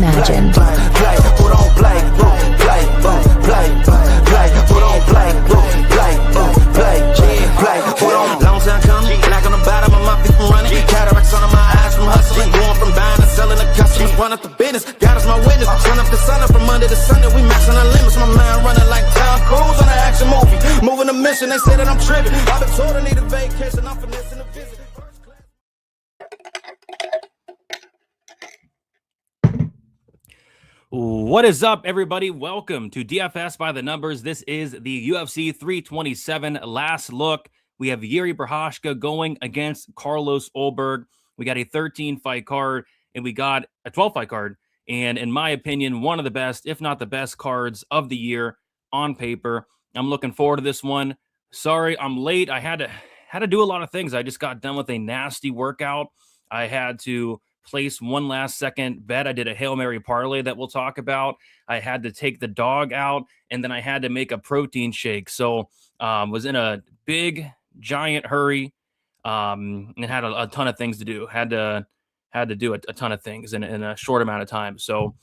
imagine. Long time coming, like on the bottom of my feet from running. Cataracts under my eyes from hustling. Going from buying to selling to customers. Run up the business, God is my witness. Turn up the sun up from Monday to Sunday. We maxing our limits. My mind running like Tom Cruise on an action movie. Moving the mission, they say that I'm tripping. I've been told I need a vacation. I'm finessing the visit. What is up, everybody? Welcome to DFS by the Numbers. This is the UFC 327 last look. We have Jiri Prochazka going against Carlos Ulberg. We got a 13-fight card, and we got a 12-fight card. And in my opinion, one of the best, if not the best cards of the year on paper. I'm looking forward to this one. Sorry, I'm late. I had to do a lot of things. I just got done with a nasty workout. I had to place one last second bet. I did a Hail Mary parlay that we'll talk about. I had to take the dog out, and then I had to make a protein shake. So was in a big, giant hurry and had a ton of things to do. Had to do a ton of things in a short amount of time. So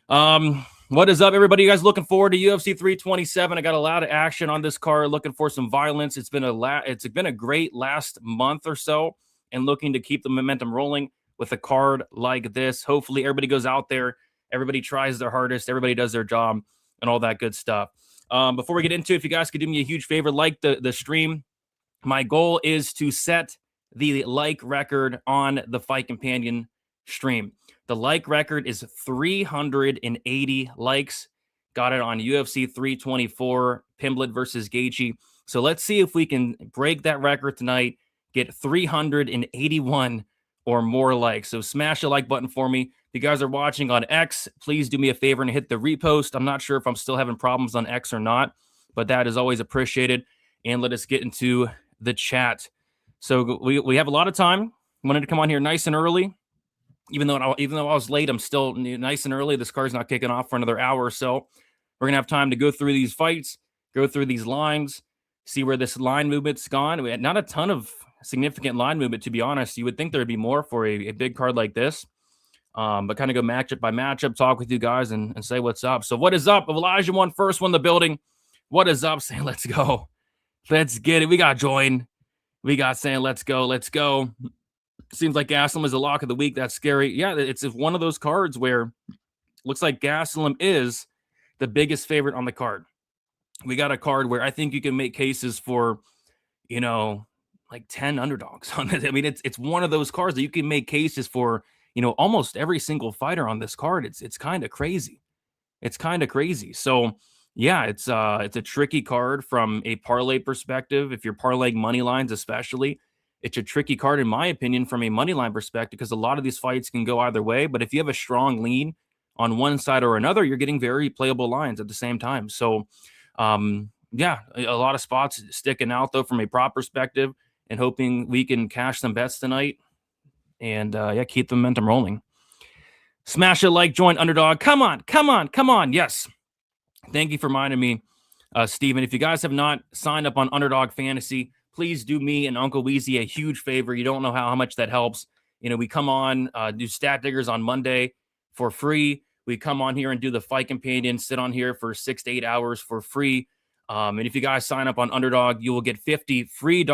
what is up, everybody? You guys looking forward to UFC 327? I got a lot of action on this card. Looking for some violence. It's been a great last month or so, and looking to keep the momentum rolling with a card like this. Hopefully everybody goes out there, everybody tries their hardest, everybody does their job, and all that good stuff. Before we get into it, if you guys could do me a huge favor, like the stream. My goal is to set the like record on the Fight Companion stream. The like record is 380 likes. Got it on UFC 324, Pimblet versus Gaethje. So let's see if we can break that record tonight, get 381 or more likes. So smash the like button for me. If you guys are watching on X, please do me a favor and hit the repost. I'm not sure if I'm still having problems on X or not, but that is always appreciated. And let us get into the chat. So we have a lot of time. I wanted to come on here nice and early. Even though I was late, I'm still nice and early. This card's not kicking off for another hour or so. We're going to have time to go through these fights, go through these lines, see where this line movement's gone. We had not a ton of significant line movement, to be honest. You would think there would be more for a big card like this, but kind of go matchup by matchup, talk with you guys and say what's up. So what is up? Elijah won first one in the building. What is up? Saying let's go. Let's get it. We got join. We got saying let's go. Let's go. Seems like Gastelum is a lock of the week. That's scary. Yeah, it's one of those cards where looks like Gastelum is the biggest favorite on the card. We got a card where I think you can make cases for, like 10 underdogs on it. I mean, it's one of those cards that you can make cases for, almost every single fighter on this card. It's kind of crazy. It's kind of crazy. So yeah, it's a tricky card from a parlay perspective. If you're parlaying money lines, especially, it's a tricky card in my opinion from a money line perspective, because a lot of these fights can go either way. But if you have a strong lean on one side or another, you're getting very playable lines at the same time. So yeah, a lot of spots sticking out though from a prop perspective, and hoping we can cash some bets tonight and keep the momentum rolling. Smash a like, join underdog. Come on. Yes. Thank you for reminding me, Steven. If you guys have not signed up on Underdog Fantasy, please do me and Uncle Weezy a huge favor. You don't know how much that helps. We come on, do Stat Diggers on Monday for free. We come on here and do the Fight Companion, sit on here for 6 to 8 hours for free. And if you guys sign up on Underdog, you will get $50 free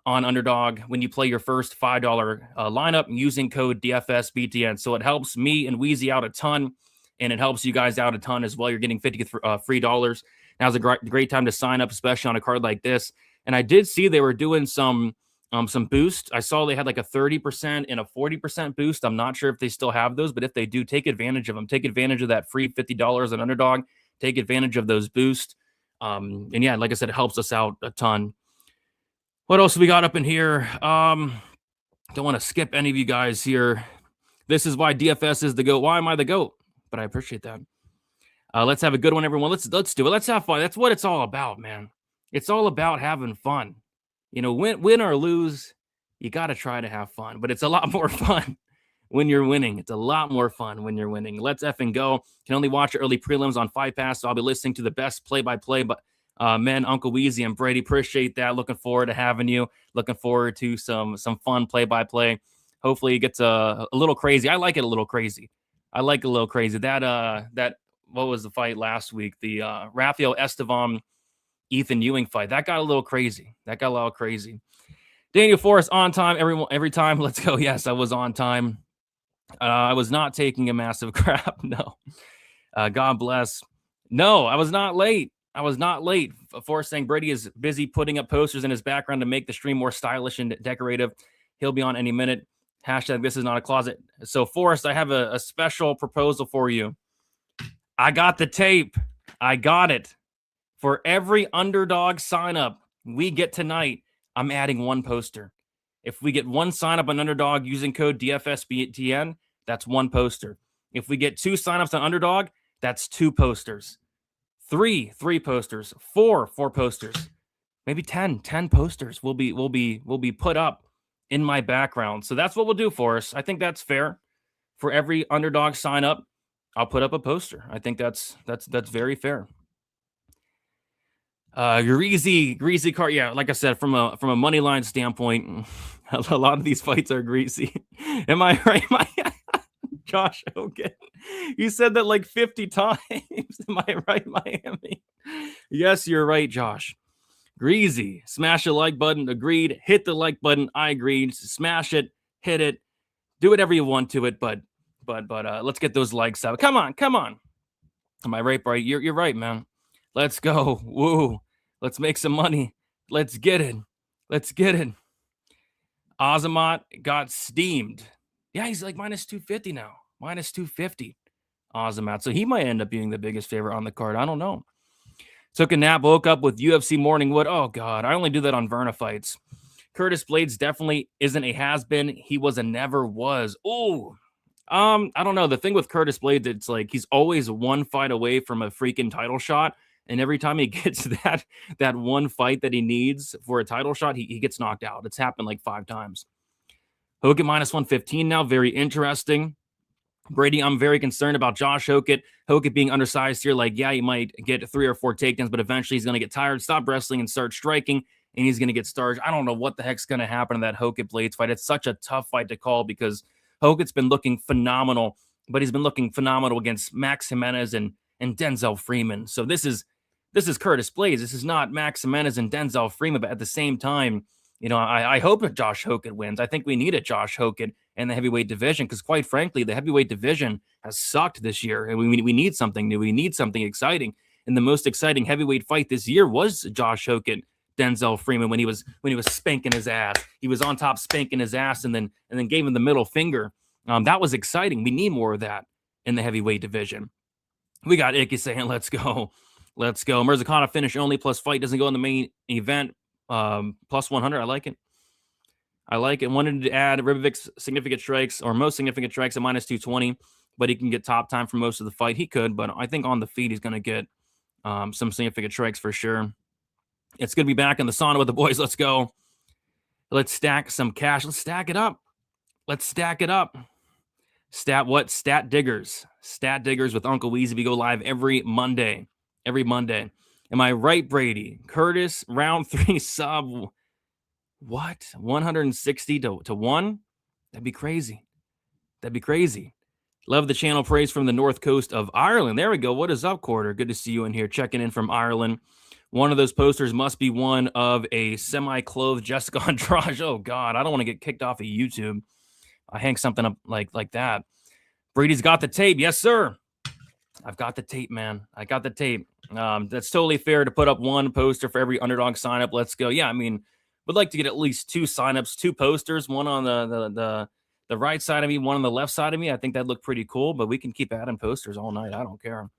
on Underdog when you play your first $5 lineup using code DFSBTN. So it helps me and Weezy out a ton, and it helps you guys out a ton as well. You're getting $50 free. Now's a great time to sign up, especially on a card like this. And I did see they were doing some boost. I saw they had like a 30% and a 40% boost. I'm not sure if they still have those, but if they do, take advantage of them. Take advantage of that free $50 on Underdog. Take advantage of those boosts. And yeah, like I said, it helps us out a ton. What else we got up in here? Don't want to skip any of you guys here. This is why DFS is the GOAT. Why am I the GOAT? But I appreciate that. Let's have a good one, everyone. Let's do it. Let's have fun. That's what it's all about, man. It's all about having fun. Win or lose, you got to try to have fun. But it's a lot more fun when you're winning. It's a lot more fun when you're winning. Let's effing go. Can only watch early prelims on Fight Pass, so I'll be listening to the best play-by-play. But men, Uncle Weezy and Brady, appreciate that. Looking forward to having you. Looking forward to some fun play-by-play. Hopefully it gets a little crazy. I like it a little crazy. I like a little crazy. That what was the fight last week? The Rafael Esteban Ethan Ewing fight. That got a little crazy. Daniel Forrest on time every time. Let's go. Yes, I was on time. I was not taking a massive crap. No. God bless. No, I was not late. Forrest saying Brady is busy putting up posters in his background to make the stream more stylish and decorative. He'll be on any minute. Hashtag this is not a closet. So Forrest, I have a special proposal for you. I got the tape. I got it. For every underdog sign up we get tonight, I'm adding one poster. If we get one sign up on underdog using code DFSBTN, that's one poster. If we get 2 signups on underdog, that's 2 posters. 3 posters. 4 posters. Maybe 10 posters will be put up in my background. So that's what we'll do for us. I think that's fair. For every underdog sign up, I'll put up a poster. I think that's very fair. Greasy card. Yeah, like I said, from a money line standpoint, a lot of these fights are greasy. Am I right? Josh Hokit. You said that like 50 times. Am I right, Miami? Yes, you're right, Josh. Greasy. Smash the like button. Agreed. Hit the like button. I agreed. Smash it. Hit it. Do whatever you want to it, but let's get those likes out. Come on. Am I right, Bright? You're right, man. Let's go. Woo. Let's make some money. Let's get it. Azamat got steamed. Yeah, he's like minus 250 now. Minus 250. Azamat. So he might end up being the biggest favorite on the card. I don't know. Took a nap, woke up with UFC morning wood. Oh, God. I only do that on Verna fights. Curtis Blaydes definitely isn't a has-been. He was a never was. Ooh. I don't know. The thing with Curtis Blaydes, it's like he's always one fight away from a freaking title shot. And every time he gets that one fight that he needs for a title shot, he gets knocked out. It's happened like 5 times. Hokit minus 115 now. Very interesting. Brady, I'm very concerned about Josh Hokit. Hokit being undersized here. Like, yeah, he might get 3 or 4 takedowns, but eventually he's going to get tired, stop wrestling, and start striking, and he's going to get starched. I don't know what the heck's going to happen in that Hokit-Blaydes fight. It's such a tough fight to call because Hokit's been looking phenomenal, but he's been looking phenomenal against Max Jimenez and Denzel Freeman. So this is Curtis Blaydes. This is not Max Jimenez and Denzel Freeman, but at the same time, you know, I hope that Josh Hokit wins. I think we need a Josh Hokit in the heavyweight division because, quite frankly, the heavyweight division has sucked this year, and we need something new. We need something exciting. And the most exciting heavyweight fight this year was Josh Hokit, Denzel Freeman when he was spanking his ass. He was on top spanking his ass and then gave him the middle finger. That was exciting. We need more of that in the heavyweight division. We got Icky saying, "Let's go." Murzakanov finish only plus fight doesn't go in the main event. Plus 100. I like it. Wanted to add Ribovics significant strikes or most significant strikes at minus 220, but he can get top time for most of the fight. He could, but I think on the feet he's going to get some significant strikes for sure. It's going to be back in the sauna with the boys. Let's go. Let's stack some cash. Let's stack it up. Stat Diggers. Stat Diggers with Uncle Weezy. We go live every Monday. Am I right, Brady? Curtis, round 3 sub. What? 160 to 1? That'd be crazy. Love the channel. Praise from the north coast of Ireland. There we go. What is up, Quarter? Good to see you in here. Checking in from Ireland. One of those posters must be one of a semi-clothed Jessica Andrade. Oh, God. I don't want to get kicked off of YouTube. I hang something up like that. Brady's got the tape. Yes, sir. I've got the tape, man. I got the tape. That's totally fair to put up one poster for every underdog sign up. Let's go. Yeah, I mean, would like to get at least 2 signups, 2 posters, one on the right side of me, one on the left side of me. I think that'd look pretty cool, but we can keep adding posters all night. I don't care.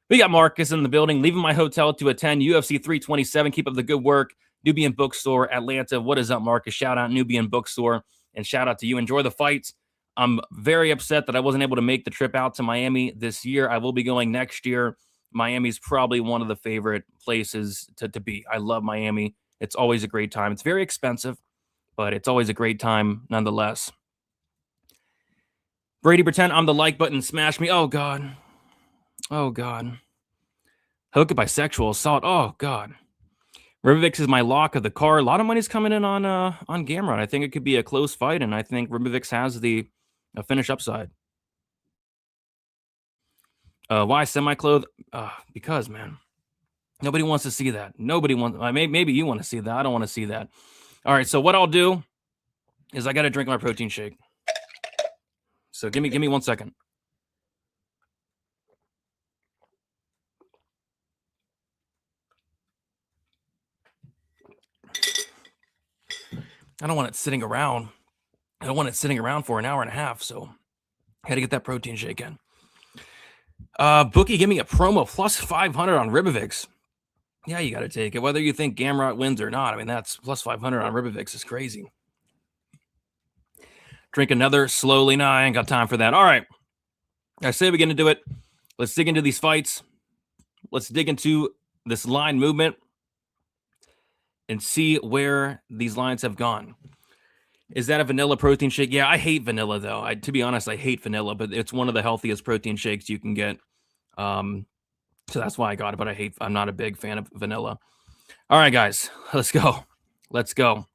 We got Marcus in the building, leaving my hotel to attend UFC 327. Keep up the good work. Nubian Bookstore, Atlanta. What is up, Marcus? Shout out Nubian Bookstore, and shout out to you. Enjoy the fights. I'm very upset that I wasn't able to make the trip out to Miami this year. I will be going next year. Miami's probably one of the favorite places to be. I love Miami. It's always a great time. It's very expensive, but it's always a great time nonetheless. Brady, pretend I'm the like button. Smash me. Oh, God. Hook it by sexual assault. Oh, God. Ribovics is my lock of the car. A lot of money's coming in on Gamrot. I think it could be a close fight, and I think Ribovics has the finish upside. Why semi-clothed? Because, man, nobody wants to see that. Nobody wants. Maybe you want to see that. I don't want to see that. All right. So what I'll do is I got to drink my protein shake. So give me 1 second. I don't want it sitting around. I don't want it sitting around for an hour and a half. So I had to get that protein shake in. Bookie, give me a promo plus 500 on Ribovics. Yeah, you got to take it. Whether you think Gamrot wins or not. I mean, that's plus 500 on Ribovics is crazy. Drink another slowly. No, I ain't got time for that. All right. I say we're going to do it. Let's dig into these fights. Let's dig into this line movement and see where these lines have gone. Is that a vanilla protein shake? Yeah, I hate vanilla, though. To be honest, I hate vanilla, but it's one of the healthiest protein shakes you can get. So that's why I got it, but I'm not a big fan of vanilla. All right, guys, let's go. Let's go.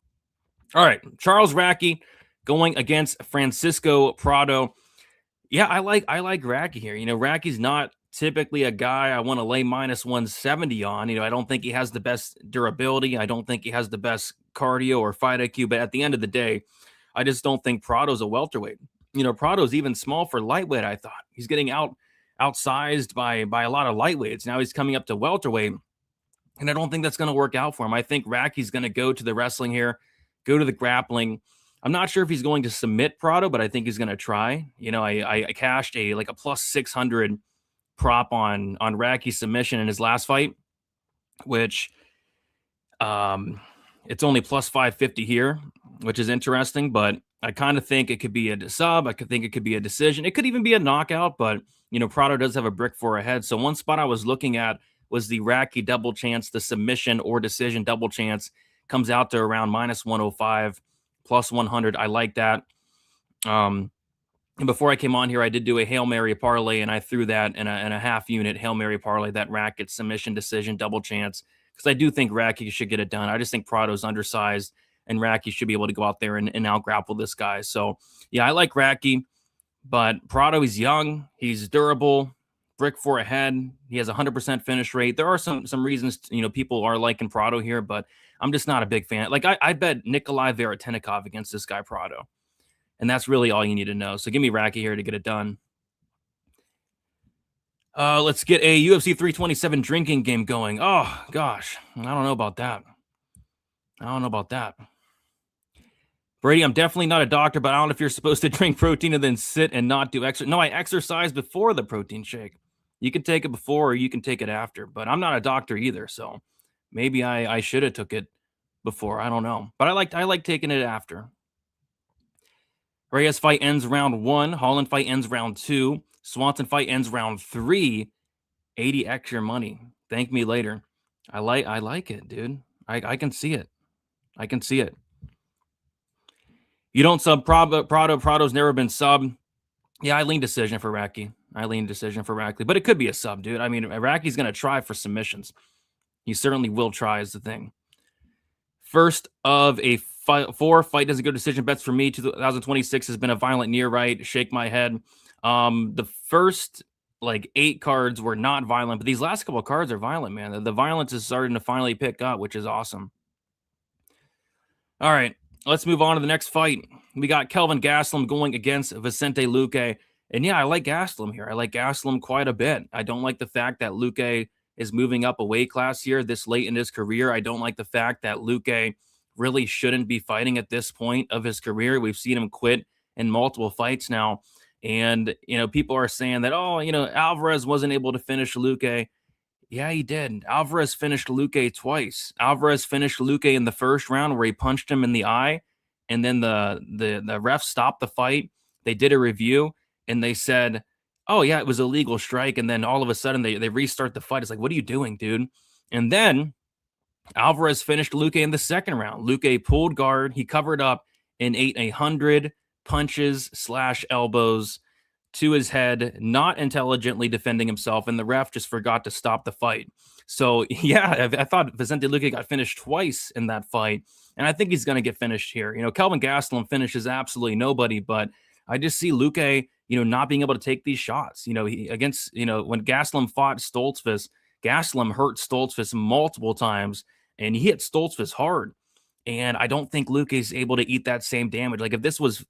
All right, Charles Radtke going against Francisco Prado. Yeah, I like Radtke here. You know, Radtke's not typically a guy I want to lay minus 170 on. You know, I don't think he has the best durability. I don't think he has the best cardio or fight IQ. But at the end of the day, I just don't think Prado's a welterweight. You know, Prado's even small for lightweight, I thought. He's getting outsized by a lot of lightweights. Now he's coming up to welterweight. And I don't think that's going to work out for him. I think Radtke's going to go to the wrestling here, go to the grappling. I'm not sure if he's going to submit Prado, but I think he's going to try. You know, I cashed a plus 600 prop on Radtke's submission in his last fight, which it's only plus 550 here, which is interesting. But I kind of think it could be a sub. I could think it could be a decision. It could even be a knockout. But you know, Prado does have a brick for a head. So one spot I was looking at was the Radtke double chance, the submission or decision double chance comes out to around minus 105. Plus 100. I like that. And before I came on here, I did do a Hail Mary parlay, and I threw that in a half unit Hail Mary parlay, that Radtke submission decision double chance, because I do think Radtke should get it done. I just think Prado's undersized, and Radtke should be able to go out there and out-grapple this guy. So, yeah, I like Radtke, but Prado, he's young, he's durable, brick for a head. He has 100% finish rate. There are some reasons, you know, people are liking Prado here, but I'm just not a big fan. Like, I bet Nikolai Veretennikov against this guy Prado. And that's really all you need to know. So give me Radtke here to get it done. Let's get a UFC 327 drinking game going. Oh, gosh. I don't know about that. Brady, I'm definitely not a doctor, but I don't know if you're supposed to drink protein and then sit and not do exercise. No, I exercise before the protein shake. You can take it before or you can take it after, but I'm not a doctor either, so maybe I should have took it before. I don't know, but I like taking it after. Reyes fight ends round 1. Holland fight ends round 2. Swanson fight ends round 3. 80 extra money. Thank me later. I like it, dude. I can see it. I can see it. You don't sub Prado. Prado's never been sub. Yeah, I lean decision for Radtke. But it could be a sub, dude. I mean, Radtke's going to try for submissions. He certainly will try, is the thing. First of a 4 fight doesn't go decision bets for me. 2026 has been a violent near right. Shake my head. The first 8 cards were not violent, but these last couple of cards are violent, man. The violence is starting to finally pick up, which is awesome. All right, let's move on to the next fight. We got Kelvin Gastelum going against Vicente Luque. And yeah, I like Gastelum here. I like Gastelum quite a bit. I don't like the fact that Luque is moving up a weight class here this late in his career. I don't like the fact that Luque really shouldn't be fighting at this point of his career. We've seen him quit in multiple fights now. And, you know, people are saying that, oh, you know, Alvarez wasn't able to finish Luque. Yeah, he did. Alvarez finished Luque twice. Alvarez finished Luque in the first round where he punched him in the eye. And then the ref stopped the fight. They did a review and they said, oh, yeah, it was a legal strike. And then all of a sudden they restart the fight. It's like, what are you doing, dude? And then Alvarez finished Luque in the second round. Luque pulled guard. He covered up and ate 100 punches / elbows to his head, not intelligently defending himself. And the ref just forgot to stop the fight. So, yeah, I thought Vicente Luque got finished twice in that fight. And I think he's going to get finished here. You know, Kelvin Gastelum finishes absolutely nobody, but I just see Luque not being able to take these shots. Against, when Gastelum fought Stoltzfus, Gastelum hurt Stoltzfus multiple times, and he hit Stoltzfus hard. And I don't think Luque is able to eat that same damage. Like if this was,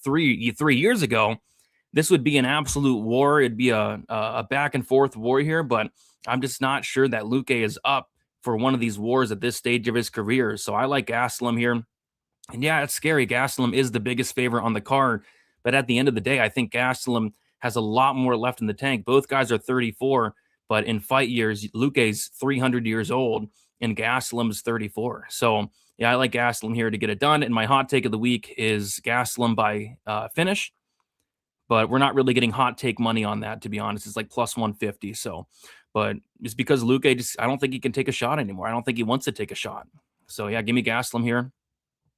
3 years ago, this would be an absolute war. It'd be a back and forth war here, but I'm just not sure that Luque is up for one of these wars at this stage of his career. So I like Gastelum here. And yeah, it's scary. Gastelum is the biggest favorite on the card. But at the end of the day, I think Gastelum has a lot more left in the tank. Both guys are 34, but in fight years, Luque's 300 years old and Gastelum's 34. So yeah, I like Gastelum here to get it done. And my hot take of the week is Gastelum by finish. But we're not really getting hot take money on that, to be honest. It's like plus 150. So, but it's because Luque I don't think he can take a shot anymore. I don't think he wants to take a shot. So yeah, give me Gastelum here.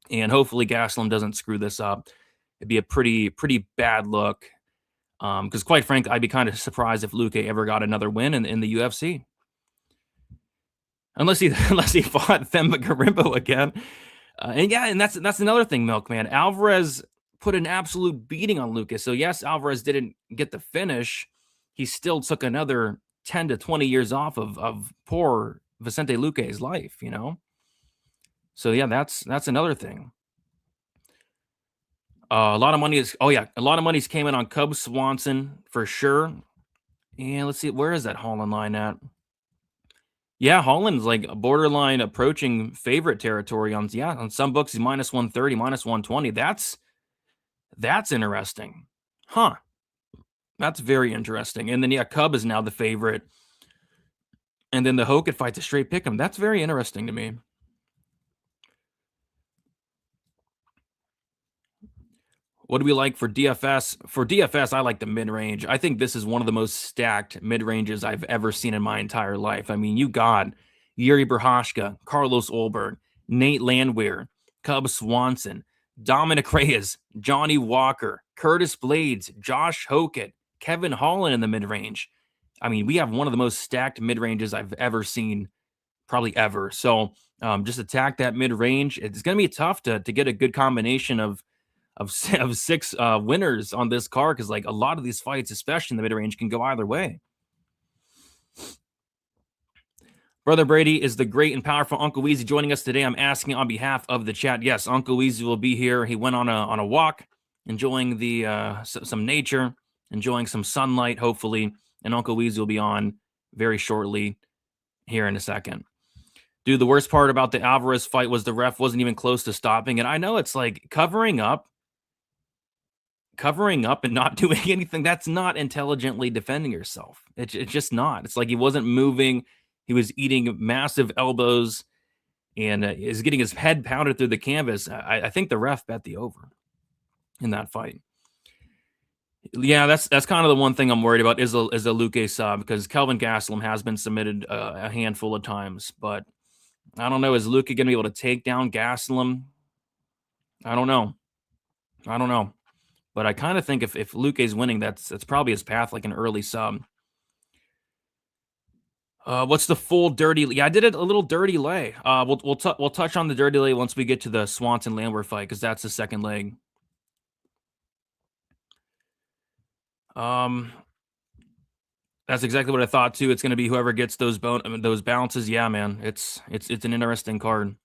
And hopefully Gastelum doesn't screw this up. It'd be a pretty bad look. Because quite frankly, I'd be kind of surprised if Luque ever got another win in the UFC. Unless he fought Themba Garimbo again. And that's another thing, Milkman. Alvarez put an absolute beating on Luque. So yes, Alvarez didn't get the finish. He still took another 10 to 20 years off of poor Vicente Luque's life, So yeah, that's another thing. A lot of money's came in on Cub Swanson for sure. And let's see, where is that Holland line at? Yeah, Holland's like a borderline approaching favorite territory on some books he's minus 130, minus 120. That's interesting. Huh. That's very interesting. And then, yeah, Cub is now the favorite. And then the Hokit fight's a straight pick 'em. That's very interesting to me. What do we like for DFS? For DFS, I like the mid-range. I think this is one of the most stacked mid-ranges I've ever seen in my entire life. I mean, you got Jiri Prochazka, Carlos Ulberg, Nate Landwehr, Cub Swanson, Dominic Reyes, Johnny Walker, Curtis Blaydes, Josh Hokit, Kevin Holland in the mid-range. I mean, we have one of the most stacked mid-ranges I've ever seen, probably ever. So just attack that mid-range. It's going to be tough to get a good combination of six winners on this card, because like a lot of these fights, especially in the mid-range, can go either way. Brother Brady is the great and powerful Uncle Weezy joining us today. I'm asking on behalf of the chat. Yes, Uncle Weezy will be here. He went on a walk, enjoying the some nature, enjoying some sunlight, hopefully. And Uncle Weezy will be on very shortly here in a second. Dude, the worst part about the Alvarez fight was the ref wasn't even close to stopping. And I know it's like covering up and not doing anything. That's not intelligently defending yourself. It's just not. It's like he wasn't moving. He was eating massive elbows and is getting his head pounded through the canvas. I think the ref bet the over in that fight. Yeah, that's kind of the one thing I'm worried about is a Luque sub, because Kelvin Gastelum has been submitted a handful of times, but I don't know. Is Luque going to be able to take down Gastelum? I don't know. But I kind of think if Luque's winning, that's probably his path, like an early sub. What's the full dirty? Yeah, I did it a little dirty lay. We'll touch on the dirty lay once we get to the Swanson Landwehr fight, because that's the second leg. That's exactly what I thought too. It's going to be whoever gets those bounces. Yeah, man, it's an interesting card,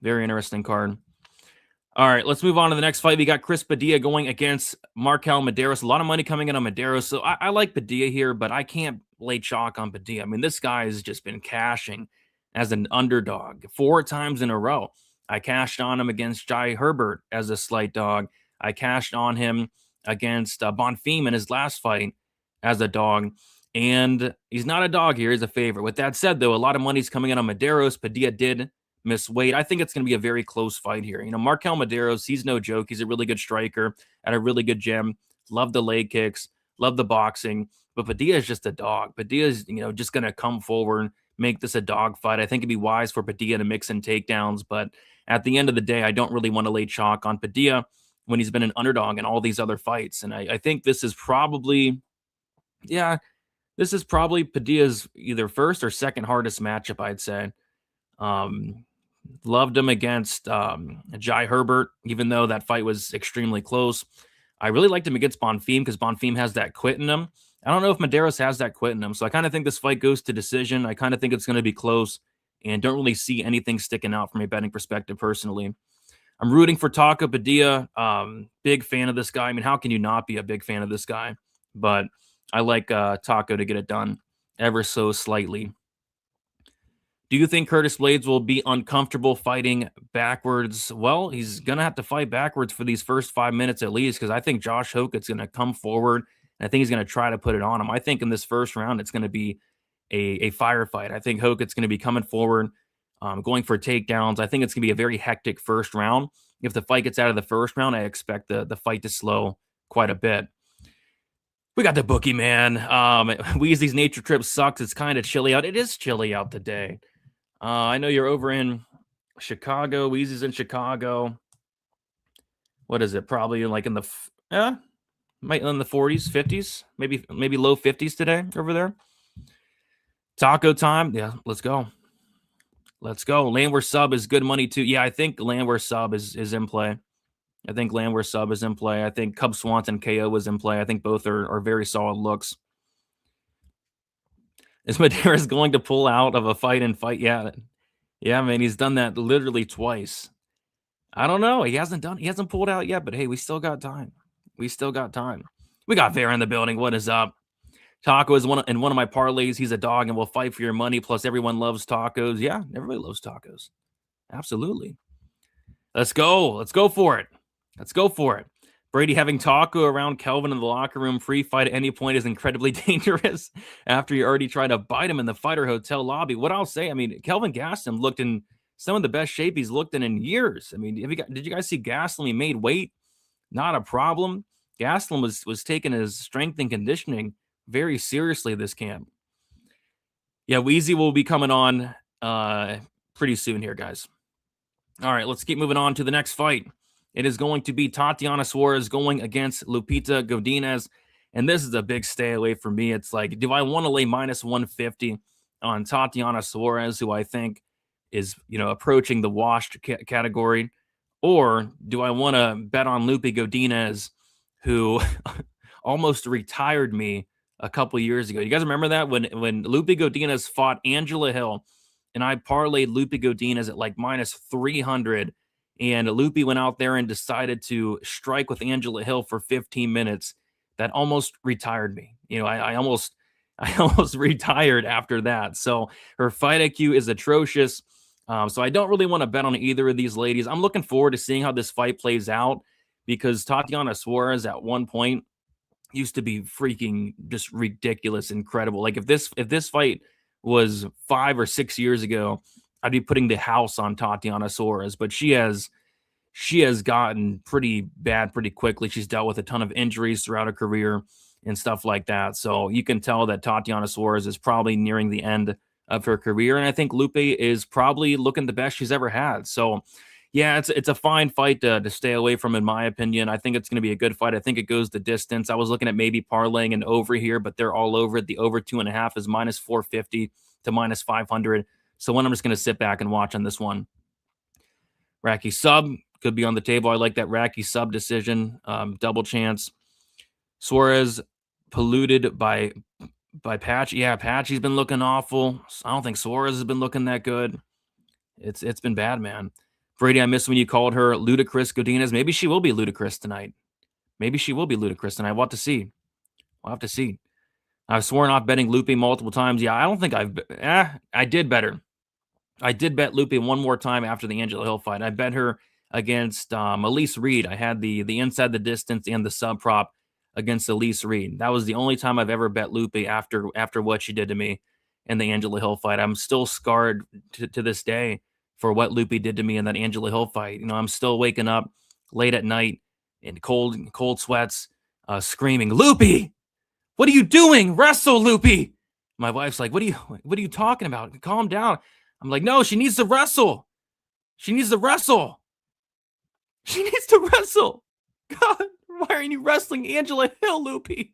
very interesting card. All right, let's move on to the next fight. We got Chris Padilla going against MarQuel Mederos. A lot of money coming in on Mederos. So I like Padilla here, but I can't lay chalk on Padilla. I mean, this guy has just been cashing as an underdog 4 times in a row. I cashed on him against Jai Herbert as a slight dog. I cashed on him against Bonfim in his last fight as a dog. And he's not a dog here. He's a favorite. With that said, though, a lot of money's coming in on Mederos. Padilla did miss weight. I think it's going to be a very close fight here. MarQuel Mederos, he's no joke. He's a really good striker at a really good gym. Love the leg kicks. Love the boxing. But Padilla is just a dog. Padilla is, just going to come forward, make this a dog fight. I think it'd be wise for Padilla to mix in takedowns. But at the end of the day, I don't really want to lay chalk on Padilla when he's been an underdog in all these other fights. And I think this is probably, Padilla's either first or second hardest matchup, I'd say. Loved him against Jai Herbert, even though that fight was extremely close. I really liked him against Bonfim because Bonfim has that quit in him. I don't know if Mederos has that quit in him. So I kind of think this fight goes to decision. I kind of think it's going to be close and don't really see anything sticking out from a betting perspective personally. I'm rooting for Taco Padilla. Big fan of this guy. I mean, how can you not be a big fan of this guy? But I like Taco to get it done ever so slightly. Do you think Curtis Blaydes will be uncomfortable fighting backwards? Well, he's going to have to fight backwards for these first 5 minutes at least because I think Josh Hokit's going to come forward, and I think he's going to try to put it on him. I think in this first round, it's going to be a firefight. I think Hokit's going to be coming forward, going for takedowns. I think it's going to be a very hectic first round. If the fight gets out of the first round, I expect the fight to slow quite a bit. We got the bookie, man. Weezy's nature trip sucks. It's kind of chilly out. It is chilly out today. I know you're over in Chicago. Weezy's in Chicago. What is it? Probably like in the might in the 40s, 50s, maybe low 50s today over there. Taco time. Yeah, let's go. Let's go. Landwehr sub is good money too. Yeah, I think Landwehr sub is in play. I think Landwehr sub is in play. I think Cub Swanson KO was in play. I think both are very solid looks. Is Mederos going to pull out of a fight? Yeah, man, he's done that literally twice. I don't know. He hasn't pulled out yet, but hey, we still got time. We got Vera in the building. What is up? Taco is one of my parlays. He's a dog and will fight for your money. Plus, everyone loves tacos. Yeah, everybody loves tacos. Absolutely. Let's go. Let's go for it. Brady having Taco around Kelvin in the locker room free fight at any point is incredibly dangerous after you already tried to bite him in the fighter hotel lobby. What I'll say, I mean, Kelvin Gastelum looked in some of the best shape he's looked in years. I mean, did you guys see Gastelum? He made weight. Not a problem. Gastelum was taking his strength and conditioning very seriously this camp. Yeah, Weezy will be coming on pretty soon here, guys. All right, let's keep moving on to the next fight. It is going to be Tatiana Suarez going against Lupita Godinez. And this is a big stay away for me. It's like, do I want to lay minus 150 on Tatiana Suarez, who I think is, approaching the washed category? Or do I want to bet on Lupe Godinez, who almost retired me a couple years ago? You guys remember that when Lupe Godinez fought Angela Hill, and I parlayed Lupe Godinez at like minus 300, and Lupe went out there and decided to strike with Angela Hill for 15 minutes. That almost retired me. I almost retired after that. So her fight IQ is atrocious. So I don't really want to bet on either of these ladies. I'm looking forward to seeing how this fight plays out because Tatiana Suarez at one point used to be freaking just ridiculous, incredible. Like if this fight was 5 or 6 years ago, I'd be putting the house on Tatiana Suarez, but she has gotten pretty bad pretty quickly. She's dealt with a ton of injuries throughout her career and stuff like that. So you can tell that Tatiana Suarez is probably nearing the end of her career. And I think Lupe is probably looking the best she's ever had. So yeah, it's a fine fight to stay away from, in my opinion. I think it's going to be a good fight. I think it goes the distance. I was looking at maybe parlaying an over here, but they're all over it. The over 2.5 is minus 450 to minus 500. So I'm just going to sit back and watch on this one. Racky sub could be on the table. I like that Racky sub decision. Double chance. Suarez polluted by Patch. Yeah, Patchy's been looking awful. I don't think Suarez has been looking that good. It's been bad, man. Brady, I missed when you called her ludicrous Godinez. Maybe she will be ludicrous tonight. We'll have to see. I've sworn off betting Lupe multiple times. Yeah, I don't think I did better. I did bet Lupe one more time after the Angela Hill fight. I bet her against Elise Reed. I had the inside the distance and the sub prop against Elise Reed. That was the only time I've ever bet Lupe after what she did to me in the Angela Hill fight. I'm still scarred to this day for what Lupe did to me in that Angela Hill fight. I'm still waking up late at night in cold sweats, screaming, "Lupe, what are you doing? Wrestle, Lupe!" My wife's like, "What are you talking about? Calm down." I'm like, "No, she needs to wrestle. God, why aren't you wrestling Angela Hill, Lupe?"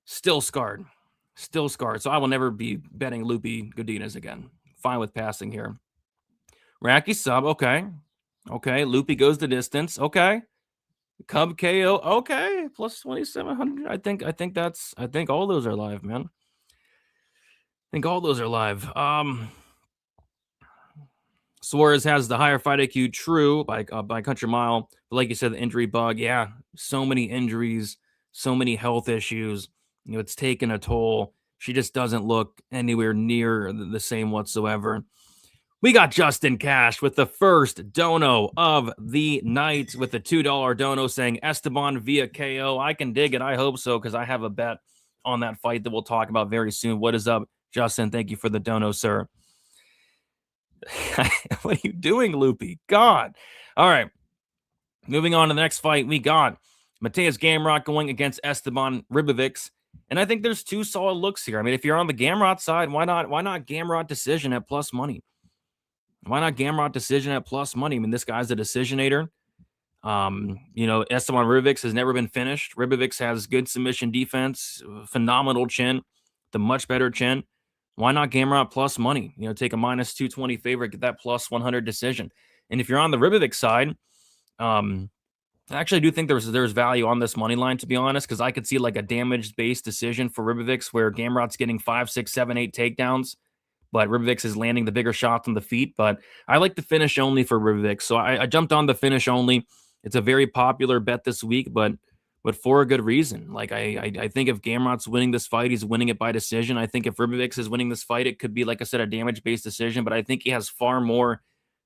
Still scarred. So I will never be betting Lupe Godinez again. Fine with passing here. Racky sub, okay. Lupe goes the distance, okay. Cub KO. Okay, plus 2,700. I think all those are live, man. I think all those are live. Suarez has the higher fight IQ, true, by country mile. But like you said, the injury bug, yeah, so many injuries, so many health issues. It's taken a toll. She just doesn't look anywhere near the same whatsoever. We got Justin Cash with the first dono of the night with the $2 dono saying Esteban via KO. I can dig it. I hope so, because I have a bet on that fight that we'll talk about very soon. What is up, Justin? Thank you for the dono, sir. What are you doing, Lupe? God. All right. Moving on to the next fight, we got Mateusz Gamrot going against Esteban Ribovics. And I think there's two solid looks here. I mean, if you're on the Gamrot side, why not Gamrot decision at plus money? Why not Gamrot decision at plus money? I mean, this guy's a decisionator. Esteban Ribovics has never been finished. Ribovics has good submission defense, phenomenal chin, the much better chin. Why not Gamrot plus money? Take a minus 220 favorite, get that plus 100 decision. And if you're on the Ribovics side, I actually do think there's value on this money line, to be honest, because I could see like a damage-based decision for Ribovics where Gamrot's getting 5, 6, 7, 8 takedowns, but Ribovics is landing the bigger shots on the feet. But I like the finish only for Ribovics, so I jumped on the finish only. It's a very popular bet this week, but for a good reason. Like I think if Gamrot's winning this fight, he's winning it by decision. I think if Ribovics is winning this fight, it could be, like I said, a damage-based decision, but I think he has far more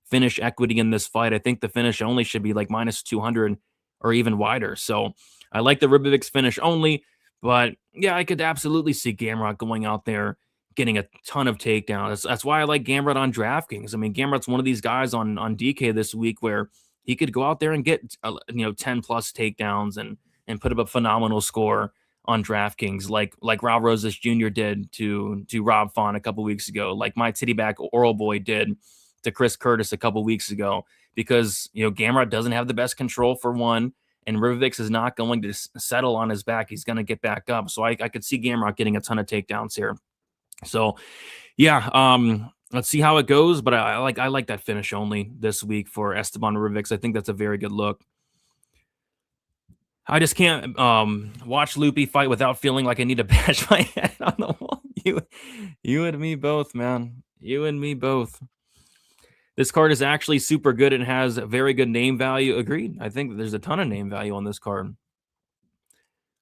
finish equity in this fight. I think the finish only should be like minus 200 or even wider. So I like the Ribovics finish only, but yeah, I could absolutely see Gamrot going out there getting a ton of takedowns. That's why I like Gamrot on DraftKings. I mean, Gamrot's one of these guys on DK this week where he could go out there and get 10 plus takedowns and put up a phenomenal score on DraftKings, like Raul Rosas Jr. did to Rob Font a couple weeks ago, like my tittyback Oral Boy did to Chris Curtis a couple weeks ago, because Gamrot doesn't have the best control for one, and Ribovics is not going to settle on his back. He's going to get back up. So I could see Gamrot getting a ton of takedowns here. So yeah, let's see how it goes. But I like that finish only this week for Esteban Ribovics. I think that's a very good look. I just can't watch Lupe fight without feeling like I need to bash my head on the wall. You and me both, man. You and me both. This card is actually super good and has a very good name value. Agreed. I think there's a ton of name value on this card.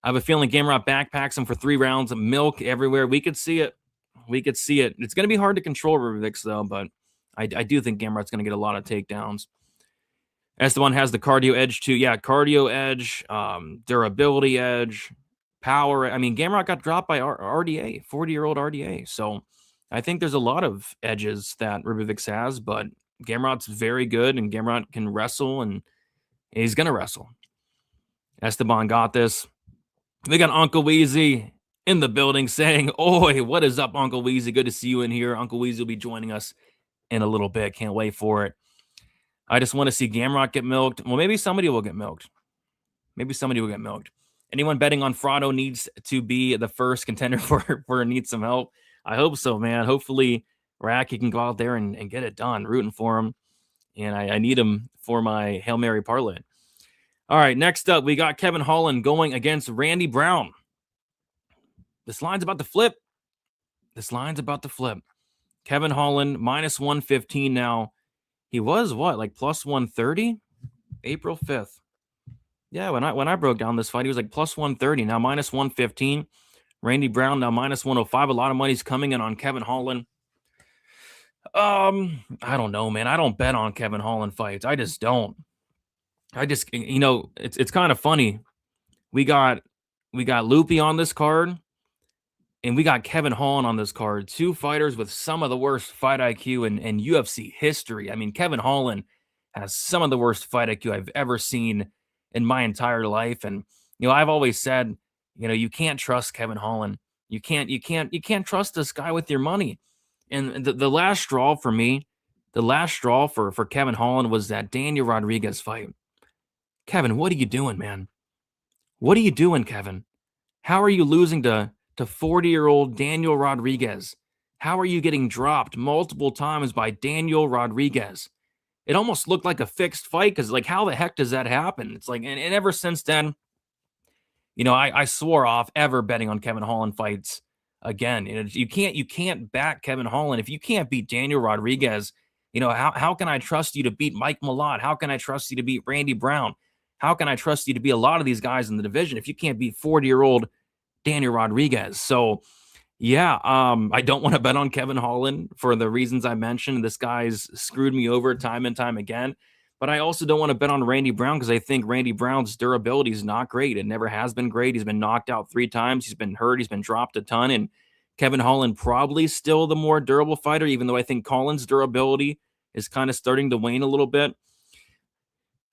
I have a feeling Gamrot backpacks him for 3 rounds of milk everywhere. We could see it. It's going to be hard to control Ribovics, though, but I do think Gamrot's going to get a lot of takedowns. Esteban has the cardio edge, too. Yeah, cardio edge, durability edge, power. I mean, Gamrot got dropped by RDA, 40-year-old RDA. So I think there's a lot of edges that Ribovics has, but Gamrot's very good, and Gamrot can wrestle, and he's going to wrestle. Esteban got this. We got Uncle Weezy in the building saying, "Oi, what is up, Uncle Weezy? Good to see you in here." Uncle Weezy will be joining us in a little bit. Can't wait for it. I just want to see Gamrot get milked. Well, maybe somebody will get milked. Anyone betting on Prado needs to be the first contender for needs some help. I hope so, man. Hopefully, Radtke can go out there and get it done. Rooting for him. And I need him for my Hail Mary parlay. All right, next up, we got Kevin Holland going against Randy Brown. This line's about to flip. Kevin Holland, minus 115 now. He was what, like plus 130? April 5th. Yeah, when I broke down this fight, he was like plus 130. Now minus 115. Randy Brown now minus 105. A lot of money's coming in on Kevin Holland. I don't know, man. I don't bet on Kevin Holland fights. I just don't. It's kind of funny. We got Lupe on this card, and we got Kevin Holland on this card. 2 fighters with some of the worst fight IQ in UFC history. I mean, Kevin Holland has some of the worst fight IQ I've ever seen in my entire life. And I've always said, you can't trust Kevin Holland. You can't trust this guy with your money. And the last straw for me, for Kevin Holland was that Daniel Rodriguez fight. Kevin, what are you doing, man? What are you doing, Kevin? How are you losing to 40-year-old Daniel Rodriguez? How are you getting dropped multiple times by Daniel Rodriguez? it almost looked like a fixed fight because, like, how the heck does that happen? It's like, and ever since then, I swore off ever betting on Kevin Holland fights again. You can't back Kevin Holland if you can't beat Daniel Rodriguez. How can I trust you to beat Mike Malott? How can I trust you to beat Randy Brown? How can I trust you to be a lot of these guys in the division if you can't beat 40-year-old Daniel Rodriguez? So, yeah, I don't want to bet on Kevin Holland for the reasons I mentioned. This guy's screwed me over time and time again. But I also don't want to bet on Randy Brown because I think Randy Brown's durability is not great. It never has been great. He's been knocked out 3 times. He's been hurt. He's been dropped a ton. And Kevin Holland probably still the more durable fighter, even though I think Holland's durability is kind of starting to wane a little bit.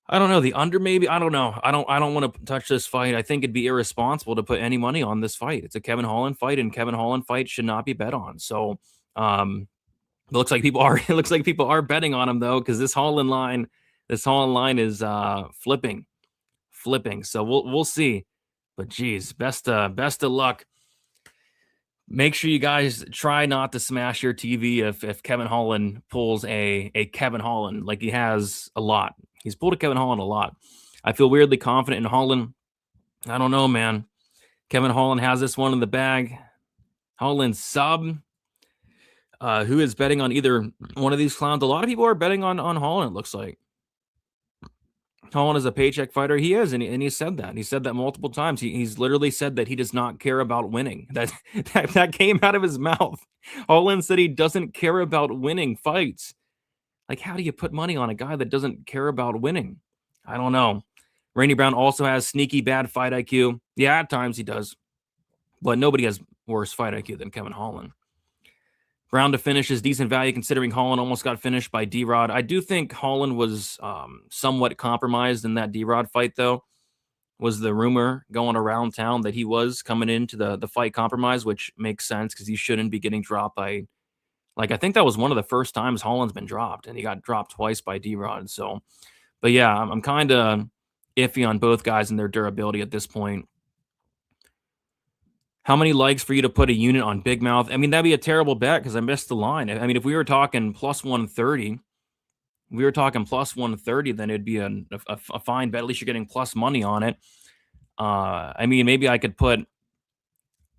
I don't know. The under, maybe. I don't know. I don't want to touch this fight. I think it'd be irresponsible to put any money on this fight. It's a Kevin Holland fight, and Kevin Holland fights should not be bet on. So it looks like people are betting on him though, because this Holland line is flipping. So we'll see. But geez, best of luck. Make sure you guys try not to smash your TV if Kevin Holland pulls a Kevin Holland, like he has a lot. He's pulled a Kevin Holland a lot. I feel weirdly confident in Holland. I don't know, man. Kevin Holland has this one in the bag. Holland sub. Who is betting on either one of these clowns? A lot of people are betting on Holland, it looks like. Holland is a paycheck fighter. He is, and he said that. He said that multiple times. He's literally said that he does not care about winning. That came out of his mouth. Holland said he doesn't care about winning fights. Like, how do you put money on a guy that doesn't care about winning? I don't know. Randy Brown also has sneaky bad fight IQ. Yeah, at times he does. But nobody has worse fight IQ than Kevin Holland. Brown to finish is decent value considering Holland almost got finished by D-Rod. I do think Holland was somewhat compromised in that D-Rod fight, though. Was the rumor going around town that he was coming into the fight compromised, which makes sense because he shouldn't be getting dropped by... Like, I think that was one of the first times Holland's been dropped, and he got dropped twice by D-Rod. So, but yeah, I'm kind of iffy on both guys and their durability at this point. How many likes for you to put a unit on Big Mouth? I mean, that'd be a terrible bet because I missed the line. I mean, if we were talking plus 130, then it'd be a fine bet. At least you're getting plus money on it. I mean, maybe I could put...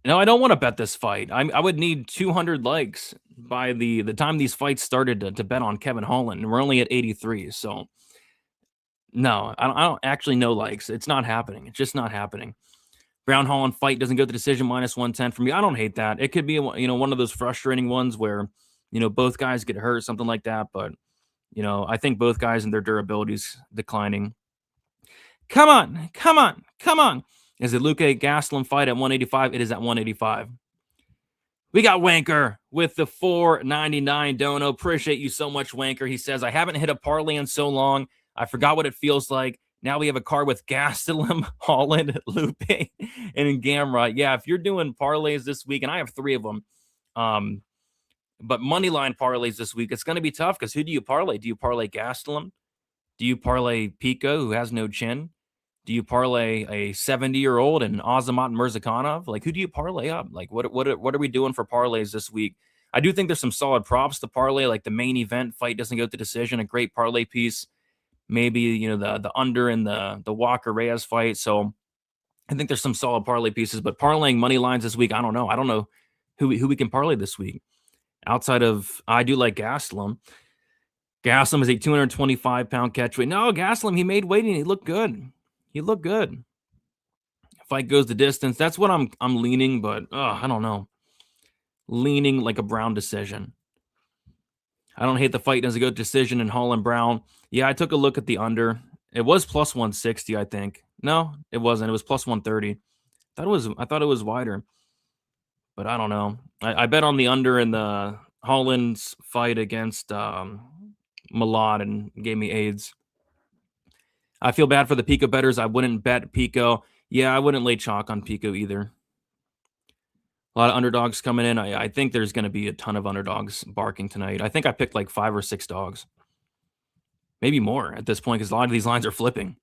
No, I don't want to bet this fight. I would need 200 likes by the time these fights started to bet on Kevin Holland. And we're only at 83, so no, I don't actually know likes. It's not happening. It's just not happening. Brown Holland fight doesn't go to decision, minus 110 for me. I don't hate that. It could be one of those frustrating ones where both guys get hurt, something like that. But I think both guys and their durability's declining. Come on. Is it Luque Gastelum fight at 185? It is at 185. We got Wanker with the $4.99 dono. Appreciate you so much, Wanker. He says, I haven't hit a parlay in so long. I forgot what it feels like. Now we have a card with Gastelum, Holland, Luque, and Gamrot. Yeah, if you're doing parlays this week, and I have 3 of them, but moneyline parlays this week, it's going to be tough because who do you parlay? Do you parlay Gastelum? Do you parlay Pico, who has no chin? Do you parlay a 70-year-old and Azamat and Murzakanov? Like, who do you parlay up? Like, what are we doing for parlays this week? I do think there's some solid props to parlay, like the main event fight doesn't go to decision, a great parlay piece. Maybe, the under in the Walker Reyes fight. So I think there's some solid parlay pieces, but parlaying money lines this week, I don't know. I don't know who we can parlay this week. Outside of, I do like Gastelum. Gastelum is a 225-pound catch weight. No, Gastelum, he made weight and he looked good. Fight goes the distance. That's what I'm leaning, but I don't know. Leaning like a Brown decision. I don't hate the fight doesn't go decision in Holland Brown. Yeah, I took a look at the under. It was plus 160, I think. No, it wasn't. It was plus 130. I thought it was wider. But I don't know. I bet on the under in the Holland's fight against Malott and gave me AIDS. I feel bad for the Pico bettors. I wouldn't bet Pico. Yeah, I wouldn't lay chalk on Pico either. A lot of underdogs coming in. I think there's going to be a ton of underdogs barking tonight. I think I picked like 5 or 6 dogs. Maybe more at this point because a lot of these lines are flipping.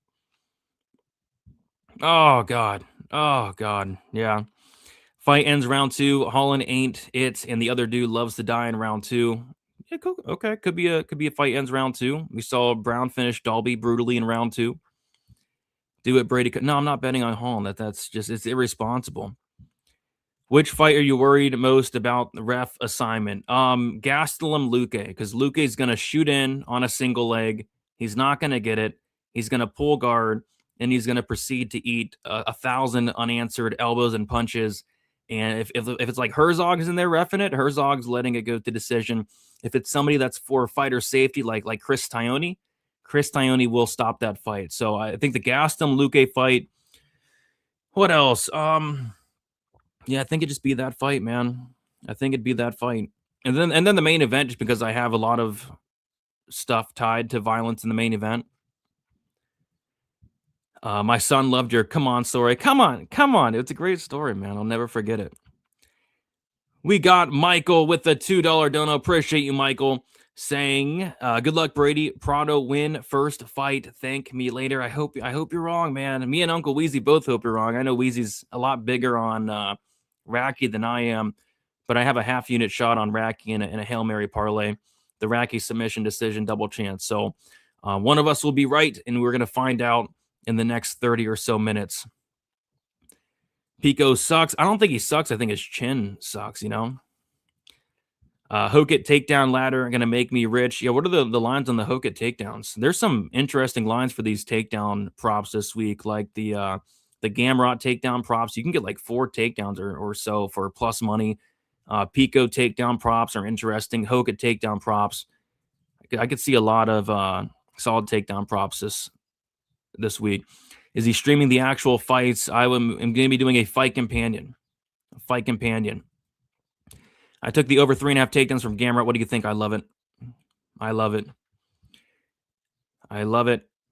Oh, God. Yeah. Fight ends round 2. Holland ain't it, and the other dude loves to die in round 2. Okay, could be a fight ends round 2. We saw Brown finish Dalby brutally in round 2. Do it, Brady. No, I'm not betting on Holland. That's just, it's irresponsible. Which fight are you worried most about the ref assignment? Gastelum Luque, because Luque is going to shoot in on a single leg. He's not going to get it. He's going to pull guard, and he's going to proceed to eat 1,000 unanswered elbows and punches. And if it's like Herzog's in there reffing it, Herzog's letting it go to decision. If it's somebody that's for fighter safety, like Chris Taioni will stop that fight. So I think the Gastelum Luque fight. What else? Yeah, I think it'd just be that fight, man. I think it'd be that fight. And then the main event, just because I have a lot of stuff tied to violence in the main event. My son loved your come on story. Come on. It's a great story, man. I'll never forget it. We got Michael with the $2 dono. Appreciate you, Michael, saying, good luck, Brady. Prado win first fight. Thank me later. I hope you're wrong, man. Me and Uncle Weezy both hope you're wrong. I know Weezy's a lot bigger on Racky than I am, but I have a half unit shot on Racky in a Hail Mary parlay. The Racky submission decision double chance. So one of us will be right, and we're going to find out in the next 30 or so minutes. Pico sucks. I don't think he sucks. I think his chin sucks, you know? Hokit takedown ladder going to make me rich. Yeah, what are the lines on the Hokit takedowns? There's some interesting lines for these takedown props this week, like the Gamrot takedown props. You can get like 4 takedowns or so for plus money. Pico takedown props are interesting. Hokit takedown props. I could see a lot of solid takedown props this week. Is he streaming the actual fights? I'm going to be doing a fight companion. I took the over 3.5 takedowns from Gamrot. What do you think? I love it.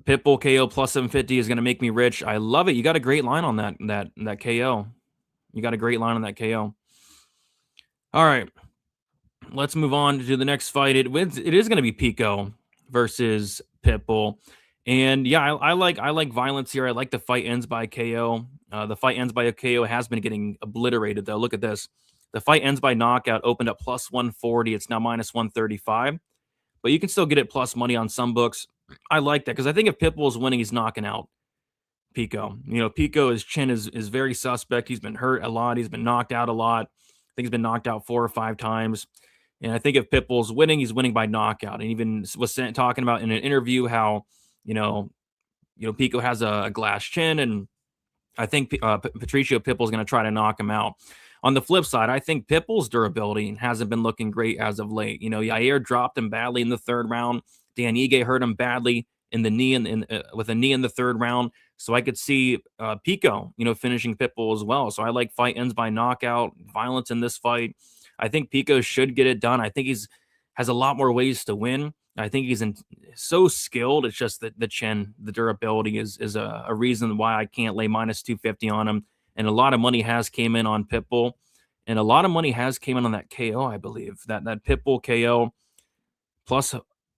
Pitbull KO plus 750 is going to make me rich. I love it. You got a great line on that KO. You got a great line on that KO. All right. Let's move on to the next fight. It is going to be Pico versus Pitbull. And yeah, I like violence here. I like the fight ends by KO. The fight ends by a KO has been getting obliterated, though. Look at this. The fight ends by knockout, opened up plus 140. It's now minus 135. But you can still get it plus money on some books. I like that because I think if Pitbull is winning, he's knocking out Pico. You know, Pico, his chin is very suspect. He's been hurt a lot. He's been knocked out a lot. I think he's been knocked out 4 or 5 times. And I think if Pitbull's winning, he's winning by knockout. And even was talking about in an interview how, you know, Pico has a glass chin, and I think Patricio Pitbull's going to try to knock him out. On the flip side, I think Pitbull's durability hasn't been looking great as of late. You know, Yair dropped him badly in the 3rd round. Dan Ige hurt him badly in the knee with a knee in the 3rd round. So I could see Pico, finishing Pitbull as well. So I like fight ends by knockout, violence in this fight. I think Pico should get it done. I think has a lot more ways to win. I think he's so skilled. It's just that the chin, the durability is a reason why I can't lay minus 250 on him. And a lot of money has came in on Pitbull, and a lot of money has came in on that KO. I believe that Pitbull KO plus.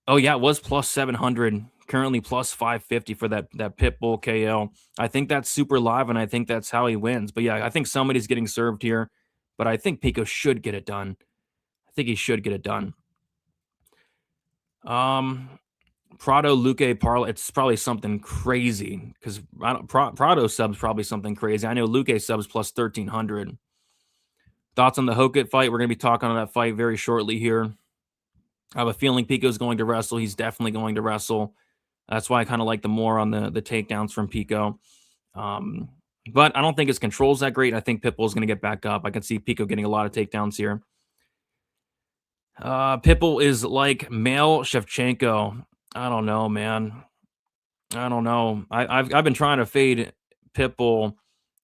Oh yeah, it was plus 700. Currently plus 550 for that Pitbull KO. I think that's super live, and I think that's how he wins. But yeah, I think somebody's getting served here, but I think Pico should get it done. I think he should get it done. Prado Luque parlay. It's probably something crazy because Prado subs probably something crazy. I know Luque subs plus 1,300. Thoughts on the Hokit fight? We're going to be talking on that fight very shortly here. I have a feeling Pico's going to wrestle. He's definitely going to wrestle. That's why I kind of like the more on the takedowns from Pico. But I don't think his control's that great. I think Pitbull's going to get back up. I can see Pico getting a lot of takedowns here. Pitbull is like male Shevchenko. I don't know, man. I don't know. I've been trying to fade Pitbull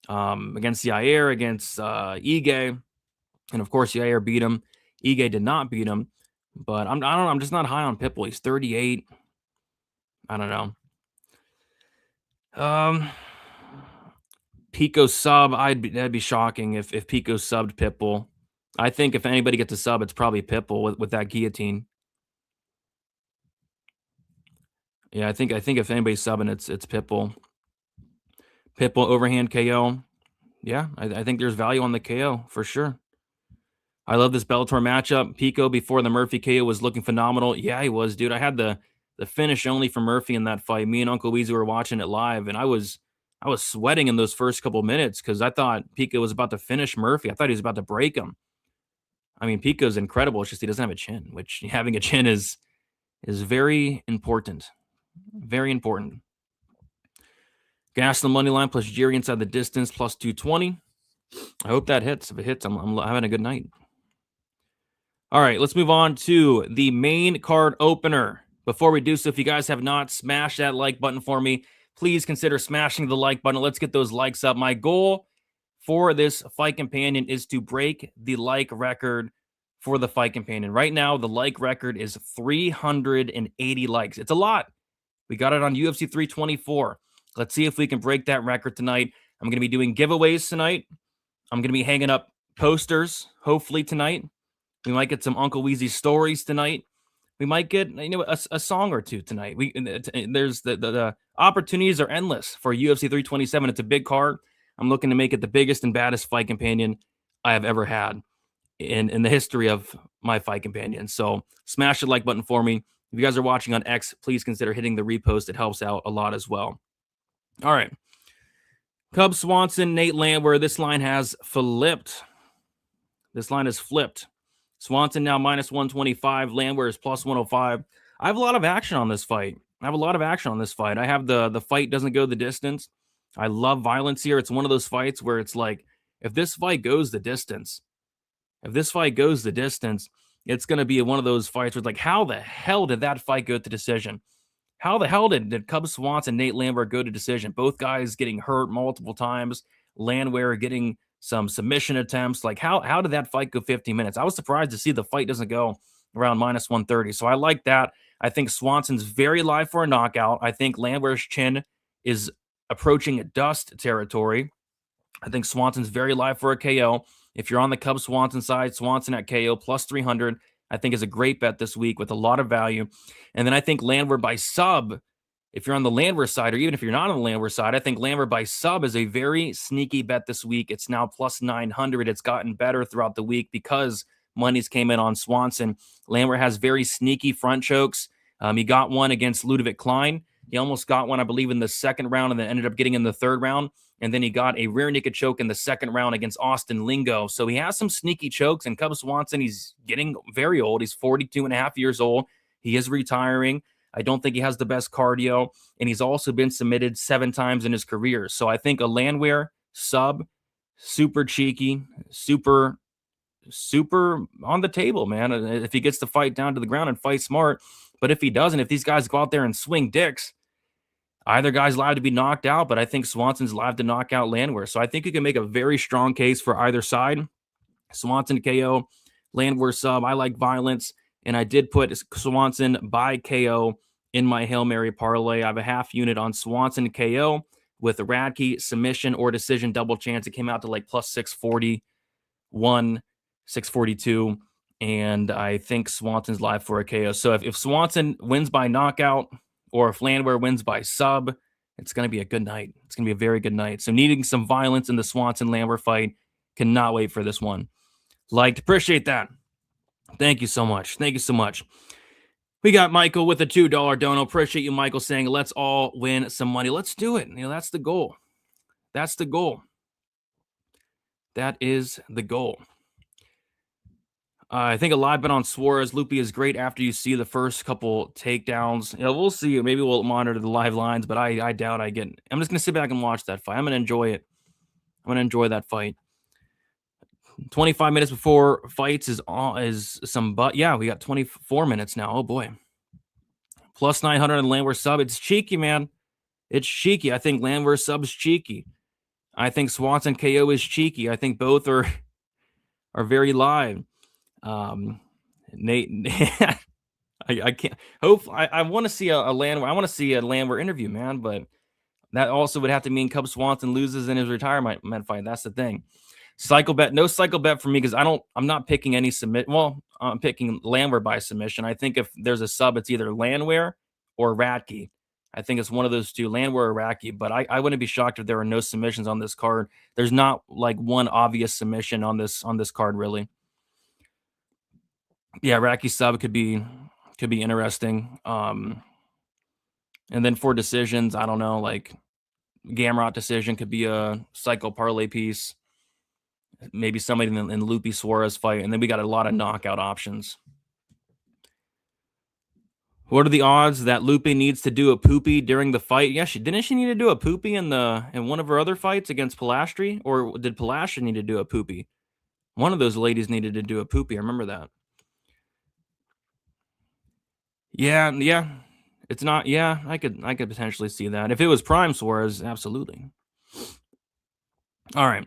against Yair, against Ige, and of course Yair beat him. Ige did not beat him, but I don't know. I'm just not high on Pitbull. He's 38. I don't know. Pico sub. That'd be shocking if Pico subbed Pitbull. I think if anybody gets a sub, it's probably Pitbull with that guillotine. Yeah, I think if anybody's subbing, it's Pitbull. Pitbull overhand KO. Yeah, I think there's value on the KO for sure. I love this Bellator matchup. Pico before the Murphy KO was looking phenomenal. Yeah, he was, dude. I had the finish only for Murphy in that fight. Me and Uncle Weezy were watching it live, and I was sweating in those first couple minutes because I thought Pico was about to finish Murphy. I thought he was about to break him. I mean, Pico's incredible. It's just he doesn't have a chin, which having a chin is very important. Very important. Gastelum money line plus Jiri inside the distance plus 220. I hope that hits. If it hits, I'm having a good night. All right, let's move on to the main card opener. Before we do so, if you guys have not smashed that like button for me, please consider smashing the like button. Let's get those likes up. My goal for this Fight Companion is to break the like record for the Fight Companion. Right now, the like record is 380 likes. It's a lot. We got it on UFC 324. Let's see if we can break that record tonight. I'm going to be doing giveaways tonight. I'm going to be hanging up posters, hopefully, tonight. We might get some Uncle Weezy stories tonight. We might get, a song or two tonight. There's the opportunities are endless for UFC 327. It's a big card. I'm looking to make it the biggest and baddest Fight Companion I have ever had in the history of my Fight Companion. So smash the like button for me. If you guys are watching on X, please consider hitting the repost. It helps out a lot as well. All right. Cub Swanson, Nate Landwehr. This line has flipped. This line is flipped. Swanson now minus 125. Landwehr is plus 105. I have a lot of action on this fight. I have the fight doesn't go the distance. I love violence here. It's one of those fights where it's like, if this fight goes the distance, it's going to be one of those fights where it's like, how the hell did that fight go to decision? How the hell did Cub Swanson and Nate Landwehr go to decision? Both guys getting hurt multiple times. Landwehr getting some submission attempts. Like, how did that fight go 15 minutes? I was surprised to see the fight doesn't go around minus 130. So I like that. I think Swanson's very live for a knockout. I think Landwehr's chin is approaching dust territory. I think Swanson's very live for a KO. If you're on the Cub Swanson side, Swanson at KO plus 300, I think is a great bet this week with a lot of value. And then I think Landwehr by sub, if you're on the Landwehr side, or even if you're not on the Landwehr side, I think Landwehr by sub is a very sneaky bet this week. It's now plus 900. It's gotten better throughout the week because monies came in on Swanson. Landwehr has very sneaky front chokes. He got one against Ludovic Klein. He almost got one, I believe, in the second round and then ended up getting in the third round. And then he got a rear naked choke in the second round against Austin Lingo. So he has some sneaky chokes. And Cub Swanson, he's getting very old. He's 42 and a half years old. He is retiring. I don't think he has the best cardio. And he's also been submitted 7 times in his career. So I think a Landwehr sub, super cheeky, super on the table, man. If he gets the fight down to the ground and fight smart. But if he doesn't, if these guys go out there and swing dicks, either guy's live to be knocked out, but I think Swanson's live to knock out Landwehr. So I think you can make a very strong case for either side. Swanson KO, Landwehr sub. I like violence, and I did put Swanson by KO in my Hail Mary parlay. I have a half unit on Swanson KO with a Radtke submission or decision double chance. It came out to like plus 641, 642. And I think Swanson's live for a KO. So if Swanson wins by knockout or if Landwehr wins by sub, it's going to be a good night. It's going to be a very good night. So needing some violence in the Swanson-Landwehr fight. Cannot wait for this one. Liked. Appreciate that. Thank you so much. Thank you so much. We got Michael with a $2 dono. Appreciate you, Michael, saying let's all win some money. Let's do it. That's the goal. That's the goal. That is the goal. I think a live bet on Suarez. Lupe is great after you see the first couple takedowns. We'll see. Maybe we'll monitor the live lines, but I doubt I get. I'm just going to sit back and watch that fight. I'm going to enjoy it. I'm going to enjoy that fight. 25 minutes before fights is some butt. Yeah, we got 24 minutes now. Oh, boy. Plus 900 on Landwehr sub. It's cheeky, man. It's cheeky. I think Landwehr sub's cheeky. I think Swanson KO is cheeky. I think both are very live. Nate, I can't hope. I want to see a Landwehr. I want to see a Landwehr interview, man. But that also would have to mean Cub Swanson loses in his retirement fight. That's the thing. Cycle bet, no cycle bet for me because I'm not picking any submit. Well, I'm picking Landwehr by submission. I think if there's a sub, it's either Landwehr or Radtke. I think it's one of those two, Landwehr or Radtke. But I wouldn't be shocked if there are no submissions on this card. There's not like one obvious submission on this card, really. Yeah, Raki sub could be interesting. And then for decisions, I don't know, like Gamrot decision could be a cycle parlay piece. Maybe somebody in the Lupe Suarez fight, and then we got a lot of knockout options. What are the odds that Lupe needs to do a poopy during the fight? Yeah, didn't she need to do a poopy in one of her other fights against Pilastri, or did Pilastri need to do a poopy? One of those ladies needed to do a poopy. I remember that. Yeah. It's not. Yeah, I could potentially see that if it was Prime Suarez. Absolutely. All right.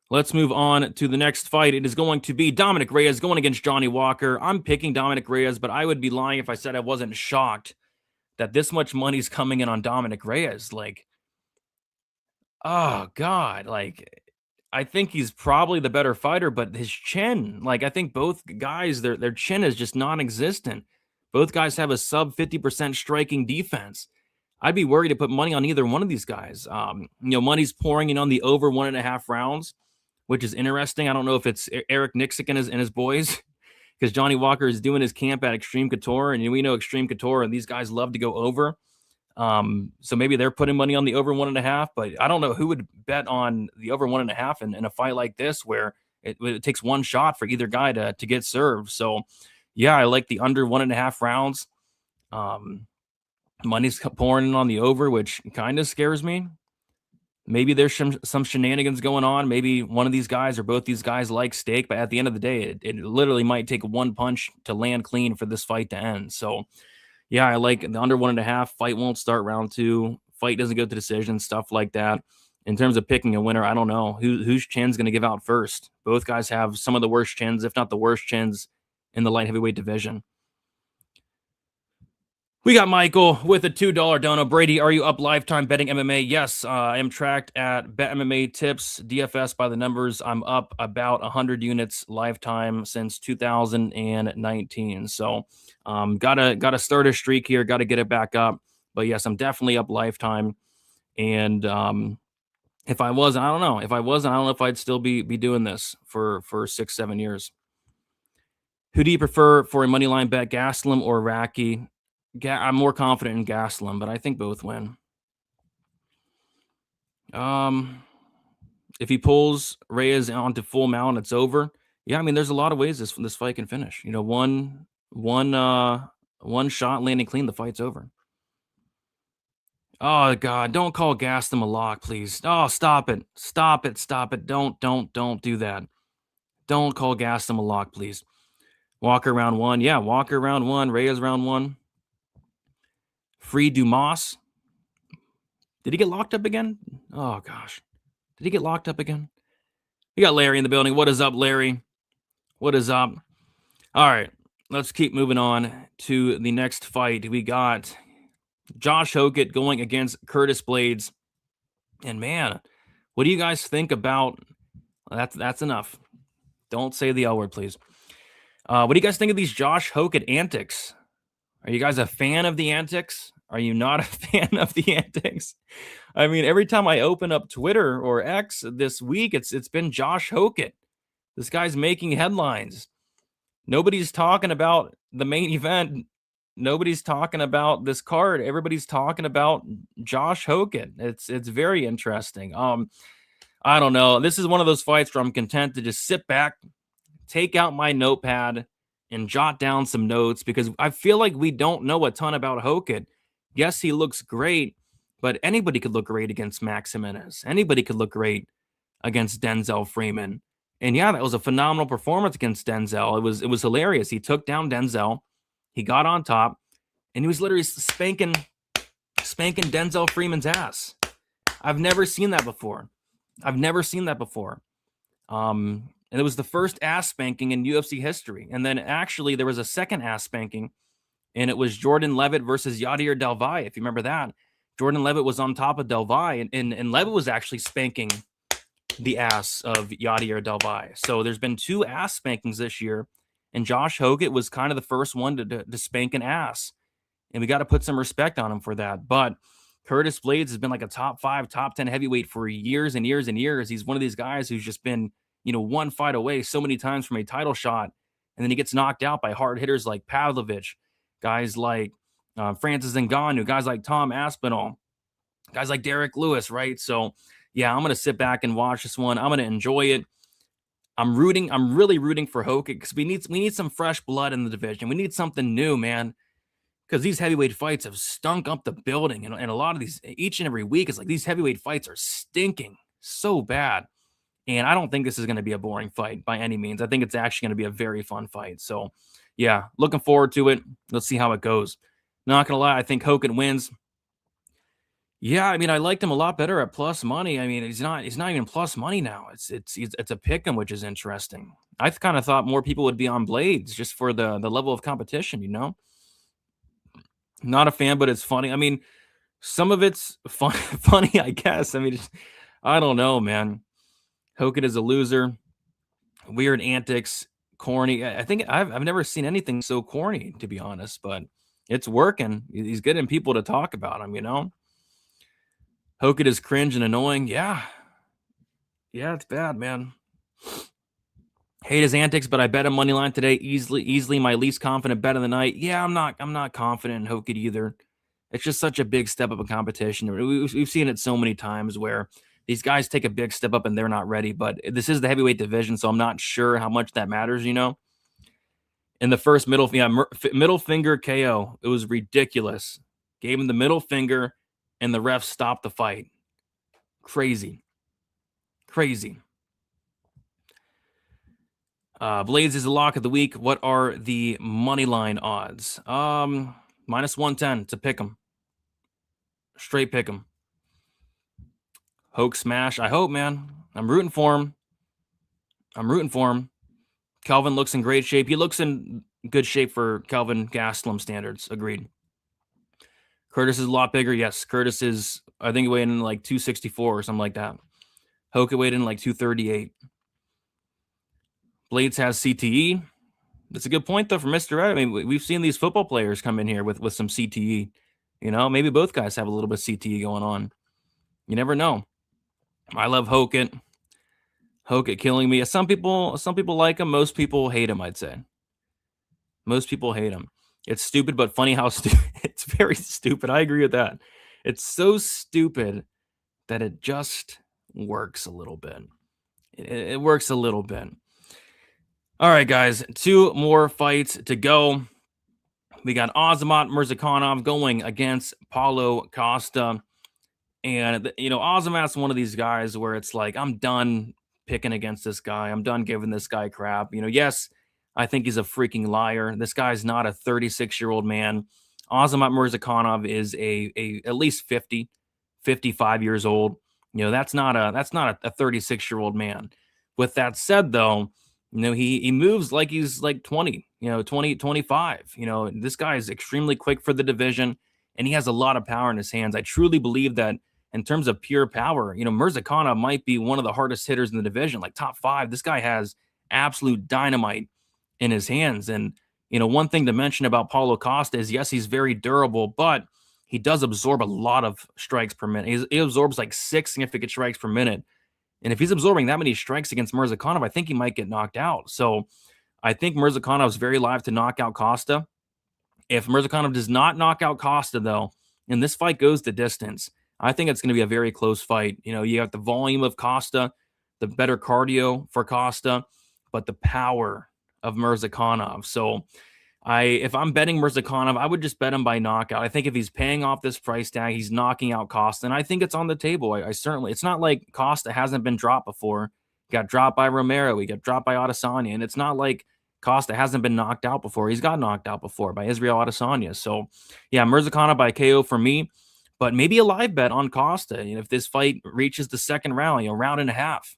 Let's move on to the next fight. It is going to be Dominic Reyes going against Johnny Walker. I'm picking Dominic Reyes, but I would be lying if I said I wasn't shocked that this much money's coming in on Dominic Reyes. Like, oh God, like I think he's probably the better fighter, but his chin, like I think both guys, their chin is just non-existent. Both guys have a sub 50% striking defense. I'd be worried to put money on either one of these guys. Money's pouring in on the over 1.5 rounds, which is interesting. I don't know if it's Eric Nixick and his boys, because Johnny Walker is doing his camp at Extreme Couture, and we know Extreme Couture, and these guys love to go over. So maybe they're putting money on the over 1.5, but I don't know who would bet on the over 1.5 in a fight like this, where it takes one shot for either guy to get served. So yeah, I like the under 1.5 rounds. Money's pouring in on the over, which kind of scares me. Maybe there's some shenanigans going on. Maybe one of these guys or both these guys like steak, but at the end of the day, it literally might take one punch to land clean for this fight to end. So yeah, I like the under 1.5. Fight won't start round 2. Fight doesn't go to decision, stuff like that. In terms of picking a winner, I don't know whose chin's going to give out first. Both guys have some of the worst chins, if not the worst chins, in the light heavyweight division. We got Michael with a $2 dono. Brady, are you up lifetime betting MMA? Yes, I am tracked at Bet MMA Tips, DFS by the numbers. I'm up about 100 units lifetime since 2019. So gotta start a streak here, gotta get it back up. But yes, I'm definitely up lifetime. And if I wasn't, I don't know. If I wasn't, I don't know if I'd still be doing this for 6-7 years. Who do you prefer for a money line bet, Gastelum or Raki? I'm more confident in Gastelum, but I think both win. If he pulls Reyes onto full mount, it's over. Yeah, I mean, there's a lot of ways this fight can finish. One shot landing clean, the fight's over. Oh God, don't call Gastelum a lock, please. Oh, stop it. Don't do that. Don't call Gastelum a lock, please. Walker round 1. Yeah, Walker round 1. Reyes round 1. Free Dumas. Did he get locked up again? Oh, gosh. Did he get locked up again? We got Larry in the building. What is up, Larry? What is up? All right. Let's keep moving on to the next fight. We got Josh Hokit going against Curtis Blaydes. And, man, what do you guys think about... That's enough. Don't say the L word, please. What do you guys think of these Josh Hokit antics? Are you guys a fan of the antics? Are you not a fan of the antics? I mean, every time I open up Twitter or X this week, it's been Josh Hokit. This guy's making headlines. Nobody's talking about the main event. Nobody's talking about this card. Everybody's talking about Josh Hokit. It's very interesting. I don't know. This is one of those fights where I'm content to just sit back, take out my notepad, and jot down some notes, because I feel like we don't know a ton about Hokit. Yes, he looks great, but anybody could look great against Max Jimenez. Anybody could look great against Denzel Freeman. And yeah, that was a phenomenal performance against Denzel. It was hilarious. He took down Denzel. He got on top, and he was literally spanking Denzel Freeman's ass. I've never seen that before. And it was the first ass spanking in UFC history. And then actually there was a second ass spanking, and it was Jordan Levitt versus Yadir Delvai. If you remember that, Jordan Levitt was on top of Delvai, and Levitt was actually spanking the ass of Yadir Delvai. So there's been 2 ass spankings this year, and Josh Hokit was kind of the first one to spank an ass. And we got to put some respect on him for that. But Curtis Blaydes has been like a top 5, top 10 heavyweight for years and years and years. He's one of these guys who's just been, one fight away so many times from a title shot. And then he gets knocked out by hard hitters like Pavlovich, guys like Francis Ngannou, guys like Tom Aspinall, guys like Derek Lewis, right? So, yeah, I'm going to sit back and watch this one. I'm going to enjoy it. I'm really rooting for Hokit because we need some fresh blood in the division. We need something new, man, because these heavyweight fights have stunk up the building. And a lot of these, each and every week, is like these heavyweight fights are stinking so bad. And I don't think this is going to be a boring fight by any means. I think it's actually going to be a very fun fight. So, yeah, looking forward to it. Let's see how it goes. Not going to lie, I think Hokit wins. Yeah, I mean, I liked him a lot better at plus money. I mean, he's not even plus money now. It's a pick 'em, which is interesting. I kind of thought more people would be on Blaydes just for the level of competition, you know? Not a fan, but it's funny. I mean, some of it's funny, I guess. I mean, I don't know, man. Hokit is a loser. Weird antics, corny. I think I've never seen anything so corny, to be honest, but it's working. He's getting people to talk about him, you know? Hokit is cringe and annoying. Yeah. Yeah, it's bad, man. Hate his antics, but I bet him money line today. Easily my least confident bet of the night. Yeah, I'm not confident in Hokit either. It's just such a big step up in competition. We've seen it so many times where these guys take a big step up and they're not ready. But this is the heavyweight division, so I'm not sure how much that matters, you know? In the first middle finger KO, it was ridiculous. Gave him the middle finger, and the ref stopped the fight. Crazy. Blaydes is the lock of the week. What are the money line odds? Minus 110 to pick him. Straight pick him. Hoke smash. I hope, man. I'm rooting for him. Kelvin looks in great shape. He looks in good shape for Kelvin Gastelum standards. Agreed. Curtis is a lot bigger. Yes, Curtis is, I think he weighed in like 264 or something like that. Hokit weighed in like 238. Blaydes has CTE. That's a good point, though, for Mr. Ed. I mean, we've seen these football players come in here with some CTE. You know, maybe both guys have a little bit of CTE going on. You never know. I love Hokit. Hokit killing me. Some people like him. Most people hate him, I'd say. Most people hate him. It's stupid, but funny how it's very stupid. I agree with that. It's so stupid that it just works a little bit. It works a little bit. All right, guys. 2 more fights to go. We got Azamat Murzakanov going against Paulo Costa. And, you know, Azamat's one of these guys where it's like, I'm done picking against this guy. I'm done giving this guy crap. You know, yes, I think he's a freaking liar. This guy's not a 36-year-old man. Azamat Murzakanov is a at least 50, 55 years old. You know, that's not a 36-year-old man. With that said, though, you know, he moves like he's like 20, 25. You know, this guy is extremely quick for the division, and he has a lot of power in his hands. I truly believe that in terms of pure power, you know, Murzakanov might be one of the hardest hitters in the division, like top 5. This guy has absolute dynamite in his hands. And, you know, one thing to mention about Paulo Costa is, yes, he's very durable, but he does absorb a lot of strikes per minute. He absorbs like 6 significant strikes per minute. And if he's absorbing that many strikes against Murzakanov, I think he might get knocked out. So I think Murzakanov is very live to knock out Costa. If Murzakanov does not knock out Costa, though, and this fight goes the distance, I think it's going to be a very close fight. You know, you have the volume of Costa, the better cardio for Costa, but the power of Murzakanov. So if I'm betting Murzakanov, I would just bet him by knockout. I think if he's paying off this price tag, he's knocking out Costa, and I think it's on the table. I certainly, it's not like Costa hasn't been dropped before. He got dropped by Romero. He got dropped by Adesanya, and it's not like Costa hasn't been knocked out before. He's got knocked out before by Israel Adesanya. So, yeah, Murzakanov by KO for me, but maybe a live bet on Costa. You know, if this fight reaches the second round, you know, round and a half,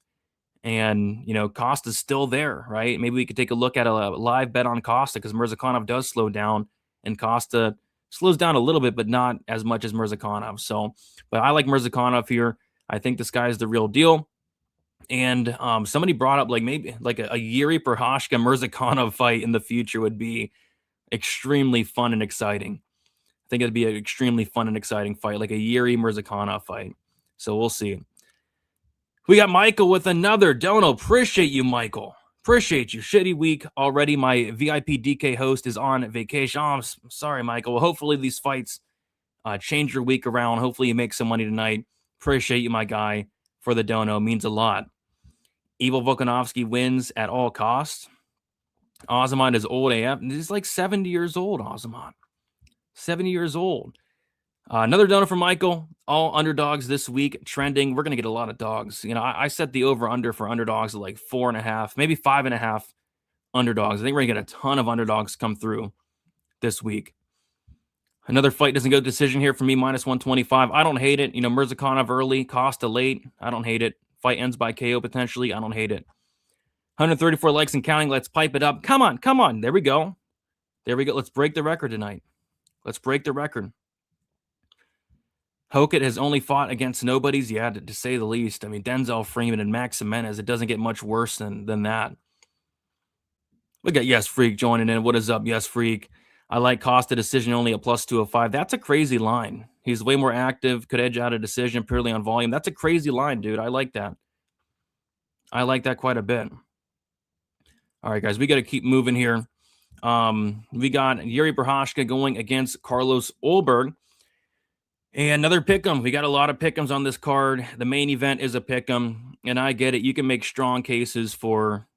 and, you know, Costa's still there, right? Maybe we could take a look at a live bet on Costa because Murzakanov does slow down and Costa slows down a little bit, but not as much as Murzakanov. So, but I like Murzakanov here. I think this guy is the real deal. And somebody brought up like maybe like a Jiri Prochazka Murzakanov fight in the future would be extremely fun and exciting. I think it'd be an extremely fun and exciting fight, like a Jiri Murzakanov fight. So we'll see. We got Michael with another dono. Appreciate you, Michael. Appreciate you. Shitty week already. My VIP DK host is on vacation. Oh, I'm sorry, Michael. Well, hopefully these fights change your week around. Hopefully you make some money tonight. Appreciate you, my guy, for the dono. Means a lot. Evil Volkanovski wins at all costs. Azamat is old AF. He's like 70 years old, Azamat. 70 years old. Another donor from Michael. All underdogs this week trending. We're going to get a lot of dogs. You know, I set the over-under for underdogs at like 4.5, maybe 5.5 underdogs. I think we're going to get a ton of underdogs come through this week. Another fight doesn't go decision here for me, minus 125. I don't hate it. You know, Murzakanov early, Costa late. I don't hate it. Fight ends by KO potentially. I don't hate it. 134 likes and counting. Let's pipe it up. Come on, come on. There we go. There we go. Let's break the record tonight. Let's break the record. Hokit has only fought against nobodies, yeah, to say the least. I mean, Denzel Freeman and Max Jimenez, it doesn't get much worse than that. We got Yes Freak joining in. What is up, Yes Freak? I like Costa decision only a plus 205. That's a crazy line. He's way more active, could edge out a decision purely on volume. That's a crazy line, dude. I like that. I like that quite a bit. All right, guys, we got to keep moving here. We got Jiri Prochazka going against Carlos Ulberg. And another pick'em. We got a lot of pick'ems on this card. The main event is a pick'em, and I get it. You can make strong cases for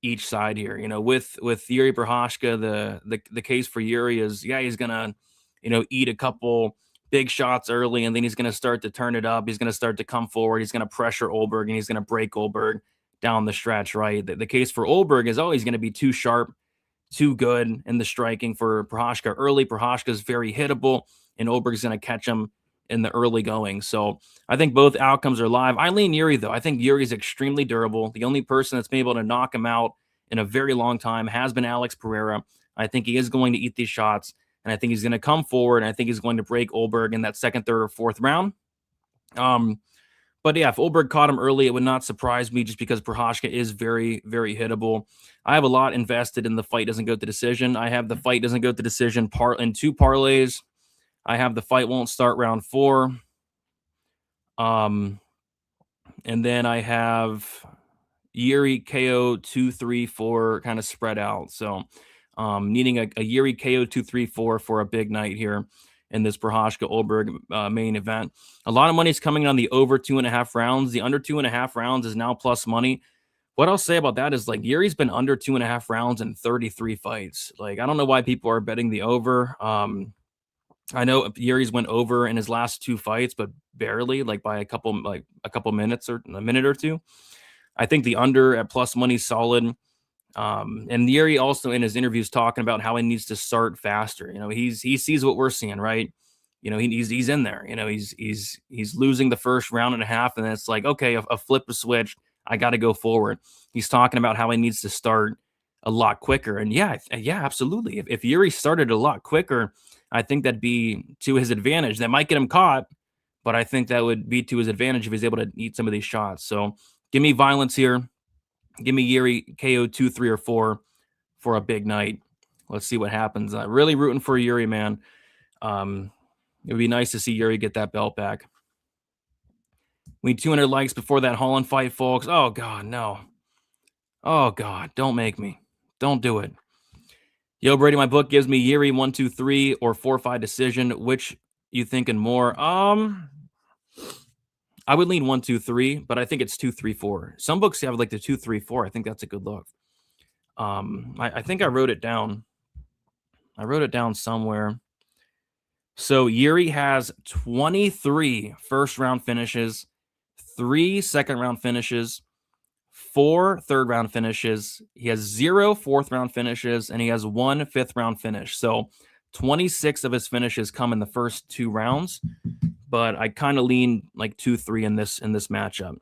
each side here. You know, with Jiri Prochazka, the case for Jiri is, yeah, he's gonna, you know, eat a couple big shots early, and then he's gonna start to turn it up. He's gonna start to come forward. He's gonna pressure Ulberg, and he's gonna break Ulberg down the stretch. Right. The case for Ulberg is always going to be too sharp, too good in the striking for Prochazka early. Prochazka is very hittable, and Ulberg's going to catch him in the early going. So I think both outcomes are live. I lean Jiri, though. I think Yuri's extremely durable. The only person that's been able to knock him out in a very long time has been Alex Pereira. I think he is going to eat these shots, and I think he's going to come forward, and I think he's going to break Ulberg in that second, third, or fourth round. But yeah, if Ulberg caught him early, it would not surprise me just because Prochazka is very, very hittable. I have a lot invested in the fight doesn't go to decision. I have the fight doesn't go to decision in 2 parlays. I have the fight won't start round 4. And then I have Jiri KO 2-3-4 kind of spread out. So needing a Jiri KO 2-3-4 for a big night here in this Prochazka Ulberg main event. A lot of money is coming on the over 2.5 rounds. The under 2.5 rounds is now plus money. What I'll say about that is, like, Yuri's been under 2.5 rounds in 33 fights. Like, I don't know why people are betting the over. I know Yuri's went over in his last 2 fights, but barely, like by a couple minutes or a minute or two. I think the under at plus money is solid. And Jiri also in his interviews talking about how he needs to start faster. You know, he sees what we're seeing, right? You know, he's in there. You know, he's losing the first round and a half, and then it's like, okay, a flip a switch. I got to go forward. He's talking about how he needs to start a lot quicker, and yeah, absolutely. If Jiri started a lot quicker, I think that'd be to his advantage. That might get him caught, but I think that would be to his advantage if he's able to eat some of these shots. So give me violence here. Give me Jiri KO 2, 3, or 4 for a big night. Let's see what happens. Really rooting for Jiri, man. It would be nice to see Jiri get that belt back. We need 200 likes before that Holland fight, folks. Oh, God, no. Oh, God, don't make me. Don't do it. Yo, Brady, my book gives me Jiri 1-2-3 or 4-5 decision. Which you thinking more? I would lean 1-2-3, but I think it's 2-3-4. Some books have like the 2-3-4. I think that's a good look. I think I wrote it down. I wrote it down somewhere. So Jiri has 23 first-round finishes, 3 second-round finishes, 4 third-round finishes. He has 0 fourth-round finishes, and he has 1 fifth-round finish. So 26 of his finishes come in the first 2 rounds, but I kind of lean like 2-3 in this matchup.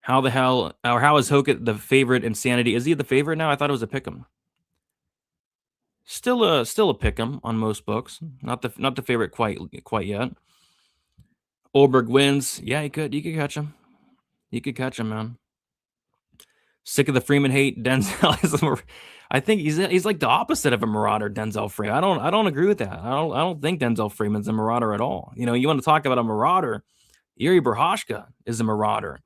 How the hell, or how is Hokit the favorite in Sanity? Is he the favorite now? I thought it was a pick'em. Still a pick'em on most books. Not the favorite quite yet. Ulberg wins. Yeah, he could catch him. He could catch him, man. Sick of the Freeman hate. Denzel is I think he's like the opposite of a marauder, Denzel Freeman. I don't agree with that. I don't think Denzel Freeman's a marauder at all. You know, you want to talk about a marauder, Jiri Prochazka is a marauder.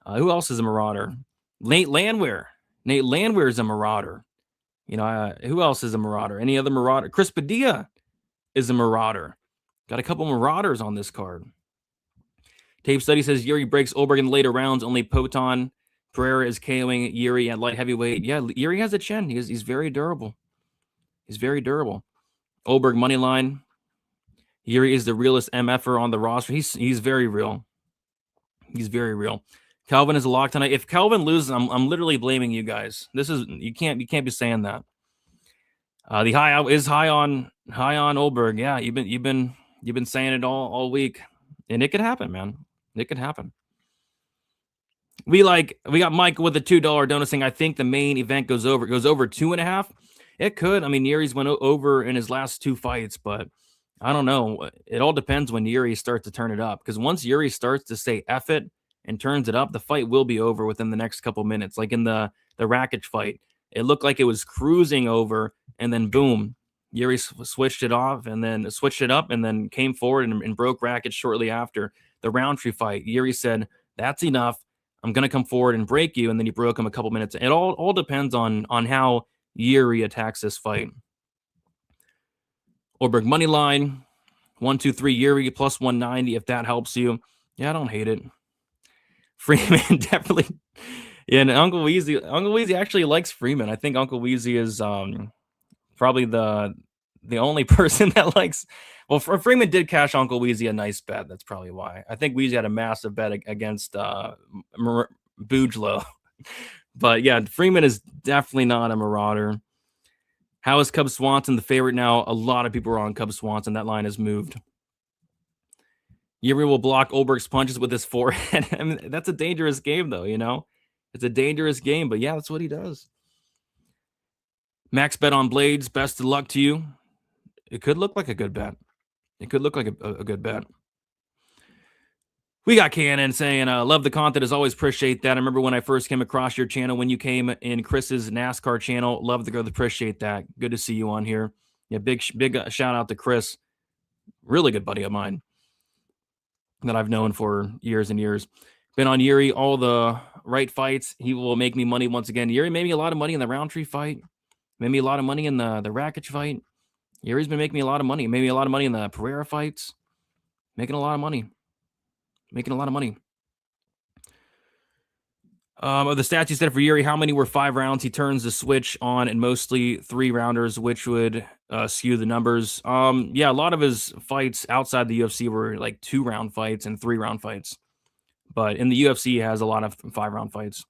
Who else is a marauder? Nate Landwehr. Nate Landwehr is a marauder. You know, who else is a marauder? Any other marauder? Chris Padilla is a marauder. Got a couple marauders on this card. Tape study says Jiri breaks Ulberg in the later rounds. Only Poton Pereira is KOing Jiri at light heavyweight. Yeah, Jiri has a chin. He's very durable. He's very durable. Ulberg money line. Jiri is the realest MFer on the roster. He's very real. He's very real. Kelvin is a lock tonight. If Kelvin loses, I'm literally blaming you guys. You can't be saying that. The high is high on Ulberg. Yeah, you've been saying it all week, and it could happen, man. It could happen. We got Mike with a $2 donut saying, I think the main event goes over 2.5. It could. I mean, Jiri's went over in his last 2 fights, but I don't know. It all depends when Jiri starts to turn it up. Because once Jiri starts to say F it and turns it up, the fight will be over within the next couple minutes. Like in the Rakic fight, it looked like it was cruising over, and then boom, Jiri switched it up, and then came forward and broke Rakic shortly after. The Roundtree fight, Jiri said, that's enough. I'm going to come forward and break you. And then he broke him a couple minutes. It all depends on how Jiri attacks this fight. Ulberg money line, 1, 2, 3 Jiri plus 190 if that helps you. Yeah, I don't hate it. Freeman definitely. Yeah, and Uncle Weezy actually likes Freeman. I think Uncle Weezy is probably the only person that likes. Well, Freeman did cash Uncle Weezy a nice bet. That's probably why. I think Weezy had a massive bet against Bujlo. But yeah, Freeman is definitely not a marauder. How is Cub Swanson the favorite now? A lot of people are on Cub Swanson. That line has moved. Jiri will block Ulberg's punches with his forehead. I mean, that's a dangerous game, though, you know? It's a dangerous game, but yeah, that's what he does. Max bet on Blaydes. Best of luck to you. It could look like a good bet. It could look like a good bet. We got Cannon saying, love the content as always. Appreciate that. I remember when I first came across your channel, when you came in Chris's NASCAR channel. Love the growth. Appreciate that. Good to see you on here. Yeah, big shout out to Chris. Really good buddy of mine that I've known for years and years. Been on Jiri all the right fights. He will make me money once again. Jiri made me a lot of money in the Roundtree fight. Made me a lot of money in the Rakic fight. Jiri's been making me a lot of money. Made me a lot of money in the Pereira fights. Making a lot of money. Of the stats you said for Jiri, how many were 5 rounds? He turns the switch on and mostly 3 rounders, which would skew the numbers. Yeah, a lot of his fights outside the UFC were like 2-round fights and 3-round fights. But in the UFC, he has a lot of 5-round fights.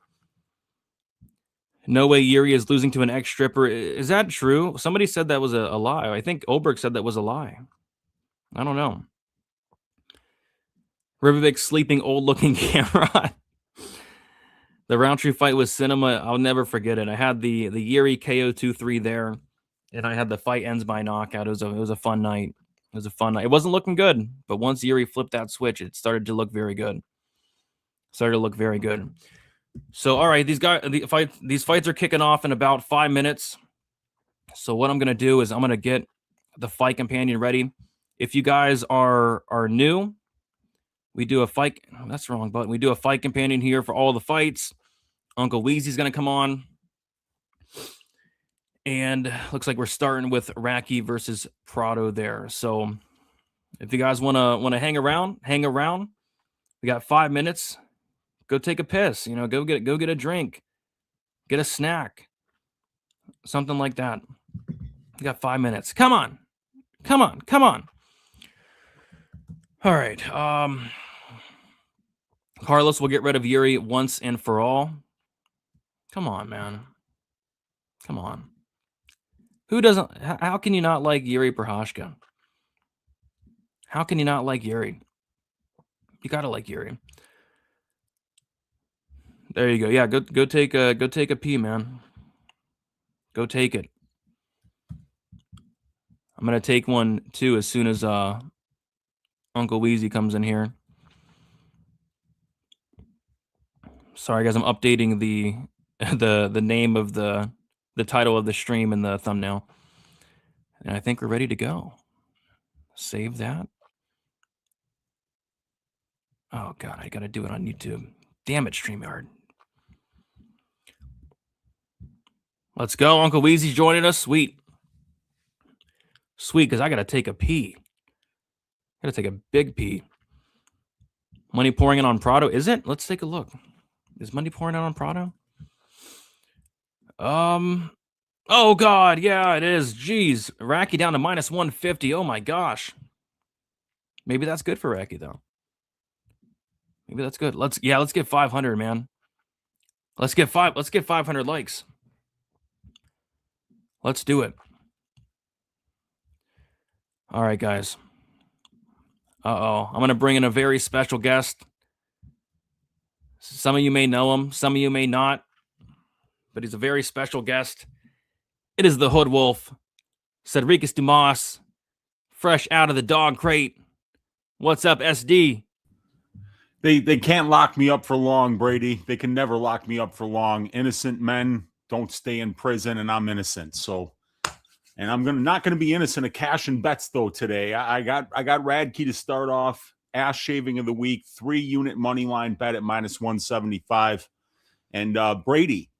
No way Jiri is losing to an ex-stripper. Is that true? Somebody said that was a lie. I think Ulberg said that was a lie. I don't know. Ribovics sleeping old-looking Gamrot. The Roundtree fight was cinema. I'll never forget it. I had the Jiri KO 2-3 there, and I had the fight ends by knockout. It was a fun night. It wasn't looking good, but once Jiri flipped that switch, it started to look very good. So, all right, these fights are kicking off in about 5 minutes. So what I'm going to do is I'm going to get the fight companion ready. If you guys are new, we do a fight. That's the wrong button. We do a fight companion here for all the fights. Uncle Weezy's going to come on. And looks like we're starting with Raki versus Prado there. So if you guys want to hang around. We got 5 minutes. Go take a piss, go get a drink, get a snack, something like that. You got 5 minutes. Come on. All right. Carlos will get rid of Jiri once and for all. Come on, man. Come on. How can you not like Jiri Prochazka? How can you not like Jiri? You got to like Jiri. There you go. Yeah, go take a pee, man. Go take it. I'm gonna take one too as soon as Uncle Weezy comes in here. Sorry guys, I'm updating the name of the title of the stream in the thumbnail. And I think we're ready to go. Save that. Oh god, I gotta do it on YouTube. Damn it, StreamYard. Let's go. Uncle Weezy's joining us. Sweet. Sweet, because I got to take a pee. I got to take a big pee. Money pouring in on Prado. Is it? Let's take a look. Is money pouring out on Prado? Oh, God. Yeah, it is. Jeez. Racky down to minus 150. Oh, my gosh. Maybe that's good for Racky, though. Maybe that's good. Let's get 500, man. Let's get 500 likes. Let's do it. All right, guys. Uh-oh. I'm going to bring in a very special guest. Some of you may know him. Some of you may not. But he's a very special guest. It is the Hood Wolf, Cedricus Dumas, fresh out of the dog crate. What's up, SD? They can't lock me up for long, Brady. They can never lock me up for long. Innocent men don't stay in prison, and I'm innocent. So, and I'm not gonna be innocent of cash and bets though today. I got Radtke to start off. Ass shaving of the week, 3-unit money line bet at minus 175. And Brady,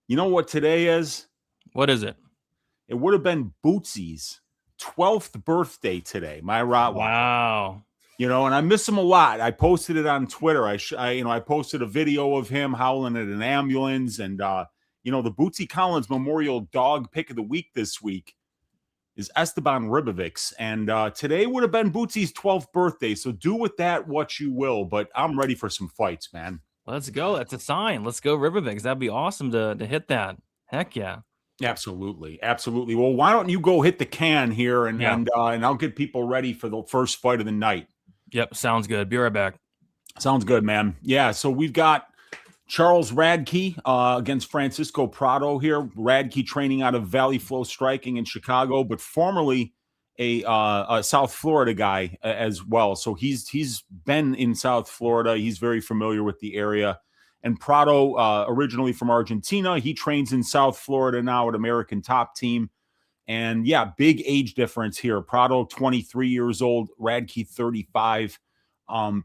you know what today is? What is it? It would have been Bootsy's 12th birthday today. My Rottweiler. Wow. You know, and I miss him a lot. I posted it on Twitter. I posted a video of him howling at an ambulance, and the Bootsy Collins Memorial Dog Pick of the Week this week is Esteban Ribovics, and today would have been Bootsy's 12th birthday. So do with that what you will, but I'm ready for some fights, man. Let's go. That's a sign. Let's go, Ribovics. That'd be awesome to hit that. Heck yeah. Absolutely. Well, why don't you go hit the can here, and I'll get people ready for the first fight of the night. Yep, sounds good. Be right back. Sounds good, man. Yeah, so we've got Charles Radtke against Francisco Prado here. Radtke training out of Valley Flow Striking in Chicago, but formerly a South Florida guy as well. So he's been in South Florida. He's very familiar with the area. And Prado, originally from Argentina, he trains in South Florida now at American Top Team. And yeah, big age difference here. Prado, 23 years old, Radtke, 35.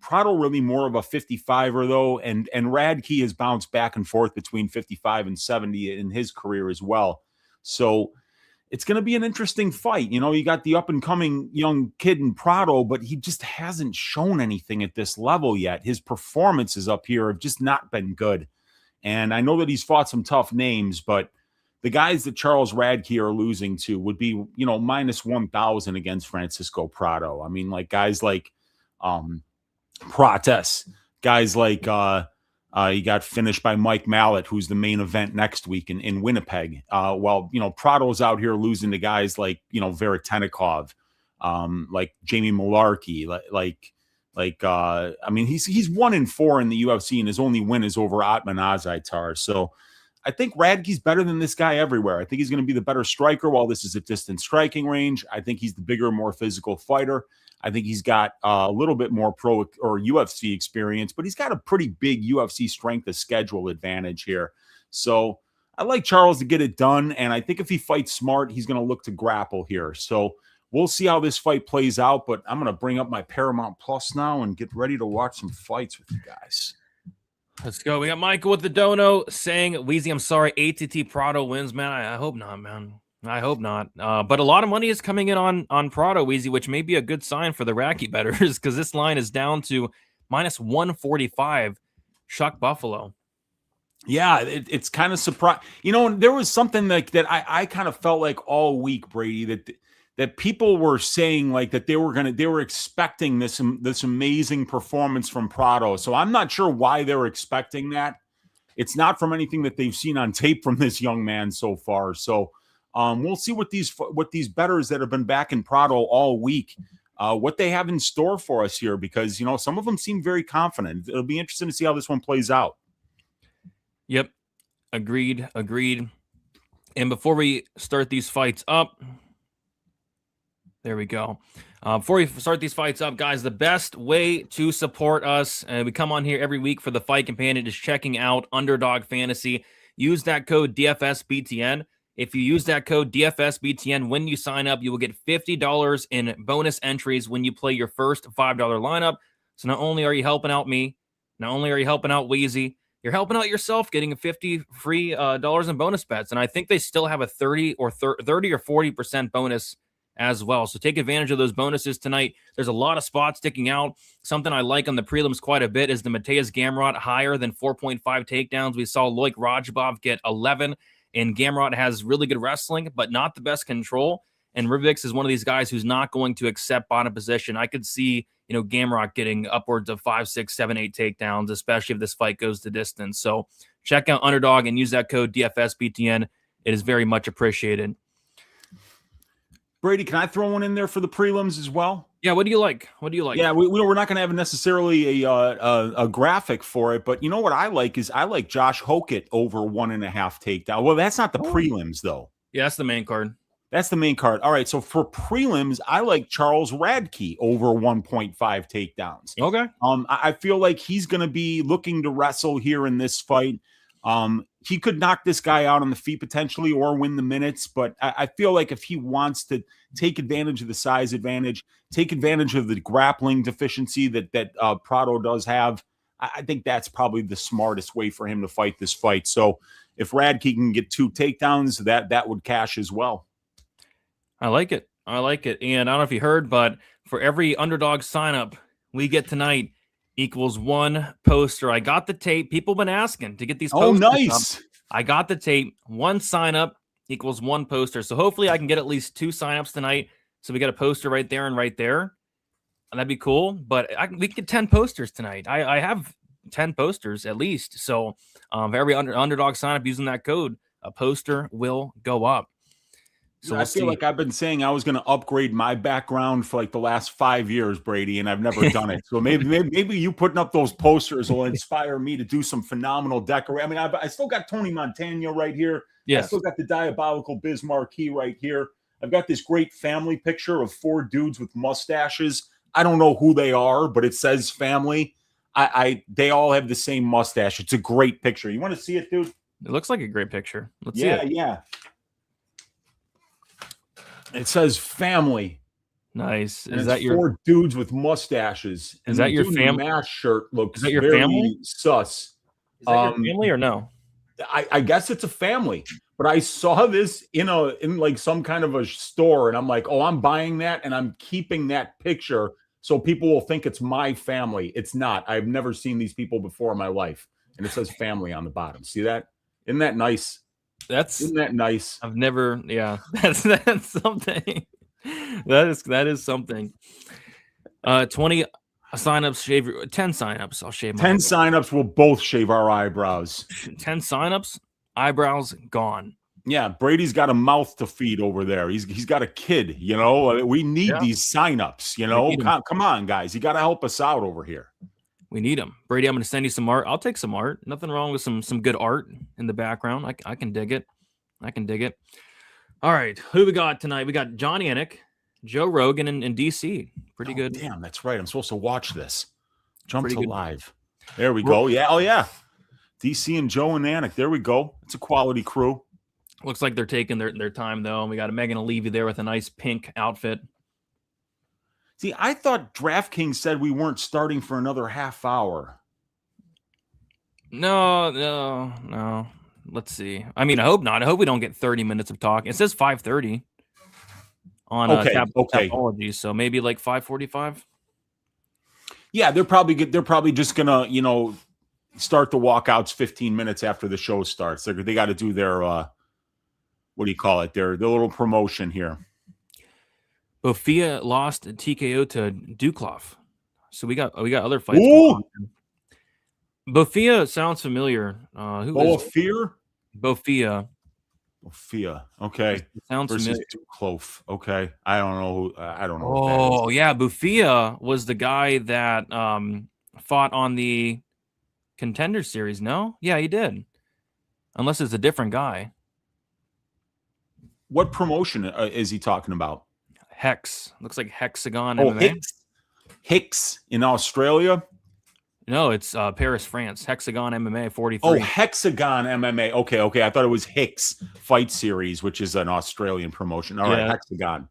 Prado really more of a 55er though, and Radtke has bounced back and forth between 55 and 70 in his career as well. So it's going to be an interesting fight. You know, you got the up-and-coming young kid in Prado, but he just hasn't shown anything at this level yet. His performances up here have just not been good. And I know that he's fought some tough names, but the guys that Charles Radtke are losing to would be, minus 1,000 against Francisco Prado. I mean, like guys like Prates, guys like he got finished by Mike Mallet, who's the main event next week in Winnipeg. While Prado's out here losing to guys like Veretenikov, like Jamie Malarkey, I mean he's 1-4 in the UFC, and his only win is over Atman Azaitar. So I think Radtke's better than this guy everywhere. I think he's going to be the better striker while this is a distant striking range. I think he's the bigger, more physical fighter. I think he's got a little bit more pro or UFC experience, but he's got a pretty big UFC strength of schedule advantage here. So I like Charles to get it done, and I think if he fights smart, he's going to look to grapple here. So we'll see how this fight plays out, but I'm going to bring up my Paramount Plus now and get ready to watch some fights with you guys. Let's go. We got Michael with the dono saying, Weezy, I'm sorry, ATT Prado wins, man. I hope not, man. I hope not. But a lot of money is coming in on Prado, Weezy, which may be a good sign for the Racky bettors because this line is down to minus 145. Chuck Buffalo. Yeah, it's kind of surprising. There was something like that I kind of felt like all week, Brady, that people were saying like that they were expecting this amazing performance from Prado. So I'm not sure why they're expecting that. It's not from anything that they've seen on tape from this young man so far. So we'll see what these bettors that have been back in Prado all week, what they have in store for us here, because some of them seem very confident. It'll be interesting to see how this one plays out. Yep, agreed. And before we start these fights up. There we go. Before we start these fights up, guys, the best way to support us, and we come on here every week for the Fight Companion, is checking out Underdog Fantasy. Use that code DFSBTN. If you use that code DFSBTN when you sign up, you will get $50 in bonus entries when you play your first $5 lineup. So not only are you helping out me, Not only are you helping out Wheezy, you're helping out yourself, getting a 50 free dollars in bonus bets. And I think they still have a 30 or 40% bonus as well. So take advantage of those bonuses tonight. There's a lot of spots sticking out. Something I like on the prelims quite a bit is the Mateusz Gamrot higher than 4.5 takedowns. We saw Loic Rajabov get 11, and Gamrot has really good wrestling, but not the best control. And Ribovics is one of these guys who's not going to accept bottom position. I could see, Gamrot getting upwards of 5, 6, 7, 8 takedowns, especially if this fight goes the distance. So check out Underdog and use that code DFSBTN. It is very much appreciated. Brady, can I throw one in there for the prelims as well? Yeah, what do you like? Yeah, we're not going to have necessarily a graphic for it, but you know what I like is I like Josh Hokit over 1.5 takedown. Well, that's not the prelims though. Yeah, that's the main card. That's the main card. All right, so for prelims, I like Charles Radtke over 1.5 takedowns. Okay. I feel like he's going to be looking to wrestle here in this fight. He could knock this guy out on the feet potentially or win the minutes, but I feel like if he wants to take advantage of the size advantage, take advantage of the grappling deficiency that Prado does have, I think that's probably the smartest way for him to fight this fight. So if Radtke can get 2 takedowns, that would cash as well. I like it. And I don't know if you heard, but for every Underdog sign up we get tonight equals 1 poster. I got the tape. People have been asking to get these posters. Oh, nice. Up. I got the tape. 1 sign up equals 1 poster. So hopefully I can get at least 2 signups tonight. So we got a poster right there and right there. And that'd be cool. But we can get 10 posters tonight. I have 10 posters at least. So for every Underdog sign up using that code, a poster will go up. So I feel like I've been saying I was going to upgrade my background for like the last 5 years, Brady, and I've never done it. So maybe you putting up those posters will inspire me to do some phenomenal decoration. I mean, I still got Tony Montana right here. Yes. I still got the Diabolical Biz Marquee right here. I've got this great family picture of 4 dudes with mustaches. I don't know who they are, but it says family. They all have the same mustache. It's a great picture. You want to see it, dude? It looks like a great picture. Let's see it. Yeah. It says family. Nice. Is that your 4 dudes with mustaches? Is that your family? Mask shirt looks. Is that your family? Sus. Is that your family or no? I guess it's a family. But I saw this in like some kind of a store, and I'm like, oh, I'm buying that, and I'm keeping that picture so people will think it's my family. It's not. I've never seen these people before in my life, and it says family on the bottom. See that? Isn't that nice? Isn't that nice? I've never, yeah. That's something. That is something. 20 signups, 10 signups. I'll shave my 10 signups. We'll both shave our eyebrows. 10 signups, eyebrows gone. Yeah, Brady's got a mouth to feed over there. He's got a kid. We need these signups. Come on, guys. You got to help us out over here. We need them. Brady, I'm going to send you some art. I'll take some art. Nothing wrong with some good art in the background. I can dig it. All right. Who we got tonight? We got John Anik, Joe Rogan, and DC. Pretty good. Damn, that's right. I'm supposed to watch this. Jump to live. There we go. Yeah. Oh, yeah. DC and Joe and Anik. There we go. It's a quality crew. Looks like they're taking their time, though. And we got a Megan Levy there with a nice pink outfit. See, I thought DraftKings said we weren't starting for another half hour. No. Let's see. I mean, I hope not. I hope we don't get 30 minutes of talk. It says 5:30 on Tapology, so maybe like 5:45. Yeah, they're probably just gonna start the walkouts 15 minutes after the show starts. They got to do their what do you call it? Their little promotion here. Bofia lost TKO to Duklov. So we got other fights. Bofia sounds familiar. Bofia? Bofia. Okay. Sounds familiar. Duklov. Okay. I don't know. I don't know. Oh, yeah. Bofia was the guy that fought on the Contender Series. No? Yeah, he did. Unless it's a different guy. What promotion is he talking about? Hex. Looks like Hexagon MMA. Hicks in Australia? No, it's Paris, France. Hexagon MMA 43. Oh, Hexagon MMA. Okay. I thought it was Hicks Fight Series, which is an Australian promotion. All right, Hexagon.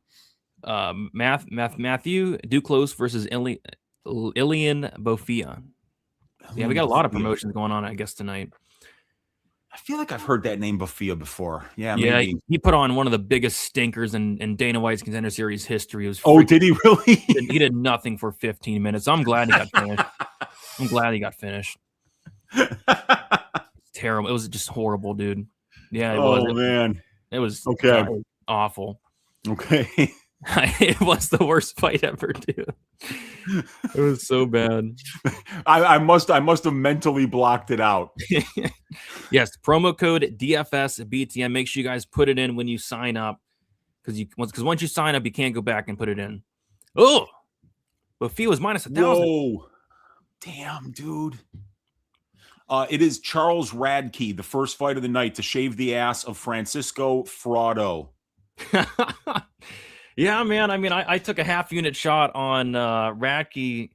Matthew Duclos versus Ilian Bofia. Yeah, we got a lot of promotions going on, I guess, tonight. I feel like I've heard that name before. Yeah, yeah, maybe. He put on one of the biggest stinkers in Dana White's Contender Series history. It was Did he really? He did nothing for 15 minutes. I'm glad he got finished. Terrible. It was just horrible, dude. Yeah, it was. Man. It was okay. Awful. Okay. It was the worst fight ever, dude. It was so bad. I must have mentally blocked it out. Yes, promo code DFSBTM. Make sure you guys put it in when you sign up, because once you sign up, you can't go back and put it in. Oh, but fee was minus 1,000. Whoa, damn, dude. It is Charles Radtke, the first fight of the night, to shave the ass of Francisco Prado. Yeah, man. I mean, I took a half unit shot on Radtke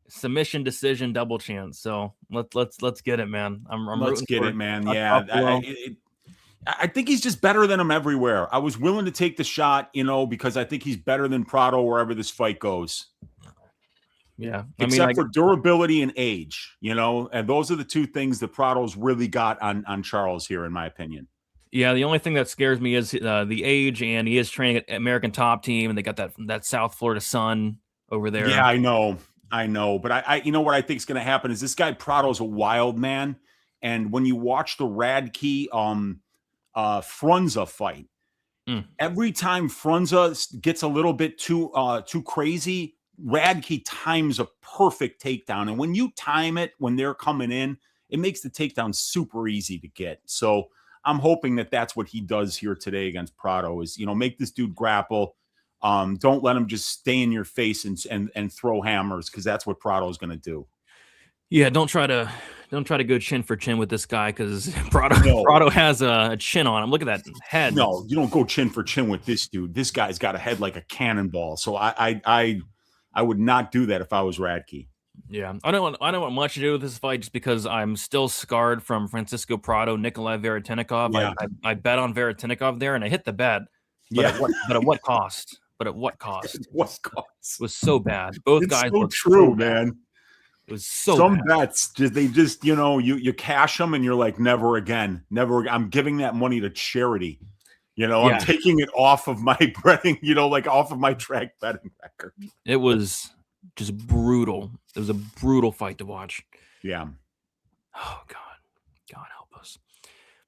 submission decision double chance. So let's get it, man. Let's get it, man. Yeah, I think he's just better than him everywhere. I was willing to take the shot, because I think he's better than Prado wherever this fight goes. Yeah, except for durability and age, and those are the two things that Prado's really got on Charles here, in my opinion. Yeah, the only thing that scares me is the age, and he is training at American Top Team, and they got that South Florida sun over there. Yeah, I know, but I what I think is going to happen is this guy Prado's a wild man, and when you watch the Radtke Frunza fight, every time Frunza gets a little bit too crazy, Radtke times a perfect takedown, and when you time it when they're coming in, it makes the takedown super easy to get. So I'm hoping that that's what he does here today against Prado is, make this dude grapple. Don't let him just stay in your face and throw hammers, because that's what Prado is going to do. Yeah, don't try to go chin for chin with this guy, because Prado has a chin on him. Look at that head. No, you don't go chin for chin with this dude. This guy's got a head like a cannonball. So I would not do that if I was Radtke. Yeah, I don't want much to do with this fight, just because I'm still scarred from Francisco Prado, Nikolai Veretennikov. Yeah. I bet on Veretennikov there, and I hit the bet. But at what cost? What cost? It was so bad. Both guys so true, so man. It was so some bad. bets. They just you cash them and you're like, never again. I'm giving that money to charity. I'm taking it off of my betting. Off of my track betting record. It was just brutal. It was a brutal fight to watch. Yeah. Oh, God help us.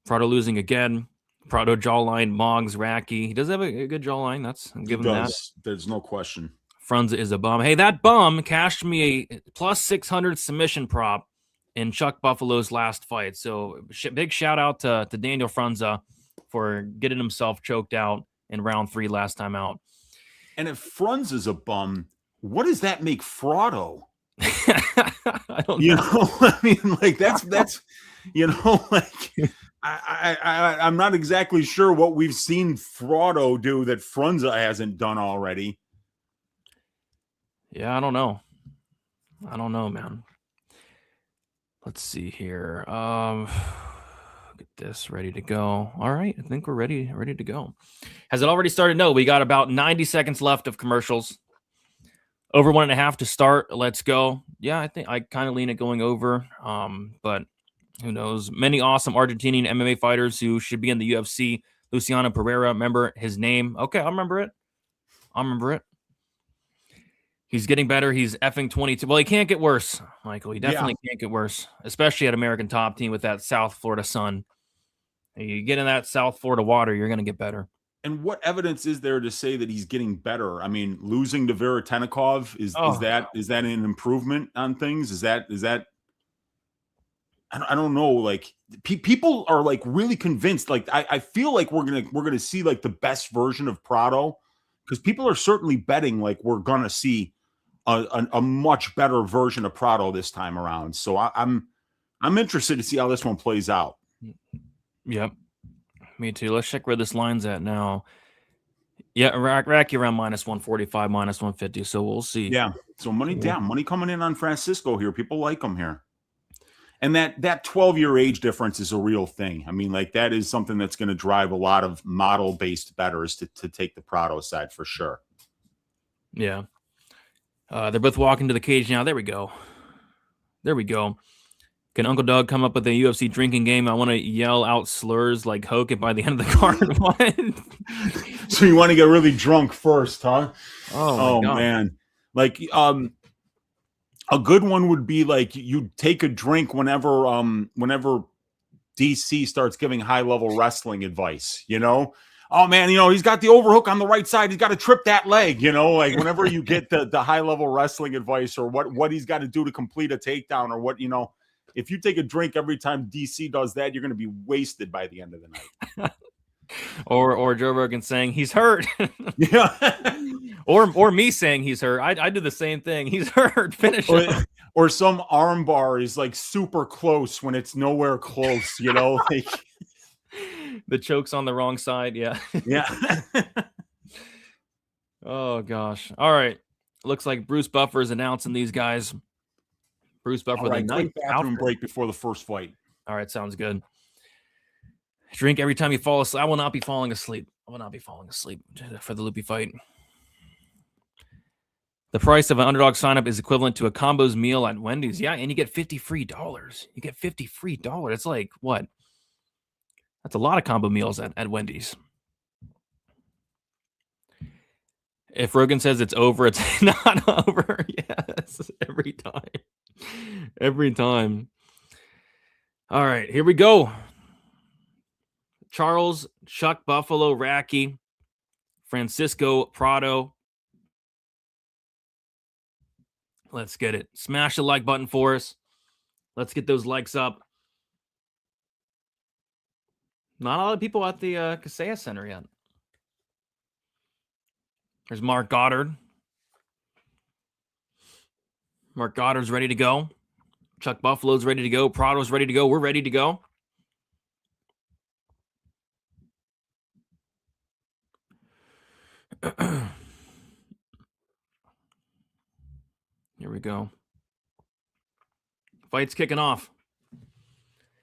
Prado losing again. Prado jawline, Moggs, Radtke. He does have a good jawline. I'm giving that. There's no question. Frunza is a bum. Hey, that bum cashed me a plus 600 submission prop in Chuck Buffalo's last fight. So big shout out to Daniel Frunza for getting himself choked out in round 3 last time out. And if Frunza's a bum, what does that make Prado? I don't know. I mean, that's I'm not exactly sure what we've seen Prado do that Frunza hasn't done already. Yeah, I don't know, man. Let's see here. Get this ready to go. All right, I think we're ready to go. Has it already started? No, we got about 90 seconds left of commercials. Over 1.5 to start. Let's go. Yeah, I think I kind of lean at going over. But who knows? Many awesome Argentinian MMA fighters who should be in the UFC. Luciano Pereira, remember his name? Okay, I remember it. He's getting better. He's effing 22. Well, he can't get worse, Michael. He definitely can't get worse, especially at American Top Team with that South Florida sun. You get in that South Florida water, you're going to get better. And what evidence is there to say that he's getting better? I mean, losing to Veretennikov is that an improvement on things? Is that I don't know. Like people are like really convinced. Like I feel like we're gonna see like the best version of Prado, because people are certainly betting like we're gonna see a much better version of Prado this time around. So I'm interested to see how this one plays out. Yep. Me too. Let's check where this line's at now. Yeah, Radtke around minus 145, minus 150. So we'll see. Yeah. So money down, money coming in on Francisco here. People like him here. And that 12-year age difference is a real thing. I mean, like that is something that's going to drive a lot of model-based bettors to take the Prado side for sure. Yeah. They're both walking to the cage now. There we go. Can Uncle Doug come up with a UFC drinking game? I want to yell out slurs like Hokit by the end of the card. What? So you want to get really drunk first, huh? Oh my God. Man. Like a good one would be like you take a drink whenever DC starts giving high-level wrestling advice, you know? Oh man, he's got the overhook on the right side. He's got to trip that leg, like whenever you get the high-level wrestling advice or what he's got to do to complete a takedown or what, if you take a drink every time DC does that, you're going to be wasted by the end of the night. or Joe Rogan saying he's hurt. Yeah. or me saying he's hurt. I do the same thing. He's hurt. Finish him. Or some arm bar is like super close when it's nowhere close, like the choke's on the wrong side. Yeah. Yeah. Oh gosh. All right. Looks like Bruce Buffer is announcing these guys. Bruce Buffer, the night bathroom break before the first fight. All right, sounds good. Drink every time you fall asleep. I will not be falling asleep. For the Lupe fight. The price of an underdog signup is equivalent to a combos meal at Wendy's. Yeah, and you get $50 free. You get $50 free. It's like what? That's a lot of combo meals at Wendy's. If Rogan says it's over, it's not over. Yes, every time. Every time. All right, here we go. Charles, Chuck Buffalo, Racky, Francisco Prado. Let's get it. Smash the like button for us. Let's get those likes up. Not a lot of people at the Kaseya Center yet. There's Mark Goddard. Mark Goddard's ready to go. Chuck Buffalo's ready to go. Prado's ready to go. We're ready to go. Here we go. Fight's kicking off.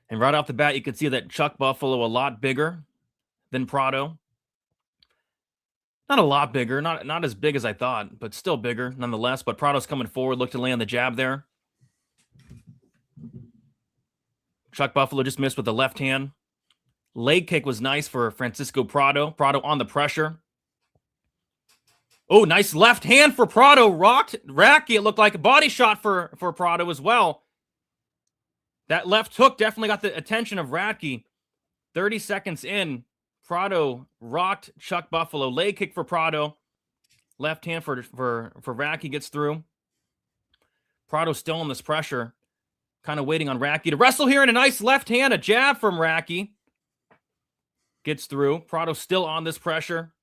And right off the bat, you can see that Chuck Buffalo a lot bigger than Prado. Not a lot bigger, not as big as I thought, but still bigger nonetheless. But Prado's coming forward, looked to land the jab there. Chuck Buffalo just missed with the left hand. Leg kick was nice for Francisco Prado. Prado on the pressure. Oh, nice left hand for Prado. Rocked Racky. It looked like a body shot for Prado as well. That left hook definitely got the attention of Radtke. 30 seconds in, Prado rocked Chuck Buffalo. Leg kick for Prado. Left hand for Radtke gets through. Prado still in this pressure. Kind of waiting on Radtke to wrestle here, and a nice left hand, a jab from Radtke. Gets through. Prado still on this pressure.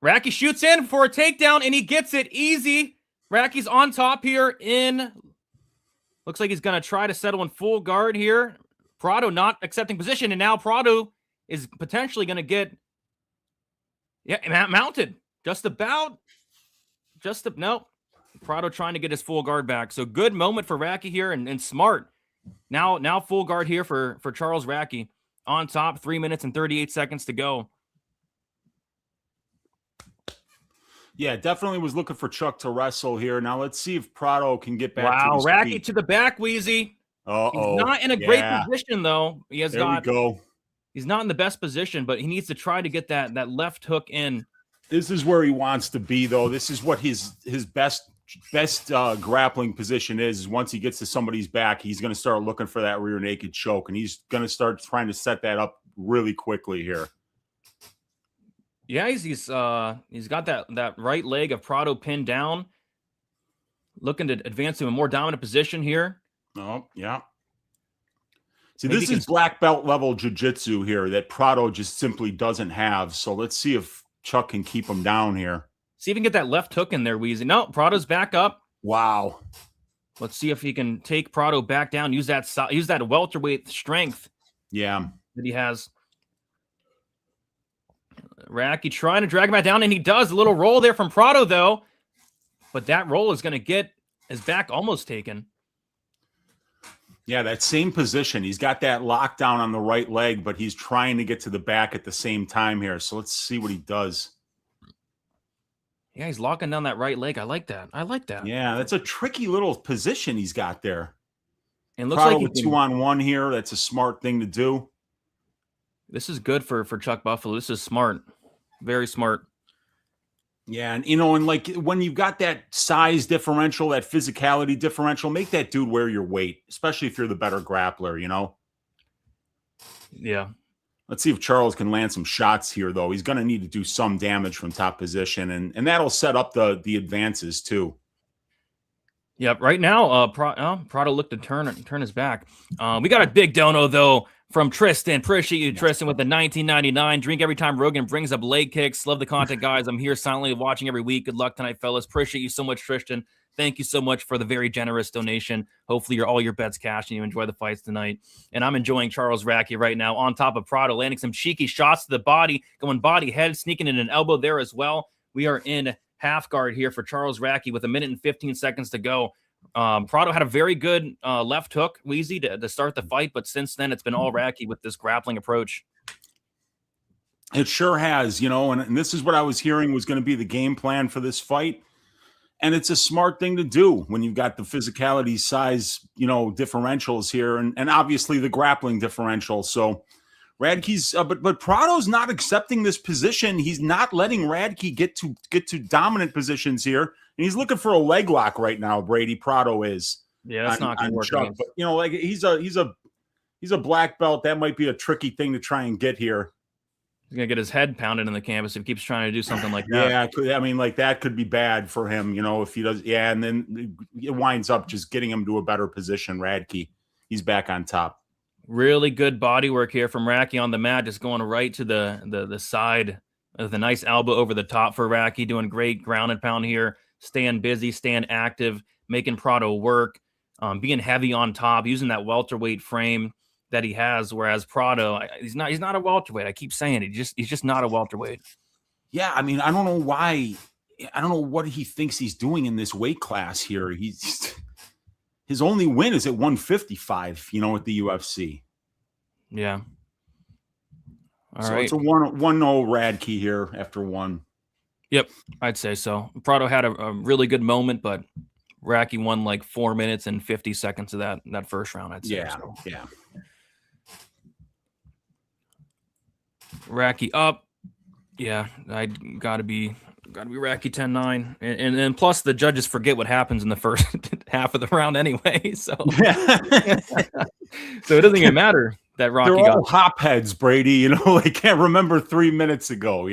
Radtke shoots in for a takedown, and he gets it easy. Radtke's on top here in... Looks like he's going to try to settle in full guard here. Prado not accepting position, and now Prado is potentially going to get mounted. No. Prado trying to get his full guard back. So good moment for Radtke here and smart. Now full guard here for Charles Radtke. On top, 3 minutes and 38 seconds to go. Yeah, definitely was looking for Chuck to wrestle here. Now let's see if Prado can get back to his Radtke feet. to the back, Wheezy. Uh-oh. He's not in a great position, though. There we go. He's not in the best position, but he needs to try to get that left hook in. This is where he wants to be, though. This is what his best grappling position is once he gets to somebody's back, he's going to start looking for that rear naked choke, and he's going to start trying to set that up really quickly here. Yeah, he's got that right leg of Prado pinned down, looking to advance to a more dominant position here. Oh, yeah. See, this is black belt level jiu-jitsu here that Prado just simply doesn't have. So let's see if Chuck can keep him down here. See if he can get that left hook in there, Weezy. No, Prado's back up. Wow. Let's see if he can take Prado back down. Use that welterweight strength. Yeah. That he has. Radtke trying to drag him back down, and he does. A little roll there from Prado, though. But that roll is going to get his back almost taken. Yeah, that same position. He's got that lockdown on the right leg, but he's trying to get to the back at the same time here. So let's see what he does. Yeah, he's locking down that right leg. I like that. Yeah, that's a tricky little position he's got there. And looks Prado like with 2-on-1 here. That's a smart thing to do. This is good for Chuck Buffalo. This is smart. Very smart. Yeah, and and like when you've got that size differential, that physicality differential, make that dude wear your weight, especially if you're the better grappler, Yeah. Let's see if Charles can land some shots here, though. He's going to need to do some damage from top position, and that'll set up the advances too. Yep. Right now, Prado looked to turn his back. We got a big dono though from Tristan. Appreciate you, Tristan, with the 1999. Drink every time Rogan brings up leg kicks. Love the content, guys. I'm here silently watching every week. Good luck tonight, fellas. Appreciate you so much, Tristan. Thank you so much for the very generous donation. Hopefully, all your bets cash and you enjoy the fights tonight. And I'm enjoying Charles Radtke right now on top of Prado, landing some cheeky shots to the body, going body head, sneaking in an elbow there as well. We are in half guard here for Charles Radtke with 1 minute and 15 seconds to go. Prado had a very good left hook, Wheezy, to start the fight, but since then it's been all Radtke with this grappling approach. It sure has, and this is what I was hearing was going to be the game plan for this fight. And it's a smart thing to do when you've got the physicality, size, differentials here, and obviously the grappling differential. So Radtke's, but Prado's not accepting this position. He's not letting Radtke get to dominant positions here, and he's looking for a leg lock right now. Brady Prado is. Yeah, that's not going to work. Chuck, but like he's a black belt. That might be a tricky thing to try and get here. He's going to get his head pounded in the canvas if he keeps trying to do something like that. Yeah, that could be bad for him, if he does. Yeah, and then it winds up just getting him to a better position. Radtke, he's back on top. Really good body work here from Radtke on the mat, just going right to the side with a nice elbow over the top for Radtke, doing great ground and pound here, staying busy, staying active, making Prado work, being heavy on top, using that welterweight frame that he has, whereas Prado, he's not a welterweight. I keep saying it. He's just not a welterweight. Yeah, I mean, I don't know why. I don't know what he thinks he's doing in this weight class here. His only win is at 155, at the UFC. Yeah. All so right. It's a 1-0 Radtke here after one. Yep, I'd say so. Prado had a really good moment, but Radtke won like 4 minutes and 50 seconds of that first round, I'd say. Yeah, so. Yeah. Radtke up. Yeah, I gotta be Radtke 10-9. And plus the judges forget what happens in the first half of the round anyway. So so it doesn't even matter that Rocky They're all got hopheads, Brady. They can't remember 3 minutes ago,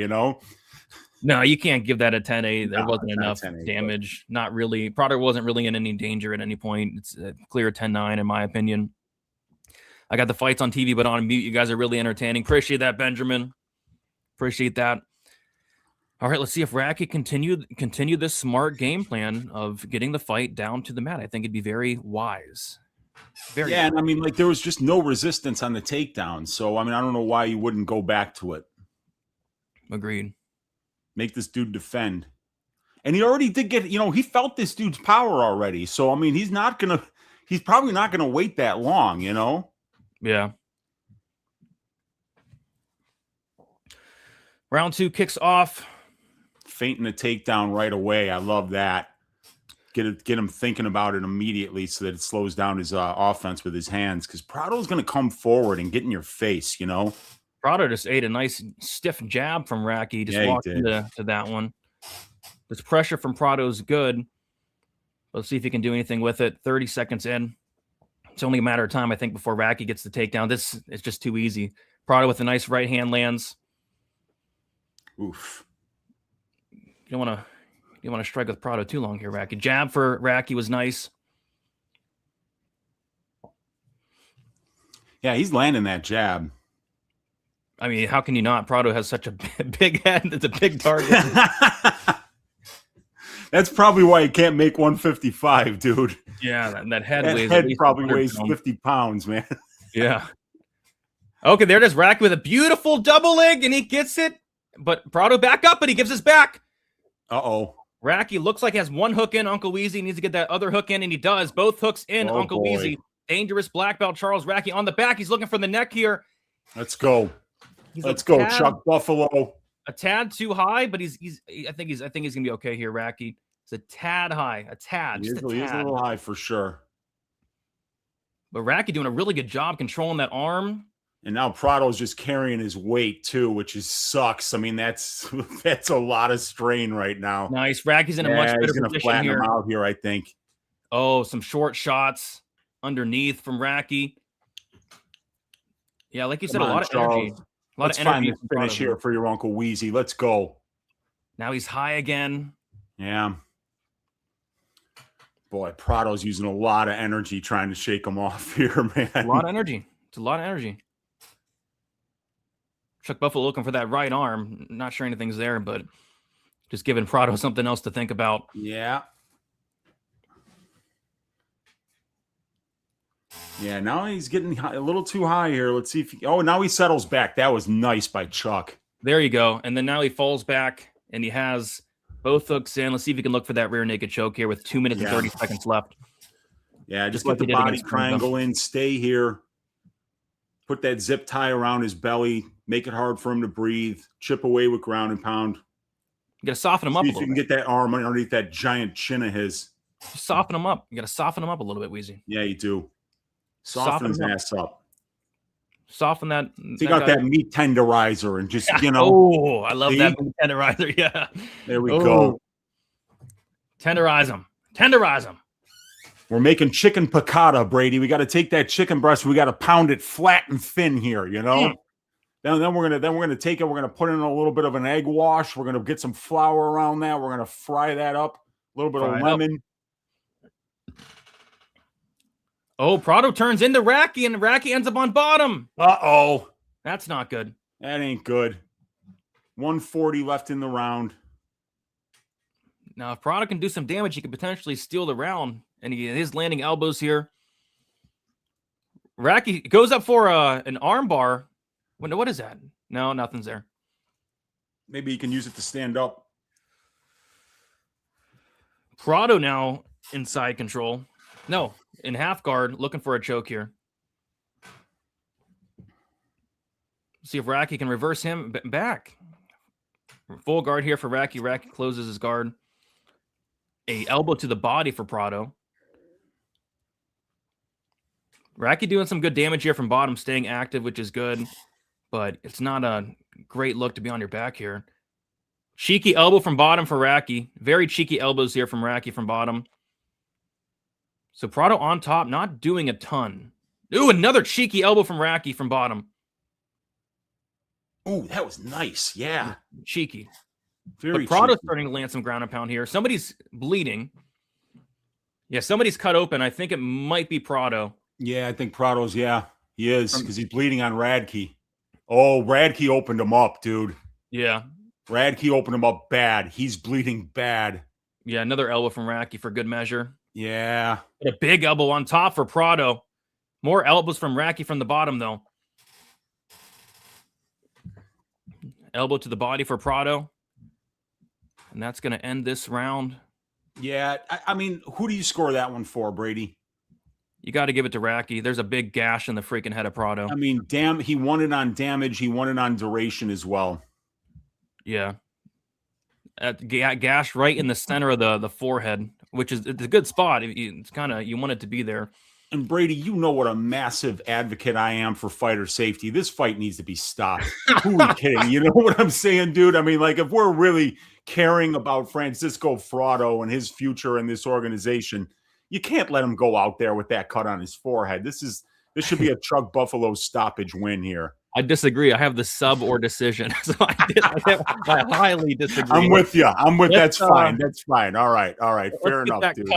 No, you can't give that a 10-8. There No, wasn't enough 10-8, damage. Not really. Prado wasn't really in any danger at any point. It's a clear 10-9 in my opinion. I got the fights on TV, but on mute. You guys are really entertaining. Appreciate that, Benjamin. Appreciate that. All right, let's see if Radtke continue this smart game plan of getting the fight down to the mat. I think it'd be very wise. Yeah, and I mean, there was just no resistance on the takedown. So, I mean, I don't know why you wouldn't go back to it. Agreed. Make this dude defend. And he already did get, he felt this dude's power already. So, I mean, he's probably not going to wait that long, Yeah. Round 2 kicks off. Feinting the takedown right away. I love that. Get him thinking about it immediately so that it slows down his offense with his hands. Because Prado's going to come forward and get in your face, Prado just ate a nice stiff jab from Radtke. Just walked into that one. This pressure from Prado is good. Let's see if he can do anything with it. 30 seconds in. It's only a matter of time, I think, before Radtke gets the takedown. This is just too easy. Prado with a nice right hand lands. Oof. You don't want to strike with Prado too long here, Radtke. Jab for Radtke was nice. Yeah, he's landing that jab. I mean, how can you not? Prado has such a big head. It's a big target. That's probably why he can't make 155, dude. Yeah, that head that weighs head probably weighs 50 pounds, man. Yeah. Okay, there it is. Radtke with a beautiful double leg, and he gets it. But Prado back up, but he gives us back. Uh-oh. Radtke looks like he has one hook in. Uncle Weezy needs to get that other hook in, and he does. Both hooks in. Uncle Weezy. Dangerous black belt Charles Radtke on the back. He's looking for the neck here. Let's go. Let's go, Chuck Buffalo. A tad too high, but I think he's gonna be okay here, Radtke. It's a tad high. A tad. He's a little high for sure. But Radtke doing a really good job controlling that arm. And now Prado's just carrying his weight too, which sucks. I mean, that's a lot of strain right now. Nice. Radtke's in a much better position flatten here. him out here, I think. Oh, some short shots underneath from Radtke. Yeah, like you said, a lot of energy. A lot of energy. Let's find the finish here for your Uncle Wheezy. Let's go. Now he's high again. Yeah. Boy, Prado's using a lot of energy trying to shake him off here, man. A lot of energy. It's a lot of energy. Chuck Buffalo looking for that right arm. Not sure anything's there, but just giving Prado something else to think about. Yeah. Yeah, now he's getting a little too high here. Let's see if now he settles back. That was nice by Chuck. There you go. And then now he falls back, and he has both hooks in. Let's see if he can look for that rear naked choke here with 2 minutes and 30 seconds left. Yeah, just get the body triangle in. Stay here. Put that zip tie around his belly. Make it hard for him to breathe. Chip away with ground and pound. You got to soften him up a little bit. You can get that arm underneath that giant chin of his. Just soften him up. You got to soften him up a little bit, Wheezy. Yeah, you do. Soften his ass up. Soften that. Take out that meat tenderizer and just, Oh, I love that meat tenderizer. Yeah. There we go. Tenderize him. Tenderize him. We're making chicken piccata, Brady. We got to take that chicken breast. We got to pound it flat and thin here, Then we're gonna take it. We're gonna put in a little bit of an egg wash. We're gonna get some flour around that. We're gonna fry that up. A little bit of lemon. Oh, Prado turns into Radtke, and Radtke ends up on bottom. Uh-oh. That's not good. That ain't good. 140 left in the round. Now, if Prado can do some damage, he could potentially steal the round. And he is landing elbows here. Radtke goes up for an arm bar. What is that? No, nothing's there. Maybe he can use it to stand up. Prado now inside control. No, in half guard, looking for a choke here. See if Radtke can reverse him back. Full guard here for Radtke. Radtke closes his guard. A elbow to the body for Prado. Radtke doing some good damage here from bottom, staying active, which is good. But it's not a great look to be on your back here. Cheeky elbow from bottom for Radtke. Very cheeky elbows here from Radtke from bottom. So Prado on top, not doing a ton. Ooh, another cheeky elbow from Radtke from bottom. Ooh, that was nice. Yeah. Cheeky. Very but Prado's cheeky. starting to land some ground and pound here. Somebody's bleeding. Yeah, somebody's cut open. I think it might be Prado. Yeah, I think Prado's, he is, because he's bleeding on Radtke. Oh, Radtke opened him up, dude. Yeah. Radtke opened him up bad. He's bleeding bad. Yeah, another elbow from Radtke for good measure. Yeah. But a big elbow on top for Prado. More elbows from Radtke from the bottom, though. Elbow to the body for Prado. And that's going to end this round. Yeah, I mean, who do you score that one for, Brady? You got to give it to Radtke. There's a big gash in the freaking head of Prado. I mean, he won it on damage. He won it on duration as well. Yeah. Gash right in the center of the forehead, which is it's a good spot. It's kind of, you want it to be there. And Brady, you know what a massive advocate I am for fighter safety. This fight needs to be stopped. Who are you kidding? You know what I'm saying, dude? I mean, like, if we're really caring about Francisco Prado and his future in this organization, you can't let him go out there with that cut on his forehead. This should be a Chuck Buffalo stoppage win here. I disagree. I have the sub or decision. So I highly disagree. I'm with you. That's fine. That's fine. All right. Fair enough, that dude.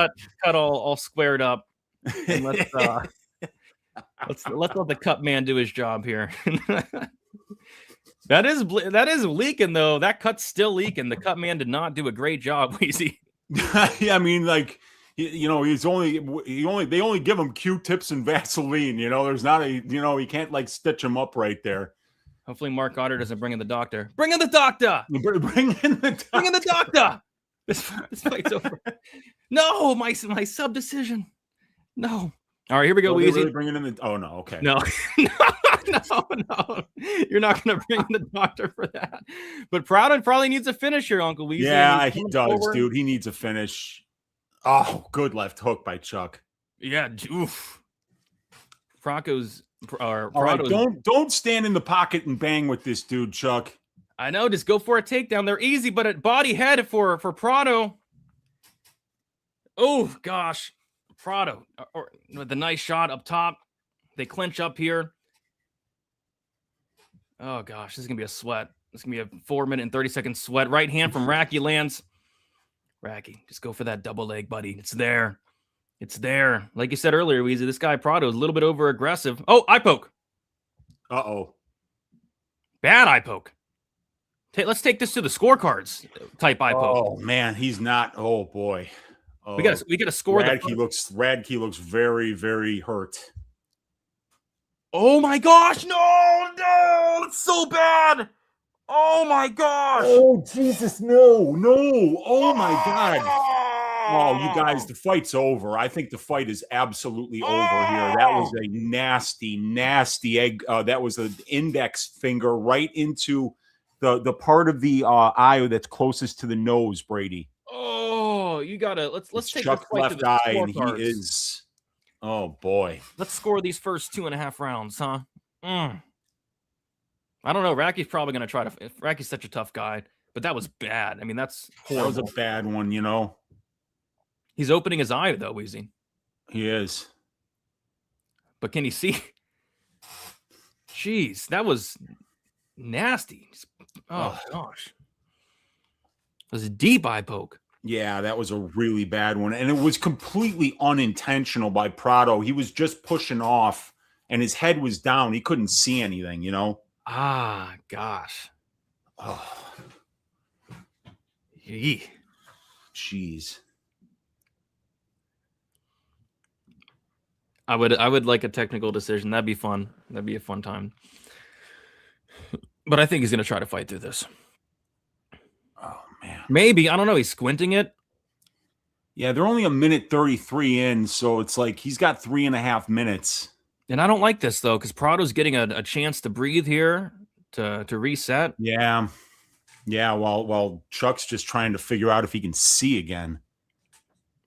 Cut all squared up. And let's let the cut man do his job here. That is leaking though. That cut's still leaking. The cut man did not do a great job, Weezy. Yeah, I mean, like, they only give him Q-tips and Vaseline. There's not he can't like stitch him up right there. Hopefully, Mark Goddard doesn't bring in the doctor. Bring in the doctor. Bring in the doctor. This fight's over. No, my sub decision. No. All right, here we go, Weezy. Really bringing in the? Oh no, okay. No. No. You're not going to bring in the doctor for that. But Prado probably needs a finish here, Uncle Weezy. Yeah, he does, forward. Dude. He needs a finish. Oh, good left hook by Chuck. Yeah, oof. Prado's. All right, don't stand in the pocket and bang with this dude, Chuck. I know, just go for a takedown. They're easy, but at body head for Prado. Oh gosh, Prado with the nice shot up top. They clinch up here. Oh gosh, this is gonna be a sweat. This is gonna be a 4-minute and 30-second sweat. Right hand from Radtke lands. Radtke, just go for that double leg, buddy. It's there. It's there. Like you said earlier, Weezy, this guy Prado is a little bit over aggressive. Oh, eye poke. Uh-oh. Bad eye poke. Let's take this to the scorecards type eye poke. Oh man, he's not. Oh boy. We gotta score. Radtke looks very, very hurt. Oh my gosh, no, it's so bad. Oh my gosh. Oh Jesus, no. Oh my God. Oh, you guys, the fight's over. I think the fight is absolutely over here. That was a nasty egg. That was an index finger right into the part of the eye that's closest to the nose, Brady. Oh, you gotta let's take Chuck's this fight left to the eye, and he scorecards. is. Oh boy. Let's score these first 2.5 rounds, huh? I don't know. Radtke's probably gonna try to. Radtke's such a tough guy, but that was bad. I mean, that's horrible. That was a bad one, you know. He's opening his eye though, Weezy. He is. But can you see? Jeez, that was nasty. Oh gosh. It was a deep eye poke. Yeah, that was a really bad one. And it was completely unintentional by Prado. He was just pushing off and his head was down. He couldn't see anything, you know? Ah, gosh. Oh. Yee. Jeez. I would like a technical decision. That'd be fun. That'd be a fun time. But I think he's going to try to fight through this. Oh, man. Maybe. I don't know. He's squinting it. Yeah, they're only 1:33 in, so it's like he's got 3.5 minutes. And I don't like this, though, because Prado's getting a chance to breathe here, to reset. Yeah. Yeah, while Chuck's just trying to figure out if he can see again.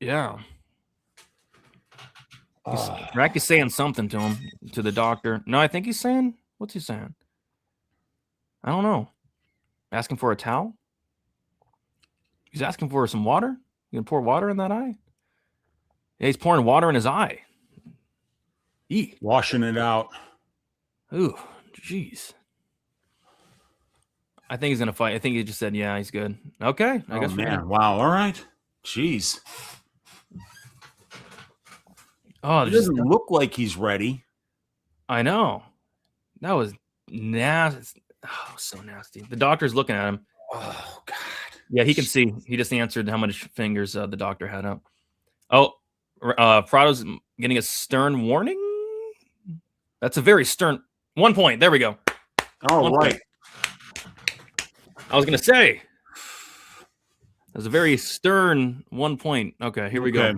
Yeah. Radtke's saying something to him, to the doctor. No, I think he's saying, what's he saying? I don't know. Asking for a towel? He's asking for some water? You gonna pour water in that eye? Yeah, he's pouring water in his eye. Eek. Washing it out. Ooh, jeez. I think he's gonna fight. I think he just said, yeah, he's good. Okay. I guess man. Wow. All right. Jeez. Oh, it doesn't look like he's ready. I know. That was nasty. Oh, so nasty. The doctor's looking at him. Oh, God. Yeah, he can see. He just answered how much fingers the doctor had up. Oh, Prado's getting a stern warning. That's a very stern 1 point. There we go. All right. Point. I was going to say. That's a very stern 1 point. Okay, here we go.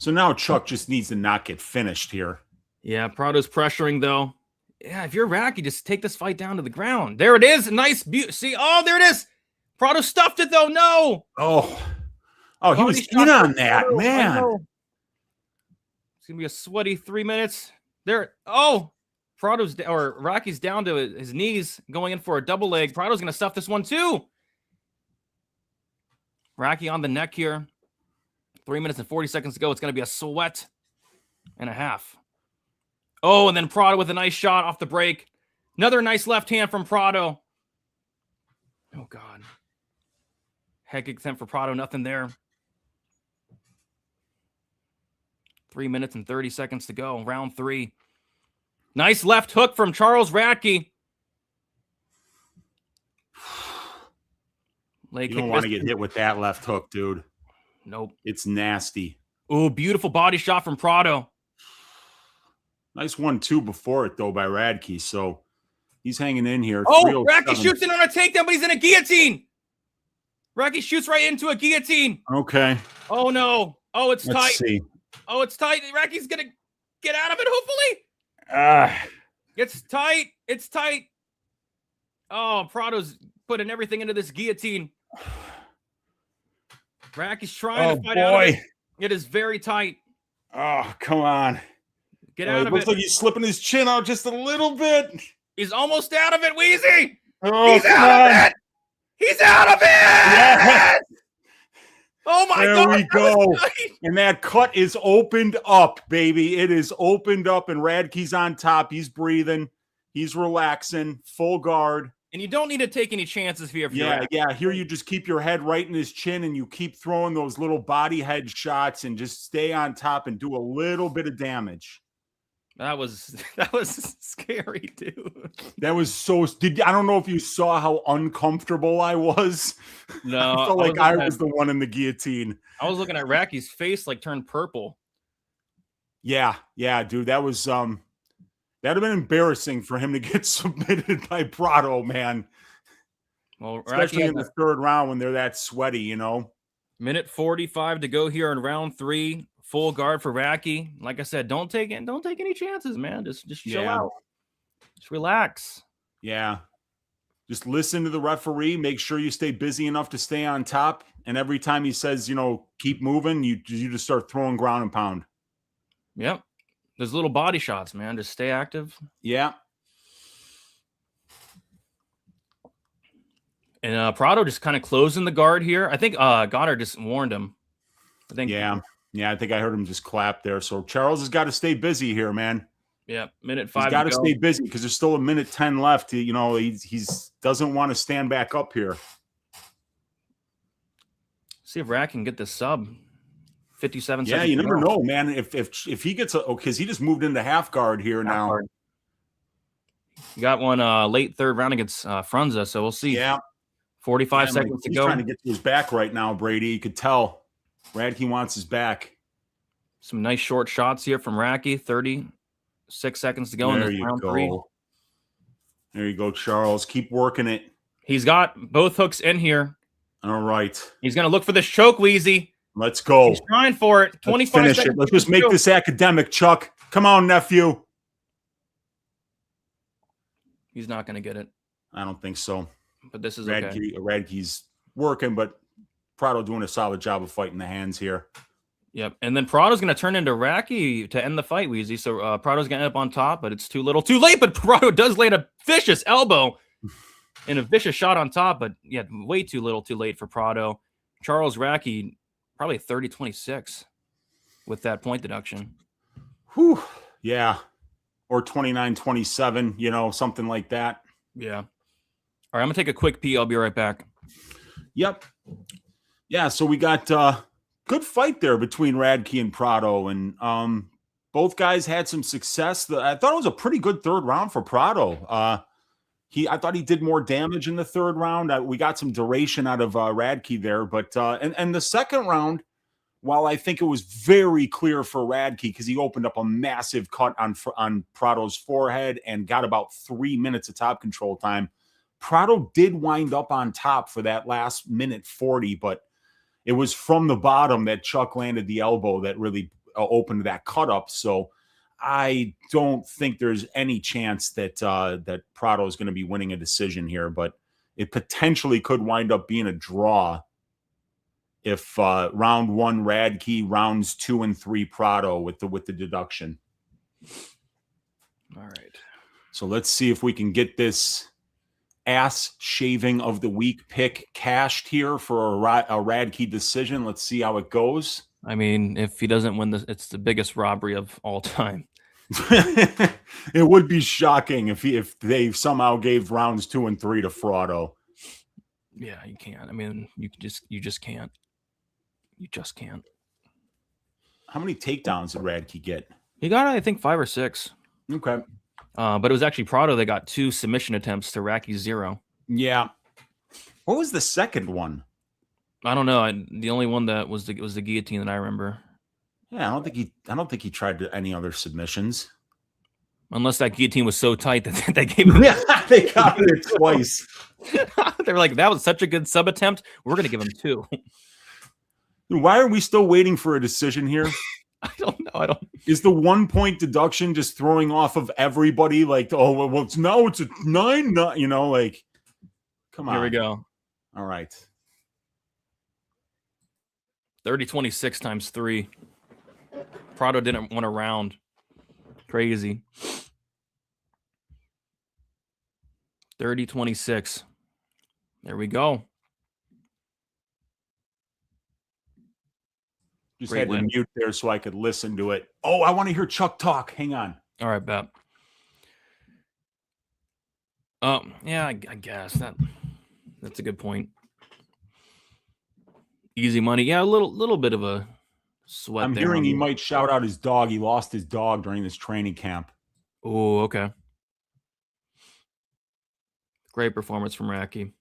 So now Chuck just needs to not get finished here. Yeah, Prado's pressuring, though. Yeah, if you're Radtke, just take this fight down to the ground. There it is. Nice. See, oh, there it is. Prado stuffed it, though. No. Oh, he was in on that, man. It's going to be a sweaty 3 minutes. There. Oh, Radtke's down to his knees, going in for a double leg. Prado's going to stuff this one, too. Radtke on the neck here. 3 minutes and 40 seconds to go. It's going to be a sweat and a half. Oh, and then Prado with a nice shot off the break. Another nice left hand from Prado. Oh, God. Heck attempt for Prado. Nothing there. 3 minutes and 30 seconds to go. Round 3. Nice left hook from Charles Radtke. You don't want to get hit with that left hook, dude. Nope. It's nasty. Oh, beautiful body shot from Prado. Nice 1-2 before it, though, by Radtke. So he's hanging in here. Oh, Radtke shoots in on a takedown, but he's in a guillotine. Radtke shoots right into a guillotine. Okay. Oh, no. Oh, it's Let's tight. See. Oh, it's tight. Radtke's going to get out of it, hopefully. It's tight. It's tight. Oh, Prado's putting everything into this guillotine. Radtke's trying to fight out of it. It is very tight. Oh, come on. Get out of it. Looks like he's slipping his chin out just a little bit. He's almost out of it, Wheezy. Oh, He's out of it. He's out of it. Yes. Oh my There God. we go. And that cut is opened up, baby. It is opened up, and Radtke's on top. He's breathing. He's relaxing. Full guard. And you don't need to take any chances here. Yeah. Here you just keep your head right in his chin, and you keep throwing those little body head shots and just stay on top and do a little bit of damage. That was scary, dude. That was so. I don't know if you saw how uncomfortable I was. No, I felt like I was the one in the guillotine. I was looking at Racky's face like turned purple. Yeah, dude. That was that'd have been embarrassing for him to get submitted by Prado, man. Well, especially in the third round when they're that sweaty, you know. Minute 45 to go here in round 3. Full guard for Radtke. Like I said, don't take any chances, man. Just chill out. Just relax. Yeah. Just listen to the referee. Make sure you stay busy enough to stay on top. And every time he says, keep moving, you just start throwing ground and pound. Yep. There's little body shots, man. Just stay active. Yeah. And Prado just kind of closing the guard here. I think Goddard just warned him. Yeah, I think I heard him just clap there. So Charles has got to stay busy here, man. Yeah, minute 5. He's got to stay busy because there's still a minute 10 left. He doesn't want to stand back up here. See if Rack can get this sub. 57 seconds. Yeah, you never know, man. If he gets because he just moved into half guard here now. Guard. He got one late third round against Frunza, so we'll see. Yeah. 45 seconds to go. He's trying to get to his back right now, Brady. You could tell. Radtke wants his back. Some nice short shots here from Radtke. 36 seconds to go in this round 3. There you go, Charles. Keep working it. He's got both hooks in here. All right. He's going to look for this choke, Wheezy. Let's go. He's trying for it. 25 seconds. Let's just make this academic, Chuck. Come on, nephew. He's not going to get it. I don't think so. But this is Radtke's working, but Prado doing a solid job of fighting the hands here. Yep. And then Prado's going to turn into Radtke to end the fight, Wheezy. So Prado's going to end up on top, but it's too little too late. But Prado does land a vicious elbow and a vicious shot on top, but yeah, way too little too late for Prado. Charles Radtke, probably 30-26 with that point deduction. Whew. Yeah. Or 29-27, something like that. Yeah. All right, I'm going to take a quick pee. I'll be right back. Yep. Yeah, so we got good fight there between Radtke and Prado, and both guys had some success. I thought it was a pretty good third round for Prado. I thought he did more damage in the third round. We got some duration out of Radtke there, but and the second round, while I think it was very clear for Radtke because he opened up a massive cut on Prado's forehead and got about 3 minutes of top control time, Prado did wind up on top for that last minute 40, but it was from the bottom that Chuck landed the elbow that really opened that cut up. So I don't think there's any chance that that Prado is going to be winning a decision here, but it potentially could wind up being a draw if round 1 Radtke, rounds 2 and 3 Prado with the deduction. All right. So let's see if we can get this ass shaving of the week pick cashed here for a Radtke decision. Let's see how it goes. I mean, if he doesn't win this, it's the biggest robbery of all time. It would be shocking if they somehow gave rounds 2 and 3 to Prado. Yeah, you can't. I mean, you just can't. You just can't. How many takedowns did Radtke get? He got, I think, 5 or 6. Okay. But it was actually Prado that got 2 submission attempts to Radtke's 0. Yeah. What was the second one? I don't know. The only one that was the guillotine that I remember. Yeah, I don't think he tried any other submissions. Unless that guillotine was so tight that they gave him. Yeah, they copied it twice. They were like, that was such a good sub attempt. We're gonna give him 2. Why are we still waiting for a decision here? I don't know. Is the 1 point deduction just throwing off of everybody? Like, oh well, it's a 9, like, come on. Here we go. All right. 30-26 times 3. Prado didn't want a round. Crazy. 30-26. There we go. Just Great had win. to mute there so I could listen to it. Oh, I want to hear Chuck talk. Hang on. All right, bet. Yeah, I guess that's a good point. Easy money. Yeah, a little bit of a sweat. I'm hearing he might shout out his dog. He lost his dog during this training camp. Oh, okay. Great performance from Radtke.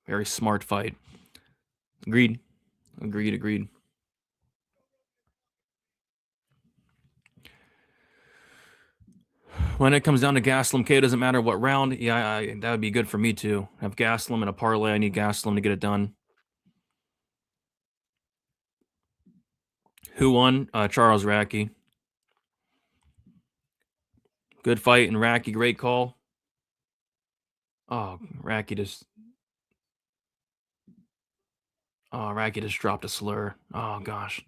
Very smart fight. Agreed. When it comes down to Gastelum, K, doesn't matter what round. Yeah, that would be good for me too. Have Gastelum in a parlay. I need Gastelum to get it done. Who won? Charles Radtke. Good fight, and Radtke, great call. Oh, Radtke just dropped a slur. Oh, gosh.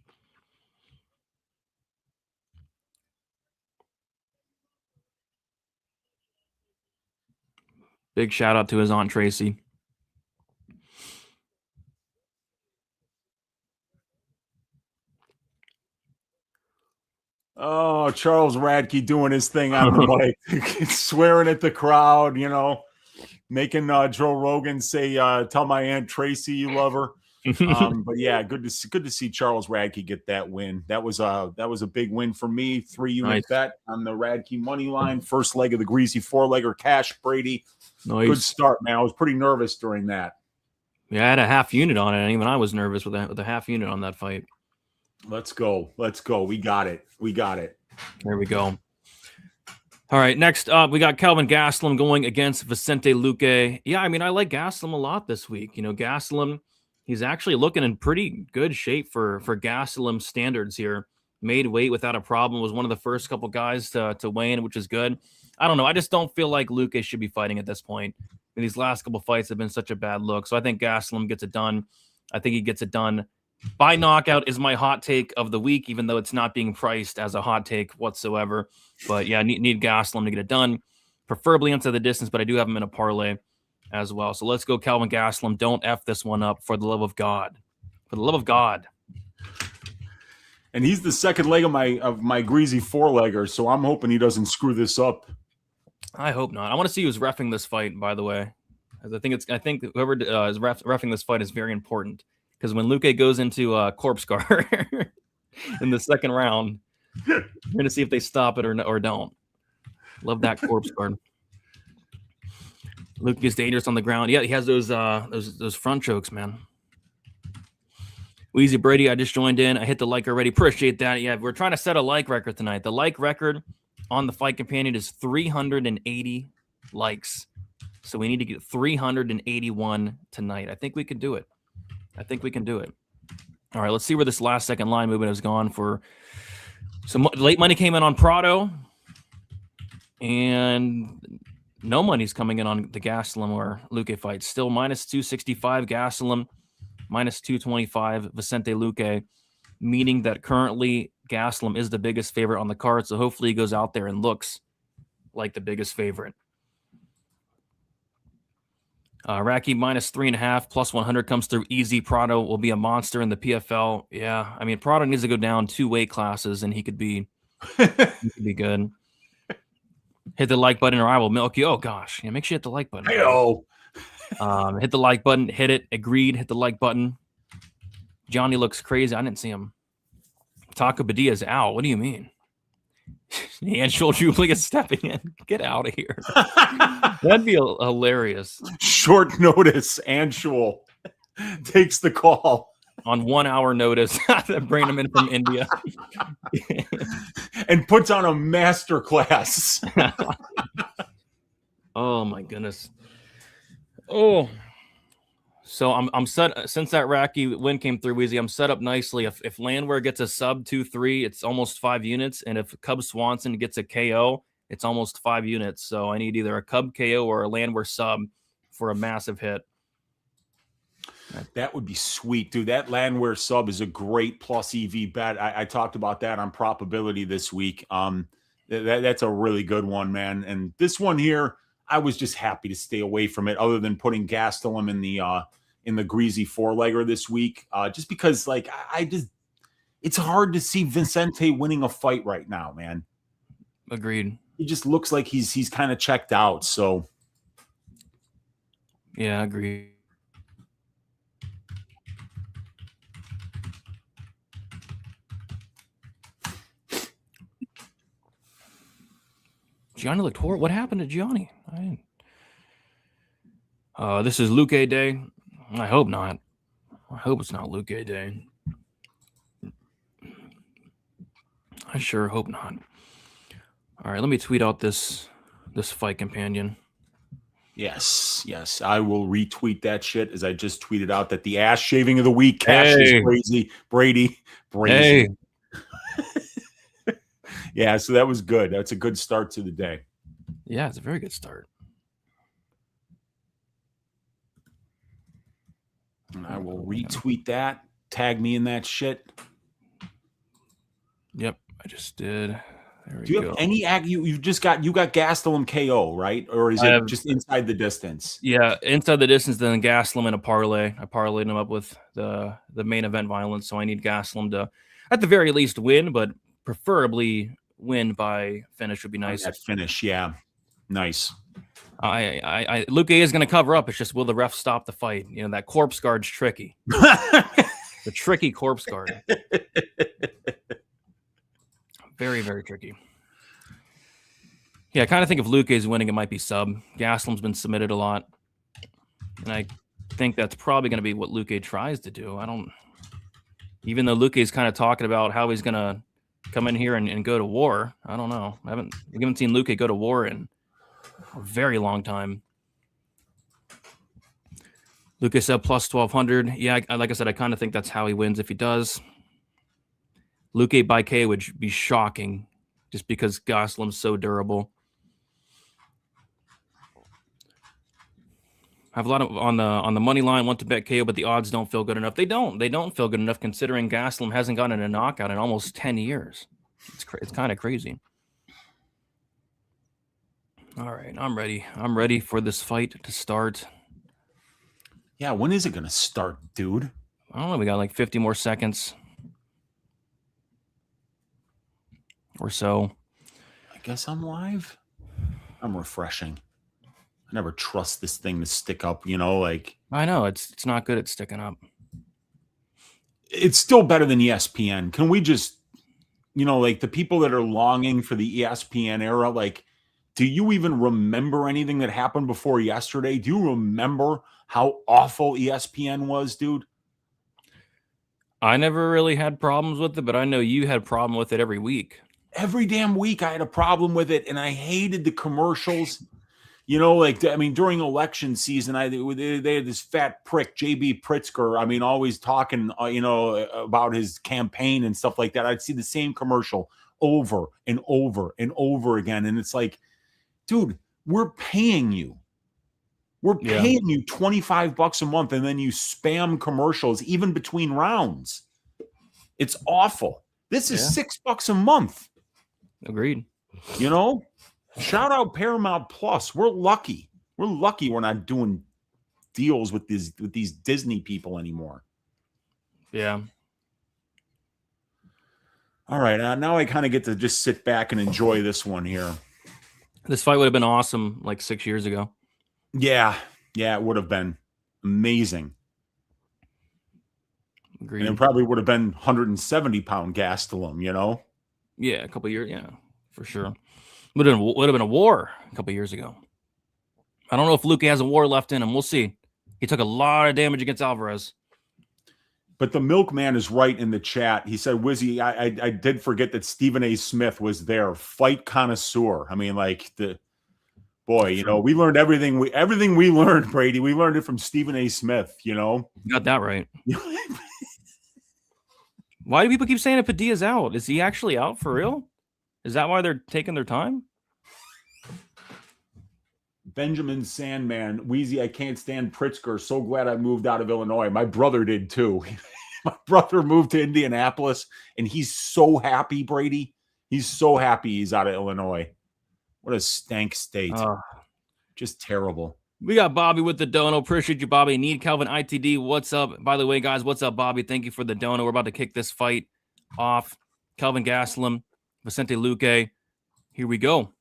Big shout out to his Aunt Tracy. Oh, Charles Radtke doing his thing on the mic, swearing at the crowd, making Joe Rogan say, tell my Aunt Tracy you love her. But yeah, good to see Charles Radtke get that win. That was a big win for me. 3-unit bet on the Radtke money line. First leg of the greasy 4-legger cash, Brady. Nice. Good start, man. I was pretty nervous during that. Yeah, I had a half unit on it, and even I was nervous with a half unit on that fight. Let's go. We got it. There we go. All right, next up, we got Kelvin Gastelum going against Vicente Luque. Yeah, I mean, I like Gastelum a lot this week. Gastelum, he's actually looking in pretty good shape for Gastelum standards here. Made weight without a problem. Was one of the first couple guys to weigh in, which is good. I don't know. I just don't feel like Luque should be fighting at this point. These last couple fights have been such a bad look. So I think Gastelum gets it done. I think he gets it done by knockout is my hot take of the week, even though it's not being priced as a hot take whatsoever. But yeah, need Gastelum to get it done, preferably into the distance, but I do have him in a parlay as well. So let's go Kelvin Gastelum. Don't F this one up, for the love of God. For the love of God. And he's the second leg of my greasy 4-legger, so I'm hoping he doesn't screw this up. I hope not. I want to see who's reffing this fight, by the way. I think whoever is reffing this fight is very important. Because when Luque goes into corpse guard in the second round, we're going to see if they stop it or don't. Love that corpse guard. Luque is dangerous on the ground. Yeah, he has those front chokes, man. Wheezy Brady, I just joined in. I hit the like already. Appreciate that. Yeah, we're trying to set a like record tonight. The like record on the Fight Companion is 380 likes. So we need to get 381 tonight. I think we can do it. All right, let's see where this last second line movement has gone for. Some late money came in on Prado, and no money's coming in on the Gastelum or Luque fight. Still minus 265 Gastelum, minus 225 Vicente Luque, meaning that currently Gastelum is the biggest favorite on the card. So hopefully he goes out there and looks like the biggest favorite. Radtke minus 3.5 plus 100 comes through easy. Prado will be a monster in the PFL. Yeah, I mean Prado needs to go down 2 weight classes and he could be good. Hit the like button or I will milk you. Oh gosh, yeah, make sure you hit the like button. Hit the like button. Hit it. Agreed. Hit the like button. Johnny looks crazy. I didn't see him. Taco Padilla's out. What do you mean? And Julie is stepping in. Get out of here. That'd be hilarious. Short notice. Anshul takes the call on 1 hour notice. Bring him in from India and puts on a master class. Oh my goodness. Oh, so I'm set since that Radtke win came through easy. I'm set up nicely. If Landwehr gets a sub 2-3, it's almost 5 units, and if Cub Swanson gets a KO, it's almost 5 units. So I need either a Cub KO or a Landwehr sub for a massive hit. That would be sweet, dude. That Landwehr sub is a great plus EV bet. I talked about that on probability this week. That's a really good one, man. And this one here, I was just happy to stay away from it, other than putting Gastelum in the greasy 4-legger this week, just because, like, it's hard to see Vicente winning a fight right now, man. Agreed. He just looks like he's kind of checked out. So, yeah, agreed. Gianni looked horrible. What happened to Gianni? This is Luque day. I hope not. I hope it's not Luque day. I sure hope not. All right, let me tweet out this fight companion. Yes. I will retweet that shit, as I just tweeted out that the ass shaving of the week, Cassius Brady. Hey. Yeah, so that was good. That's a good start to the day. Yeah, it's a very good start. And I will retweet that. Tag me in that shit. Yep, I just did. There we Do you go. have any you got Gastelum KO, right? Or is it just inside the distance? Yeah, inside the distance, then Gastelum in a parlay. I parlayed him up with the main event violence, so I need Gastelum to, at the very least, win, but preferably win by finish would be nice. That finish, yeah. Nice. Luque is going to cover up. It's just, will the ref stop the fight? You know, that corpse guard's tricky. The tricky corpse guard. Very, very tricky. Yeah, I kind of think if Luque is winning, it might be sub. Gastelum's been submitted a lot. And I think that's probably going to be what Luque tries to do. Even though Luque is kind of talking about how he's going to come in here and go to war. I don't know. I haven't seen Luque go to war in a very long time. Luque said plus 1,200. Yeah, like I said, I kind of think that's how he wins if he does. Luque by K would be shocking just because Gastelum's so durable. I have a lot of on the money line, want to bet KO, but the odds don't feel good enough. They don't feel good enough considering Gastelum hasn't gotten a knockout in almost 10 years. It's kind of crazy. All right, I'm ready. I'm ready for this fight to start. Yeah, when is it going to start, dude? I don't know. We got like 50 more seconds or so. I guess I'm live. I'm refreshing. I never trust this thing to stick up, you know, like. I know, it's not good at sticking up. It's still better than ESPN. Can we just, you know, like the people that are longing for the ESPN era, like, do you even remember anything that happened before yesterday? Do you remember how awful ESPN was, dude? I never really had problems with it, but I know you had a problem with it every week. Every damn week I had a problem with it, and I hated the commercials. You know, like, I mean, during election season, they had this fat prick, JB Pritzker, I mean, always talking, you know, about his campaign and stuff like that. I'd see the same commercial over and over and over again. And it's like, dude, we're paying you. We're paying you $25 a month, and then you spam commercials even between rounds. It's awful. This is $6 a month. Agreed. You know? Shout out Paramount Plus. We're lucky. We're lucky we're not doing deals with these Disney people anymore. Yeah. All right. Now I kind of get to just sit back and enjoy this one here. This fight would have been awesome like 6 years ago. Yeah. Yeah, it would have been amazing. Agreed. And it probably would have been 170-pound Gastelum, you know? Yeah, a couple of years. Yeah, for sure. Would have been a war a couple years ago. I don't know if Luque has a war left in him. We'll see. He took a lot of damage against Alvarez. But the milkman is right in the chat. He said, Wizzy, I did forget that Stephen A. Smith was there. Fight connoisseur. I mean, like, you know, we learned everything we learned, Brady. We learned it from Stephen A. Smith, you know? You got that right. Why do people keep saying that Padilla's out? Is he actually out for real? Is that why they're taking their time? Benjamin Sandman, Wheezy, I can't stand Pritzker. So glad I moved out of Illinois. My brother did too. My brother moved to Indianapolis, and he's so happy, Brady. He's so happy he's out of Illinois. What a stank state. Just terrible. We got Bobby with the dono. Appreciate you, Bobby. Need Kelvin ITD. What's up? By the way, guys, what's up, Bobby? Thank you for the dono. We're about to kick this fight off. Kelvin Gastelum, Vicente Luque. Here we go.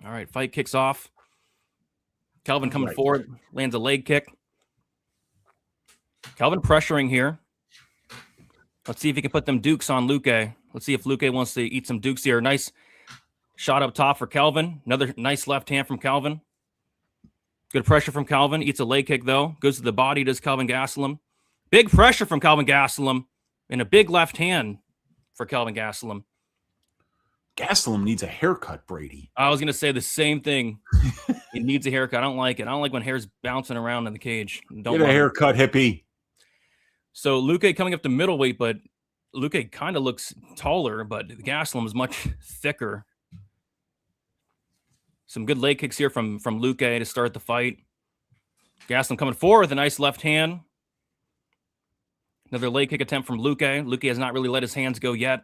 All right, fight kicks off. Kelvin coming forward, lands a leg kick. Kelvin pressuring here. Let's see if he can put them dukes on Luque. Let's see if Luque wants to eat some dukes here. Nice shot up top for Kelvin. Another nice left hand from Kelvin. Good pressure from Kelvin. Eats a leg kick, though. Goes to the body, does Kelvin Gastelum. Big pressure from Kelvin Gastelum. And a big left hand for Kelvin Gastelum. Gastelum needs a haircut, Brady. I was going to say the same thing. He needs a haircut. I don't like it. I don't like when hair's bouncing around in the cage. Get a haircut, hippie. So Luque coming up to middleweight, but Luque kind of looks taller, but Gastelum is much thicker. Some good leg kicks here from Luque to start the fight. Gastelum coming forward with a nice left hand. Another leg kick attempt from Luque. Luque has not really let his hands go yet,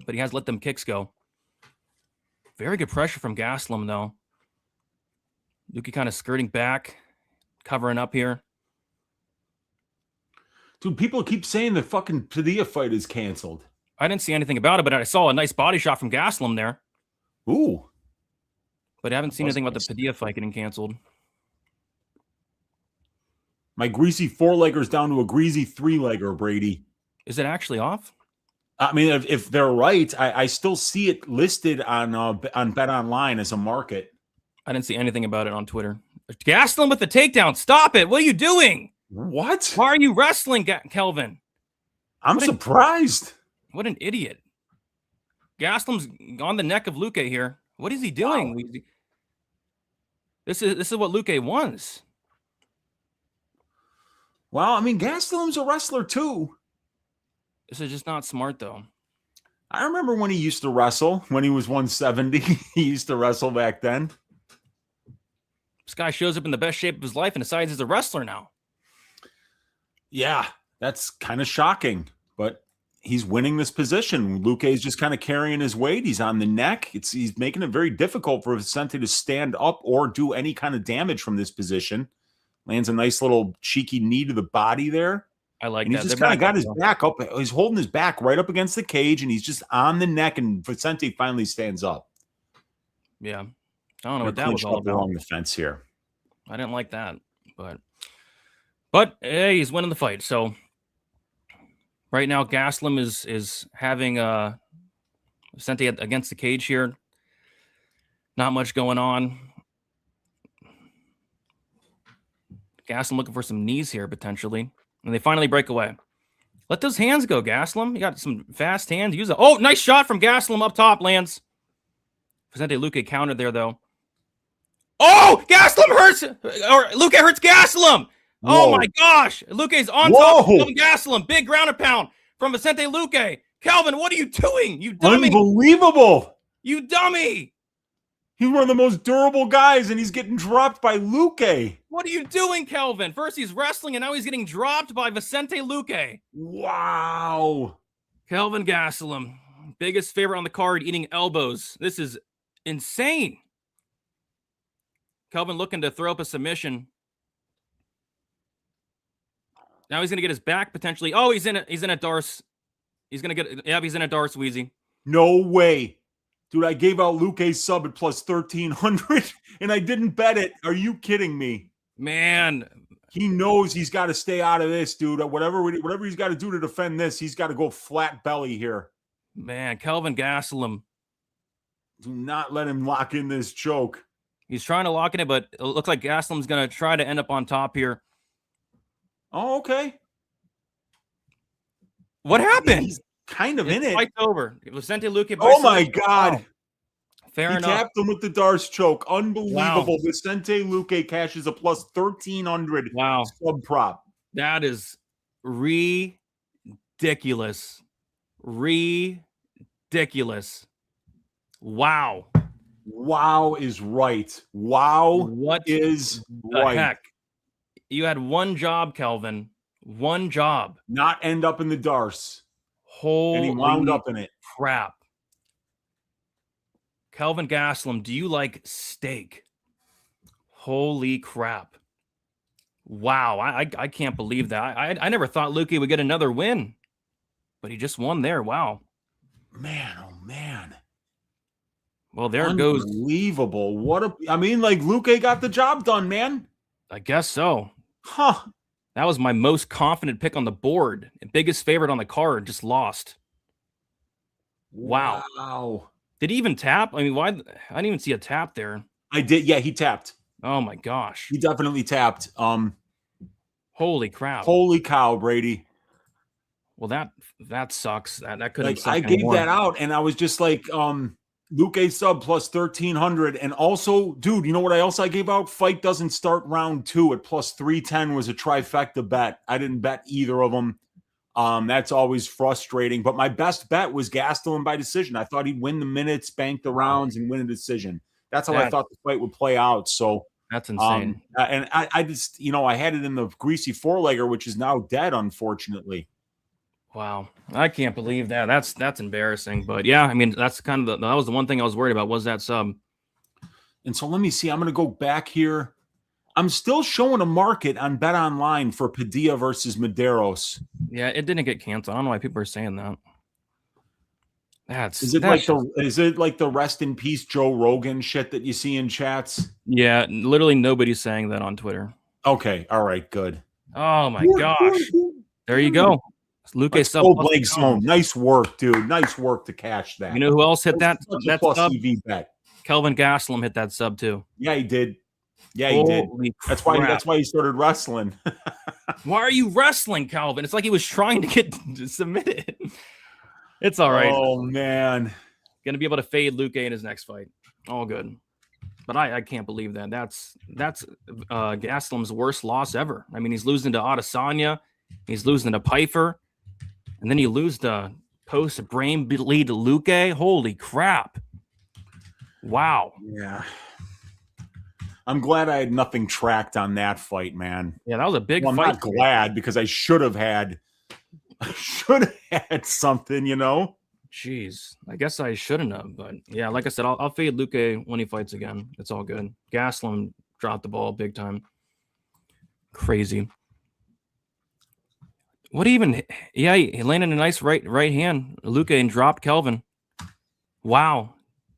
but he has let them kicks go. Very good pressure from Gastelum, though. Luque kind of skirting back, covering up here. Dude, people keep saying the fucking Padilla fight is canceled. I didn't see anything about it, but I saw a nice body shot from Gastelum there. Ooh. But I haven't seen anything about the Padilla fight getting canceled. My greasy four-legger's down to a greasy three-legger, Brady. Is it actually off? I mean, if they're right, I still see it listed on Bet Online as a market. I didn't see anything about it on Twitter. Gastelum with the takedown. Stop it. What are you doing? What? Why are you wrestling, Kelvin? I'm surprised. What an idiot. Gastelum's on the neck of Luque here. What is he doing? Wow. This is what Luque wants. Well, I mean, Gastelum's a wrestler too. This is just not smart, though. I remember when he used to wrestle, when he was 170. He used to wrestle back then. This guy shows up in the best shape of his life and decides he's a wrestler now. Yeah, that's kind of shocking, but he's winning this position. Luque is just kind of carrying his weight. He's on the neck. He's making it very difficult for Vicente to stand up or do any kind of damage from this position. Lands a nice little cheeky knee to the body there. I like and that. He's just kind of got his back up. He's holding his back right up against the cage, and he's just on the neck, and Vicente finally stands up. Yeah. I don't know what that was all about. Along the fence here. I didn't like that, but hey, he's winning the fight. So right now, Gastelum is having Vicente against the cage here. Not much going on. Gastelum looking for some knees here potentially, and they finally break away. Let those hands go, Gastelum. You got some fast hands. Use it. Oh, nice shot from Gastelum up top. Lands. Vicente Luque countered there though. Oh, Gastelum hurts, or Luque hurts Gastelum. Whoa. Oh my gosh. Luque's on top of Kelvin Gastelum. Big ground and pound from Vicente Luque. Kelvin, what are you doing? You dummy. Unbelievable. You dummy. He's one of the most durable guys, and he's getting dropped by Luque. What are you doing, Kelvin? First he's wrestling, and now he's getting dropped by Vicente Luque. Wow. Kelvin Gastelum, biggest favorite on the card, eating elbows. This is insane. Kelvin looking to throw up a submission. Now he's going to get his back potentially. Oh, he's in a Darce. He's going to get, yeah, he's in a Darce, Wheezy. No way. Dude, I gave out Luque's sub at plus 1,300, and I didn't bet it. Are you kidding me? Man. He knows he's got to stay out of this, dude. Whatever he's got to do to defend this, he's got to go flat belly here. Man, Kelvin Gastelum. Do not let him lock in this choke. He's trying to lock in it, but it looks like Gastelum's going to try to end up on top here. Oh, okay. What happened? He's kind of in it. Fight's over. Vicente Luque. Oh, my God. Wow. Fair enough. He tapped him with the Darce choke. Unbelievable. Wow. Vicente Luque cashes a plus 1,300 sub prop. That is ridiculous. Ridiculous. Wow. Wow is right. Wow What is the right. heck? You had one job, Kelvin. One job. Not end up in the Darce. Holy And he wound up in it. crap. Kelvin Gastelum, do you like steak? Holy crap. Wow. I can't believe that. I never thought Luque would get another win, but he just won there. Wow. Man, oh man. Well, there goes. Unbelievable. Luque got the job done, man. I guess so. Huh. That was my most confident pick on the board. Biggest favorite on the card, just lost. Wow. Did he even tap? I mean, why? I didn't even see a tap there. I did. Yeah, he tapped. Oh my gosh. He definitely tapped. Holy crap. Holy cow, Brady. Well, that sucks. That couldn't suck I gave that out, and I was just like, Luque sub plus 1,300. And also, dude, you know what else I gave out? Fight doesn't start round 2 at plus 310 was a trifecta bet. I didn't bet either of them. That's always frustrating. But my best bet was Gastelum by decision. I thought he'd win the minutes, bank the rounds, and win a decision. That's how I thought the fight would play out. So that's insane. And I just, I had it in the greasy four-legger, which is now dead, unfortunately. Wow. I can't believe that. That's embarrassing. But yeah, I mean, that's kind of that was the one thing I was worried about was that sub. And so let me see. I'm going to go back here. I'm still showing a market on Bet Online for Padilla versus Mederos. Yeah, it didn't get canceled. I don't know why people are saying that. Is it like the rest in peace Joe Rogan shit that you see in chats? Yeah, literally nobody's saying that on Twitter. Okay, all right, good. Oh my gosh. There you go. Luque sub. Blake Sloan. Nice work, dude. Nice work to cash that. You know who else hit that? That's plus sub? EV bet. Kelvin Gastelum hit that sub too. Yeah, he did. Yeah, he did. That's why he started wrestling. Why are you wrestling, Kelvin? It's like he was trying to get submitted. It's all right. Oh man. Gonna be able to fade Luque in his next fight. All good. But I can't believe that. That's Gastelum's worst loss ever. I mean, he's losing to Adesanya, he's losing to Pfeiffer, and then he lose to post brain bleed to Luque. Holy crap. Wow. Yeah. I'm glad I had nothing tracked on that fight, man. Yeah, that was a big fight. I'm not glad because I should have had something, Jeez, I guess I shouldn't have, but yeah, like I said, I'll fade Luque when he fights again. It's all good. Gastelum dropped the ball big time. Crazy. What even? Yeah, he landed a nice right hand, Luque, and dropped Kelvin. Wow,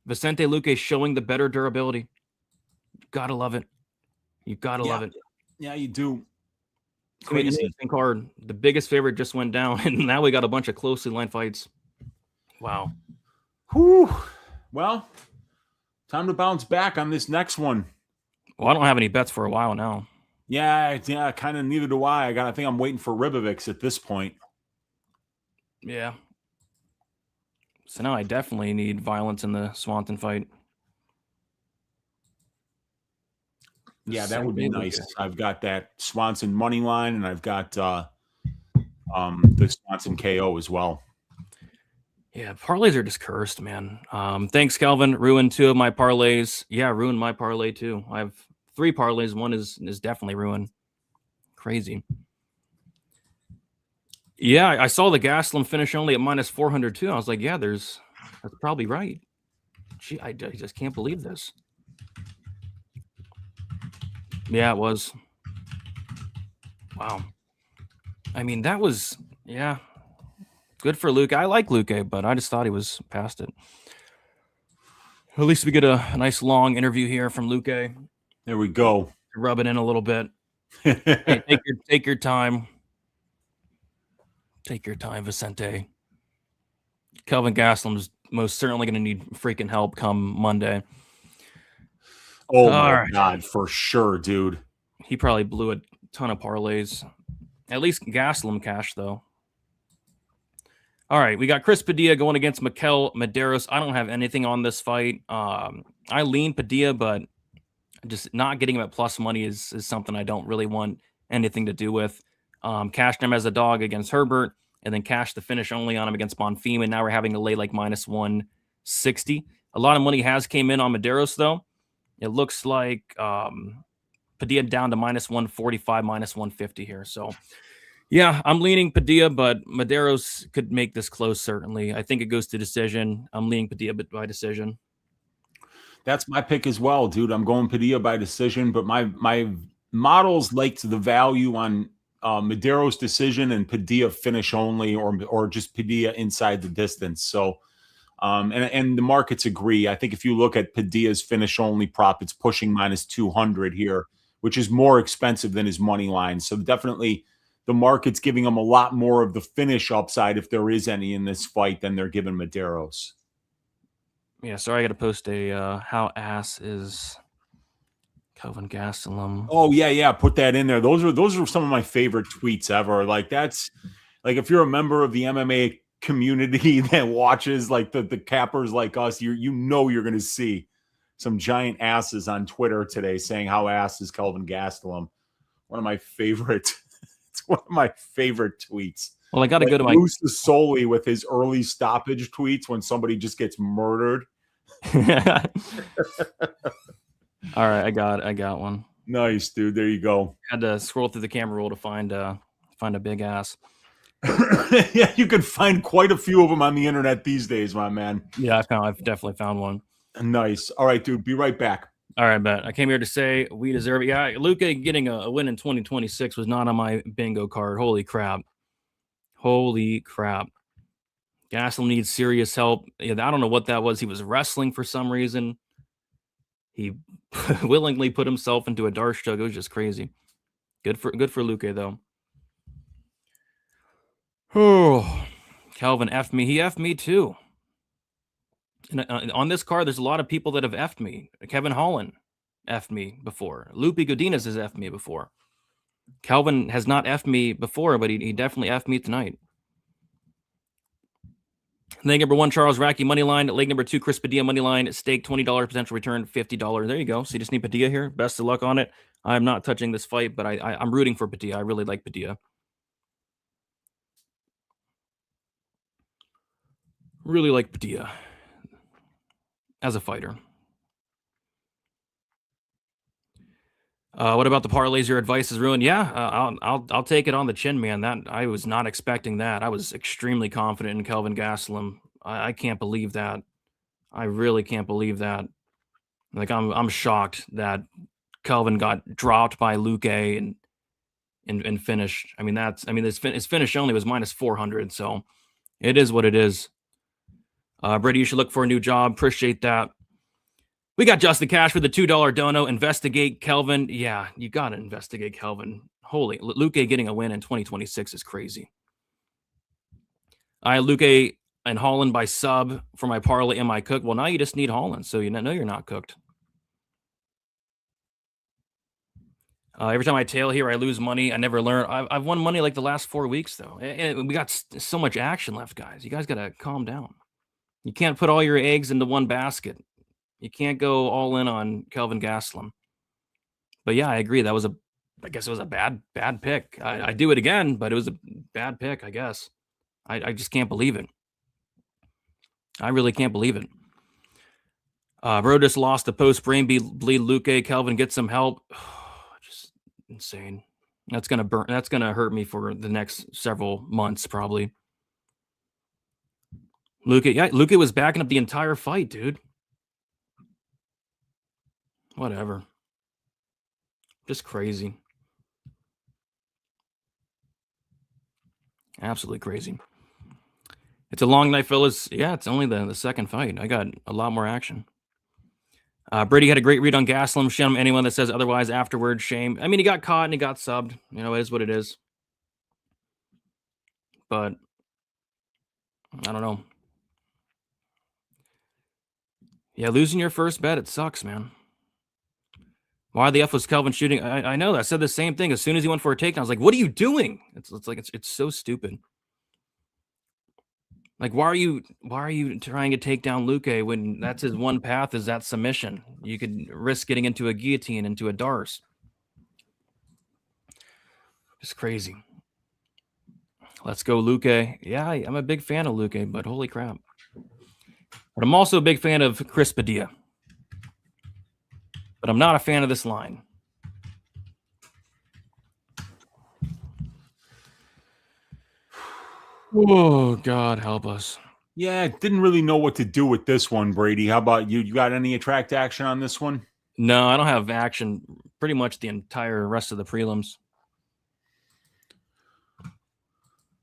Vicente Luque showing the better durability. Gotta love it. You gotta love it. Yeah, you do. Crazy card. The biggest favorite just went down, and now we got a bunch of closely lined fights. Wow. Whew. Well, time to bounce back on this next one. Well, I don't have any bets for a while now. Yeah, kind of neither do I. I think I'm waiting for Ribovics at this point. Yeah. So now I definitely need violence in the Swanson fight. Yeah, that would be nice. I've got that Swanson money line, and I've got the Swanson KO as well. Yeah, parlays are just cursed, man. Thanks, Kelvin. Ruined 2 of my parlays. Yeah, ruined my parlay too. I have 3 parlays. One is definitely ruined. Crazy. Yeah, I saw the Gastelum finish only at minus 400 too. I was like, yeah, that's probably right. Gee, I just can't believe this. Yeah, it was. Wow. I mean, that was, yeah. Good for Luque. I like Luque, but I just thought he was past it. At least we get a nice long interview here from Luque. There we go. Rub it in a little bit. Hey, take your time. Take your time, Vicente. Kelvin Gastelum's most certainly going to need freaking help come Monday. Oh, my God, for sure, dude. He probably blew a ton of parlays. At least Gastelum cash, though. All right, we got Chris Padilla going against Mederos. I don't have anything on this fight. I lean Padilla, but just not getting him at plus money is something I don't really want anything to do with. Cashed him as a dog against Herbert, and then cashed the finish only on him against Bonfim, and now we're having to lay like minus 160. A lot of money has came in on Mederos, though. It looks like Padilla down to -145, -150 here. So, yeah, I'm leaning Padilla, but Mederos could make this close, certainly. I think it goes to decision. I'm leaning Padilla by decision. That's my pick as well, dude. I'm going Padilla by decision, but my models liked the value on Mederos decision and Padilla finish only, or just Padilla inside the distance. So, and the markets agree. I think if you look at Padilla's finish only prop, it's pushing -200 here, which is more expensive than his money line. So definitely the market's giving him a lot more of the finish upside, if there is any in this fight, than they're giving Mederos. Yeah, sorry, I got to post a how ass is Kelvin Gastelum. Oh yeah, put that in there. Those are some of my favorite tweets ever. Like, that's like, if you're a member of the MMA community that watches like the cappers like us, you know you're going to see some giant asses on Twitter today saying how ass is Kelvin Gastelum. One of my favorite. It's one of my favorite tweets. Well, I got to go to my Lucis Soli with his early stoppage tweets when somebody just gets murdered. All right, I got one. Nice, dude. There you go. Had to scroll through the camera roll to find a big ass. Yeah, you can find quite a few of them on the internet these days, my man. Yeah, I've definitely found one. Nice. All right, dude. Be right back. All right, bet. I came here to say we deserve it. Yeah, Luque getting a win in 2026 was not on my bingo card. Holy crap. Holy crap. Gastelum needs serious help. Yeah, I don't know what that was. He was wrestling for some reason. He willingly put himself into a darce jug. It was just crazy. Good for Luque, though. Oh, Kelvin effed me. He effed me too. And on this card, there's a lot of people that have effed me. Kevin Holland effed me before. Godinez has effed me before. Kelvin has not effed me before, but he definitely effed me tonight. Leg number 1, Charles Radtke money line. Leg number 2, Chris Padilla money line. Stake $20, potential return $50. There you go. So you just need Padilla here. Best of luck on it. I'm not touching this fight, but I'm rooting for Padilla. I really like Padilla. Really like Padilla as a fighter. What about the parlays? Your advice is ruined. Yeah, I'll take it on the chin, man. That I was not expecting that. I was extremely confident in Kelvin Gastelum. I can't believe that. I really can't believe that. Like, I'm shocked that Kelvin got dropped by Luque and finished. I mean, his finish only was -400. So it is what it is. Brady, you should look for a new job. Appreciate that. We got Justin Cash for the $2 dono. Investigate Kelvin. Yeah, you got to investigate Kelvin. Holy, Luque getting a win in 2026 is crazy. I Luque and Holland by sub for my parlay and my cook. Well, now you just need Holland, so you know you're not cooked. Every time I tail here, I lose money. I never learn. I've won money like the last 4 weeks, though. And we got so much action left, guys. You guys got to calm down. You can't put all your eggs into one basket. You can't go all in on Kelvin Gastelum. But yeah, I agree. I guess it was a bad pick. I do it again, but it was a bad pick, I guess. I just can't believe it. I really can't believe it. Bro just lost the post brain bleed Luque. Kelvin, get some help. Just insane. That's gonna hurt me for the next several months, probably. Luque was backing up the entire fight, dude. Whatever. Just crazy. Absolutely crazy. It's a long night, fellas. Yeah, it's only the second fight. I got a lot more action. Brady had a great read on Gastelum. Shame anyone that says otherwise afterwards. Shame. I mean, he got caught and he got subbed. You know, it is what it is. But I don't know. Yeah, losing your first bet, it sucks, man. Why the F was Kelvin shooting? I know. I said the same thing. As soon as he went for a takedown, I was like, what are you doing? It's so stupid. Like, why are you trying to take down Luque when that's his one path is that submission? You could risk getting into a guillotine, into a darce. Just crazy. Let's go, Luque. Yeah, I'm a big fan of Luque, but holy crap. But I'm also a big fan of Chris Padilla. But I'm not a fan of this line. Oh, God help us. Yeah, didn't really know what to do with this one, Brady. How about you? You got any attract action on this one? No, I don't have action pretty much the entire rest of the prelims.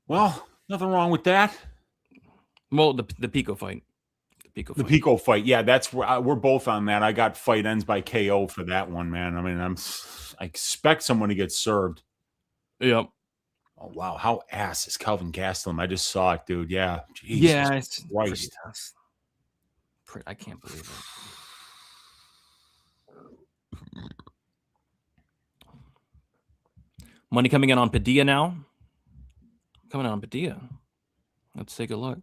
Well, nothing wrong with that. Well, the Pico fight. The Pico fight. Yeah, that's where we're both on that. I got fight ends by KO for that one, man. I mean, I expect someone to get served. Yep. Oh, wow. How ass is Kelvin Gastelum? I just saw it, dude. Yeah. Jesus yeah, it's Christ. I can't believe it. Money coming in on Padilla now. Coming in on Padilla. Let's take a look.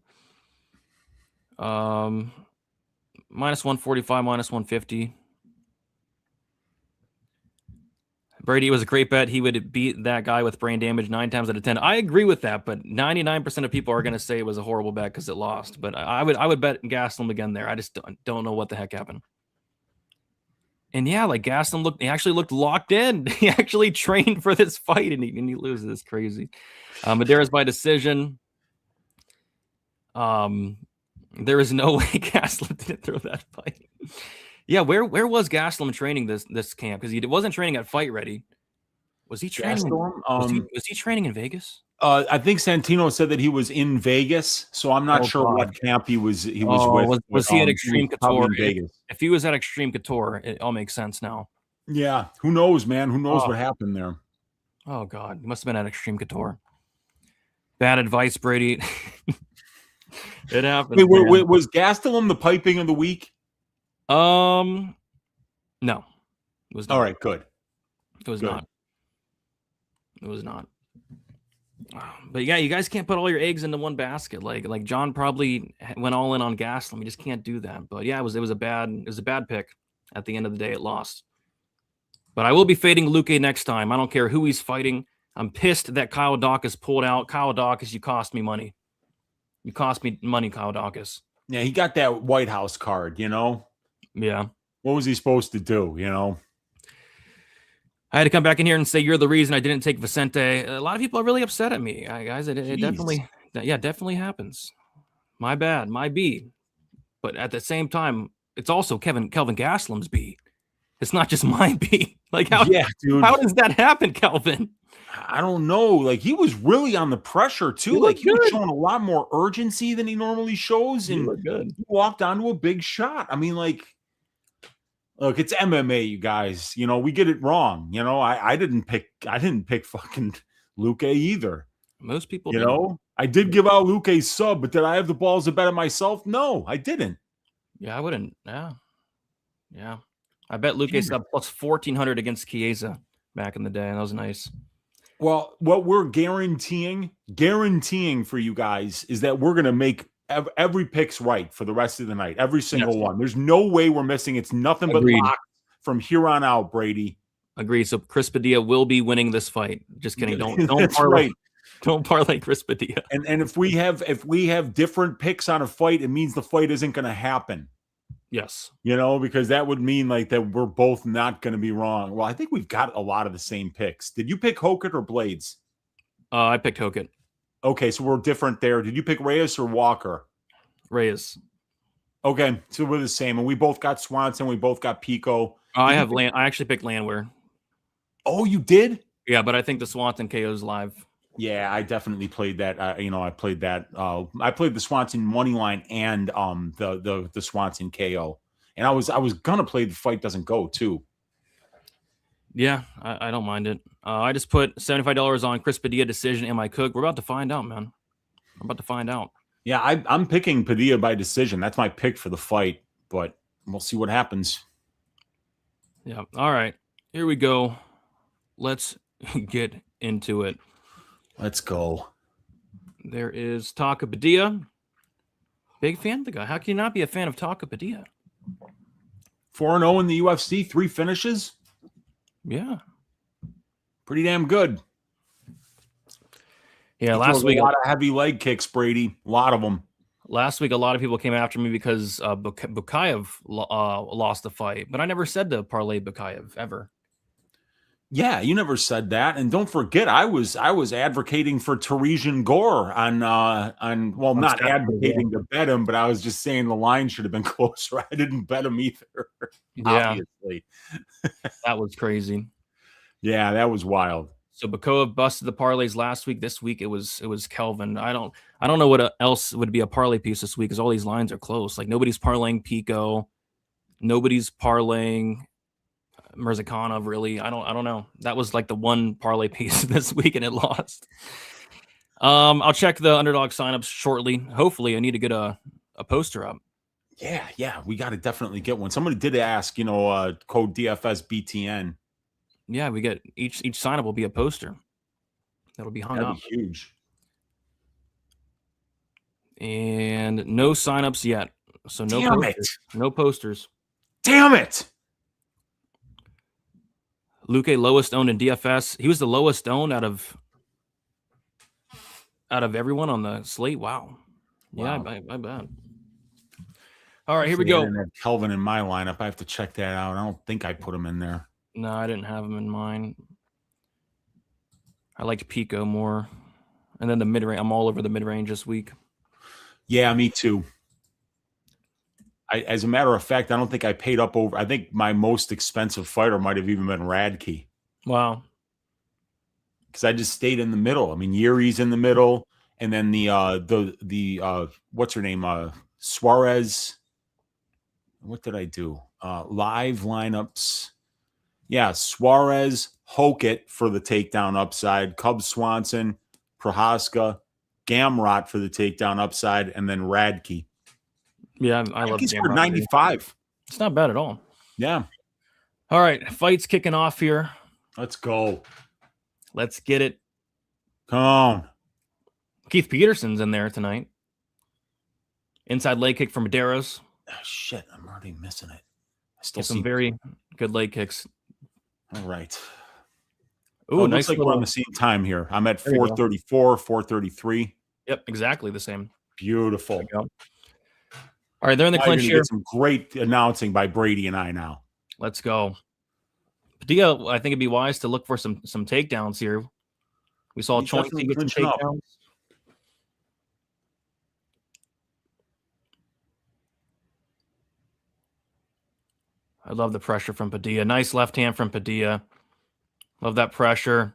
Minus 145, minus 150. Brady was a great bet. He would beat that guy with brain damage 9 times out of 10. I agree with that, but 99% of people are going to say it was a horrible bet because it lost. But I would bet Gastelum again there. I just don't know what the heck happened. And yeah, like Gastelum he actually looked locked in. He actually trained for this fight and he loses. It's crazy. Mederos by decision. There is no way Gastelum didn't throw that fight. Yeah, where was Gastelum training this camp? Because he wasn't training at Fight Ready. Was he training? Was he training in Vegas? I think Santino said that he was in Vegas, so I'm not sure what camp he was with. Was he at Extreme Couture? If he was at Extreme Couture, it all makes sense now. Yeah, who knows, man? Who knows what happened there? Oh God, he must have been at Extreme Couture. Bad advice, Brady. It happened. Wait, was Gastelum the piping of the week? No, it was not. All right, good. It was not. It was not. But yeah, you guys can't put all your eggs into one basket. Like John probably went all in on Gastelum. You just can't do that. But yeah, it was a bad pick. At the end of the day, it lost. But I will be fading Luque next time. I don't care who he's fighting. I'm pissed that Kyle Dawkins pulled out. Kyle Dawkins, you cost me money. You cost me money, Kyle Dawkins. Yeah, he got that White House card, you know? Yeah. What was he supposed to do, you know? I had to come back in here and say you're the reason I didn't take Vicente. A lot of people are really upset at me, guys. It definitely happens. My bad, my B. But at the same time, it's also Kelvin Gastelum's B. It's not just my B. Like how does that happen, Kelvin? I don't know. Like he was really on the pressure too. He was showing a lot more urgency than he normally shows, and he walked onto a big shot. I mean, like, look, it's MMA, you guys. You know, we get it wrong. You know, I didn't pick fucking Luque either. Most people, you know, I did give out Luque's sub, but did I have the balls to bet it myself? No, I didn't. Yeah, I wouldn't. Yeah. I bet Luque sub plus 1,400 against Chiesa back in the day, and that was nice. Well, what we're guaranteeing for you guys is that we're going to make every pick's right for the rest of the night. Every single one. There's no way we're missing. It's nothing but locked from here on out, Brady. Agreed. So Chris Padilla will be winning this fight. Just kidding. Don't parlay. Don't parlay Chris Padilla. And if we have different picks on a fight, it means the fight isn't going to happen. Yes. You know, because that would mean like that we're both not going to be wrong. Well, I think we've got a lot of the same picks. Did you pick Hokit or Blaydes? I picked Hokit. Okay, so we're different there. Did you pick Reyes or Walker? Reyes. Okay, so we're the same. And we both got Swanson. We both got Pico. I actually picked Landwehr. Oh, you did? Yeah, but I think the Swanson KO is live. Yeah, I definitely played that. I played that. I played the Swanson money line and the Swanson KO, and I was gonna play the fight doesn't go too. Yeah, I don't mind it. I just put $75 on Chris Padilla decision and my cook. We're about to find out, man. We're about to find out. Yeah, I'm picking Padilla by decision. That's my pick for the fight, but we'll see what happens. Yeah. All right, here we go. Let's get into it. Let's go. There is Taka Padilla. Big fan of the guy. How can you not be a fan of Taka Padilla? 4-0 in the UFC, 3 finishes. Yeah. Pretty damn good. Yeah, last week a lot of heavy leg kicks, Brady. A lot of them. Last week, a lot of people came after me because Bukayev lost the fight, but I never said to parlay Bukayev ever. Yeah, you never said that, and don't forget, I was advocating for Teresian Gore on not advocating to bet him, but I was just saying the line should have been closer. I didn't bet him either. Yeah, obviously, that was crazy. Yeah, that was wild. So Bakoa busted the parlays last week. This week it was Kelvin. I don't know what else would be a parlay piece this week because all these lines are close. Like nobody's parlaying Pico, nobody's parlaying Murzakanov, really. I don't know. That was like the one parlay piece this week and it lost. I'll check the underdog signups shortly. Hopefully I need to get a poster up. Yeah, we got to definitely get one. Somebody did ask, code DFSBTN. Yeah, we get each sign up will be a poster. That'll be hung up. Be huge. And no signups yet. So no Damn posters. No posters. Damn it. Luque lowest owned in DFS. He was the lowest owned out of everyone on the slate. Wow. Yeah, I bet. All right, here we go. I didn't have Kelvin in my lineup. I have to check that out. I don't think I put him in there. No, I didn't have him in mine. I liked Pico more. And then the mid-range. I'm all over the mid-range this week. Yeah, me too. As a matter of fact, I don't think I paid up over. I think my most expensive fighter might have even been Radtke. Wow. Because I just stayed in the middle. I mean, Yuri's in the middle. And then the what's her name? Suarez. What did I do? Live lineups. Yeah, Suarez, Hokit for the takedown upside, Cub Swanson, Prochazka, Gamrot for the takedown upside, and then Radtke. Yeah, I love Gamrot. For 95. It's not bad at all. Yeah. All right, fight's kicking off here. Let's go. Let's get it. Come on. Keith Peterson's in there tonight. Inside leg kick from Mederos. Oh, shit, I'm already missing it. I still see some very good leg kicks. All right. Ooh, nice. Like we're on the same time here. I'm at 434, 433. Yep, exactly the same. Beautiful. All right, they're in the clinch here. Some great announcing by Brady and I now. Let's go. Padilla, I think it'd be wise to look for some takedowns here. We saw Chauncey get some takedowns. I love the pressure from Padilla. Nice left hand from Padilla. Love that pressure.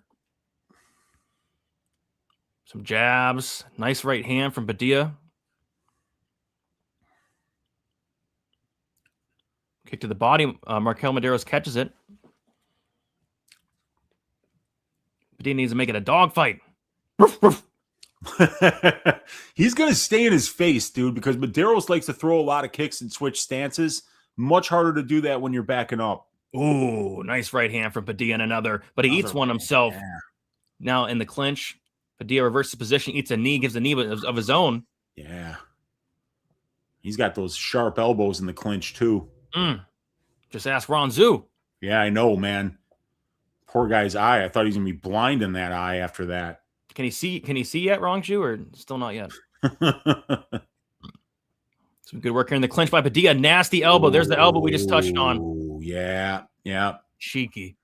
Some jabs. Nice right hand from Padilla. Kick to the body. MarQuel Mederos catches it. Padilla needs to make it a dogfight. He's going to stay in his face, dude, because Mederos likes to throw a lot of kicks and switch stances. Much harder to do that when you're backing up. Ooh, nice right hand from Padilla and another. But he eats one himself. Yeah. Now in the clinch, Padilla reverses position, eats a knee, gives a knee of his own. Yeah. He's got those sharp elbows in the clinch, too. Just ask Ron Zhu. Yeah, I know, man. Poor guy's eye. I thought he was going to be blind in that eye after that. Can he see yet, Ron Zhu, or still not yet? Some good work here in the clinch by Padilla. Nasty elbow. There's the elbow we just touched on. Oh, yeah. Cheeky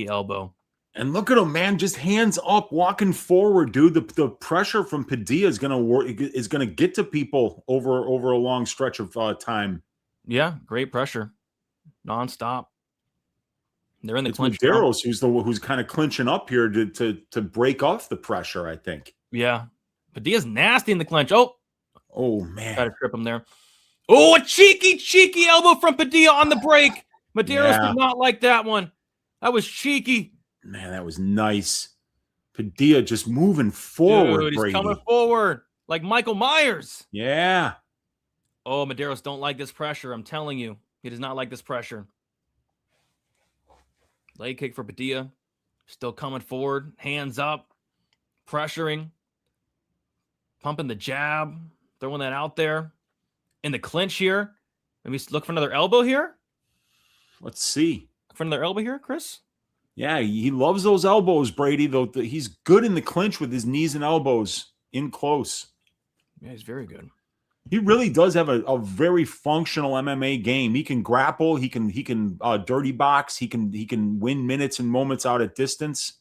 elbow. And look at him, man. Just hands up, walking forward, dude. The pressure from Padilla is gonna get to people over a long stretch of time. Yeah, great pressure, nonstop. They're in the clinch. Mederos, who's kind of clinching up here to break off the pressure, I think. Yeah, Padilla's nasty in the clinch. Oh, man. Try to trip him there. Oh, a cheeky elbow from Padilla on the break. Mederos did not like that one. That was cheeky. Man, that was nice. Padilla just moving forward. Dude, he's coming forward like Michael Myers. Yeah. Oh, Mederos don't like this pressure. I'm telling you. He does not like this pressure. Leg kick for Padilla. Still coming forward. Hands up. Pressuring. Pumping the jab. Throwing that out there. In the clinch here. Maybe look for another elbow here. Let's see. Look for another elbow here, Chris. Yeah, he loves those elbows, Brady. Though he's good in the clinch with his knees and elbows in close. Yeah, he's very good. He really does have a very functional MMA game. He can grapple. He can dirty box. He can win minutes and moments out at distance.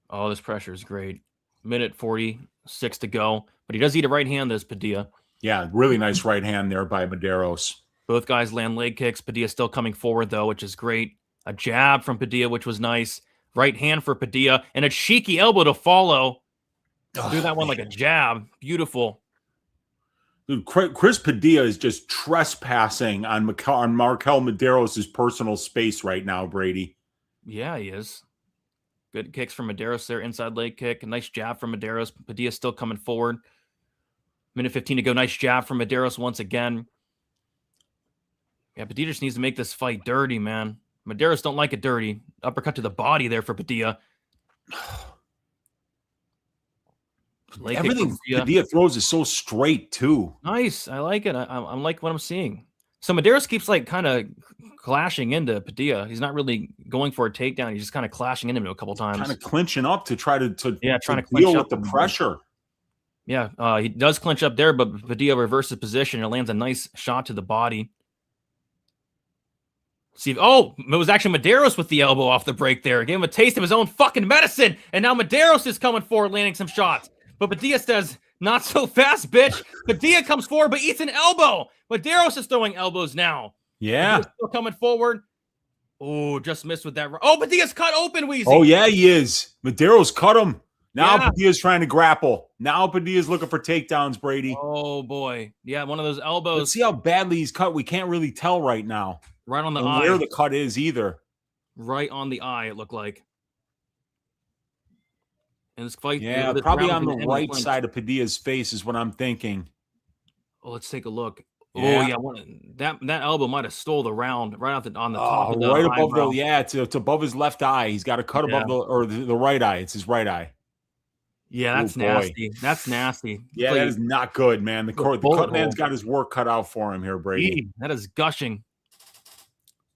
Oh, this pressure is great. Minute 46 to go, but he does eat a right hand. There's Padilla. Yeah, really nice right hand there by Mederos. Both guys land leg kicks. Padilla still coming forward though, which is great. A jab from Padilla, which was nice. Right hand for Padilla, and a cheeky elbow to follow. Do that one like a jab. Beautiful. Dude, Chris Padilla is just trespassing on MarQuel Mederos' personal space right now, Brady. Yeah, he is. Good kicks from Mederos there. Inside leg kick. A nice jab from Mederos. Padilla still coming forward. Minute 15 to go. Nice jab from Mederos once again. Yeah, Padilla just needs to make this fight dirty, man. Mederos don't like it dirty. Uppercut to the body there for Padilla. Everything Padilla throws is so straight too. Nice, I like it. I like what I'm seeing. So Mederos keeps like kind of clashing into Padilla. He's not really going for a takedown. He's just kind of clashing into him a couple times. Kind of clinching up to try to trying to deal with the pressure. Yeah, he does clinch up there, but Padilla reverses position and lands a nice shot to the body. See, it was actually Mederos with the elbow off the break there. Gave him a taste of his own fucking medicine, and now Mederos is coming forward, landing some shots. But Padilla says, not so fast, bitch. Padilla comes forward, but eats an elbow. Mederos is throwing elbows now. Yeah. Still coming forward. Oh, just missed with that. Oh, Padilla's cut open, Weezy. Oh, yeah, he is. Mederos cut him. Now Padilla's trying to grapple. Now Padilla's looking for takedowns, Brady. Oh, boy. Yeah, one of those elbows. Let's see how badly he's cut. We can't really tell right now. Right on the eye. Where the cut is either. Right on the eye, it looked like. And this fight, yeah, probably on the right side of Padilla's face is what I'm thinking. Oh, let's take a look. Yeah. Oh, yeah, that elbow might have stole the round right on the top of the right above eyebrow. it's above his left eye. He's got a cut above the right eye. It's his right eye. Yeah, that's nasty. That's nasty. Yeah, that is not good, man. The cut man's got his work cut out for him here, Brady. That is gushing.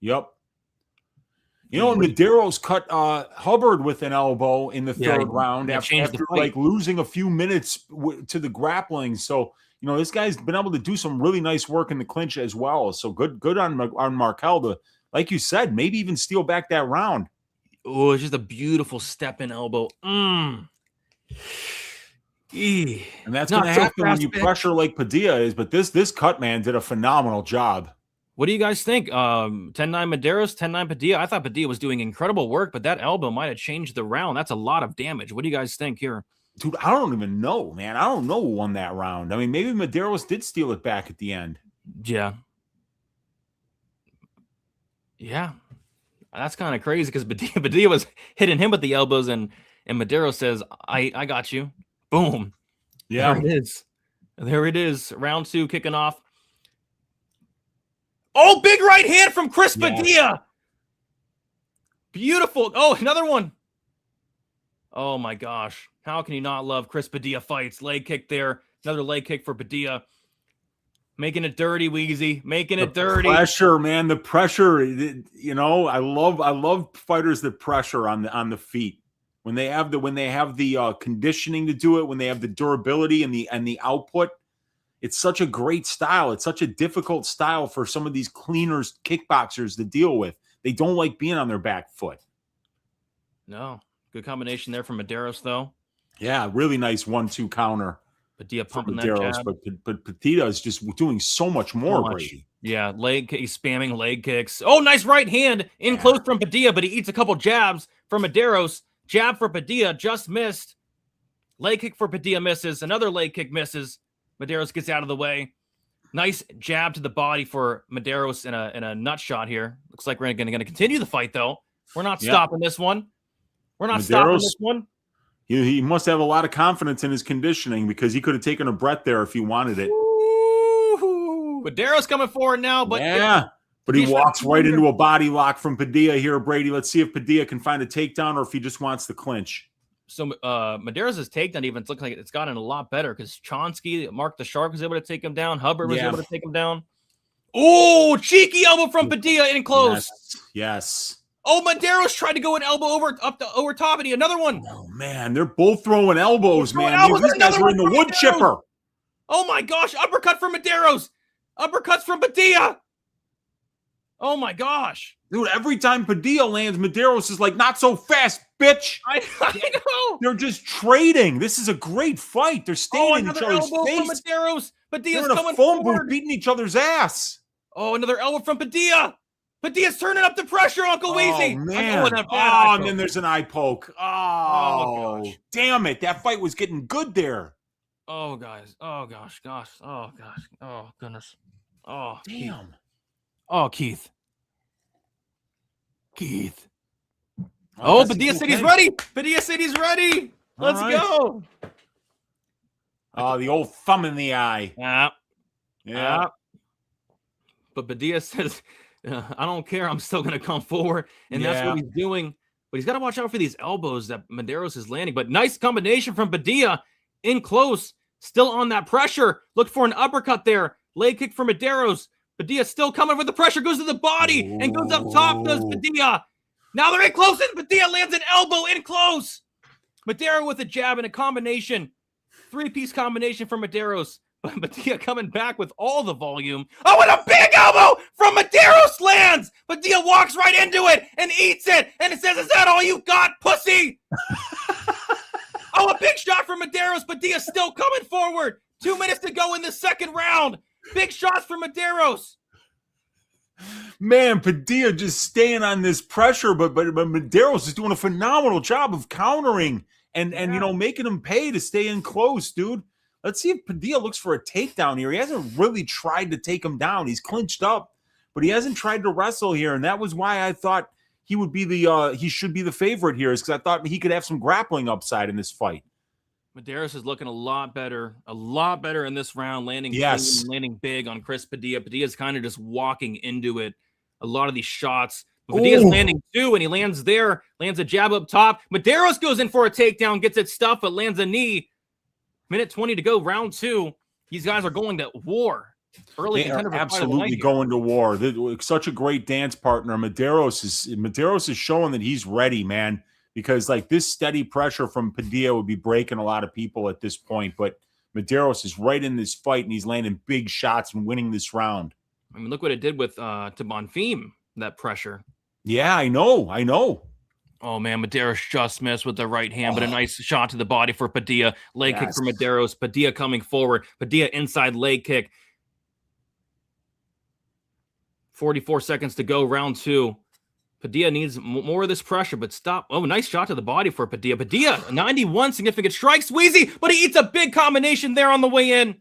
Yep. You know, Mederos cut Hubbard with an elbow in the third round after like losing a few minutes to the grappling. So, you know, this guy's been able to do some really nice work in the clinch as well. So good on MarQuel to, like you said, maybe even steal back that round. Oh, it's just a beautiful step in elbow. And that's going to happen when you pressure like Padilla is. But this cut man did a phenomenal job. What do you guys think? 10-9 Mederos, 10-9 Padilla. I thought Padilla was doing incredible work, but that elbow might have changed the round. That's a lot of damage. What do you guys think here? Dude, I don't even know, man. I don't know who won that round. I mean, maybe Mederos did steal it back at the end. Yeah. Yeah. That's kind of crazy because Padilla was hitting him with the elbows, and Mederos says, I got you. Boom. Yeah. There it is. There it is. Round 2 kicking off. Oh, big right hand from Chris Padilla. Beautiful. Oh, another one. Oh, my gosh. How can you not love Chris Padilla fights? Leg kick there. Another leg kick for Padilla. Making it dirty, Weezy. Making it dirty. Pressure, man. The pressure. You know, I love fighters that pressure on the feet. When they have the conditioning to do it, when they have the durability and the output. It's such a great style. It's such a difficult style for some of these cleaners, kickboxers to deal with. They don't like being on their back foot. No. Good combination there from Mederos, though. Yeah, really nice 1-2 counter. Padilla pumping that jab. But Padilla is just doing so much more, Brady. Yeah, he's spamming leg kicks. Oh, nice right hand in close from Padilla, but he eats a couple jabs from Mederos. Jab for Padilla, just missed. Leg kick for Padilla misses. Another leg kick misses. Mederos gets out of the way. Nice jab to the body for Mederos in a nut shot here. Looks like we're going to continue the fight, though. We're not stopping this one. We're not stopping this one. He must have a lot of confidence in his conditioning because he could have taken a breath there if he wanted it. Ooh, Mederos coming forward now, but but he walks right into a body lock from Padilla here, Brady. Let's see if Padilla can find a takedown or if he just wants the clinch. So Mederos' takedown even looks like it's gotten a lot better because Chonsky, Mark the Shark, was able to take him down. Hubbard was able to take him down. Oh, cheeky elbow from Padilla in close. Yes. Oh, Mederos tried to go an elbow over top, and another one. Oh man, they're both throwing elbows, man. These guys are in the wood chipper. Oh my gosh, uppercut from Mederos. Uppercuts from Padilla. Oh my gosh. Dude, every time Padilla lands, Mederos is like, not so fast, bitch. I know. They're just trading. This is a great fight. They're staying in each other's elbow face. from Mederos. Padilla's They're in coming a phone forward. booth beating each other's ass. Oh, another elbow from Padilla. Padilla's turning up the pressure, Uncle Weezy. Oh, man. And then there's an eye poke. Oh, gosh. Damn it. That fight was getting good there. Oh, guys. Oh, gosh. Oh, gosh. Oh, goodness. Oh, damn. Keith. Oh, Keith. Oh, Padilla said he's ready. Padilla said he's ready. Let's go. Oh, the old thumb in the eye. Yeah. But Padilla says, I don't care. I'm still going to come forward. And that's what he's doing. But he's got to watch out for these elbows that Mederos is landing. But nice combination from Padilla in close. Still on that pressure. Look for an uppercut there. Leg kick for Mederos. Padilla still coming with the pressure. Goes to the body and goes up top. Does Padilla. Now they're in close. And Padilla lands an elbow in close. Mederos with a jab and a combination. Three-piece combination for Mederos. But Padilla coming back with all the volume. Oh, and a big elbow from Mederos lands. Padilla walks right into it and eats it. And it says, is that all you got, pussy? Oh, a big shot from Mederos. Padilla still coming forward. 2 minutes to go in the second round. Big shots from Mederos. Man, Padilla just staying on this pressure, but Mederos is doing a phenomenal job of countering and making him pay to stay in close, dude. Let's see if Padilla looks for a takedown here. He hasn't really tried to take him down. He's clinched up, but he hasn't tried to wrestle here, and that was why I thought he would be he should be the favorite here, is because I thought he could have some grappling upside in this fight. Mederos is looking a lot better in this round, landing big on Chris Padilla. Padilla's kind of just walking into it. A lot of these shots. But Padilla's landing too, and he lands there, lands a jab up top. Mederos goes in for a takedown, gets it stuffed, but lands a knee. Minute 20 to go, round 2. These guys are going to war. Early they are absolutely going to war. They're such a great dance partner. Mederos is showing that he's ready, man. Because like this steady pressure from Padilla would be breaking a lot of people at this point. But Mederos is right in this fight, and he's landing big shots and winning this round. I mean, look what it did with to Bonfim, that pressure. Yeah, I know. Oh, man, Mederos just missed with the right hand, but a nice shot to the body for Padilla. Leg kick for Mederos. Padilla coming forward. Padilla inside leg kick. 44 seconds to go, round 2. Padilla needs more of this pressure, but stop. Oh, nice shot to the body for Padilla. Padilla, 91 significant strikes. Sweezy, but he eats a big combination there on the way in.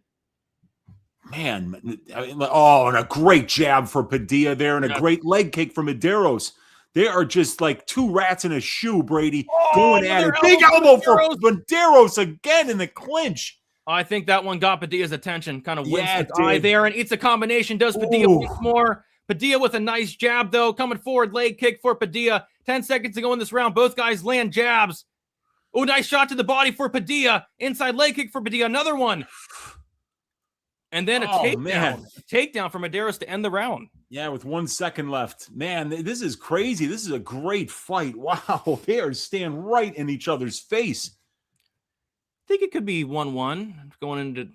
Man, and a great jab for Padilla there, and a great leg kick for Mederos. They are just like two rats in a shoe, Brady, going at it. Big elbow for Mederos again in the clinch. I think that one got Padilla's attention. Kind of wins the eye there and eats a combination. Does Padilla once more? Padilla with a nice jab, though. Coming forward, leg kick for Padilla. 10 seconds to go in this round. Both guys land jabs. Oh, nice shot to the body for Padilla. Inside leg kick for Padilla. Another one. And then a takedown. Man. A takedown for Mederos to end the round. Yeah, with 1 second left. Man, this is crazy. This is a great fight. Wow, they are staying right in each other's face. I think it could be 1-1 going into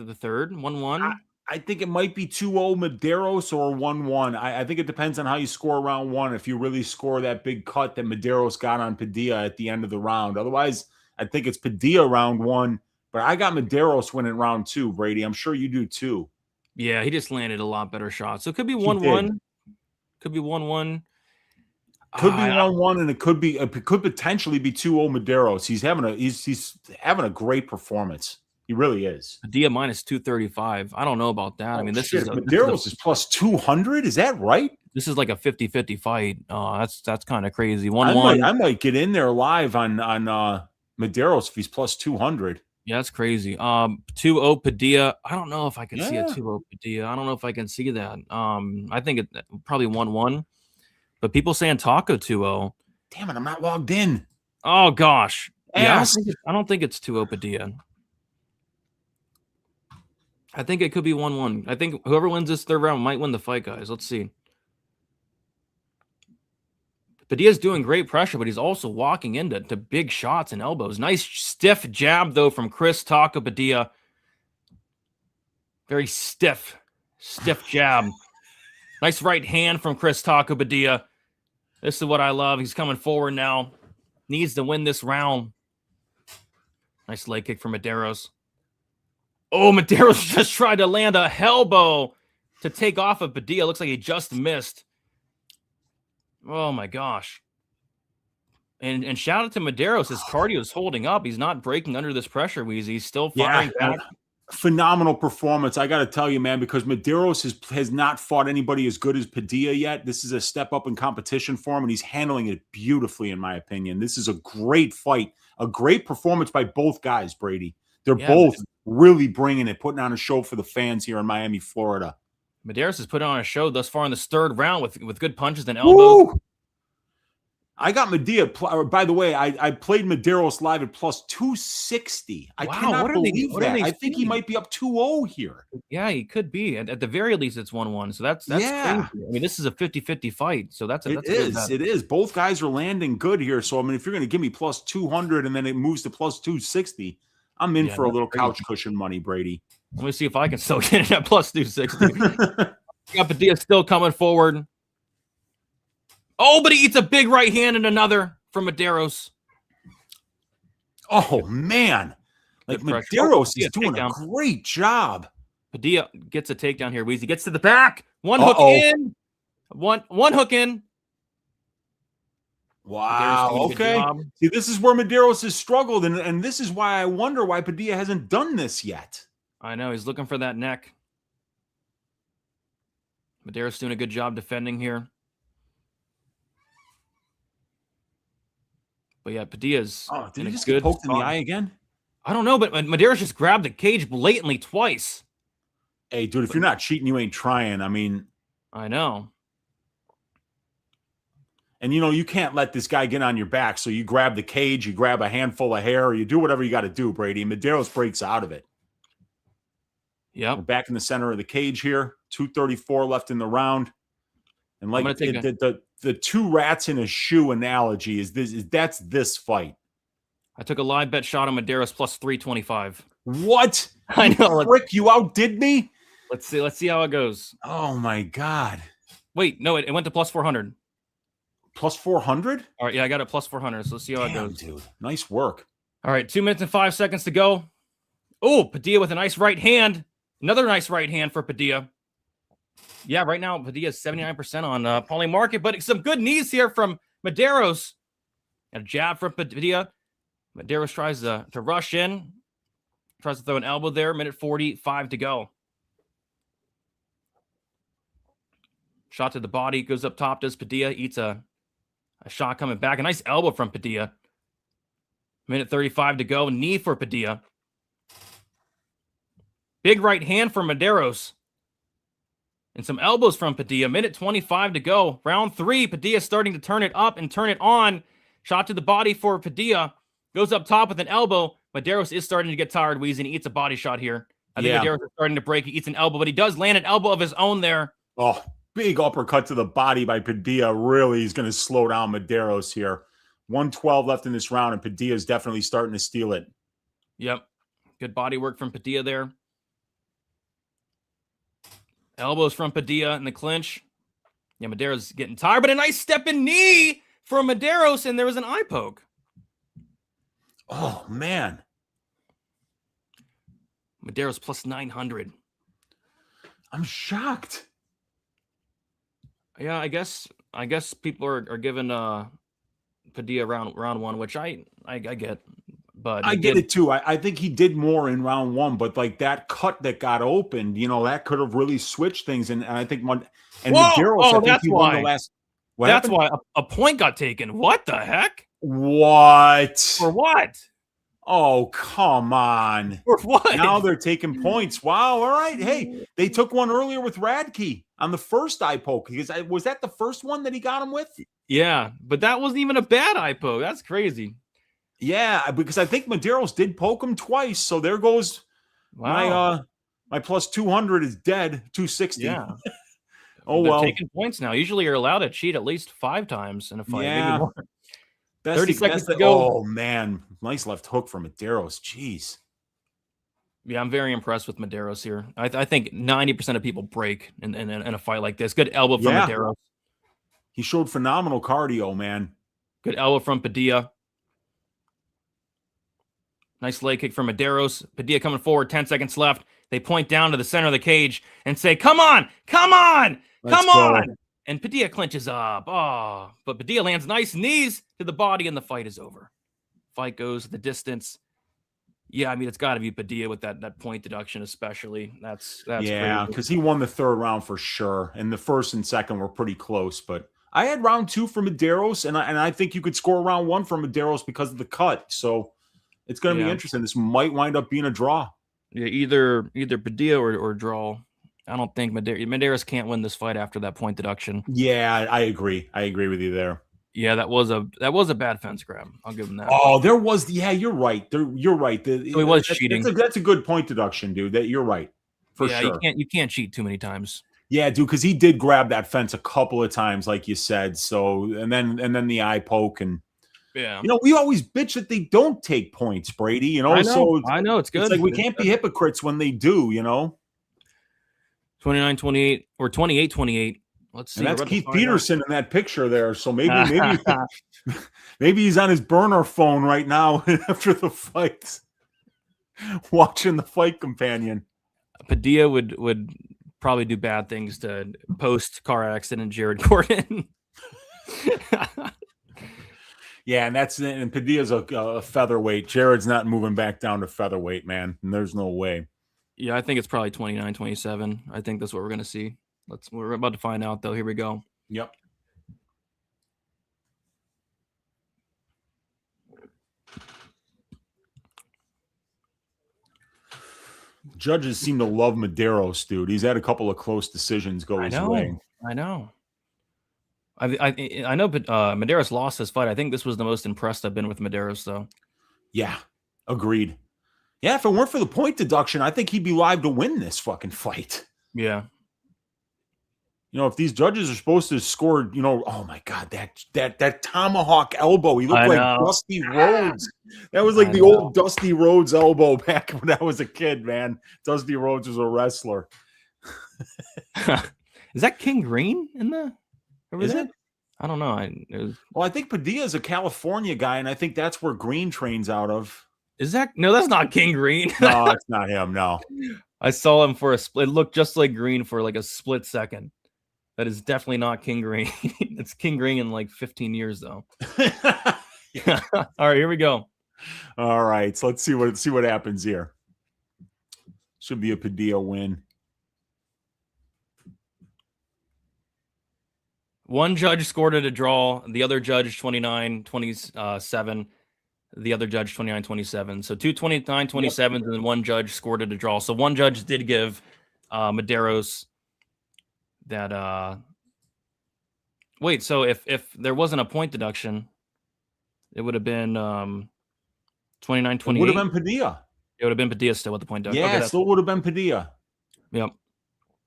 the third. 1-1. I think it might be 2-0 Mederos or 1-1. I think it depends on how you score round 1. If you really score that big cut that Mederos got on Padilla at the end of the round. Otherwise, I think it's Padilla round 1. But I got Mederos winning round 2, Brady. I'm sure you do too. Yeah, he just landed a lot better shots. So it could be 1-1. Could be 1-1. Could be 1-1, and it could potentially be 2-0 Mederos. He's having a great performance. He really is. Padilla minus 235. I don't know about that. I mean, Mederos is plus 200. Is that right? This is like a 50-50 fight. That's kind of crazy. 1-1. I might get in there live on Mederos if he's plus 200. Yeah, that's crazy. 2-0 Padilla. I don't know if I can see a 2-0 Padilla. I don't know if I can see that. I think it probably 1-1. But people saying Taco 2-0. Damn it, I'm not logged in. Oh gosh. Yeah, I don't think it's 2-0 Padilla. I think it could be 1-1. I think whoever wins this third round might win the fight, guys. Let's see. Padilla's doing great pressure, but he's also walking into big shots and elbows. Nice stiff jab, though, from Chris Taco Padilla. Very stiff jab. Nice right hand from Chris Taco Padilla. This is what I love. He's coming forward now. Needs to win this round. Nice leg kick from Mederos. Oh, Mederos just tried to land a elbow to take off of Padilla. Looks like he just missed. Oh, my gosh. And shout out to Mederos. His cardio is holding up. He's not breaking under this pressure, Weezy. He's still firing back. Phenomenal performance. I got to tell you, man, because Mederos has not fought anybody as good as Padilla yet. This is a step up in competition for him, and he's handling it beautifully, in my opinion. This is a great fight, a great performance by both guys, Brady. They're both really bringing it, putting on a show for the fans here in Miami, Florida. Mederos has put on a show thus far in this third round with good punches and elbows. Woo! I got Padilla. By the way, I played Mederos live at plus 260. I cannot believe that. I think he might be up 2-0 here. Yeah, he could be. At the very least, it's 1-1. So that's crazy. I mean, this is a 50-50 fight. So it is. Both guys are landing good here. So, I mean, if you're going to give me plus 200 and then it moves to plus 260, I'm in for a little couch cushion money, Brady. Let me see if I can still get it at plus 260. Got Padilla still coming forward. Oh, but he eats a big right hand and another from Mederos. Oh, man. Like, Mederos is doing a great job. Padilla gets a takedown here. Weezy gets to the back. One hook in. One hook in. Wow. Okay. See, this is where Mederos has struggled, and this is why I wonder why Padilla hasn't done this yet. I know. He's looking for that neck. Mederos doing a good job defending here. But yeah, Padilla's did he just get poked in the eye again? I don't know, but Mederos just grabbed the cage blatantly twice. Hey, dude, if you're not cheating, you ain't trying. I mean, I know. And, you can't let this guy get on your back. So you grab the cage, you grab a handful of hair, or you do whatever you got to do, Brady. Mederos breaks out of it. Yeah. We're back in the center of the cage here. 2:34 left in the round. And like the two rats in a shoe analogy that's this fight. I took a live bet shot on Mederos plus 325. What? I know. Rick, you outdid me? Let's see how it goes. Oh my God. Wait, no, it went to plus 400. Plus 400? All right, yeah, I got it plus 400. So let's see how it goes. Dude. Nice work. All right, 2 minutes and 5 seconds to go. Oh, Padilla with a nice right hand. Another nice right hand for Padilla. Yeah, right now, Padilla is 79% on Poly Market, but some good knees here from Mederos. A jab from Padilla. Mederos tries to rush in. Tries to throw an elbow there. Minute 45 to go. Shot to the body. Goes up top. Does Padilla. Eats a shot coming back. A nice elbow from Padilla. Minute 35 to go. Knee for Padilla. Big right hand for Mederos. And some elbows from Padilla. Minute 25 to go. Round 3. Padilla starting to turn it up and turn it on. Shot to the body for Padilla. Goes up top with an elbow. Mederos is starting to get tired, Weezy, and he eats a body shot here. I think Mederos is starting to break. He eats an elbow, but he does land an elbow of his own there. Oh, big uppercut to the body by Padilla. Really is going to slow down Mederos here. 1:12 left in this round, and Padilla is definitely starting to steal it. Yep. Good body work from Padilla there. Elbows from Padilla in the clinch. Yeah, Mederos getting tired, but a nice stepping knee from Mederos, and there was an eye poke. Oh, man. Mederos plus 900. I'm shocked. Yeah, I guess people are giving Padilla round 1, which I get. But I get it too. I think he did more in round 1, but like that cut that got opened, that could have really switched things. And I think Mederos, that's why. The last. That's why a point got taken. What the heck? What? For what? Oh, come on. For what? Now they're taking points. Wow. All right. Hey, they took one earlier with Radtke on the first eye poke. Was that the first one that he got him with? Yeah, but that wasn't even a bad eye poke. That's crazy. Yeah, because I think Mederos did poke him twice. So there goes my plus 200 is dead. 260. Yeah. Oh, they're well. Taking points now. Usually you're allowed to cheat at least 5 times in a fight. Yeah. Maybe more. 30 seconds to go. Oh, man. Nice left hook from Mederos. Jeez. Yeah, I'm very impressed with Mederos here. I think 90% of people break in a fight like this. Good elbow from Mederos. He showed phenomenal cardio, man. Good elbow from Padilla. Nice leg kick from Mederos. Padilla coming forward, 10 seconds left. They point down to the center of the cage and say, come on, come on, come on. And Padilla clinches up. Oh, but Padilla lands nice knees to the body and the fight is over. Fight goes the distance. Yeah, I mean, it's got to be Padilla with that point deduction, especially. That's yeah, because he won the third round for sure. And the first and second were pretty close. But I had round 2 for Mederos, and I think you could score round 1 for Mederos because of the cut. So it's going to be interesting. This might wind up being a draw. Yeah, either Padilla or draw. I don't think Mederos can't win this fight after that point deduction. Yeah, I agree. I agree with you there. Yeah, that was a bad fence grab. I'll give him that. Oh, there was. Yeah, you're right. You're right. So he was cheating. That's a good point deduction, dude. You're right. For sure. You can't cheat too many times. Yeah, dude, because he did grab that fence a couple of times, like you said. So and then the eye poke and we always bitch that they don't take points, Brady. You know, I know it's good. It's like we can't be hypocrites when they do. You know, 29-28 or 28-28. Let's see. And that's Keith Peterson in that picture there. So maybe he's on his burner phone right now after the fight, watching the fight companion. Padilla would probably do bad things to post car accident Jared Gordon. Yeah, and Padilla's a featherweight. Jared's not moving back down to featherweight, man. And there's no way. Yeah, I think it's probably 29-27. I think that's what we're gonna see. We're about to find out, though. Here we go. Yep. Judges seem to love Mederos, dude. He's had a couple of close decisions go his way. I know. I know, but Mederos lost his fight. I think this was the most impressed I've been with Mederos, though. Yeah, agreed. Yeah, if it weren't for the point deduction, I think he'd be live to win this fucking fight. Yeah. You know, if these judges are supposed to score, oh my God, that tomahawk elbow. He looked like Dusty Rhodes. That was like the old Dusty Rhodes elbow back when I was a kid, man. Dusty Rhodes was a wrestler. Is that King Green in the? Is it? I don't know. I think Padilla's a California guy, and I think that's where Green trains out of. Is that? No, that's not King Green. No, that's not him. No. I saw him for a split. It looked just like Green for like a split second. That is definitely not King Green. It's King Green in like 15 years, though. All right, here we go. All right, so let's see what happens here. Should be a Padilla win. One judge scored it a draw. The other judge 29-27. The other judge 29-27. So 2 29-27s, and then one judge scored it a draw. So one judge did give Mederos that wait, so if there wasn't a point deduction, it would have been 29-28. It would have been Padilla. It would have been Padilla still with the point deduction. Yeah, still would have been Padilla. Yep.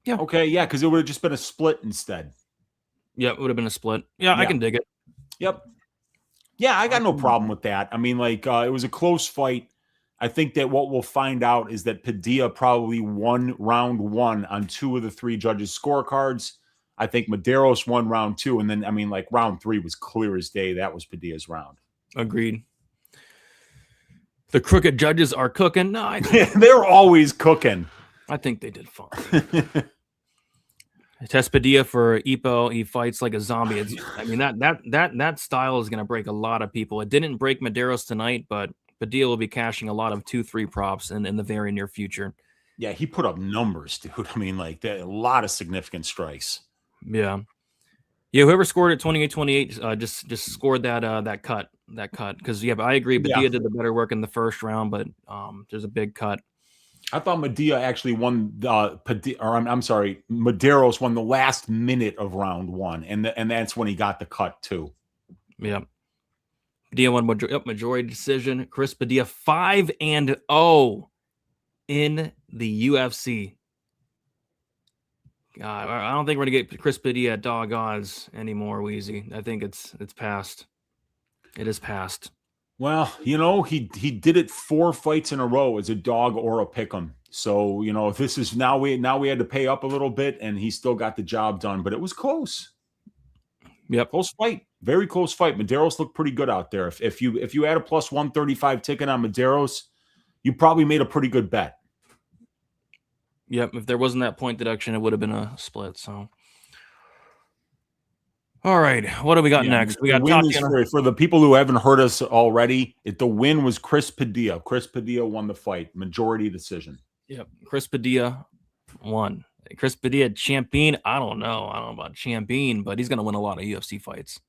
Yeah. Okay, yeah, because it would have just been a split instead. Yeah, it would have been a split. Yeah, I can dig it. Yep. Yeah, I got no problem with that. I mean, like, it was a close fight. I think that what we'll find out is that Padilla probably won round 1 on 2 of the 3 judges' scorecards. I think Mederos won round 2. And then, I mean, like, round 3 was clear as day. That was Padilla's round. Agreed. The crooked judges are cooking. No, they're always cooking. I think they did fine. Test Padilla for Ipo. He fights like a zombie. I mean, that style is going to break a lot of people. It didn't break Mederos tonight, but Padilla will be cashing a lot of 2-3 props in the very near future. Yeah, he put up numbers, dude. I mean, like, a lot of significant strikes. Yeah. Yeah, whoever scored at 28-28 just scored that cut. Because, but I agree. Padilla did the better work in the first round, but there's a big cut. I thought Padilla actually won Mederos won the last minute of round 1, and that's when he got the cut too. Yeah. Padilla won majority decision. Chris Padilla 5-0 in the UFC. God, I don't think we're gonna get Chris Padilla at dog odds anymore, Wheezy. I think it's past. It is past. Well, he did it 4 fights in a row as a dog or a pick'em. So, this is now we had to pay up a little bit, and he still got the job done, but it was close. Yep. Close fight. Very close fight. Mederos looked pretty good out there. If you had a plus 135 ticket on Mederos, you probably made a pretty good bet. Yep. If there wasn't that point deduction, it would have been a split. So, all right. What do we got next? We got Tatiana. For the people who haven't heard us already, the win was Chris Padilla. Chris Padilla won the fight. Majority decision. Yep. Chris Padilla won. Chris Padilla, champion. I don't know about champion, but he's going to win a lot of UFC fights.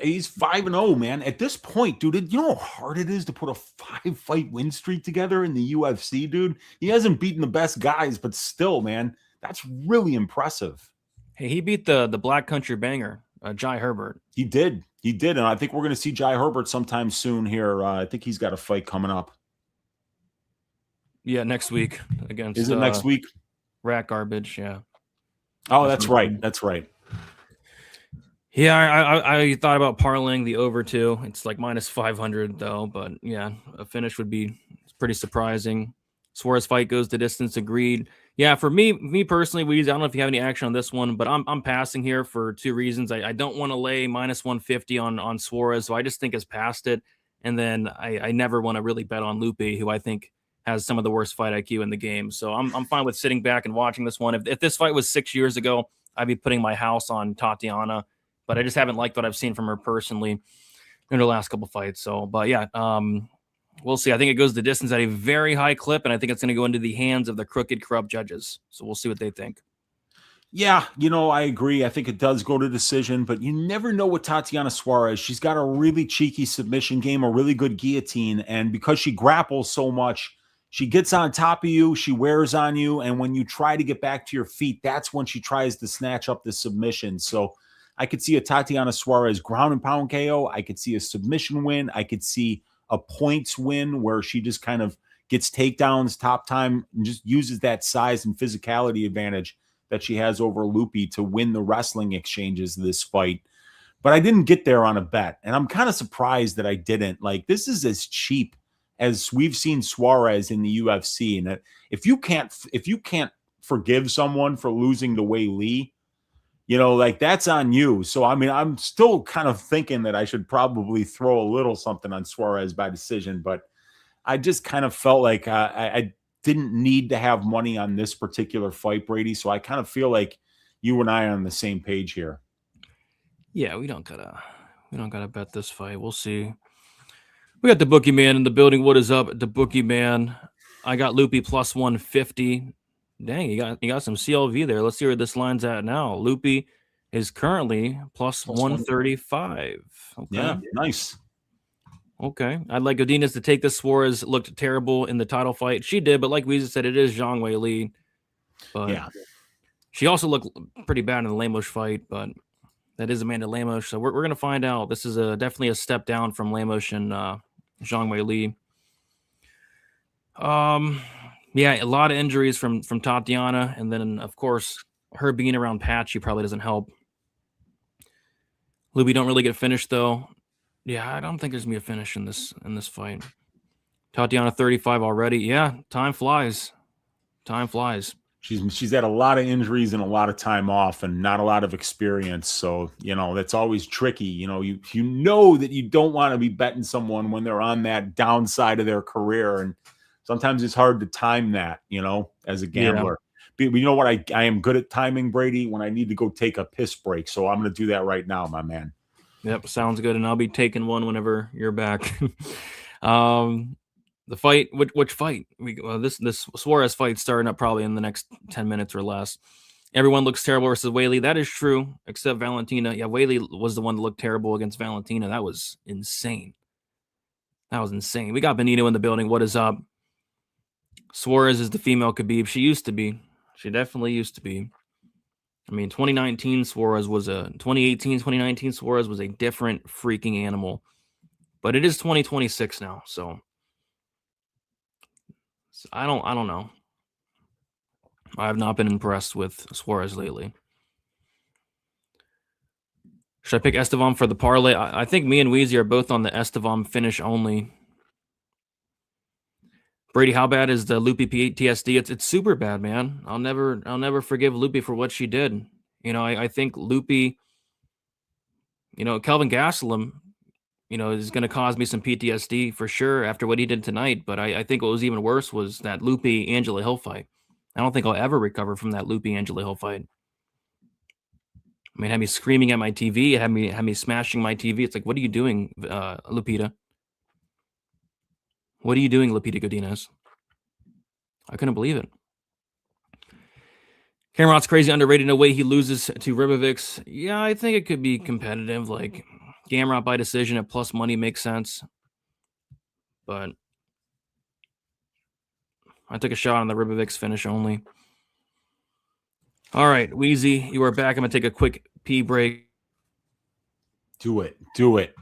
He's 5-0, man. At this point, dude, you know how hard it is to put a 5-fight win streak together in the UFC, dude? He hasn't beaten the best guys, but still, man, that's really impressive. Hey, he beat the Black Country banger, Jai Herbert. He did. And I think we're going to see Jai Herbert sometime soon here. I think he's got a fight coming up. Yeah, next week against. Is it next week? Rat Garbage, yeah. Oh, that's right. That's right. Yeah, I thought about parlaying the over too. It's like minus 500 though, but yeah, a finish would be pretty surprising. Suarez fight goes the distance, agreed. Yeah, for me personally, Weeds, I don't know if you have any action on this one, but I'm passing here for 2 reasons. I don't want to lay minus 150 on Suarez, so I just think it's past it. And then I never want to really bet on Luque, who I think has some of the worst fight IQ in the game. So I'm fine with sitting back and watching this one. If this fight was 6 years ago, I'd be putting my house on Tatiana, but I just haven't liked what I've seen from her personally in her last couple fights. So, but yeah, we'll see. I think it goes the distance at a very high clip, and I think it's going to go into the hands of the crooked, corrupt judges. So we'll see what they think. Yeah, I agree. I think it does go to decision, but you never know with Tatiana Suarez. She's got a really cheeky submission game, a really good guillotine, and because she grapples so much, she gets on top of you, she wears on you, and when you try to get back to your feet, that's when she tries to snatch up the submission. So I could see a Tatiana Suarez ground and pound KO. I could see a submission win. I could see a points win where she just kind of gets takedowns top time and just uses that size and physicality advantage that she has over Lupe to win the wrestling exchanges this fight. But I didn't get there on a bet, and I'm kind of surprised that I didn't. Like, this is as cheap as we've seen Suarez in the UFC. And if you can't forgive someone for losing to Wei Lee, like that's on you. So, I mean, I'm still kind of thinking that I should probably throw a little something on Suarez by decision, but I just kind of felt like I didn't need to have money on this particular fight, Brady. So I kind of feel like you and I are on the same page here. Yeah, we don't gotta bet this fight. We'll see. We got the bookie man in the building. What is up, the bookie man? I got Lupe plus 150. Dang, you got some CLV there. Let's see where this line's at now. Lupe is currently plus 135. Okay. Yeah, nice. Okay. I'd like Godinez to take this. Suarez looked terrible in the title fight. She did, but like we said, it is Zhang Wei Li. But yeah, she also looked pretty bad in the Lemos fight, but that is Amanda Lemos. So we're going to find out. This is definitely a step down from Lemos and Zhang Wei Li. Yeah, a lot of injuries from Tatiana, and then of course her being around Patchy probably doesn't help. Luby don't really get finished though. Yeah, I don't think there's gonna be a finish in this fight. Tatiana 35 already. Yeah, time flies. Time flies. She's had a lot of injuries and a lot of time off and not a lot of experience. So, that's always tricky. You know that you don't want to be betting someone when they're on that downside of their career. And sometimes it's hard to time that, as a gambler. Yeah. But you know what? I am good at timing, Brady, when I need to go take a piss break. So I'm going to do that right now, my man. Yep, sounds good. And I'll be taking one whenever you're back. The fight, which fight? This Suarez fight starting up probably in the next 10 minutes or less. Everyone looks terrible versus Wei Lee. That is true, except Valentina. Yeah, Wei Lee was the one that looked terrible against Valentina. That was insane. We got Benito in the building. What is up? Suarez is the female Khabib. She used to be. She definitely used to be. I mean, 2018 Suarez was a different freaking animal. But it is 2026 now, so I don't know. I have not been impressed with Suarez lately. Should I pick Esteban for the parlay? I think me and Weezy are both on the Esteban finish only. Brady, how bad is the Lupe PTSD? It's super bad, man. I'll never forgive Lupe for what she did. I think Lupe, Kelvin Gastelum, is going to cause me some PTSD for sure after what he did tonight. But I think what was even worse was that Lupe Angela Hill fight. I don't think I'll ever recover from that Lupe Angela Hill fight. I mean, had me screaming at my TV, had me smashing my TV. It's like, what are you doing, Lupita? What are you doing, Lupita Godinez? I couldn't believe it. Gamrot's crazy underrated in a way he loses to Ribovics. Yeah, I think it could be competitive. Like, Gamrot by decision at plus money makes sense. But I took a shot on the Ribovics finish only. All right, Wheezy, you are back. I'm going to take a quick pee break. Do it.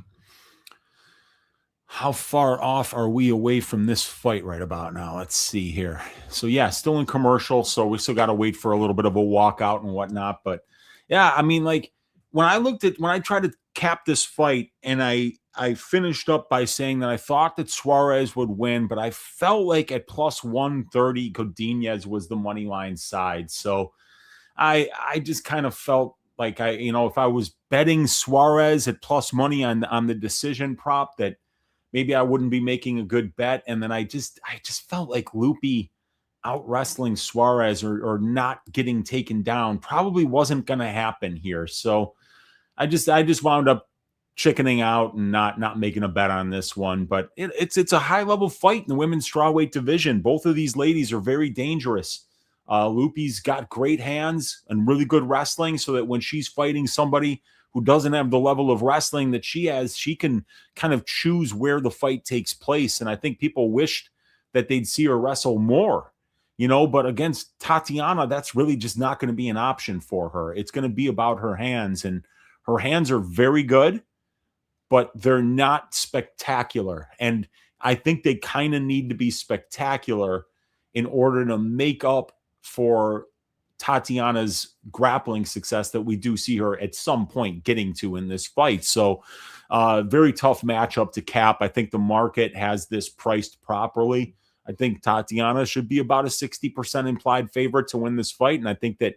How far off are we away from this fight right about now? Let's see here. So, yeah, still in commercial, so we still got to wait for a little bit of a walkout and whatnot. But, yeah, I mean, like, when I tried to cap this fight, and I finished up by saying that I thought that Suarez would win, but I felt like at plus 130, Godinez was the money line side. So, I just kind of felt like if I was betting Suarez at plus money on the decision prop, that maybe I wouldn't be making a good bet. And then I just felt like Lupe out wrestling Suarez or not getting taken down probably wasn't going to happen here. So I just wound up chickening out and not making a bet on this one. But it's a high level fight in the women's strawweight division. Both of these ladies are very dangerous. Lupe's got great hands and really good wrestling, so that when she's fighting somebody who doesn't have the level of wrestling that she has, she can kind of choose where the fight takes place. And I think people wished that they'd see her wrestle more, but against Tatiana, that's really just not going to be an option for her. It's going to be about her hands, and her hands are very good, but they're not spectacular. And I think they kind of need to be spectacular in order to make up for Tatiana's grappling success that we do see her at some point getting to in this fight. So very tough matchup to cap. I think the market has this priced properly. I think Tatiana should be about a 60% implied favorite to win this fight. And I think that,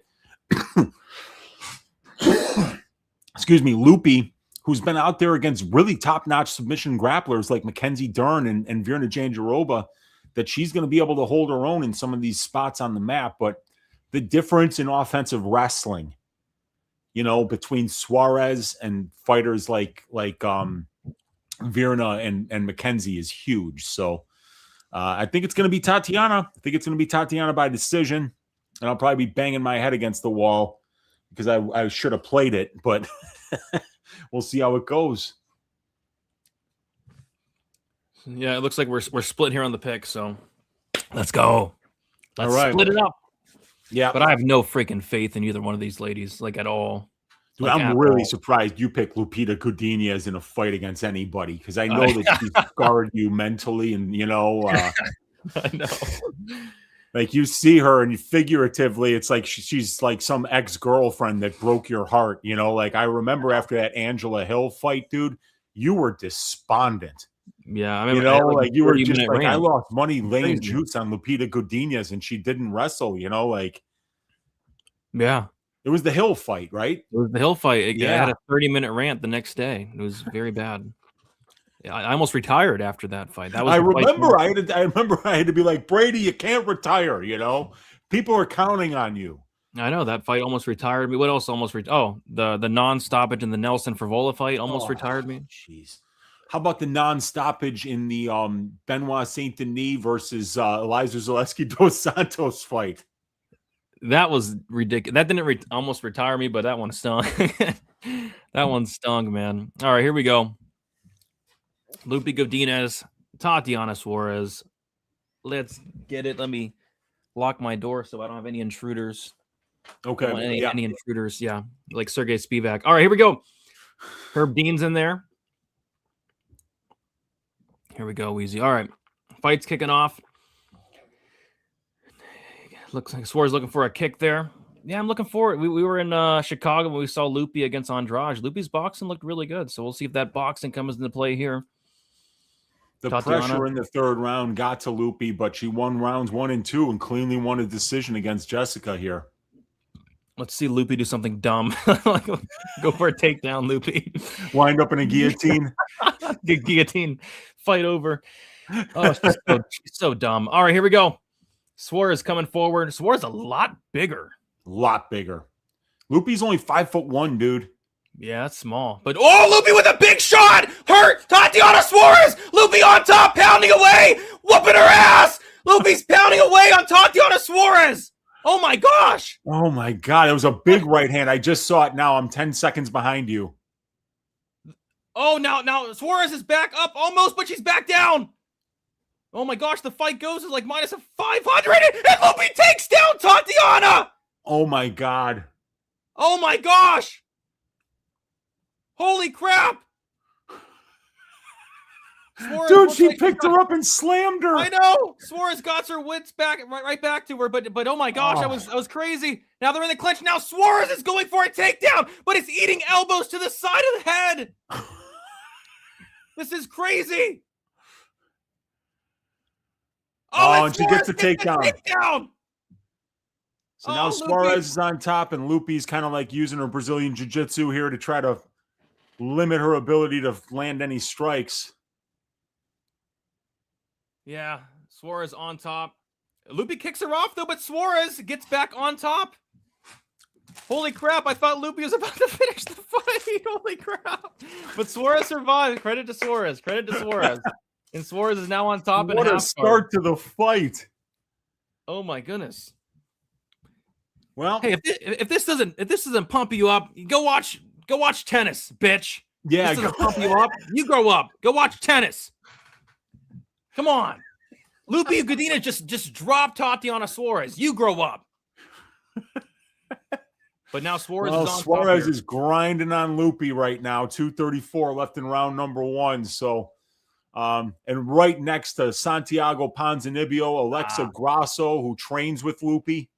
Lupe, who's been out there against really top-notch submission grapplers like Mackenzie Dern and Virna Jandiroba, that she's going to be able to hold her own in some of these spots on the map. But the difference in offensive wrestling, between Suarez and fighters like Virna and Mackenzie is huge. So I think it's going to be Tatiana. I think it's going to be Tatiana by decision. And I'll probably be banging my head against the wall because I should have played it. But we'll see how it goes. Yeah, it looks like we're split here on the pick, so let's go. Let's split it up. Yeah. But I have no freaking faith in either one of these ladies, like at all. Dude, like, I'm really surprised you picked Lupita Godinez in a fight against anybody, because I know that she's scarred you mentally, and I know. Like, you see her and figuratively, it's like she's like some ex-girlfriend that broke your heart. Like, I remember after that Angela Hill fight, dude, you were despondent. Yeah, I mean, you were just like, I lost money laying juice on Lupita Godinez, and she didn't wrestle. Yeah, it was the Hill fight, right? It was the Hill fight. I had a 30-minute rant the next day. It was very bad. I almost retired after that fight. That was. I remember I had to be like, Brady, you can't retire. People are counting on you. I know that fight almost retired me. What else almost retired? the non-stoppage in the Nelson Frivola fight almost retired me. Jeez. How about the non-stoppage in the Benoit Saint Denis versus Eliza Zaleski dos Santos fight? That was ridiculous. That didn't almost retire me, but that one stung. That one stung, man. All right, here we go. Lupe Godinez, Tatiana Suarez. Let's get it. Let me lock my door so I don't have any intruders. Okay. Any intruders, yeah. Like Sergey Spivak. All right, here we go. Herb Dean's in there. Here we go, Weezy. All right. Fight's kicking off. Looks like Suarez looking for a kick there. Yeah, I'm looking forward. We were in Chicago when we saw Luque against Andrade. Lupe's boxing looked really good, so we'll see if that boxing comes into play here. The Tatiana. pressure in the third round got to Luque, but she won rounds 1 and 2 and cleanly won a decision against Jessica here. Let's see Luque do something dumb. Go for a takedown, Luque. Wind up in a guillotine. Guillotine fight over. Oh, she's so dumb. All right, here we go. Suarez coming forward. Suarez a lot bigger. Lot bigger. Lupe's only 5'1", dude. Yeah, that's small. But Luque with a big shot! Hurt! Tatiana Suarez! Luque on top, pounding away! Whooping her ass! Lupe's pounding away on Tatiana Suarez! Oh my gosh! Oh my God, it was a big right hand. I just saw it now. I'm 10 seconds behind you. Oh, now Suarez is back up almost, but she's back down. Oh my gosh, the fight goes is like minus a 500, and Luque takes down Tatiana! Oh my God. Oh my gosh! Holy crap! Suarez Dude, she picked her up and slammed her. I know. Suarez got her wits back, right back to her. But oh my gosh, that was crazy. Now they're in the clinch. Now Suarez is going for a takedown, but it's eating elbows to the side of the head. This is crazy. Oh, and she gets the takedown. So now Luque. Suarez is on top, and Lupe's kind of like using her Brazilian jiu-jitsu here to try to limit her ability to land any strikes. Yeah, Suarez on top. Luque kicks her off, though, but Suarez gets back on top. Holy crap, I thought Luque was about to finish the fight. Holy crap. But Suarez survived. Credit to Suarez. And Suarez is now on top. What a start to the fight. Oh, my goodness. Well, hey, if this doesn't pump you up, go watch tennis, bitch. Yeah, this doesn't pump you up. You grow up. Go watch tennis. Come on. Luque Godinez just dropped Tatiana Suarez. You grow up. But now Suarez is on Suarez is grinding on Luque right now. 2:34 left in round number 1. So, and right next to Santiago Ponzinibbio, Alexa Grasso, who trains with Luque.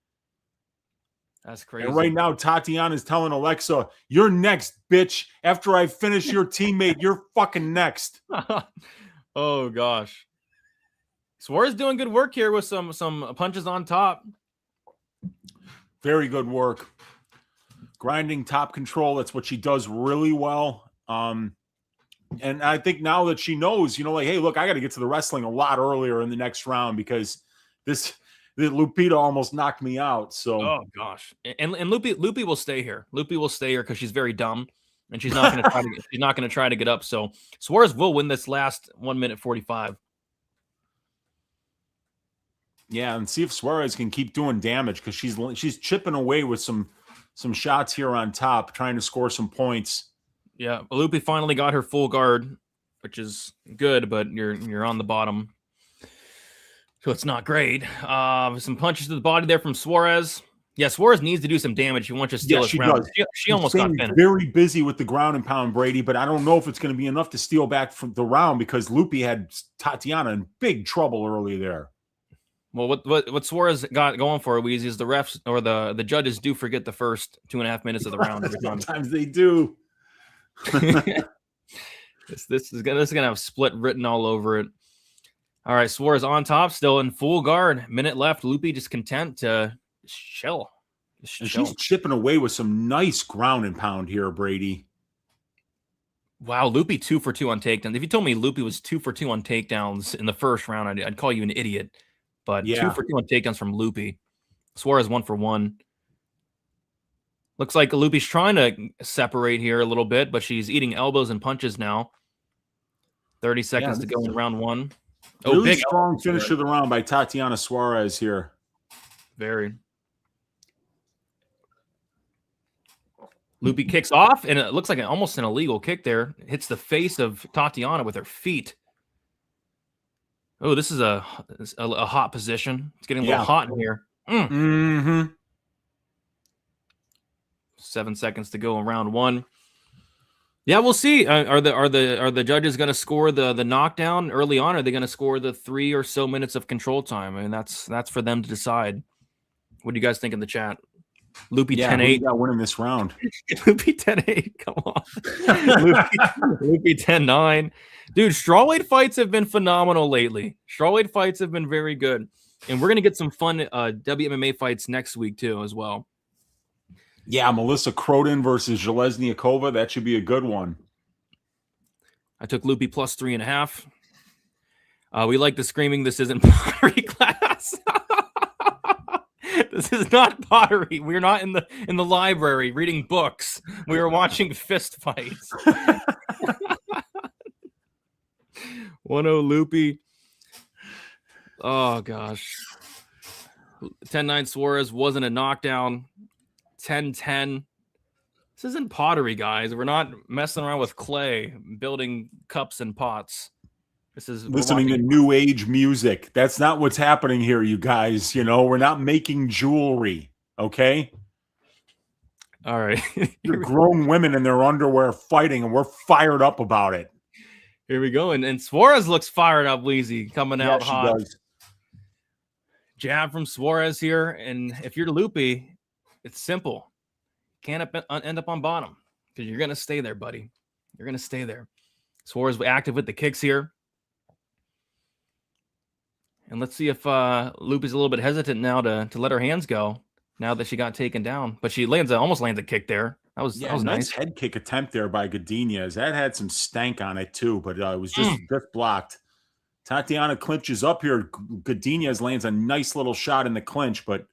That's crazy. And right now, Tatiana's telling Alexa, "You're next, bitch. After I finish your teammate, you're fucking next." Oh gosh. Suarez doing good work here with some punches on top. Very good work. Grinding top control. That's what she does really well. And I think now that she knows, like, hey, look, I got to get to the wrestling a lot earlier in the next round because the Lupita almost knocked me out. So, oh gosh, and Lupe will stay here. Lupe will stay here because she's very dumb and she's not going to try to she's not going to try to get up. So Suarez will win this last 1 minute 45. Yeah, and see if Suarez can keep doing damage because she's chipping away with some shots here on top, trying to score some points. Yeah, Lupe finally got her full guard, which is good, but you're on the bottom, so it's not great. Some punches to the body there from Suarez. Yeah, Suarez needs to do some damage. She wants to steal this round. She almost got finished. Very busy with the ground and pound, Brady, but I don't know if it's going to be enough to steal back from the round because Lupe had Tatiana in big trouble early there. Well, what Suarez got going for her, Weezy, is the refs or the judges do forget the first 2.5 minutes of the round. Sometimes they do. This is gonna have split written all over it. All right, Suarez on top, still in full guard. Minute left. Lupe just content to chill. She's chipping away with some nice ground and pound here, Brady. Wow, Lupe 2 for 2 on takedowns. If you told me Lupe was 2 for 2 on takedowns in the first round, I'd call you an idiot. But yeah. 2 for 2 on takedowns from Lupe. Suarez 1 for 1. Looks like Lupe's trying to separate here a little bit, but she's eating elbows and punches now. 30 seconds to go in round 1. Really big strong finish of the round by Tatiana Suarez here. Very. Lupe kicks off, and it looks like almost an illegal kick there. Hits the face of Tatiana with her feet. Oh, this is a hot position. It's getting a little hot in here. Mm-hmm. 7 seconds to go in round 1. Yeah, we'll see. Are the judges going to score the knockdown early on? Or are they going to score the 3 or so minutes of control time? I mean, that's for them to decide. What do you guys think in the chat? Lupita Yeah, 10-8. got winning this round. Lupita 10-8. Come on. Lupita 10-9. Dude, strawweight fights have been phenomenal lately. Strawweight fights have been very good. And we're going to get some fun WMMA fights next week, too, as well. Yeah, Melissa Croden versus Zheleznyakova. That should be a good one. I took Lupi plus 3.5. We like the screaming. This isn't pottery class. This is not pottery. We're not in the library reading books. We are watching fist fights. 1-0 Lupi. Oh gosh. 10-9 Suarez wasn't a knockdown. 10-10. This isn't pottery, guys. We're not messing around with clay, building cups and pots. This is listening to new age music. That's not what's happening here, you guys. You know, we're not making jewelry, okay? All right. You're grown women in their underwear fighting, and we're fired up about it. Here we go. And Suarez looks fired up, Weezy, coming out hot. Does. Jab from Suarez here. And if you're Lupi, it's simple. Can't end up on bottom because you're going to stay there, buddy. You're going to stay there. Suarez active with the kicks here. And let's see if Lupi's a little bit hesitant now to let her hands go now that she got taken down. But she almost lands a kick there. That was nice. Head kick attempt there by Godinez. That had some stank on it too, but it was just blocked. Tatiana clinches up here. Godinez lands a nice little shot in the clinch, but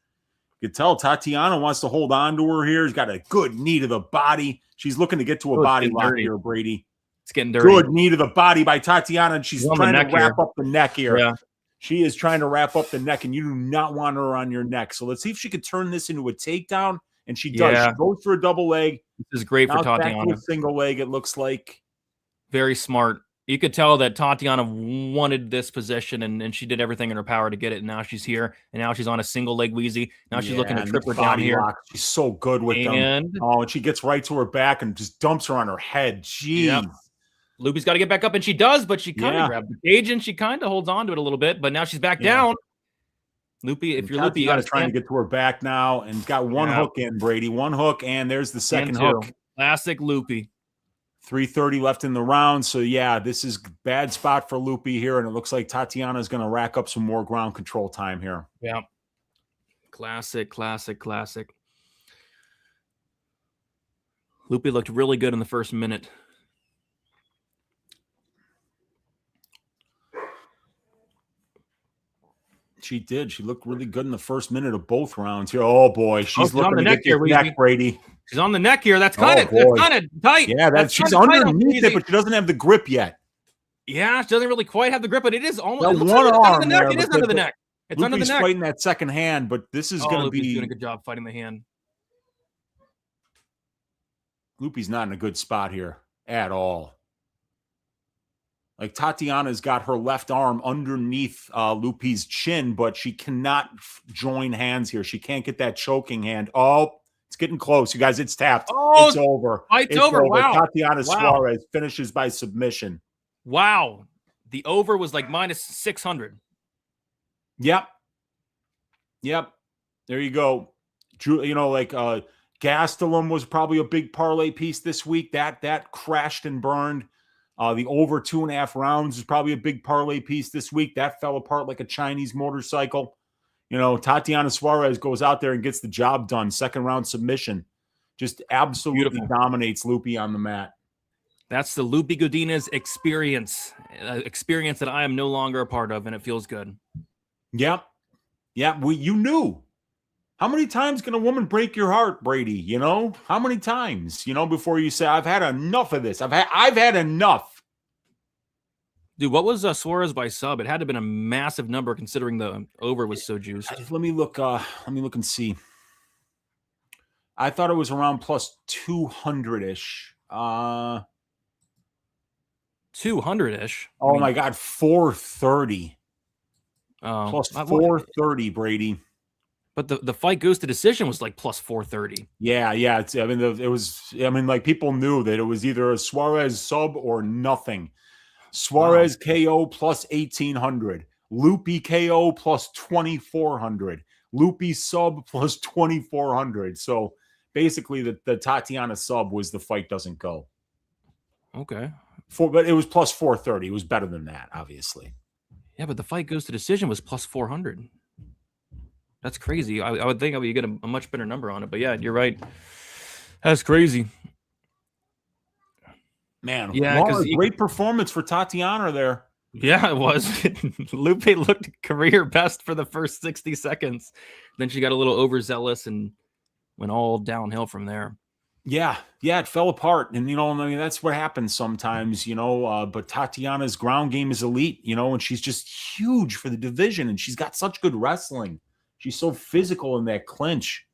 you can tell Tatiana wants to hold on to her here. She's got a good knee to the body. She's looking to get to a body lock here, Brady. It's getting dirty. Good knee to the body by Tatiana, and she's trying to wrap up the neck here. Yeah. She is trying to wrap up the neck, and you do not want her on your neck. So let's see if she could turn this into a takedown, and she does. Yeah. She goes for a double leg. This is great for Tatiana. A single leg, it looks like. Very smart. You could tell that Tatiana wanted this position, and she did everything in her power to get it. And now she's here, and now she's on a single leg Wheezy. Now she's looking to trip her down here. Lock. She's so good with them. And she gets right to her back and just dumps her on her head. Jeez. Yep. Lupi's got to get back up, and she does, but she kind of grabbed the cage, and she kind of holds on to it a little bit, but now she's back down. Lupi, if you're Lupi, you got to trying to get to her back now, and got one hook in, Brady. One hook, and there's the second hook. Classic Lupi. 3:30 left in the round, so yeah, this is bad spot for Lupi here, and it looks like Tatiana's going to rack up some more ground control time here. Yeah. Classic. Lupi looked really good in the first minute. She did. She looked really good in the first minute of both rounds here. Oh boy, she's looking to get here, the neck, Brady. She's on the neck here. That's kind of tight. Yeah, she's underneath it, but she doesn't have the grip yet. Yeah, she doesn't really quite have the grip, but it is almost one arm there. It is under the neck. It's Lupi's under the neck. Fighting that second hand, but this is going to be. Lupi's doing a good job fighting the hand. Lupi's not in a good spot here at all. Like Tatiana's got her left arm underneath Lupi's chin, but she cannot join hands here. She can't get that choking hand. Oh, it's getting close. You guys, it's tapped. Oh, it's over. It's over. Wow. Tatiana Suarez finishes by submission. Wow. The over was like minus 600. Yep. There you go. You know, like Gastelum was probably a big parlay piece this week. That crashed and burned. The over 2.5 rounds is probably a big parlay piece this week. That fell apart like a Chinese motorcycle. You know, Tatiana Suarez goes out there and gets the job done. Second round submission. Just absolutely dominates Lupi on the mat. That's the Lupi Godinez experience. Experience that I am no longer a part of, and it feels good. Yep. You knew. How many times can a woman break your heart, Brady? You know, how many times, before you say, I've had enough of this. I've had enough. Dude, what was Suarez by sub? It had to have been a massive number considering the over was so juiced. Let me look and see. I thought it was around plus 200-ish. 200-ish? Oh, my God, 430. Plus 430, Brady. But the fight goes to decision was like plus 430. Yeah. People knew that it was either a Suarez sub or nothing. Suarez KO plus 1,800. Lupi KO plus 2,400. Luque sub plus 2,400. So basically, the Tatiana sub was the fight doesn't go. Okay. But it was plus 430. It was better than that, obviously. Yeah, but the fight goes to decision was plus 400. That's crazy. I would think I would get a much better number on it. But yeah, you're right. That's crazy. Man, yeah, great performance for Tatiana there. Yeah, it was. Luque looked career best for the first 60 seconds. Then she got a little overzealous and went all downhill from there. Yeah, it fell apart. And, that's what happens sometimes, but Tatiana's ground game is elite, and she's just huge for the division. And she's got such good wrestling. She's so physical in that clinch.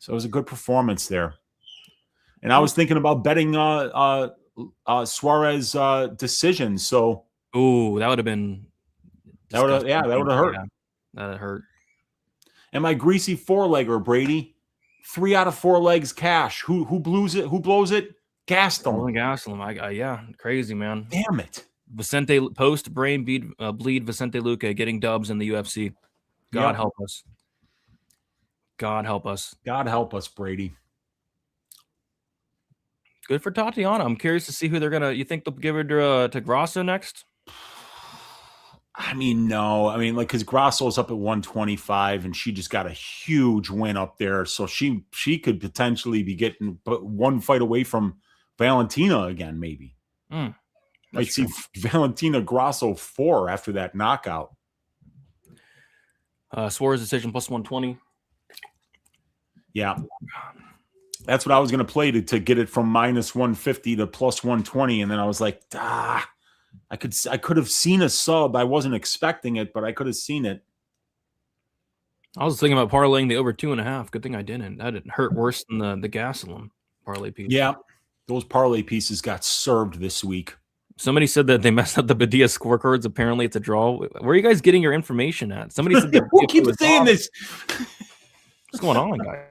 So it was a good performance there. And I was thinking about betting Suarez decision. So, that would have been. That would have hurt. Yeah, that would hurt. And my greasy four-legger, Brady. 3 out of 4 legs cash. Who blows it? Who blows it? Gastelum. Gastelum. Yeah, crazy, man. Damn it. Vicente post brain bleed Vicente Luque getting dubs in the UFC. God help us. God help us. God help us, Brady. Good for Tatiana. I'm curious to see who they're gonna. You think they'll give her to Grasso next? I mean, no. Because Grasso's up at 125, and she just got a huge win up there. So she could potentially be getting one fight away from Valentina again, maybe. Might see Valentina Grasso 4 after that knockout. Suarez decision plus 120. Yeah. That's what I was going to play to get it from minus 150 to plus 120. And then I was like, I could have seen a sub. I wasn't expecting it, but I could have seen it. I was thinking about parlaying the over 2.5. Good thing I didn't. That didn't hurt worse than the Gastelum parlay piece. Yeah. Those parlay pieces got served this week. Somebody said that they messed up the Padilla scorecards. Apparently, it's a draw. Where are you guys getting your information at? Somebody said that. Who keeps saying this? What's going on, guys?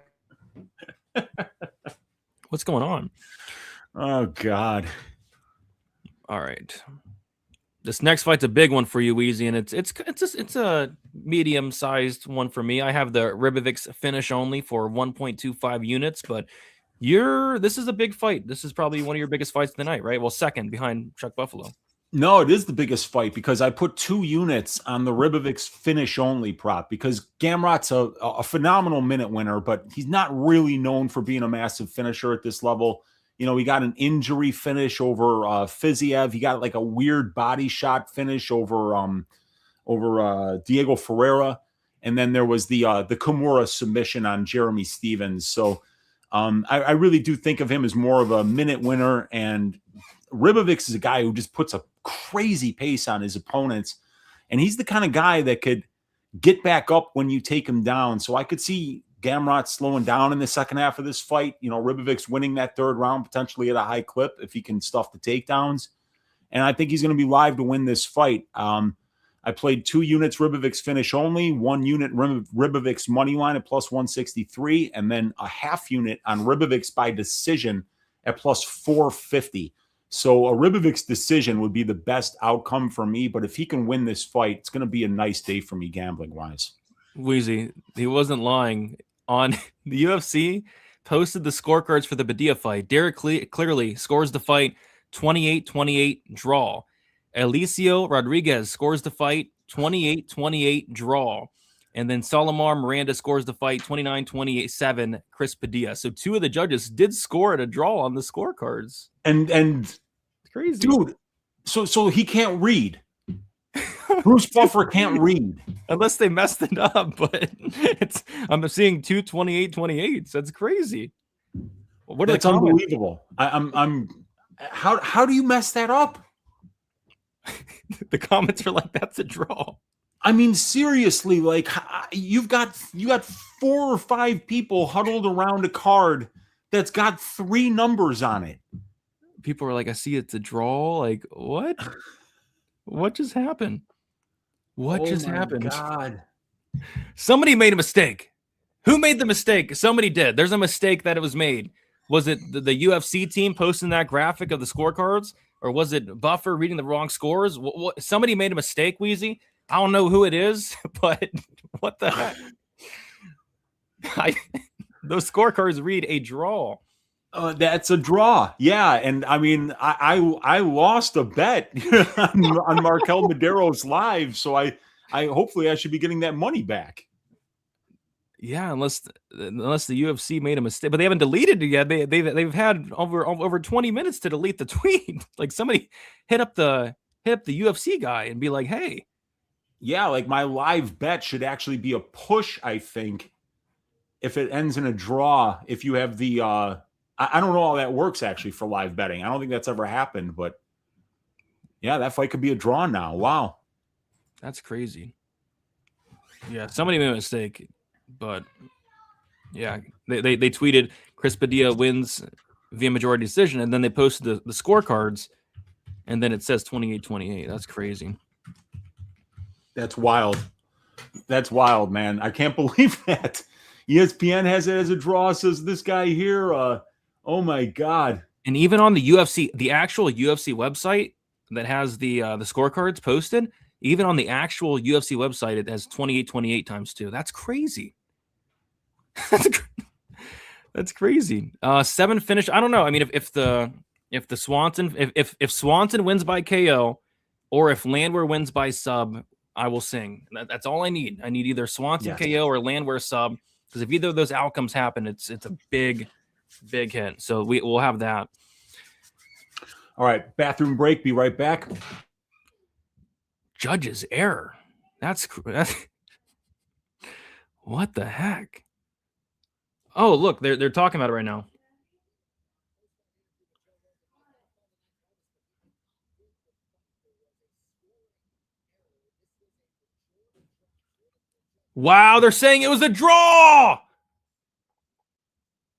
What's going on? Oh, God. All right. This next fight's a big one for you, Weezy, and it's a medium-sized one for me. I have the Ribovics finish only for 1.25 units, but this is a big fight. This is probably one of your biggest fights of the night, right? Well, second behind Chuck Buffalo. No, it is the biggest fight because I put 2 units on the Ribovics finish only prop because Gamrot's a phenomenal minute winner, but he's not really known for being a massive finisher at this level. He got an injury finish over Fiziev. He got like a weird body shot finish over Diego Ferreira. And then there was the Kimura submission on Jeremy Stevens. So I really do think of him as more of a minute winner. And Ribovics is a guy who just puts a crazy pace on his opponents. And he's the kind of guy that could get back up when you take him down. So I could see Gamrot slowing down in the second half of this fight. Ribovics winning that third round potentially at a high clip if he can stuff the takedowns. And I think he's going to be live to win this fight. I played 2 units Ribovics finish only, 1 unit Ribovics money line at plus 163, and then a half unit on Ribovics by decision at plus 450. So a Ribovics decision would be the best outcome for me. But if he can win this fight, it's going to be a nice day for me gambling-wise. Weezy, he wasn't lying. On the UFC, posted the scorecards for the Padilla fight. Derek clearly scores the fight 28-28 draw. Alicio Rodriguez scores the fight 28-28 draw. And then Solomar Miranda scores the fight 29-27 Chris Padilla. So 2 of the judges did score at a draw on the scorecards. And it's crazy. Dude, so he can't read. Bruce Buffer can't read. Unless they messed it up, but I'm seeing 2 28-28s. That's crazy. That's unbelievable. How do you mess that up? The comments are like, that's a draw. I mean, seriously, like you got 4 or 5 people huddled around a card that's got 3 numbers on it. People are like, I see it's a draw. Like, what? What just happened? What just happened? God. Somebody made a mistake. Who made the mistake? Somebody did. There's a mistake that it was made. Was it the UFC team posting that graphic of the scorecards? Or was it Buffer reading the wrong scores? Somebody made a mistake, Weezy. I don't know who it is, but what the heck? Those scorecards read a draw. That's a draw. Yeah. And I mean, I lost a bet on MarQuel Mederos live. So I hopefully I should be getting that money back. Yeah, unless the UFC made a mistake, but they haven't deleted it yet. They've had over 20 minutes to delete the tweet. Like somebody hit up the UFC guy and be like, "Hey, yeah, like my live bet should actually be a push. I think if it ends in a draw, if you have the I don't know how that works actually for live betting. I don't think that's ever happened, but yeah, that fight could be a draw now. Wow, that's crazy." Yeah, somebody made a mistake. But yeah, they tweeted Chris Padilla wins via majority decision, and then they posted the scorecards, and then it says 28-28. That's crazy. That's wild. That's wild, man. I can't believe that. ESPN has it as a draw, says this guy here. Oh my God. And even on the UFC, the actual UFC website that has the scorecards posted, even on the actual UFC website, it has 28-28 times 2. That's crazy. That's crazy. 7 finish. I don't know. I mean, if Swanson if Swanson wins by KO, or if Landwehr wins by sub, I will sing. That's all I need. I need either Swanson KO or Landwehr sub, because if either of those outcomes happen, it's a big hit. So we'll have that. All right, bathroom break. Be right back. Judge's error. That's what the heck? Oh, look, they're talking about it right now. Wow, they're saying it was a draw.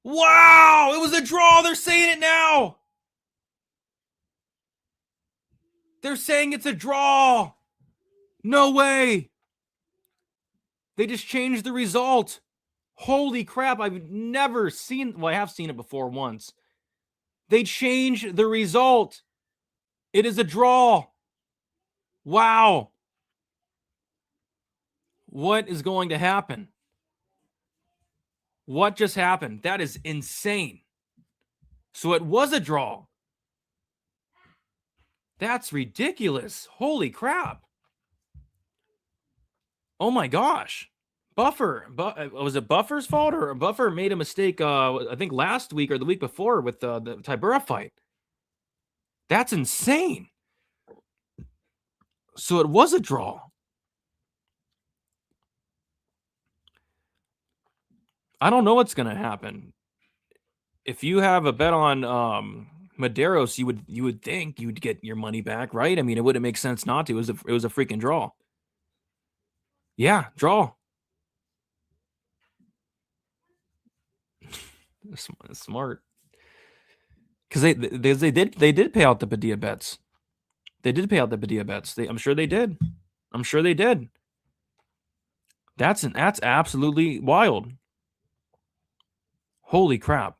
Wow, it was a draw. They're saying it now. They're saying it's a draw. No way. They just changed the result. Holy crap, I've never seen... Well, I have seen it before once. They changed the result. It is a draw. Wow. What is going to happen? What just happened? That is insane. So it was a draw. That's ridiculous. Holy crap. Oh my gosh. Buffer, was it Buffer's fault, or Buffer made a mistake? I think last week or the week before with the Tybura fight. That's insane. So it was a draw. I don't know what's gonna happen. If you have a bet on Mederos, you would think you would get your money back, right? I mean, it wouldn't make sense not to. It was a freaking draw. Yeah, draw. Smart, because they did pay out the Padilla bets. They did pay out the Padilla bets. I'm sure they did. That's absolutely wild. Holy crap.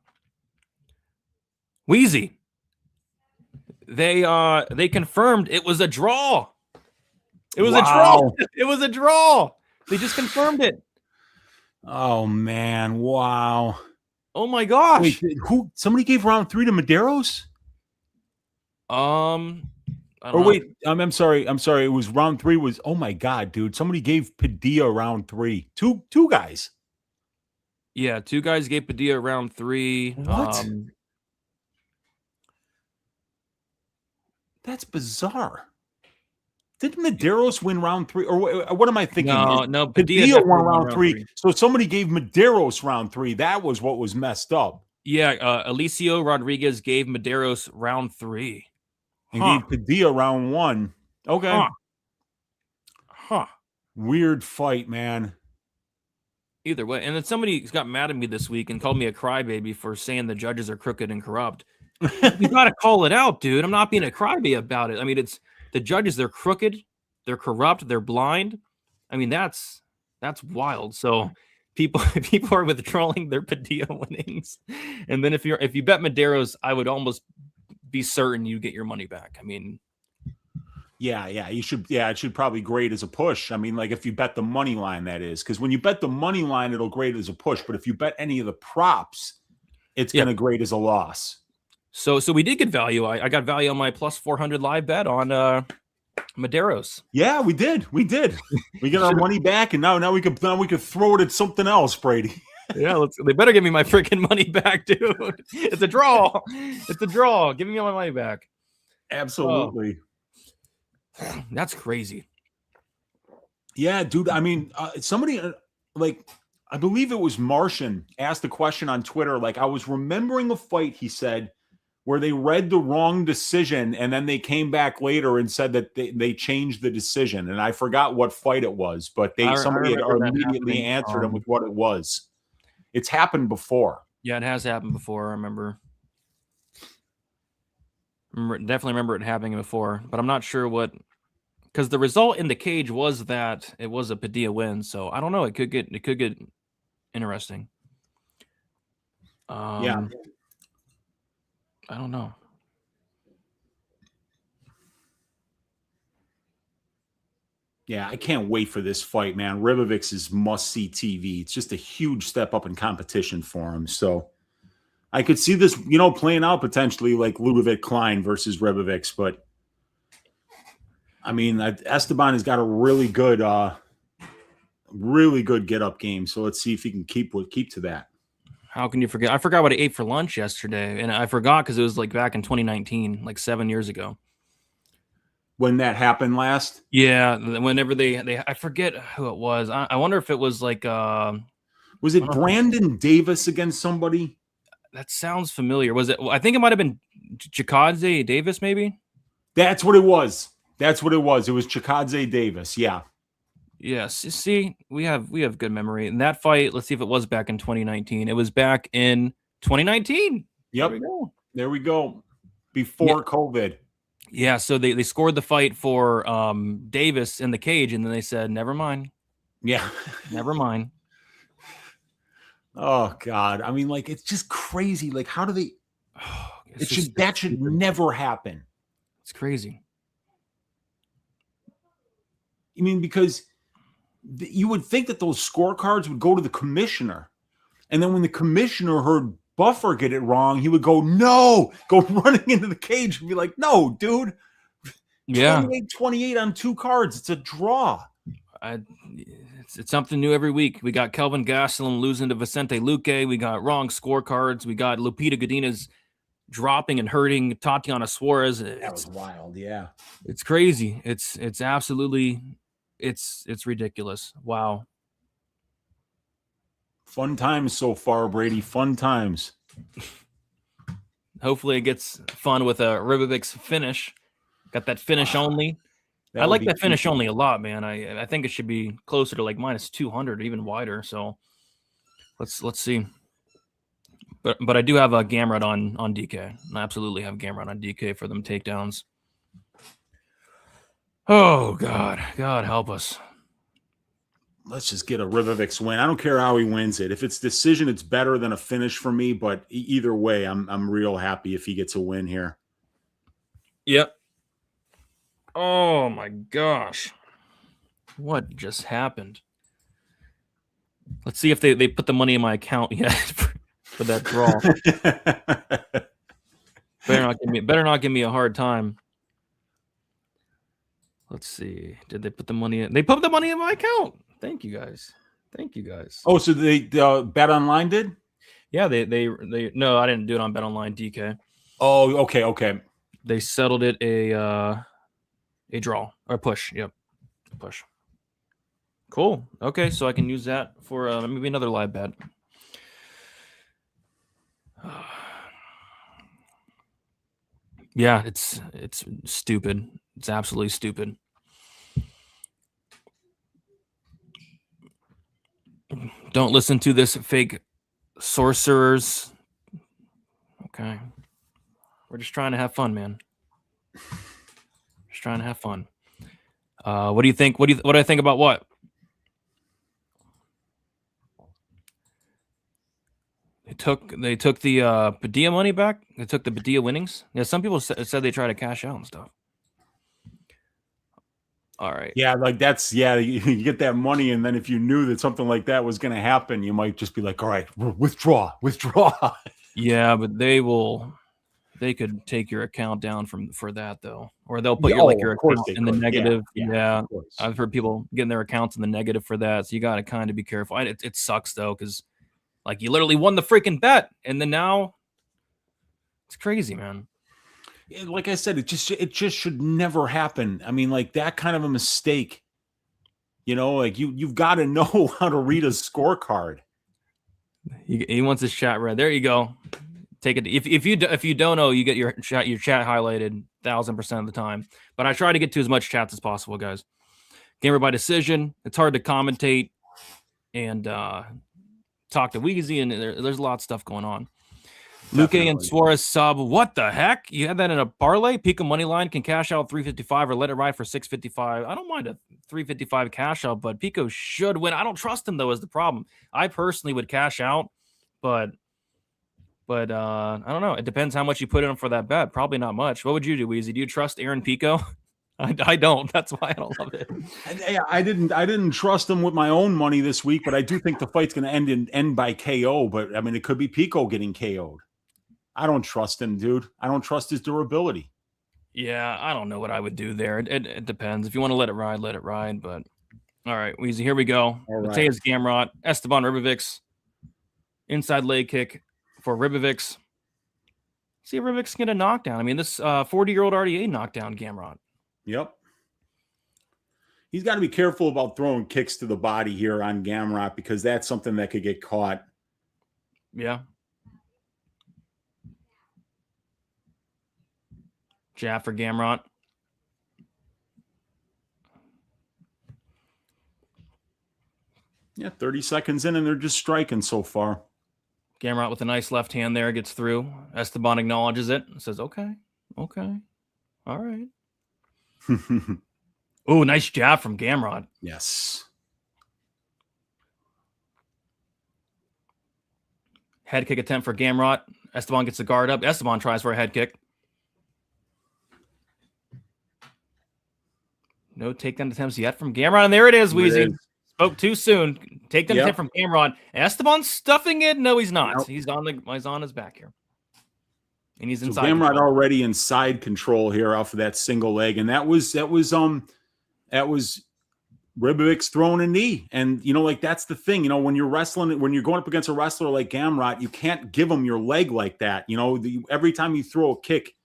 Wheezy. They confirmed it was a draw. It was a draw. It was a draw. They just confirmed it. Oh man! Wow. Oh my gosh! Wait, somebody gave round 3 to Mederos? I'm sorry. It was round 3. Was oh my God, dude! Somebody gave Padilla round 3. Two guys. Yeah, 2 guys gave Padilla round 3. What? That's bizarre. Did Mederos win round 3? Or what am I thinking? No, Padilla won round 3. So somebody gave Mederos round 3. That was what was messed up. Yeah, Alicio Rodriguez gave Mederos round 3. And gave Padilla round 1. Okay. Huh. Weird fight, man. Either way. And then somebody got mad at me this week and called me a crybaby for saying the judges are crooked and corrupt. You got to call it out, dude. I'm not being a crybaby about it. I mean, it's the judges, they're crooked, they're corrupt, they're blind. I mean, that's wild. So people are withdrawing their Padilla winnings. And then if you bet Mederos, I would almost be certain you get your money back. I mean, Yeah, you should. Yeah, it should probably grade as a push. I mean, like if you bet the money line, that is, because when you bet the money line, it'll grade as a push. But if you bet any of the props, it's going to grade as a loss. So we did get value. I got value on my plus 400 live bet on Mederos. Yeah, we did. We get our money back, and now we could throw it at something else, Brady. Yeah, they better give me my freaking money back, dude. It's a draw. It's a draw. Give me all my money back. Absolutely. Oh, that's crazy. Yeah, dude. I mean, somebody like I believe it was Martian asked a question on Twitter. Like, I was remembering a fight, he said, where they read the wrong decision and then they came back later and said that they changed the decision. And I forgot what fight it was, but somebody had immediately answered him with what it was. It's happened before. Yeah, it has happened before. I remember definitely remember it happening before, but I'm not sure what, because the result in the cage was that it was a Padilla win. So I don't know. It could get interesting. Yeah. I don't know. Yeah, I can't wait for this fight, man. Ribovics is must-see TV. It's just a huge step up in competition for him. So I could see this, playing out potentially like Ludovic Klein versus Ribovics. But, I mean, Esteban has got a really good get-up game. So let's see if he can keep to that. How can you forget? I forgot what I ate for lunch yesterday. And I forgot because it was like back in 2019, like 7 years ago. When that happened last? Yeah, whenever they I forget who it was. I wonder if it was like was it Brandon Davis against somebody? That sounds familiar. Was it? I think it might have been Chikadze Davis, maybe. That's what it was. It was Chikadze Davis. Yeah. Yes. See, we have good memory. And that fight, let's see if it was back in 2019. It was back in 2019. Yep. There we go. Before COVID. Yeah, so they scored the fight for Davis in the cage, and then they said, never mind. Yeah. Never mind. Oh, God. I mean, like, it's just crazy. Like, how do they... that should never happen. It's crazy. I mean, because you would think that those scorecards would go to the commissioner. And then when the commissioner heard Buffer get it wrong, he would go running into the cage and be like, no, dude. Yeah. 28 on 2 cards. It's a draw. It's something new every week. We got Kelvin Gastelum losing to Vicente Luque. We got wrong scorecards. We got Lupita Godinez dropping and hurting Tatiana Suarez. That was wild. Yeah. It's crazy. It's absolutely, it's ridiculous. Wow. Fun times so far, Brady. Fun times. Hopefully it gets fun with a Ribovics finish. Got that finish only. I like that finish only a lot, man. I think it should be closer to like minus 200 or even wider. So let's see. But I do have a Gamrot on DK. I absolutely have Gamrot on DK for them takedowns. Oh God help us. Let's just get a Ribovics win. I don't care how he wins it. If it's decision, it's better than a finish for me. But either way, I'm real happy if he gets a win here. Yep. Oh my gosh. What just happened? Let's see if they put the money in my account yet for that draw. better not give me a hard time. Let's see. Did they put the money in? They put the money in my account. Thank you guys. Oh, so they Bet Online did? Yeah, they no, I didn't do it on Bet Online DK. Oh, okay. They settled it a draw or push. Yep. Push. Cool. Okay, so I can use that for maybe another live bet. Yeah, it's stupid. It's absolutely stupid. Don't listen to this fake sorcerers. Okay. We're just trying to have fun, man. Just trying to have fun. What do you think? What do I think about what? They took the Padilla money back. They took the Padilla winnings. Yeah, some people said they try to cash out and stuff. All right. Yeah, like that's you get that money, and then if you knew that something like that was going to happen, you might just be like, all right, withdraw. Yeah, but they could take your account down for that though, or they'll put your account in the negative. Yeah, I've heard people getting their accounts in the negative for that, so you got to kind of be careful. It sucks though, because like you literally won the freaking bet, and then now it's crazy, man. Like I said, it just should never happen. I mean, like that kind of a mistake, like you've got to know how to read a scorecard. He wants his chat read. There you go. Take it. If you don't know, you get your chat highlighted 1000% of the time. But I try to get to as much chats as possible, guys. Gamer by decision. It's hard to commentate and talk to Weezy, and there's a lot of stuff going on. Luque and Suarez sub. What the heck? You had that in a parlay? Pico money line can cash out 355 or let it ride for 655. I don't mind a 355 cash out, but Pico should win. I don't trust him though, is the problem. I personally would cash out, but I don't know. It depends how much you put in for that bet. Probably not much. What would you do, Weezy? Do you trust Aaron Pico? I don't. That's why I don't love it. I didn't trust him with my own money this week, but I do think the fight's going to end by KO. But I mean, it could be Pico getting KO'd. I don't trust him, dude. I don't trust his durability. Yeah, I don't know what I would do there. It depends. If you want to let it ride, let it ride. But all right, Weezy, here we go. Mateusz Gamrot, Esteban Ribovics, inside leg kick for Ribovics. See if Ribovics can get a knockdown. I mean, this 40-year-old RDA knocked down Gamrot. Yep. He's got to be careful about throwing kicks to the body here on Gamrot, because that's something that could get caught. Yeah. Jab for Gamrot. Yeah, 30 seconds in, and they're just striking so far. Gamrot with a nice left hand there, gets through. Esteban acknowledges it and says, okay. All right. Oh, nice jab from Gamrot. Yes. Head kick attempt for Gamrot. Esteban gets the guard up. Esteban tries for a head kick. No takedown attempts yet from Gamrot. And there it is, Weezy. Spoke too soon. Takedown attempt from Gamrot. Esteban's stuffing it. No, he's not. Nope. He's on his back here. And he's inside. So Gamrot already in side control here off of that single leg. And that was Ribovics throwing a knee. And like that's the thing, when you're wrestling, when you're going up against a wrestler like Gamrot, you can't give him your leg like that. Every time you throw a kick,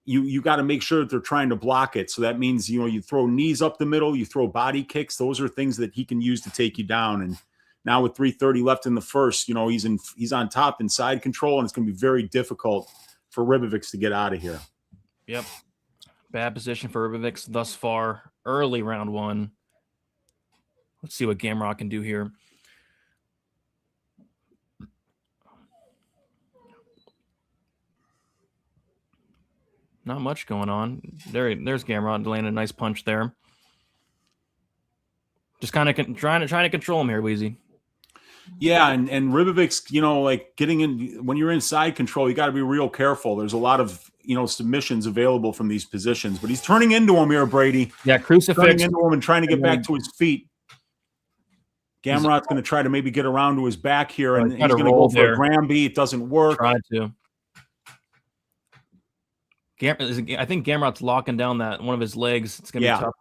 you got to make sure that they're trying to block it. So that means, you throw knees up the middle, you throw body kicks. Those are things that he can use to take you down. And now with 3:30 left in the first, he's on top in side control, and it's going to be very difficult for Ribovics to get out of here. Yep. Bad position for Ribovics thus far. Early round one. Let's see what Gamrot can do here. Not much going on. There's Gamrot landing a nice punch there. Just kind of trying to control him here, Weezy. Yeah, and Ribovics, like getting in when you're in side control, you got to be real careful. There's a lot of submissions available from these positions, but he's turning into him here, Brady. Yeah, crucifix turning into him and trying to get back to his feet. Gamrot's going to try to maybe get around to his back here, and he's going to go for a Granby. It doesn't work. Try to. I think Gamrot's locking down that one of his legs. It's gonna be tough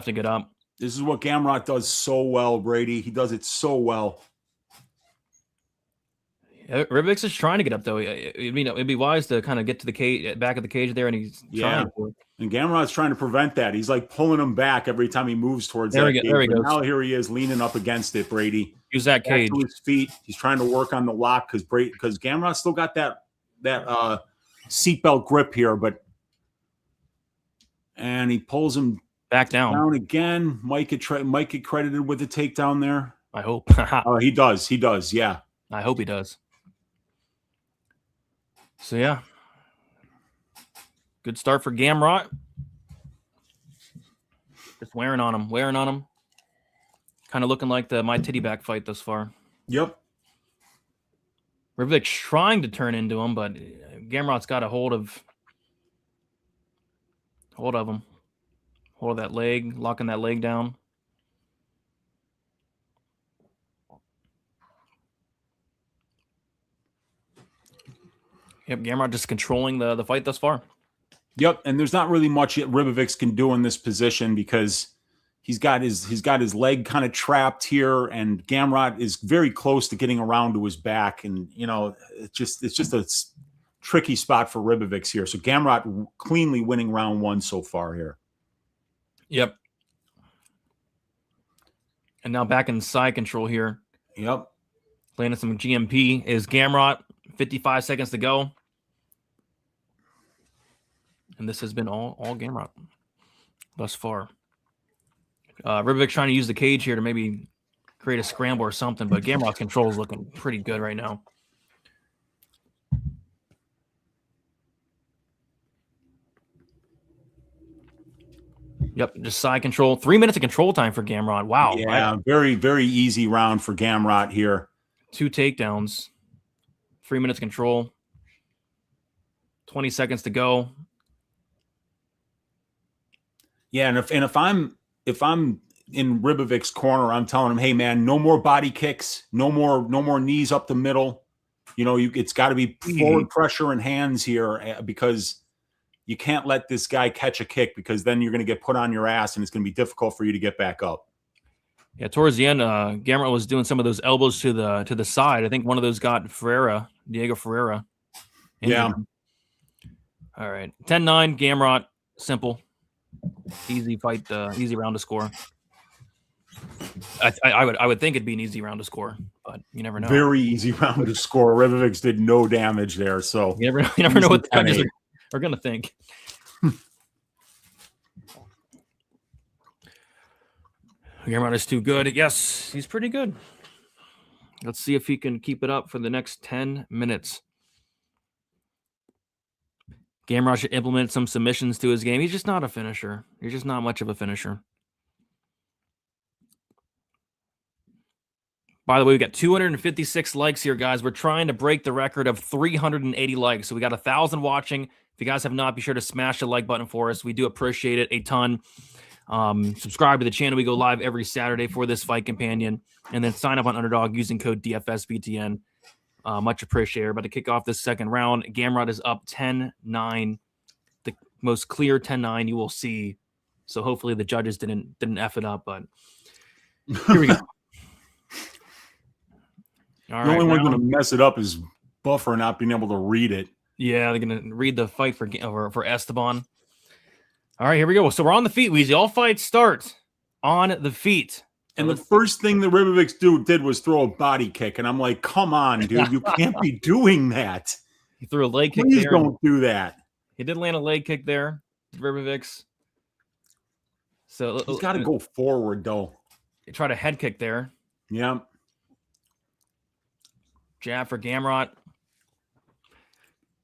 to get up. This is what Gamrot does so well, Brady. He does it so well. Ribovics is trying to get up though. It'd be wise to kind of get to the cage, back of the cage there, and he's trying to. And Gamrot's trying to prevent that. He's like pulling him back every time he moves towards that cage. There he goes. Now here he is leaning up against it, Brady. Use that cage. Back to his feet. He's trying to work on the lock because Gamrot's still got that seatbelt grip here, and he pulls him back down again. Might get credited with the takedown there. I hope. He does. Yeah. I hope he does. So yeah, good start for Gamrot. Just wearing on him. Kind of looking like the my titty back fight thus far. Yep. Ribovics trying to turn into him, but Gamrot's got a hold of him. Hold that leg, locking that leg down. Yep, Gamrot just controlling the fight thus far. Yep, and there's not really much Ribovics can do in this position because he's got his leg kind of trapped here, and Gamrot is very close to getting around to his back, and it's just a tricky spot for Ribovics here. So Gamrot cleanly winning round 1 so far here. Yep. And now back in side control here. Yep. Landing some GMP is Gamrot. 55 seconds to go. And this has been all Gamrot thus far. Ribovics trying to use the cage here to maybe create a scramble or something, but Gamrot's control is looking pretty good right now. Yep, just side control. 3 minutes of control time for Gamrot. Wow. Yeah, very, very easy round for Gamrot here. 2 takedowns. 3 minutes control. 20 seconds to go. Yeah, and if I'm in Ribovics' corner, I'm telling him, hey man, no more body kicks, no more knees up the middle. It's got to be forward pressure and hands here because you can't let this guy catch a kick because then you're going to get put on your ass and it's going to be difficult for you to get back up. Yeah, towards the end, Gamrot was doing some of those elbows to the side. I think one of those got Diego Ferreira. Yeah. All right, 10-9, Gamrot, simple. Easy fight, easy round to score. I would think it'd be an easy round to score, but you never know. Very easy round to score. Ribovics did no damage there, so you never know what the judges are going to think. Gamrot is too good. Yes, he's pretty good. Let's see if he can keep it up for the next 10 minutes. Gamrot should implement some submissions to his game. He's just not a finisher. He's just not much of a finisher. By the way, we got 256 likes here, guys. We're trying to break the record of 380 likes. So we got 1,000 watching. If you guys have not, be sure to smash the like button for us. We do appreciate it a ton. Subscribe to the channel. We go live every Saturday for this fight companion. And then sign up on Underdog using code DFSBTN. Much appreciated. About to kick off this second round. Gamrot is up 10-9. The most clear 10-9 you will see. So hopefully the judges didn't F it up, but here we go. The only one going to mess it up is Buffer not being able to read it. Yeah, they're going to read the fight for Esteban. All right, here we go. So we're on the feet, Weezy. All fights start on the feet. And the first thing the Ribovics did was throw a body kick. And I'm like, come on, dude. You can't be doing that. He threw a leg kick Please there. Don't do that. He did land a leg kick there, Ribovics. So he's got to go forward, though. He tried a head kick there. Yeah. Jab for Gamrot.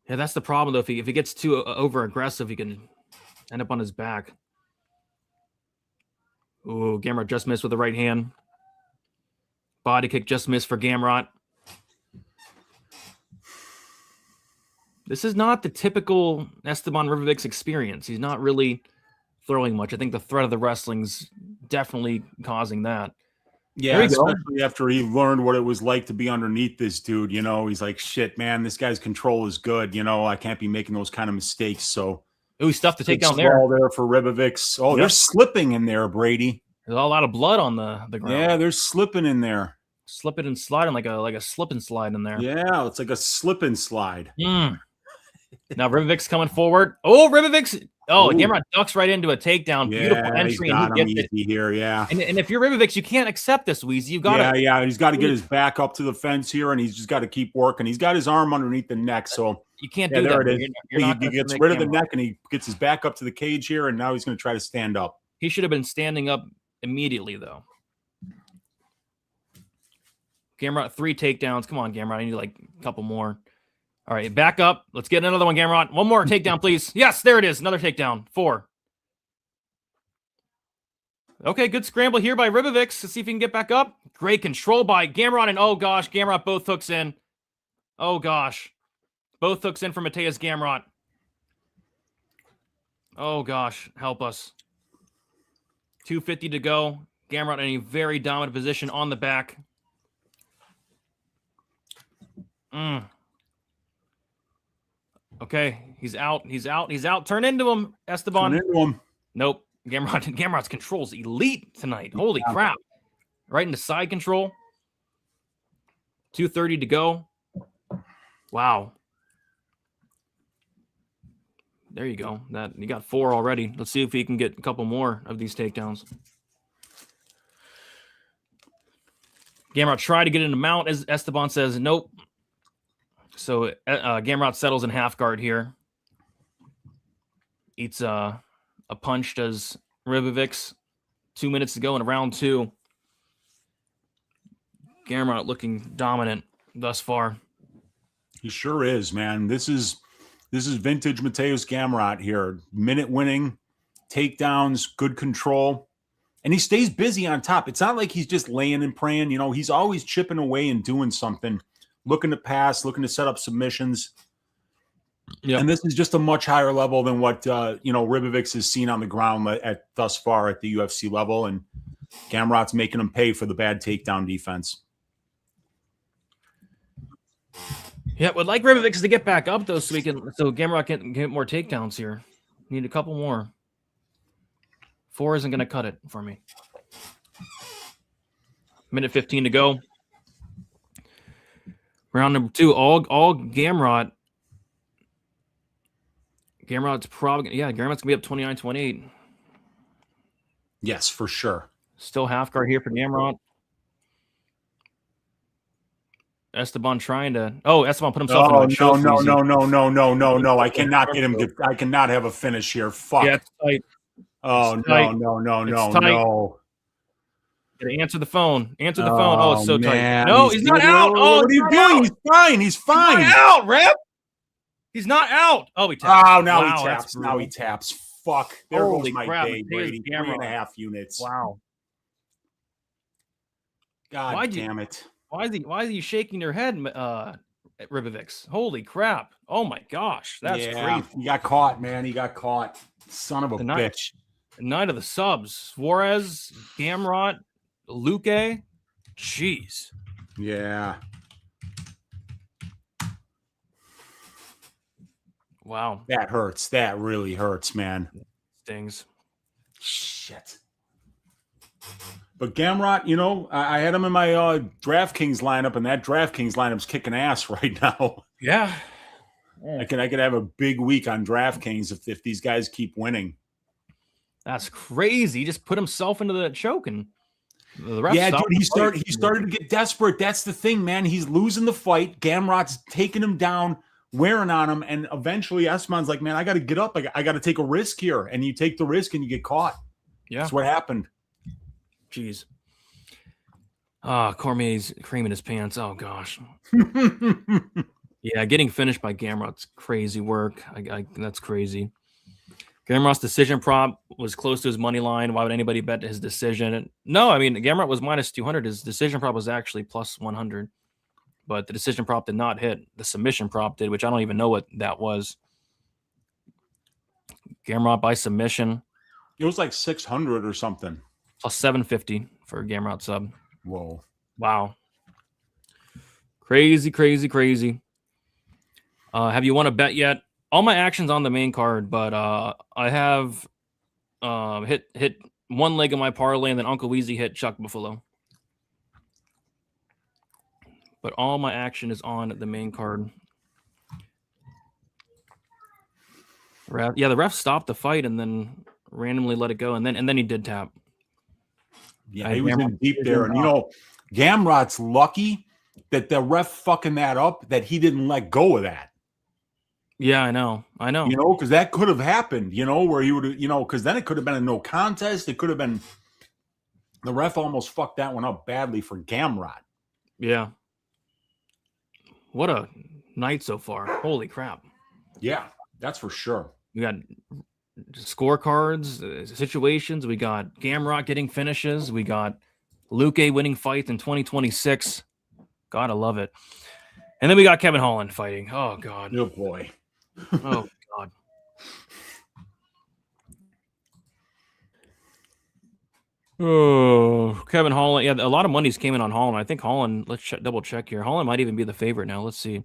Yeah, that's the problem, though. If he gets too over-aggressive, he can end up on his back. Ooh, Gamrot just missed with the right hand. Body kick just missed for Gamrot. This is not the typical Esteban Ribovics experience. He's not really throwing much. I think the threat of the wrestling's definitely causing that. Yeah, especially after he learned what it was like to be underneath this dude. He's like, shit, man, this guy's control is good. I can't be making those kind of mistakes. So, he stuffed the takedown there. There for Ribovics. Oh, they're slipping in there, Brady. There's a lot of blood on the ground. Yeah, they're slipping in there. Slipping and sliding like a slip and slide in there. Yeah, it's like a slip and slide. Now Ribovics coming forward. Oh, Ribovics. Oh, Gamrot ducks right into a takedown. Beautiful entry. And he gets it here, yeah. And if you're Ribovics, you can't accept this, Weezy. You got to. He's got to get his back up to the fence here, and he's just got to keep working. He's got his arm underneath the neck, so you can't do that. There it is. He gets rid of the neck, and he gets his back up to the cage here, and now he's going to try to stand up. He should have been standing up immediately, though. Gamrot, 3 takedowns. Come on, Gamrot. I need like a couple more. All right, back up. Let's get another one, Gamrot. One more takedown, please. Yes, there it is. Another takedown. 4. Okay, good scramble here by Ribovics to see if he can get back up. Great control by Gamrot, and oh gosh, Gamrot both hooks in. Oh gosh. Both hooks in for Mateusz Gamrot. Oh gosh, help us. 250 to go. Gamrot in a very dominant position on the back. Okay, he's out. He's out. He's out. Turn into him, Esteban. Turn into him. Nope. Gamrot's control's elite tonight. Holy crap. Right into side control. 230 to go. Wow. There you go. You got 4 already. Let's see if he can get a couple more of these takedowns. Gamrot tried to get into mount, as Esteban says, nope. So Gamrot settles in half guard here. Eats a punch, does Ribovics. 2 minutes to go in round 2. Gamrot looking dominant thus far. He sure is, man. This is vintage Mateusz Gamrot here. Minute winning, takedowns, good control. And he stays busy on top. It's not like he's just laying and praying. You know, he's always chipping away and doing something, looking to pass, looking to set up submissions. Yeah. And this is just a much higher level than what, Ribovics has seen on the ground thus far at the UFC level. And Gamrot's making him pay for the bad takedown defense. Yeah, would like Ribovics to get back up, though, so Gamrot can get more takedowns here. Need a couple more. 4 isn't going to cut it for me. Minute 15 to go. Round number 2, all Gamrot. Gamrot's probably, Gamrot's going to be up 29-28. Yes, for sure. Still half guard here for Gamrot. Esteban trying to. Oh, Esteban put himself in a choke. No. I cannot get him. I cannot have a finish here. Fuck. Yeah, it's tight. Oh, it's tight. No. Gotta answer the phone. Answer the phone. Oh, it's so man. tight. No, he's not out. What are you doing? He's fine. He's fine. He's not out, Rep. He's not out. Oh, he taps. Oh, now he taps. Now he taps. Fuck. There goes my day, Brady. Gamrot. 3.5 units. Wow. God damn it. Why is he shaking your head, Ribovics? Holy crap. Oh, my gosh. That's crazy. He got caught, man. He got caught. Son of a bitch. Night of the subs. Suarez, Gamrot, Luque. Jeez. Yeah. Wow. That hurts. That really hurts, man. Stings. Shit. But Gamrot, I had him in my DraftKings lineup, and that DraftKings lineup's kicking ass right now. Yeah. I could have a big week on DraftKings if these guys keep winning. That's crazy. He just put himself into the choke, and the ref dude, he started to get desperate. That's the thing, man. He's losing the fight. Gamrot's taking him down, wearing on him, and eventually Esteban's like, man, I got to get up. I got to take a risk here. And you take the risk and you get caught. Yeah. That's what happened. Jeez. Cormier's creaming his pants. Oh, gosh. Yeah, getting finished by Gamrot's crazy work. That's crazy. Gamrot's decision prop was close to his money line. Why would anybody bet his decision? No, I mean, Gamrot was minus 200. His decision prop was actually plus 100. But the decision prop did not hit. The submission prop did, which I don't even know what that was. Gamrot by submission. It was like 600 or something. Plus 750 for Gamrot sub. Whoa. Wow. Crazy. Have you won a bet yet? All my actions on the main card, but I have hit one leg of my parlay, and then Uncle Weezy hit Chuck Buffalo. But all my action is on the main card. The ref stopped the fight and then randomly let it go, and then he did tap. Yeah, he was in deep there. And, Gamrot's lucky that the ref fucking that up, that he didn't let go of that. Yeah, I know. Because that could have happened, where he would have, because then it could have been a no contest. It could have been, the ref almost fucked that one up badly for Gamrot. Yeah. What a night so far. Holy crap. Yeah, that's for sure. We got scorecards, situations. We got Gamrot getting finishes. We got Luque winning fights in 2026. Gotta love it. And then we got Kevin Holland fighting. Oh, God. Oh, boy. Oh, God. Oh, Kevin Holland. Yeah, a lot of money's came in on Holland. I think Holland, let's double check here. Holland might even be the favorite now. Let's see.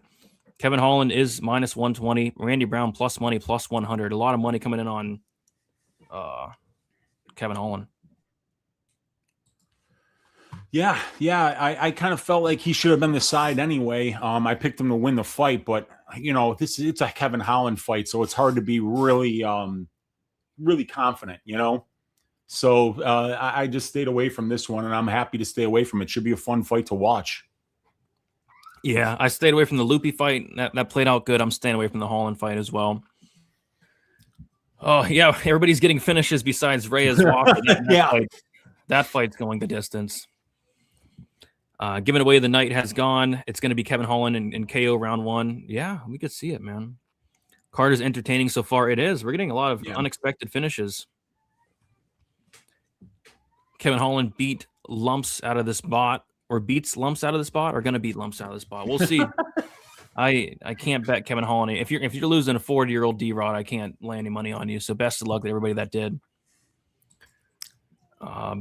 Kevin Holland is minus 120. Randy Brown plus money, plus 100. A lot of money coming in on Kevin Holland. Yeah. I kind of felt like he should have been the side anyway. I picked him to win the fight, but it's a Kevin Holland fight, so it's hard to be really confident, So I just stayed away from this one, and I'm happy to stay away from it. Should be a fun fight to watch. Yeah, I stayed away from the Luque fight. That played out good. I'm staying away from the Holland fight as well. Oh, yeah, everybody's getting finishes besides Reyes Walker. That fight's going the distance. Giving away the night has gone. It's going to be Kevin Holland and KO round 1. Yeah, we could see it, man. Card is entertaining so far. It is. We're getting a lot of unexpected finishes. Kevin Holland beat lumps out of the spot, or beats lumps out of the spot, or going to beat lumps out of the spot. We'll see. I can't bet Kevin Holland. If you're losing a 40-year-old D-Rod, I can't lay any money on you. So best of luck to everybody that did.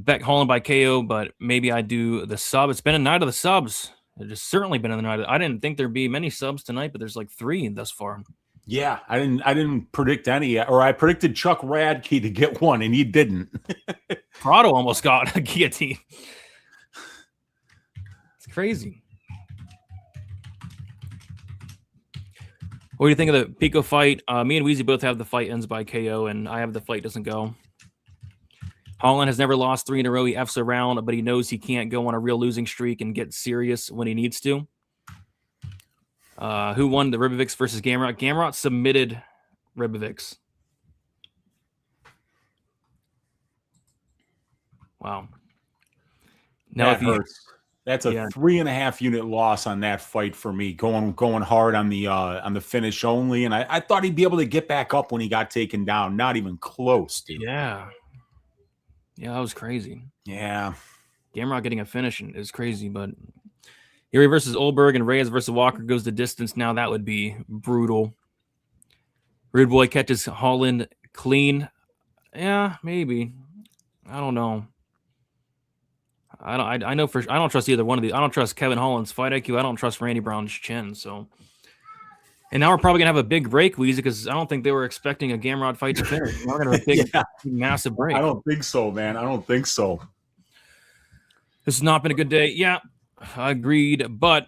Bet Holland by KO, but maybe I do the sub. It's been a night of the subs. It has certainly been a night. I didn't think there'd be many subs tonight, but there's like 3 thus far. Yeah, I didn't predict any, or I predicted Chuck Radtke to get one, and he didn't. Prado almost got a guillotine. It's crazy. What do you think of the Pico fight? Me and Weezy both have the fight ends by KO, and I have the fight doesn't go. Holland has never lost 3 in a row. He F's around, but he knows he can't go on a real losing streak and get serious when he needs to. Who won the Ribovics versus Gamrot? Gamrot submitted Ribovics. Wow. Now that hurts. That's a 3.5 unit loss on that fight for me. Going hard on the finish only, and I thought he'd be able to get back up when he got taken down. Not even close, dude. Yeah, that was crazy. Yeah, Gamrot getting a finish is crazy, but Jiri versus Ulberg and Reyes versus Walker goes the distance. Now that would be brutal. Rude Boy catches Holland clean. Yeah, maybe. I don't know. I know for I don't trust either one of these. I don't trust Kevin Holland's fight IQ. I don't trust Randy Brown's chin. So, and now we're probably gonna have a big break, Weezy, because I don't think they were expecting a Gamrot fight to finish. We're gonna have a big, massive break. I don't think so, man. I don't think so. This has not been a good day. Yeah, agreed. But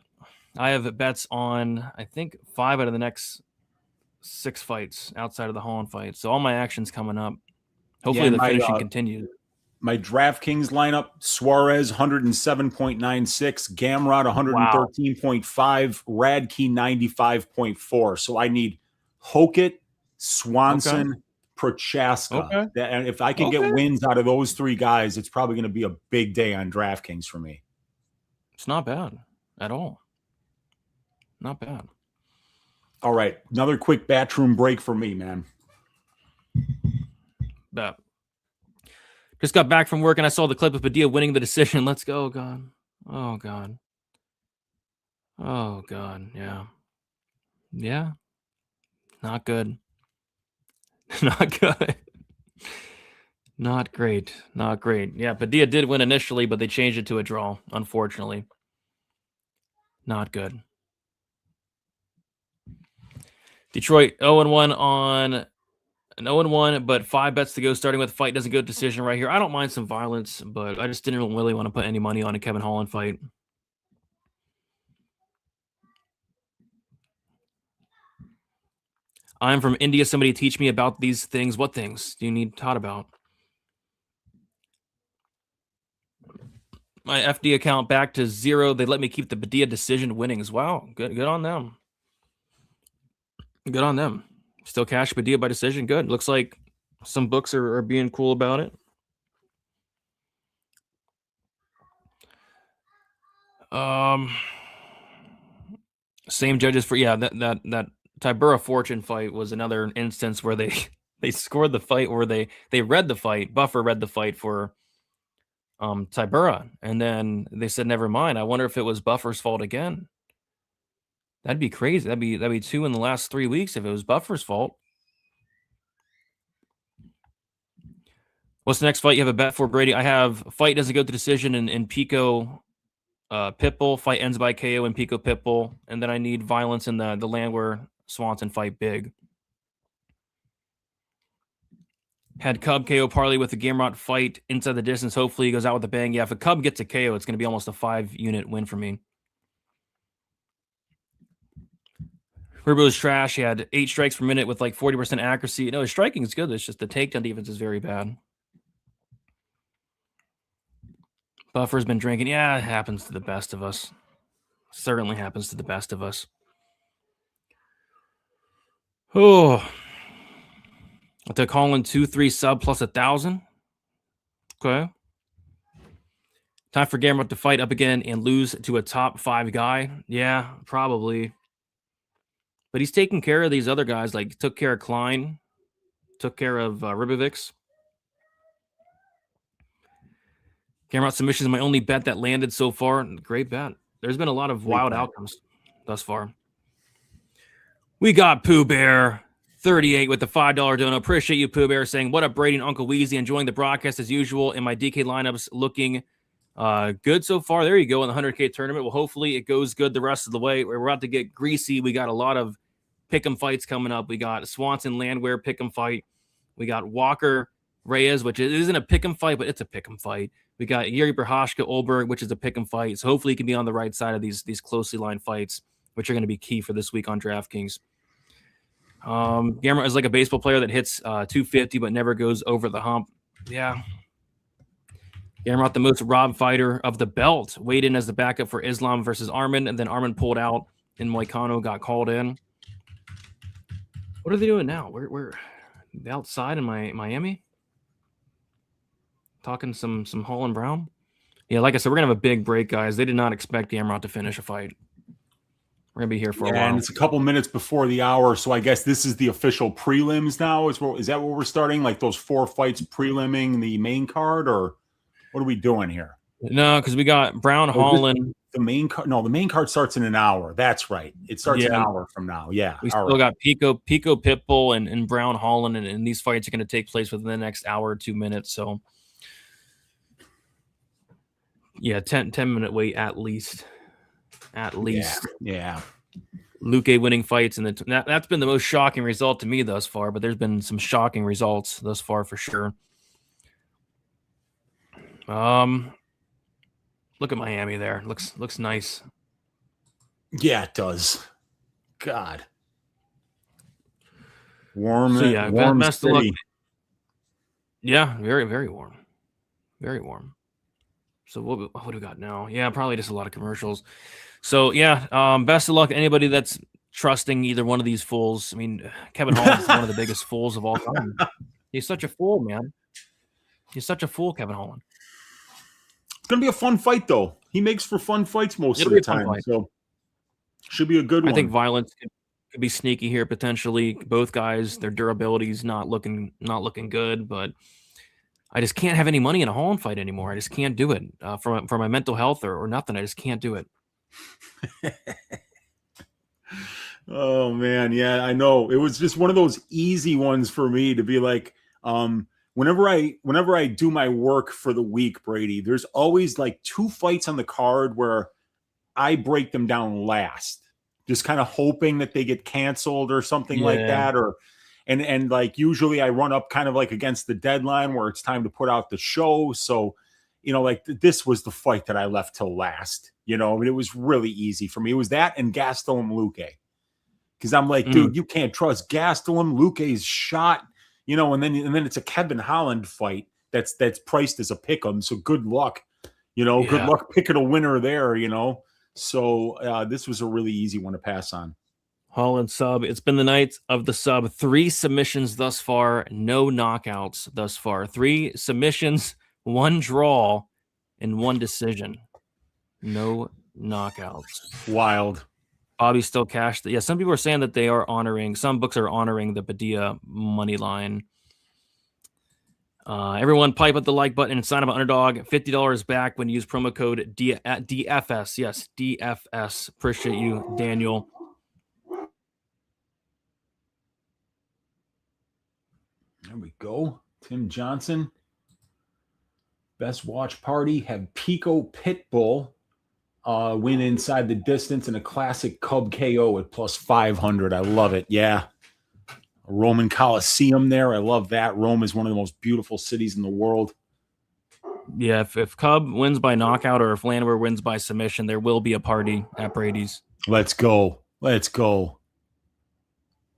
I have bets on I think 5 out of the next 6 fights outside of the Holland fight. So all my action's coming up. Hopefully the finishing continues. My DraftKings lineup: Suarez 107.96, Gamrot 113.5, Radtke 95.4. So I need Hokit, Swanson, Prochazka. And if I can get wins out of those 3 guys, it's probably going to be a big day on DraftKings for me. It's not bad at all. Not bad. All right, another quick bathroom break for me, man. Bet. Just got back from work and I saw the clip of Padilla winning the decision. Let's go, God. Oh, God. Oh, God. Yeah. Yeah. Not good. Not good. Not great. Not great. Yeah, Padilla did win initially, but they changed it to a draw, unfortunately. Not good. Detroit 0-1 on an 0-1, but 5 bets to go, starting with fight doesn't go decision right here. I don't mind some violence, but I just didn't really want to put any money on a Kevin Holland fight. I'm from India. Somebody teach me about these things. What things do you need taught about? My FD account back to 0. They let me keep the Padilla decision winnings. Wow, good on them. Good on them. Still cash Padilla by decision. Good. Looks like some books are being cool about it. Same judges for that Tibura Fortune fight was another instance where they scored the fight, or they read the fight. Buffer read the fight for Tibura, and then they said never mind. I wonder if it was Buffer's fault again. That'd be crazy. That'd be 2 in the last 3 weeks if it was Buffer's fault. What's the next fight you have a bet for, Brady? I have fight doesn't go to decision in Pico Pitbull. Fight ends by KO in Pico Pitbull. And then I need violence in the Landwehr Swanson fight big. Had Cub KO parlay with the Gamrot fight inside the distance. Hopefully he goes out with a bang. Yeah, if a Cub gets a KO, it's going to be almost a 5-unit win for me. Ribo's trash. He had 8 strikes per minute with like 40% accuracy. No, his striking is good. It's just the takedown defense is very bad. Buffer's been drinking. Yeah, it happens to the best of us. Certainly happens to the best of us. Oh. I took Holland 2-3 sub plus 1,000. Okay. Time for Gamrot to fight up again and lose to a top 5 guy. Yeah, probably. But he's taking care of these other guys. Like, took care of Klein. Took care of Ribovics. Gamrot submission is my only bet that landed so far. Great bet. There's been a lot of wild outcomes thus far. We got Pooh Bear 38 with the $5 dono. Appreciate you, Pooh Bear, saying, what up, Brady and Uncle Weezy? Enjoying the broadcast as usual. And my DK lineups looking good so far. There you go in the 100K tournament. Well, hopefully it goes good the rest of the way. We're about to get greasy. We got a lot of pick'em fights coming up. We got Swanson Landwehr pick'em fight. We got Walker Reyes, which isn't a pick'em fight, but it's a pick'em fight. We got Jiri Prochazka Ulberg, which is a pick'em fight. So hopefully he can be on the right side of these closely lined fights, which are going to be key for this week on DraftKings. Gamrot is like a baseball player that hits 250 but never goes over the hump. Yeah. Gamrot, the most robbed fighter of the belt, weighed in as the backup for Islam versus Arman, and then Arman pulled out and Moicano got called in. What are they doing now? We're outside in Miami? Talking some Holland Brown? Yeah, like I said, we're going to have a big break, guys. They did not expect Gamrot to finish a fight. We're going to be here for a while. And it's a couple minutes before the hour, so I guess this is the official prelims now. Is that what we're starting? Like those 4 fights prelimming the main card, or what are we doing here? No, because we got Brown, Holland. The main card. No, the main card starts in an hour. That's right. It starts an hour from now. Yeah. We still got Pico Pitbull, and Brown, Holland, and these fights are going to take place within the next hour or 2 minutes. So, yeah, 10-minute wait at least. At least. Yeah. Luque winning fights, and that's been the most shocking result to me thus far, but there's been some shocking results thus far for sure. Look at Miami there. Looks nice. Yeah, it does. God. Warm. So yeah, warm, best of luck. steady. Yeah, very, very warm. Very warm. So what do we got now? Yeah, probably just a lot of commercials. So yeah, best of luck to anybody that's trusting either one of these fools. I mean, Kevin Holland is one of the biggest fools of all time. He's such a fool, man. He's such a fool, Kevin Holland. It's gonna be a fun fight, though. He makes for fun fights most of the time, so should be a good one. I think violence could be sneaky here potentially. Both guys, their durability is not looking good, but I just can't have any money in a Holland fight anymore. I just can't do it for my mental health or nothing. I just can't do it. Oh man, yeah, I know. It was just one of those easy ones for me to be like, whenever I do my work for the week, Brady, there's always like 2 fights on the card where I break them down last, just kind of hoping that they get canceled or something like that, and like usually I run up kind of like against the deadline where it's time to put out the show. So, like this was the fight that I left till last. I mean, it was really easy for me. It was that and Gastelum Luque, because I'm like, dude, you can't trust Gastelum. Luque's shot, and then it's a Kevin Holland fight that's priced as a pick'em. So good luck, good luck picking a winner there, So this was a really easy one to pass on. Holland sub. It's been the night of the sub. 3 submissions thus far. No knockouts thus far. 3 submissions, 1 draw, and 1 decision. No knockouts. Wild. Bobby still cashed. Yeah, some people are saying that they are honoring. Some books are honoring the Padilla money line. Everyone pipe up the like button and sign up on Underdog. $50 back when you use promo code DFS. Yes, DFS. Appreciate you, Daniel. There we go. Tim Johnson. Best watch party had Pico Pitbull win inside the distance and a classic Cub KO at plus 500. I love it. Yeah. A Roman Coliseum there. I love that. Rome is one of the most beautiful cities in the world. Yeah, if Cub wins by knockout or if Landwehr wins by submission, there will be a party at Blaydes. Let's go. Let's go.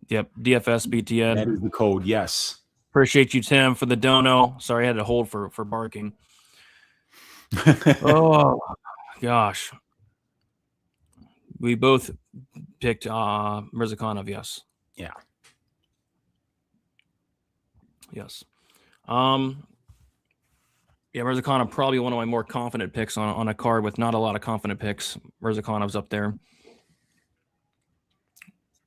Yep, DFS BTN. That is the code, yes. Appreciate you, Tim, for the dono. Sorry I had to hold for barking. Oh, gosh. We both picked Murzakanov, yes. Yeah. Yes. Yeah, Murzakanov probably one of my more confident picks on a card with not a lot of confident picks. Murzakanov's up there.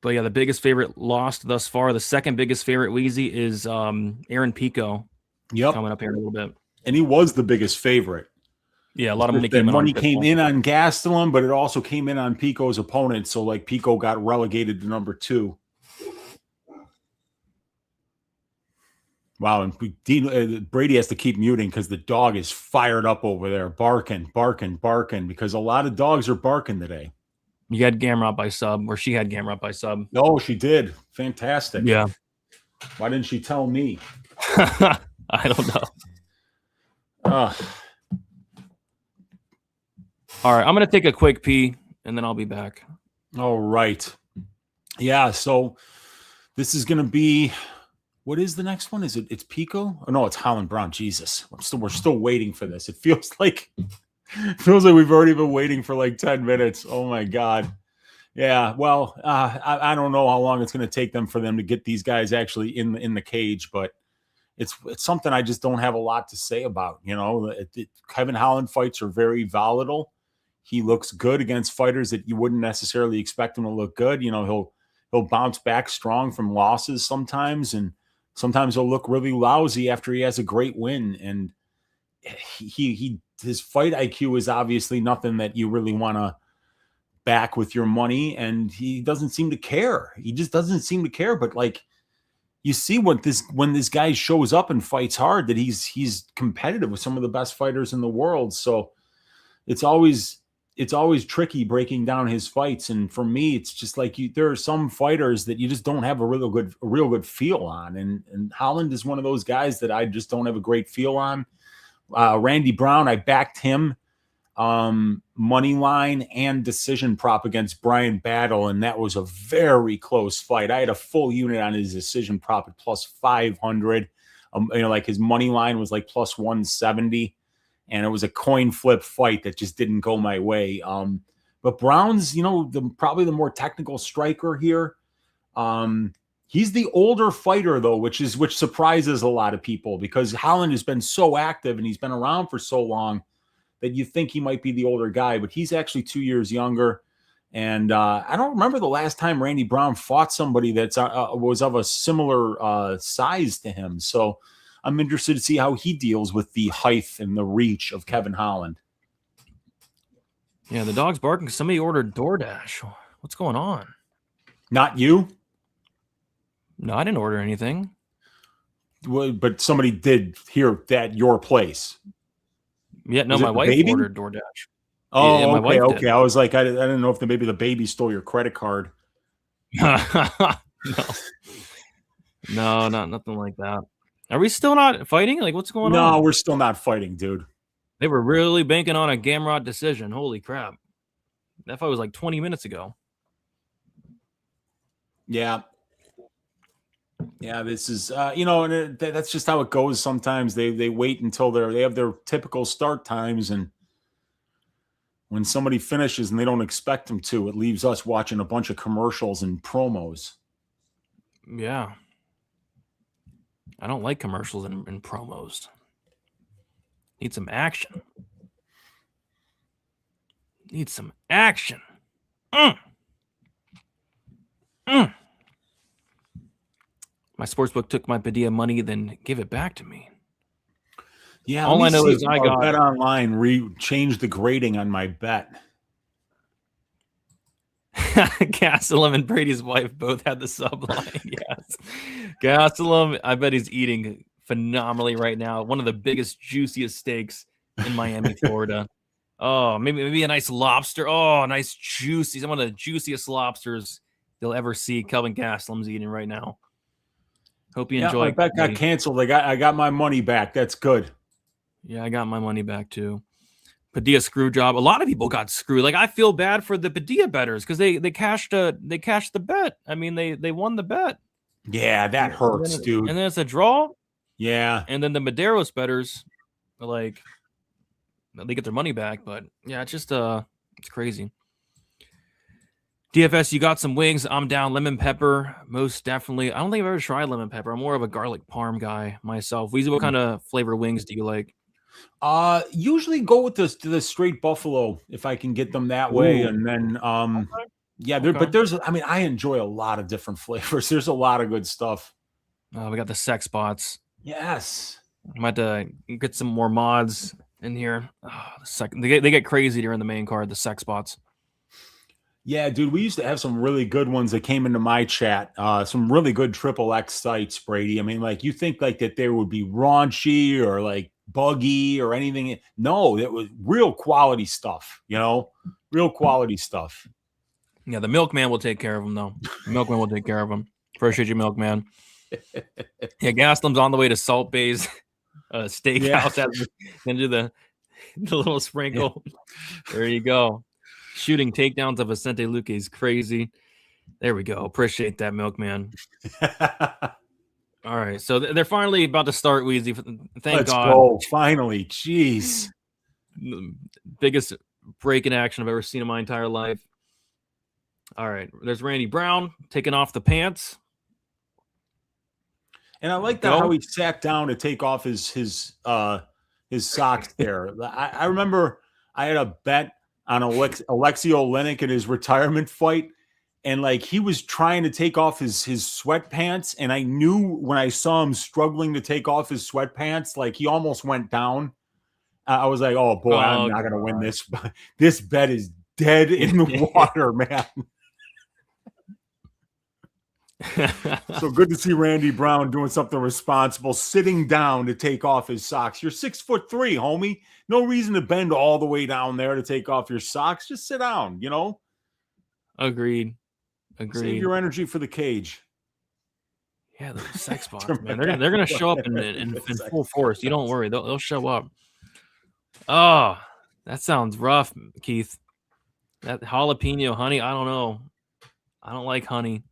But yeah, the biggest favorite lost thus far. The second biggest favorite, Wheezy, is Aaron Pico. Yep. Coming up here in a little bit. And he was the biggest favorite. Yeah, a lot of money came in on Gastelum, but it also came in on Pico's opponent. So like Pico got relegated to number 2. Wow, and Brady has to keep muting because the dog is fired up over there, barking, because a lot of dogs are barking today. You had Gamrot by sub, or she had Gamrot by sub. No, she did. Fantastic. Yeah. Why didn't she tell me? I don't know. All right, I'm going to take a quick pee, and then I'll be back. All right. Yeah, so this is going to be... What is the next one? It's Pico? Oh no, it's Holland Brown. Jesus. We're still waiting for this. It feels like we've already been waiting for like 10 minutes. Oh my God. Yeah. Well, I don't know how long it's going to take them for them to get these guys actually in the cage, but it's something I just don't have a lot to say about. You know, Kevin Holland fights are very volatile. He looks good against fighters that you wouldn't necessarily expect him to look good. You know, he'll bounce back strong from losses sometimes, and sometimes he'll look really lousy after he has a great win. And his fight IQ is obviously nothing that you really want to back with your money. And he doesn't seem to care. He just doesn't seem to care. But like, you see when this guy shows up and fights hard, that he's competitive with some of the best fighters in the world. So it's always tricky breaking down his fights. And for me, it's just like there are some fighters that you just don't have a real good feel on. And Holland is one of those guys that I just don't have a great feel on. Randy Brown, I backed him money line and decision prop against Brian Battle, and that was a very close fight. I had a full unit on his decision prop at plus 500. Like his money line was like plus 170. And it was a coin flip fight that just didn't go my way. But Brown's, probably the more technical striker here. He's the older fighter, though, which surprises a lot of people, because Holland has been so active and he's been around for so long that you think he might be the older guy. But he's actually 2 years younger. And I don't remember the last time Randy Brown fought somebody that was of a similar size to him. So I'm interested to see how he deals with the height and the reach of Kevin Holland. Yeah, the dog's barking. Somebody ordered DoorDash. What's going on? Not you? No, I didn't order anything. Well, but somebody did here at your place. Yeah, no, my wife ordered DoorDash. Oh, yeah, okay, okay. I was like, I didn't know if maybe the baby stole your credit card. No, nothing like that. Are we still not fighting? Like, what's going on? No, we're still not fighting, dude. They were really banking on a Gamrot decision. Holy crap. That fight was like 20 minutes ago. Yeah. Yeah, this is, and that's just how it goes sometimes. They wait until they have their typical start times, and when somebody finishes and they don't expect them to, it leaves us watching a bunch of commercials and promos. Yeah. I don't like commercials and promos. Need some action. Need some action. My sportsbook took my Padilla money, then give it back to me. Yeah, all I know is I got Bet Online changed the grading on my bet. Gastelum and Brady's wife both had the sub line. Yes. Gastelum, I bet he's eating phenomenally right now. One of the biggest, juiciest steaks in Miami, Florida. Oh, maybe a nice lobster. Oh, nice juicy. Some of the juiciest lobsters you'll ever see. Kelvin Gastelum's eating right now. Hope you enjoy. My bet got canceled. I got my money back. That's good. Yeah, I got my money back too. Padilla screw job. A lot of people got screwed. Like, I feel bad for the Padilla bettors because they cashed the bet. I mean, they won the bet. Yeah, that hurts, dude. And then it's a draw. Yeah. And then the Mederos bettors are like, they get their money back. But yeah, it's just it's crazy. DFS, you got some wings. I'm down. Lemon pepper, most definitely. I don't think I've ever tried lemon pepper. I'm more of a garlic parm guy myself. Weezy, what kind of flavor wings do you like? Usually go with the straight buffalo if I can get them that way. And then but there's I enjoy a lot of different flavors. There's a lot of good stuff. We got the sex spots. Yes. I might have to get some more mods in here. They get crazy during the main card, the sex spots. Yeah, dude, we used to have some really good ones that came into my chat. Some really good triple X sites, Brady. I mean, like, you think like that there would be raunchy or like buggy or anything. No, it was real quality stuff, real quality stuff. Yeah, the milkman will take care of them, though. The milkman will take care of them. Appreciate you, milkman. Yeah, Gastelum's on the way to Salt Bay's steakhouse and do the little sprinkle. Yeah. There you go. Shooting takedowns of Vicente Luque is crazy. There we go. Appreciate that, milkman. All right, so they're finally about to start, Weezy. Thank God. Let's go. Finally. Jeez. Biggest break in action I've ever seen in my entire life. All right, there's Randy Brown taking off the pants. And I like that how he sat down to take off his socks there. I remember I had a bet on Alexei Oleinik in his retirement fight, and like he was trying to take off his sweatpants, and I knew when I saw him struggling to take off his sweatpants, like he almost went down. I was like, oh boy, I'm not gonna win this. This bet is dead in the water, man. So good to see Randy Brown doing something responsible, sitting down to take off his socks. You're 6'3", homie. No reason to bend all the way down there to take off your socks. Just sit down, Agreed. Save your energy for the cage. Yeah, the sex spots, man. They're gonna show up in full force. You don't worry. They'll show up. Oh, that sounds rough, Keith. That jalapeno honey, I don't know. I don't like honey.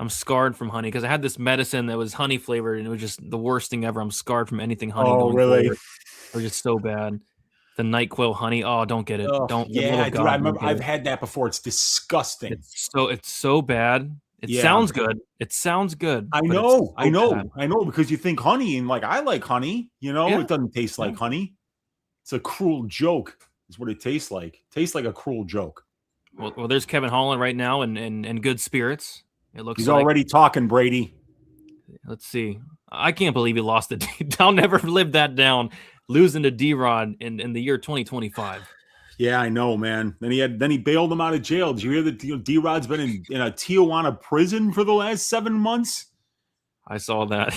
I'm scarred from honey because I had this medicine that was honey flavored and it was just the worst thing ever. I'm scarred from anything honey. Oh, really? Forward. It was just so bad. The NyQuil honey. Oh, don't get it. Don't. Yeah, dude, I remember I've had that before. It's disgusting. It's so bad. It sounds good. It sounds good. I know because you think honey and like I like honey. It doesn't taste like honey. It's a cruel joke. Is what it tastes like. It tastes like a cruel joke. Well, there's Kevin Holland right now in good spirits. It looks he's already talking, Brady. Let's see. I can't believe he lost it. I'll never live that down. Losing to D-Rod in the year 2025. Yeah, I know, man. Then he bailed him out of jail. Did you hear that D-Rod's been in a Tijuana prison for the last 7 months? I saw that.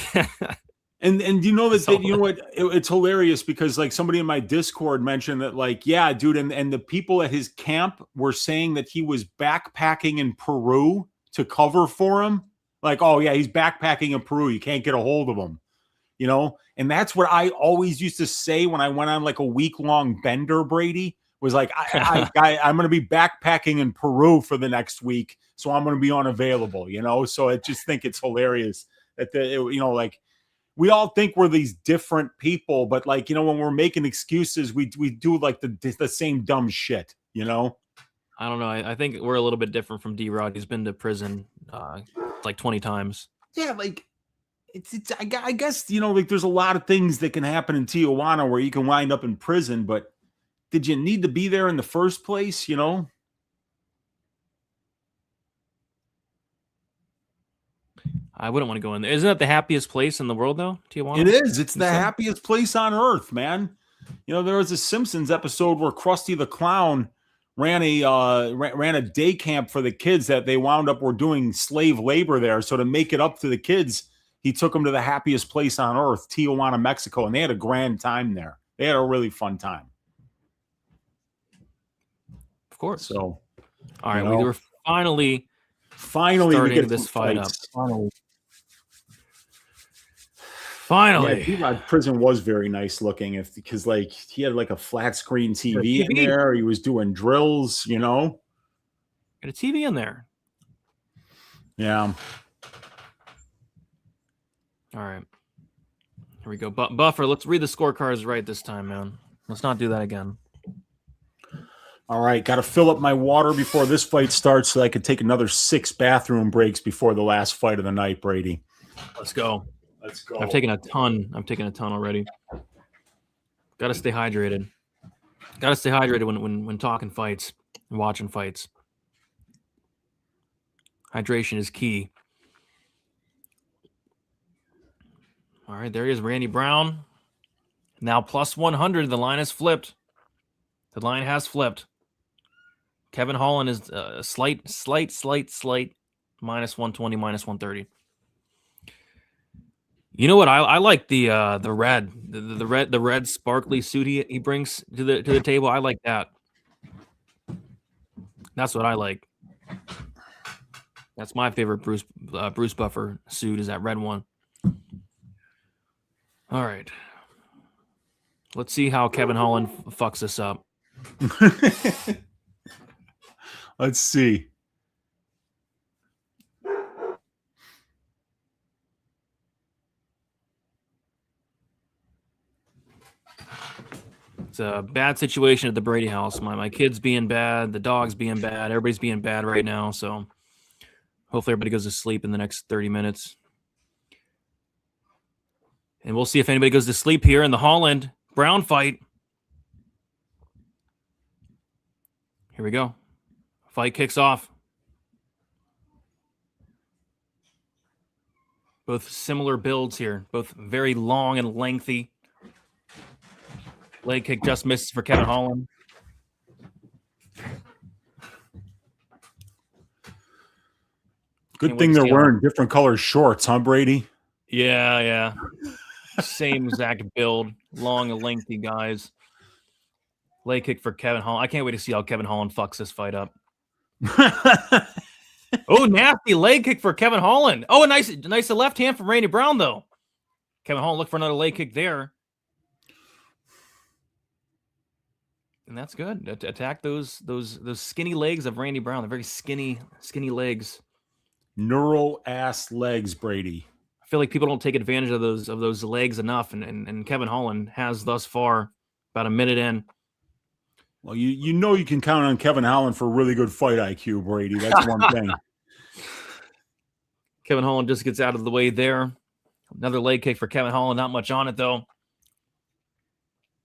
And you know what? It's hilarious because like somebody in my Discord mentioned that like, yeah, dude, and the people at his camp were saying that he was backpacking in Peru to cover for him. Like, oh yeah, he's backpacking in Peru. You can't get a hold of him, And that's what I always used to say when I went on like a week-long bender, Brady, was like, I'm going to be backpacking in Peru for the next week. So I'm going to be unavailable, So I just think it's hilarious that, like we all think we're these different people, but like, when we're making excuses, we do like the same dumb shit, I don't know. I think we're a little bit different from D-Rod. He's been to prison like 20 times. Yeah, like I guess like there's a lot of things that can happen in Tijuana where you can wind up in prison, but did you need to be there in the first place? I wouldn't want to go in there. Isn't that the happiest place in the world, though? Tijuana. It is. It's the happiest place on earth, man. There was a Simpsons episode where Krusty the Clown ran a day camp for the kids that they wound up were doing slave labor there. So to make it up to the kids, he took him to the happiest place on earth, Tijuana, Mexico, and they had a grand time there. They had a really fun time. Of course. So, all right, we were finally we get this fight up. Finally. Yeah, prison was very nice looking because like he had like a flat screen TV in there. He was doing drills, you know. Got a TV in there. Yeah. All right. Here we go. Buffer, let's read the scorecards right this time, man. Let's not do that again. All right. Got to fill up my water before this fight starts so I could take another 6 bathroom breaks before the last fight of the night, Brady. Let's go. Let's go. I've taken a ton already. Got to stay hydrated. Got to stay hydrated when talking fights and watching fights. Hydration is key. All right, there he is, Randy Brown. Now plus 100. The line has flipped. The line has flipped. Kevin Holland is slight minus 120, minus 130. You know what? I like the red sparkly suit he brings to the table. I like that. That's what I like. That's my favorite Bruce Buffer suit is that red one. All right. Let's see how Kevin Holland fucks this up. Let's see. It's a bad situation at the Brady house. My kids being bad, the dog's being bad, everybody's being bad right now. So hopefully everybody goes to sleep in the next 30 minutes. And we'll see if anybody goes to sleep here in the Holland-Brown fight. Here we go. Fight kicks off. Both similar builds here. Both very long and lengthy. Leg kick just misses for Kevin Holland. Good thing they're wearing different color shorts, huh, Brady? Yeah. Same exact build. Long and lengthy guys. Leg kick for Kevin Holland. I can't wait to see how Kevin Holland fucks this fight up. Oh, nasty leg kick for Kevin Holland. Oh, a nice left hand from Randy Brown, though. Kevin Holland look for another leg kick there. And that's good. Attack those skinny legs of Randy Brown. They're very skinny legs. Neural ass legs, Brady. I feel like people don't take advantage of those legs enough, and Kevin Holland has thus far, about a minute in. Well, you know you can count on Kevin Holland for really good fight IQ, Brady. That's one thing. Kevin Holland just gets out of the way there. Another leg kick for Kevin Holland. Not much on it, though.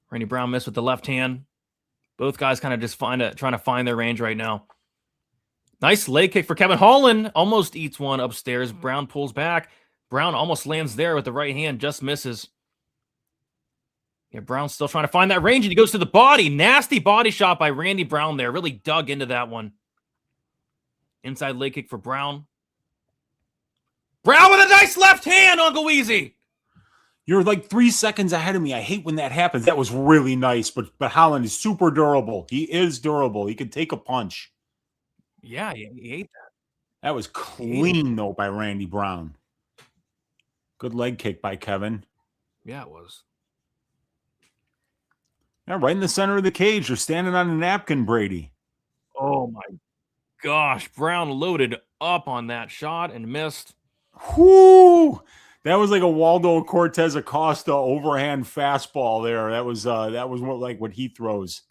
Randy Brown missed with the left hand. Both guys kind of just trying to find their range right now. Nice leg kick for Kevin Holland. Almost eats one upstairs. Brown pulls back. Brown almost lands there with the right hand. Just misses. Yeah, Brown's still trying to find that range, and he goes to the body. Nasty body shot by Randy Brown there. Really dug into that one. Inside leg kick for Brown. Brown with a nice left hand, Uncle Weezy. You're like 3 seconds ahead of me. I hate when that happens. That was really nice, but Holland is super durable. He is durable. He can take a punch. Yeah, he ate that. That was clean, though, by Randy Brown. Good leg kick by Kevin. Yeah, it was. Yeah, right in the center of the cage. You're standing on a napkin, Brady. Oh, my gosh. Brown loaded up on that shot and missed. Whoo! That was like a Waldo Cortez Acosta overhand fastball there. That was what he throws.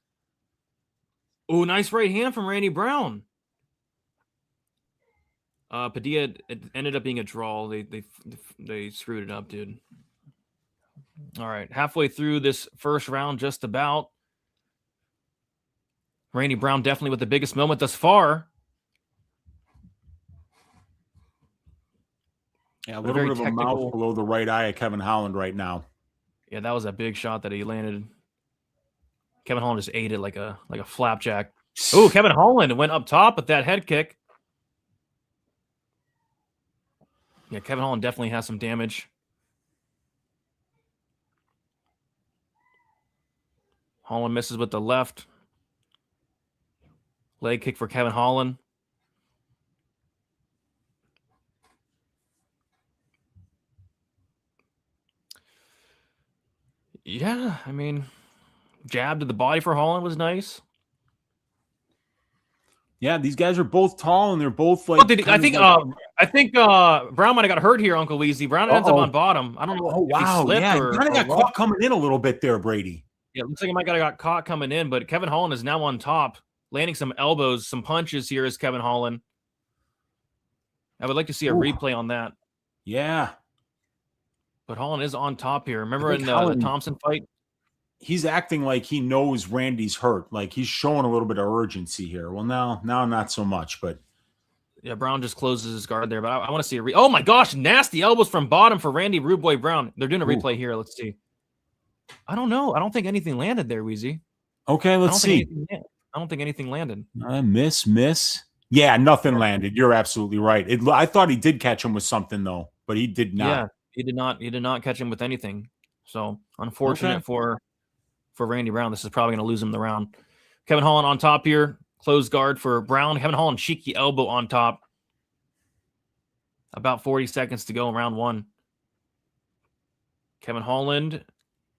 Oh, nice right hand from Randy Brown. Padilla, it ended up being a draw. They screwed it up, dude. All right, halfway through this first round, just about. Randy Brown definitely with the biggest moment thus far. Yeah, a little bit of a mouth below the right eye of Kevin Holland right now. Yeah, that was a big shot that he landed. Kevin Holland just ate it like a flapjack. Oh, Kevin Holland went up top with that head kick. Yeah, Kevin Holland definitely has some damage. Holland misses with the left. Leg kick for Kevin Holland. Yeah, I mean, jab to the body for Holland was nice. Yeah, these guys are both tall and they're both like. I think Brown might have got hurt here, Uncle Weezy. Brown ends up on bottom. I don't know. Oh wow, he yeah, or kind of got caught coming in a little bit there, Brady. Yeah, it looks like he might have got caught coming in, but Kevin Holland is now on top, landing some elbows, some punches here as Kevin Holland. I would like to see a replay on that. Yeah. But Holland is on top here. Remember in the Thompson fight? He's acting like he knows Randy's hurt. Like he's showing a little bit of urgency here. Well, now not so much, but yeah, Brown just closes his guard there. But I want to see oh my gosh, nasty elbows from bottom for Randy Rude Boy Brown. They're doing a replay here. Let's see. I don't know. I don't think anything landed there, Weezy. Okay, let's see. I don't think anything landed. Miss. Yeah, nothing landed. You're absolutely right. I thought he did catch him with something though, but he did not. Yeah, he did not. He did not catch him with anything. So unfortunate for Randy Brown. This is probably going to lose him the round. Kevin Holland on top here. Closed guard for Brown. Kevin Holland, cheeky elbow on top. About 40 seconds to go in round one. Kevin Holland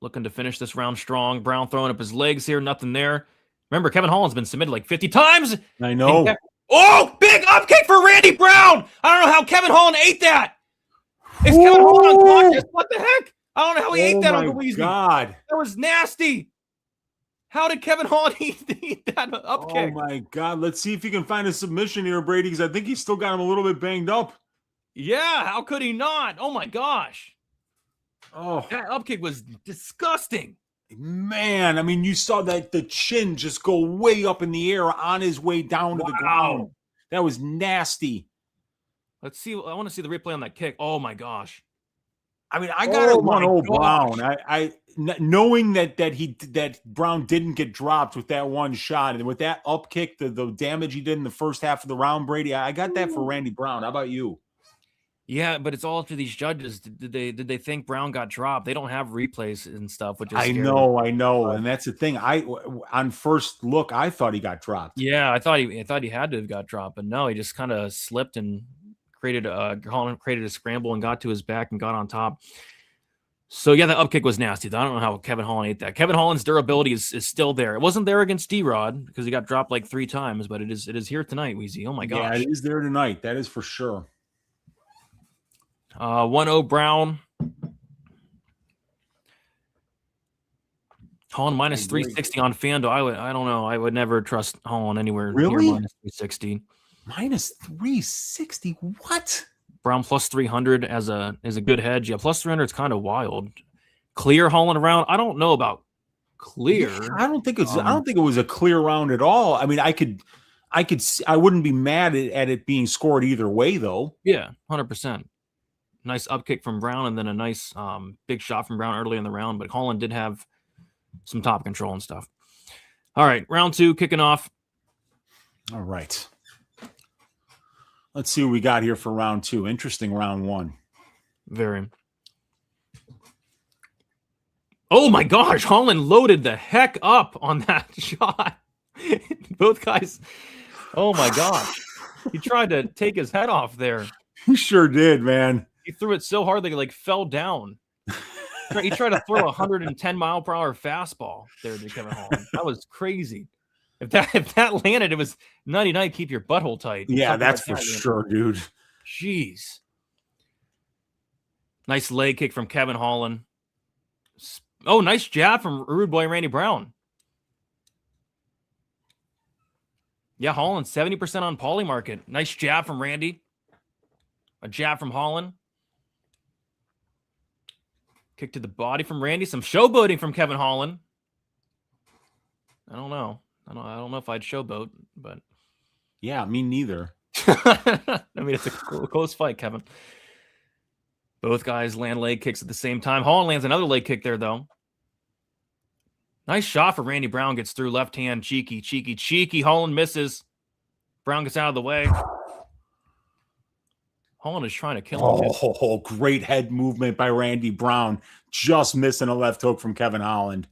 looking to finish this round strong. Brown throwing up his legs here. Nothing there. Remember, Kevin Holland's been submitted like 50 times. I know. Big up kick for Randy Brown. I don't know how Kevin Holland ate that. Is Kevin Holland unconscious? What the heck? I don't know how he ate that on the Weezy. God. That was nasty. How did Kevin Holland eat that up kick? Oh, my God. Let's see if he can find a submission here, Brady, because I think he's still got him a little bit banged up. Yeah, how could he not? Oh, my gosh. Oh, that up kick was disgusting. Man, I mean, you saw that the chin just go way up in the air on his way down to the ground. That was nasty. Let's see. I want to see the replay on that kick. Oh, my gosh. I mean, I got it on Brown. I knowing that Brown didn't get dropped with that one shot and with that up kick, the damage he did in the first half of the round, Brady, I got that for Randy Brown. How about you? Yeah, but it's all up to these judges. Did they think Brown got dropped? They don't have replays and stuff, which is scary. I know, and that's the thing. On first look, I thought he got dropped. Yeah, I thought he had to have got dropped, but no, he just kind of slipped and created a scramble and got to his back and got on top. So yeah, the up kick was nasty. I don't know how Kevin Holland ate that. Kevin Holland's durability is still there. It wasn't there against D-Rod because he got dropped like 3 times, but it is here tonight, Weezy. Oh my gosh. Yeah, it is there tonight. That is for sure. 1-0 Brown. Holland minus 360 on FanDuel. I don't know. I would never trust Holland anywhere near minus 360. Minus 360? What? Brown plus 300 as a good hedge. Yeah, plus 300 is kind of wild. Clear Holland around. I don't know about clear. Yeah, I don't think it was a clear round at all. I mean, I wouldn't be mad at it being scored either way though. Yeah, 100%. Nice up kick from Brown and then a nice big shot from Brown early in the round, but Holland did have some top control and stuff. All right, round 2 kicking off. All right. Let's see what we got here for round 2. Interesting round 1. Very. Oh my gosh, Holland loaded the heck up on that shot. Both guys. Oh my gosh. He tried to take his head off there. He sure did, man. He threw it so hard that he like fell down. He tried to throw a 110-mile-per-hour fastball there to Kevin Holland. That was crazy. If that landed, it was 99. Keep your butthole tight. Yeah, that's for sure, dude. Jeez. Nice leg kick from Kevin Holland. Oh, nice jab from Rude Boy Randy Brown. Yeah, Holland 70% on Polymarket. Nice jab from Randy. A jab from Holland. Kick to the body from Randy. Some showboating from Kevin Holland. I don't know. I don't know if I'd showboat, but yeah, me neither. I mean, it's a close fight, Kevin. Both guys land leg kicks at the same time. Holland lands another leg kick there, though. Nice shot for Randy Brown. Gets through left hand. Cheeky. Holland misses. Brown gets out of the way. Holland is trying to kill him. Oh, great head movement by Randy Brown. Just missing a left hook from Kevin Holland.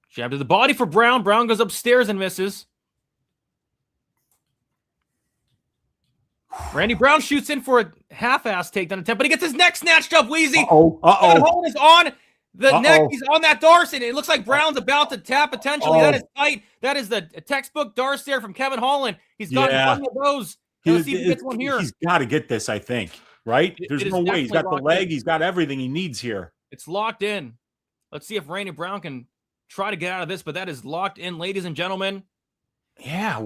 Jab to the body for Brown. Brown goes upstairs and misses. Randy Brown shoots in for a half-ass takedown attempt, but he gets his neck snatched up, Wheezy. Kevin Holland is on the neck. He's on that Darce, and it looks like Brown's about to tap potentially. That is tight. That is the textbook Darce there from Kevin Holland. He's got plenty of those. Let's see if he gets one here. He's got to get this, I think. Right? There's no way. He's got the leg. He's got everything he needs here. It's locked in. Let's see if Randy Brown can try to get out of this, but that is locked in, ladies and gentlemen. Yeah,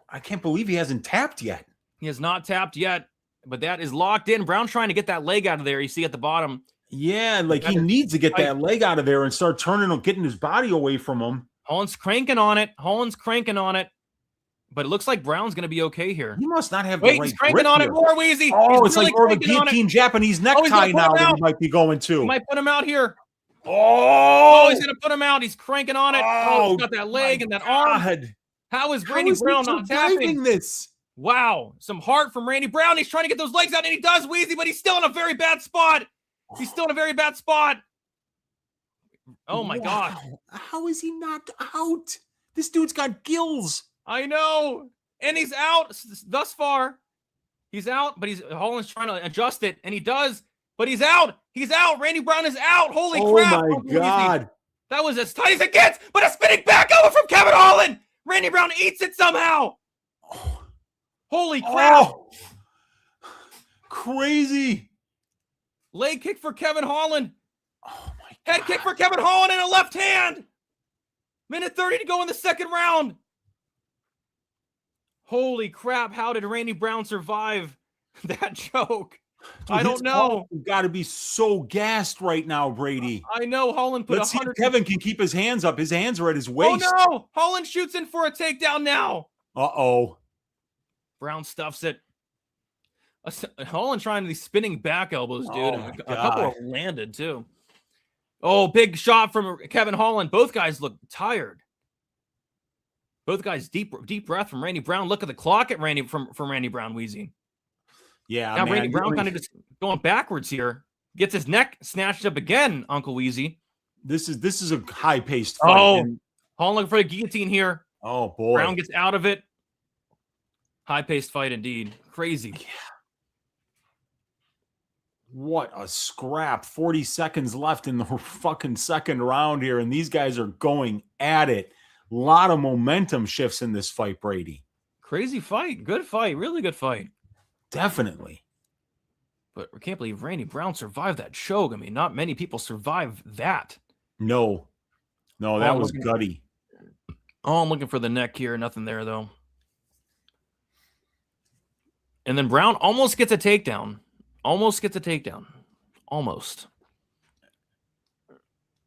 I can't believe he hasn't tapped yet. He has not tapped yet, but that is locked in. Brown trying to get that leg out of there. You see at the bottom. Yeah, like he needs to get that leg out of there and start getting his body away from him. Holland's cranking on it. But it looks like Brown's going to be okay here. He must not have the right he's cranking on here. it more, Wheezy. Oh, it's really like more of a guillotine Japanese necktie now that he might be going to. He might put him out here. Oh, he's going to put him out. He's cranking on it. Oh, he's got that leg and that arm. How is Randy Brown not tapping this? Wow. Some heart from Randy Brown. He's trying to get those legs out, and he does, Wheezy, but he's still in a very bad spot. Oh, my God. How is he not out? This dude's got gills. I know. And he's out thus far. He's out, but Holland's trying to adjust it, and he does, but he's out. He's out. Randy Brown is out. Holy crap. Oh, my God. That was as tight as it gets, but a spinning back over from Kevin Holland. Randy Brown eats it somehow. Holy crap. Oh, crazy. Leg kick for Kevin Holland. Oh, my God. Head kick for Kevin Holland in a left hand. Minute 30 to go in the second round. Holy crap. How did Randy Brown survive that choke? I don't know. You've got to be so gassed right now, Brady. I know. Holland put 100. See if Kevin can keep his hands up. His hands are at his waist. Oh, no. Holland shoots in for a takedown now. Uh-oh. Brown stuffs it. Holland trying these spinning back elbows, dude. A couple of landed, too. Oh, big shot from Kevin Holland. Both guys look tired. Both guys deep breath from Randy Brown. Look at the clock at Randy from Randy Brown, Wheezy. Yeah, now man, Randy Brown kind of just going backwards here. Gets his neck snatched up again, Uncle Wheezy. This is a high-paced fight. Oh, Holland looking for a guillotine here. Oh, boy. Brown gets out of it. High-paced fight indeed. Crazy. Yeah. What a scrap. 40 seconds left in the fucking second round here, and these guys are going at it. A lot of momentum shifts in this fight, Brady. Crazy fight. Good fight. Really good fight. Definitely. But I can't believe Randy Brown survived that choke. I mean, not many people survive that. No, that was gutty. Oh, I'm looking for the neck here. Nothing there, though. And then Brown almost gets a takedown. Almost.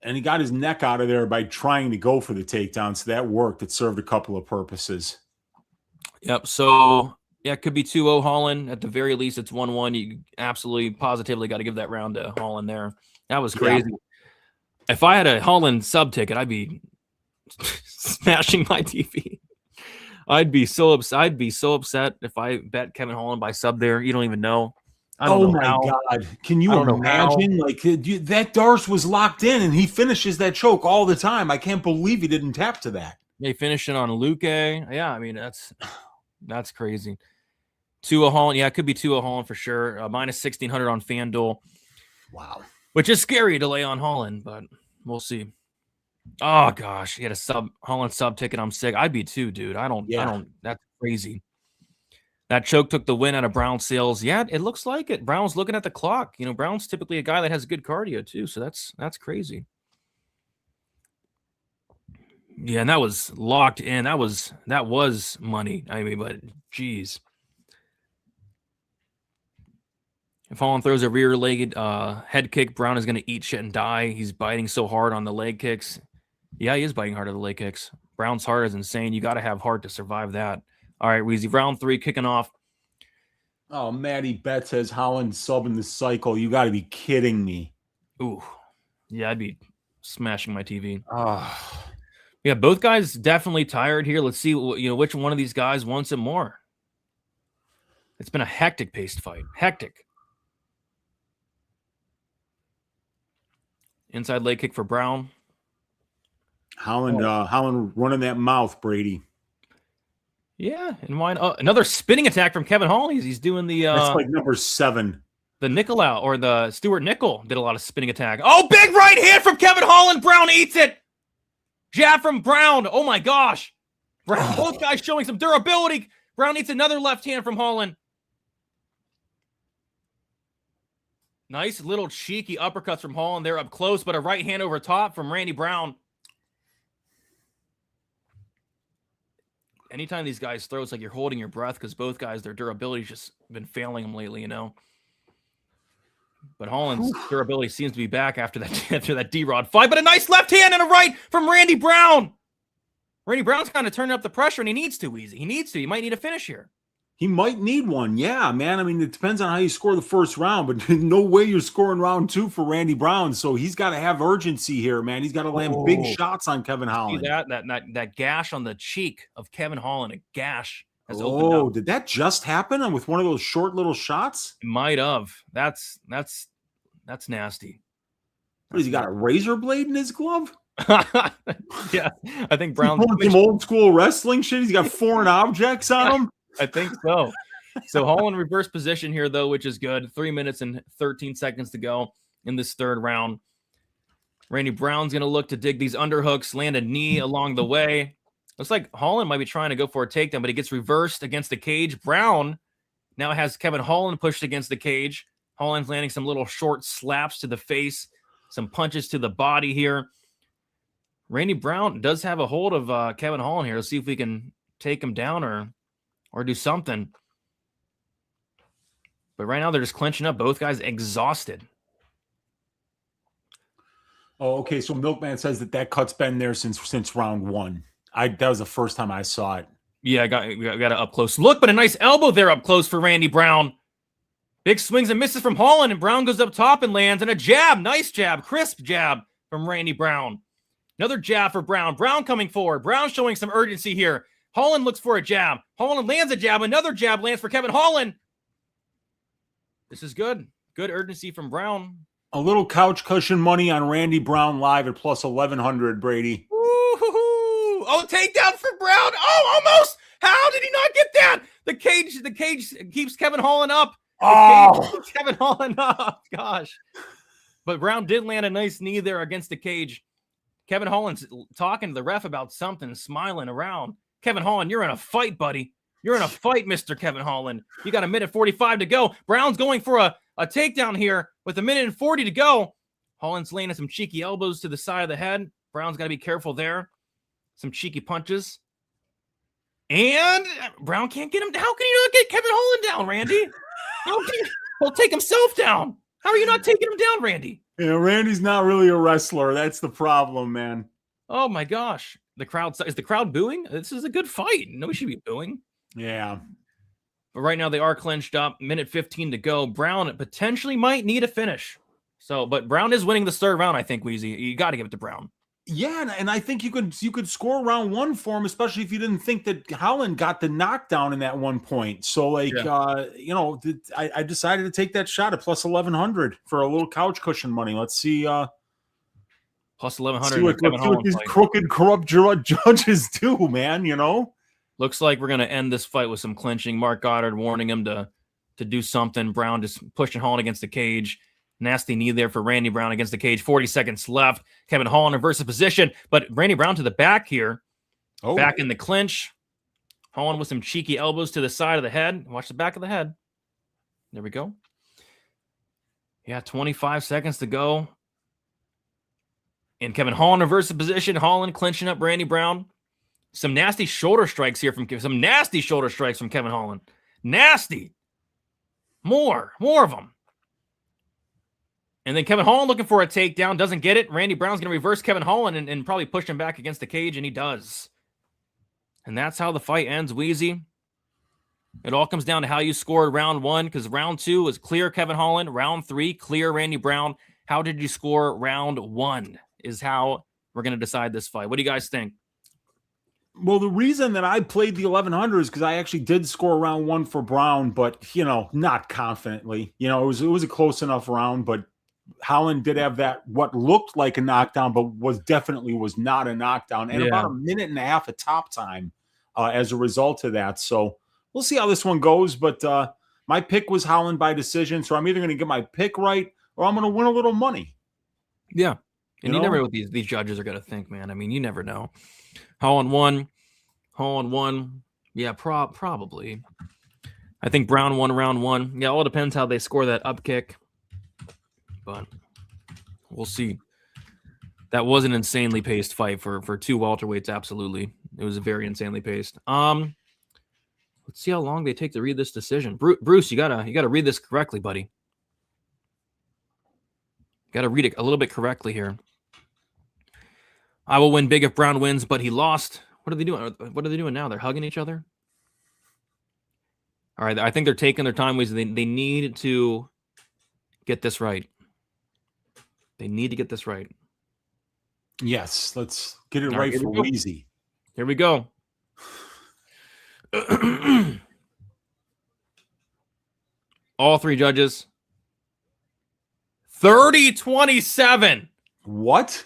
And he got his neck out of there by trying to go for the takedown, so that worked. It served a couple of purposes. Yep, so, yeah, it could be 2-0 Holland. At the very least, it's 1-1. You absolutely, positively got to give that round to Holland there. That was crazy. Yeah. If I had a Holland sub ticket, I'd be smashing my TV. I'd be so upset if I bet Kevin Holland by sub there. You don't even know. Oh my God. Can you imagine? Like that Darce was locked in and he finishes that choke all the time. I can't believe he didn't tap to that. They finished it on Luque. Yeah, I mean, that's crazy. 2-0 Holland. Yeah, it could be 2-0 Holland for sure. Minus 1,600 on FanDuel. Wow. Which is scary to lay on Holland, but we'll see. Oh gosh, he had a Holland sub ticket. I'm sick. I'd be too, dude. I don't, that's crazy. That choke took the win out of Brown's sales. Yeah, it looks like it. Brown's looking at the clock. You know, Brown's typically a guy that has good cardio too, so that's crazy. Yeah, and that was locked in. That was money. I mean, but geez. If Holland throws a rear-legged head kick, Brown is going to eat shit and die. He's biting so hard on the leg kicks. Yeah, he is biting hard on the leg kicks. Brown's heart is insane. You got to have heart to survive that. All right, Weezy, round 3 kicking off. Oh, Maddie Bet says Holland subbing the cycle. You got to be kidding me. Ooh, yeah, I'd be smashing my TV. Yeah, both guys definitely tired here. Let's see, which one of these guys wants it more. It's been a hectic paced fight. Hectic. Inside leg kick for Brown. Holland running that mouth, Brady. Yeah, and why? Oh, another spinning attack from Kevin Holland. He's doing the. That's like number 7. The Nicolau or the Stuart Nickel did a lot of spinning attack. Oh, big right hand from Kevin Holland. Brown eats it. Jab from Brown. Oh my gosh. Brown, both guys showing some durability. Brown eats another left hand from Holland. Nice little cheeky uppercuts from Holland there up close, but a right hand over top from Randy Brown. Anytime these guys throw, it's like you're holding your breath because both guys, their durability's just been failing them lately, you know. But Holland's durability seems to be back after that D-Rod fight. But a nice left hand and a right from Randy Brown. Randy Brown's kind of turning up the pressure, and he needs to, Weezy. He needs to. He might need a finish here. He might need one. Yeah, man. I mean, it depends on how you score the first round, but no way you're scoring round 2 for Randy Brown. So he's got to have urgency here, man. He's got to land big shots on Kevin Holland. See that gash on the cheek of Kevin Holland, a gash has opened up. Did that just happen with one of those short little shots? It might have. That's nasty. What, has he got a razor blade in his glove? Yeah, I think Brown's some old school wrestling shit. He's got foreign objects on him. I think so. So Holland reverse position here, though, which is good. 3 minutes and 13 seconds to go in this third round. Randy Brown's going to look to dig these underhooks, land a knee along the way. Looks like Holland might be trying to go for a takedown, but he gets reversed against the cage. Brown now has Kevin Holland pushed against the cage. Holland's landing some little short slaps to the face, some punches to the body here. Randy Brown does have a hold of Kevin Holland here. Let's see if we can take him down or do something. But right now they're just clenching up. Both guys exhausted. Oh, okay. So Milkman says that cut's been there since round 1. That was the first time I saw it. Yeah, I got an up close look, but a nice elbow there up close for Randy Brown. Big swings and misses from Holland, and Brown goes up top and lands, and a jab. Nice jab. Crisp jab from Randy Brown. Another jab for Brown. Brown coming forward. Brown showing some urgency here. Holland looks for a jab. Holland lands a jab. Another jab lands for Kevin Holland. This is good. Good urgency from Brown. A little couch cushion money on Randy Brown live at plus 1,100, Brady. Ooh. Oh, takedown for Brown. Oh, almost. How did he not get that? The cage keeps Kevin Holland up. Keeps Kevin Holland up. Gosh. But Brown did land a nice knee there against the cage. Kevin Holland's talking to the ref about something, smiling around. Kevin Holland, you're in a fight, buddy. You're in a fight, Mr. Kevin Holland. You got 1:45 to go. Brown's going for a takedown here with 1:40 to go. Holland's landing some cheeky elbows to the side of the head. Brown's got to be careful there. Some cheeky punches. And Brown can't get him. How can you not get Kevin Holland down, Randy? He'll take himself down. How are you not taking him down, Randy? Yeah, Randy's not really a wrestler. That's the problem, man. Oh, my gosh. Is the crowd booing? This is a good fight. Nobody should be booing. Yeah. But right now they are clenched up. 1:15 to go. Brown potentially might need a finish. But Brown is winning the third round, I think, Weezy. You got to give it to Brown. Yeah, and I think you could score round 1 for him, especially if you didn't think that Holland got the knockdown in that one point. So, I decided to take that shot at plus 1,100 for a little couch cushion money. Let's see. Plus 1,100. See what these crooked, corrupt judges do, man. Looks like we're going to end this fight with some clinching. Mark Goddard warning him to do something. Brown just pushing Holland against the cage. Nasty knee there for Randy Brown against the cage. 40 seconds left. Kevin Holland reverses position, but Randy Brown to the back here. Back in the clinch. Holland with some cheeky elbows to the side of the head. Watch the back of the head. There we go. Yeah, 25 seconds to go. And Kevin Holland reverses position. Holland clinching up Randy Brown. Some nasty shoulder strikes here from Kevin Holland. Nasty. More of them. And then Kevin Holland looking for a takedown. Doesn't get it. Randy Brown's going to reverse Kevin Holland and probably push him back against the cage, and he does. And that's how the fight ends, Weezy. It all comes down to how you scored round 1, because round 2 was clear Kevin Holland. Round 3, clear Randy Brown. How did you score round 1 is how we're going to decide this fight. What do you guys think? Well, the reason that I played the 1100 is because I actually did score round 1 for Brown, but not confidently. It was a close enough round, but Holland did have that what looked like a knockdown, but was not a knockdown, and about a minute and a half of top time as a result of that. So we'll see how this one goes. But my pick was Holland by decision, so I'm either going to get my pick right or I'm going to win a little money. Yeah, and you never know what these judges are going to think, man. I mean, you never know. Holland won. Yeah, probably. I think Brown won round 1. Yeah, all depends how they score that up kick. But we'll see. That was an insanely paced fight for two welterweights. Absolutely, it was very insanely paced. Let's see how long they take to read this decision. Bruce, you gotta read this correctly, buddy. Got to read it a little bit correctly here. I will win big if Brown wins, but he lost. What are they doing? What are they doing now? They're hugging each other. All right, I think they're taking their time. They need to get this right. They need to get this right. Yes, let's get it right for Wheezy. Here we go. All three judges. 30-27. What?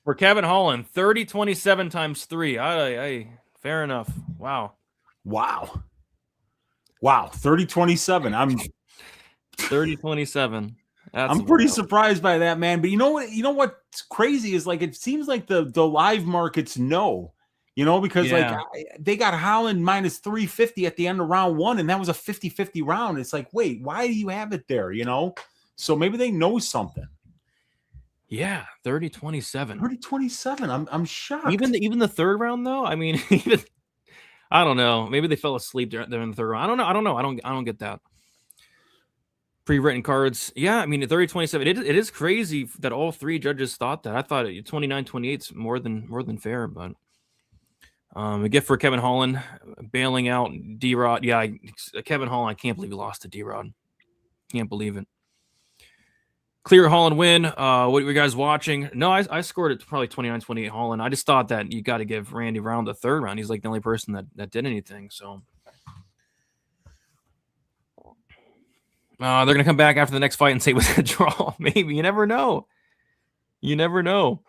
For Kevin Holland, 30-27 times 3. Fair enough. Wow. 30-27. I'm 30-27. I'm pretty surprised by that, man. But you know what's crazy is it seems like the live markets know, because they got Holland minus 350 at the end of round 1, and that was a 50-50 round. It's like, wait, why do you have it there? So maybe they know something. Yeah, 30-27. 30-27. I'm shocked. Even the third round though. I mean, I don't know. Maybe they fell asleep during the third round. I don't know. I don't get that. Pre-written cards. Yeah, I mean, 30-27. It is crazy that all three judges thought that. I thought 29-28 is more than fair, but a gift for Kevin Holland bailing out D-Rod. Yeah, Kevin Holland, I can't believe he lost to D-Rod. Can't believe it. Clear Holland win. What were you guys watching? No, I scored it probably 29-28 Holland. I just thought that you got to give Randy Brown the third round. He's like the only person that did anything. So they're going to come back after the next fight and say it was a draw. Maybe. You never know. 30-27.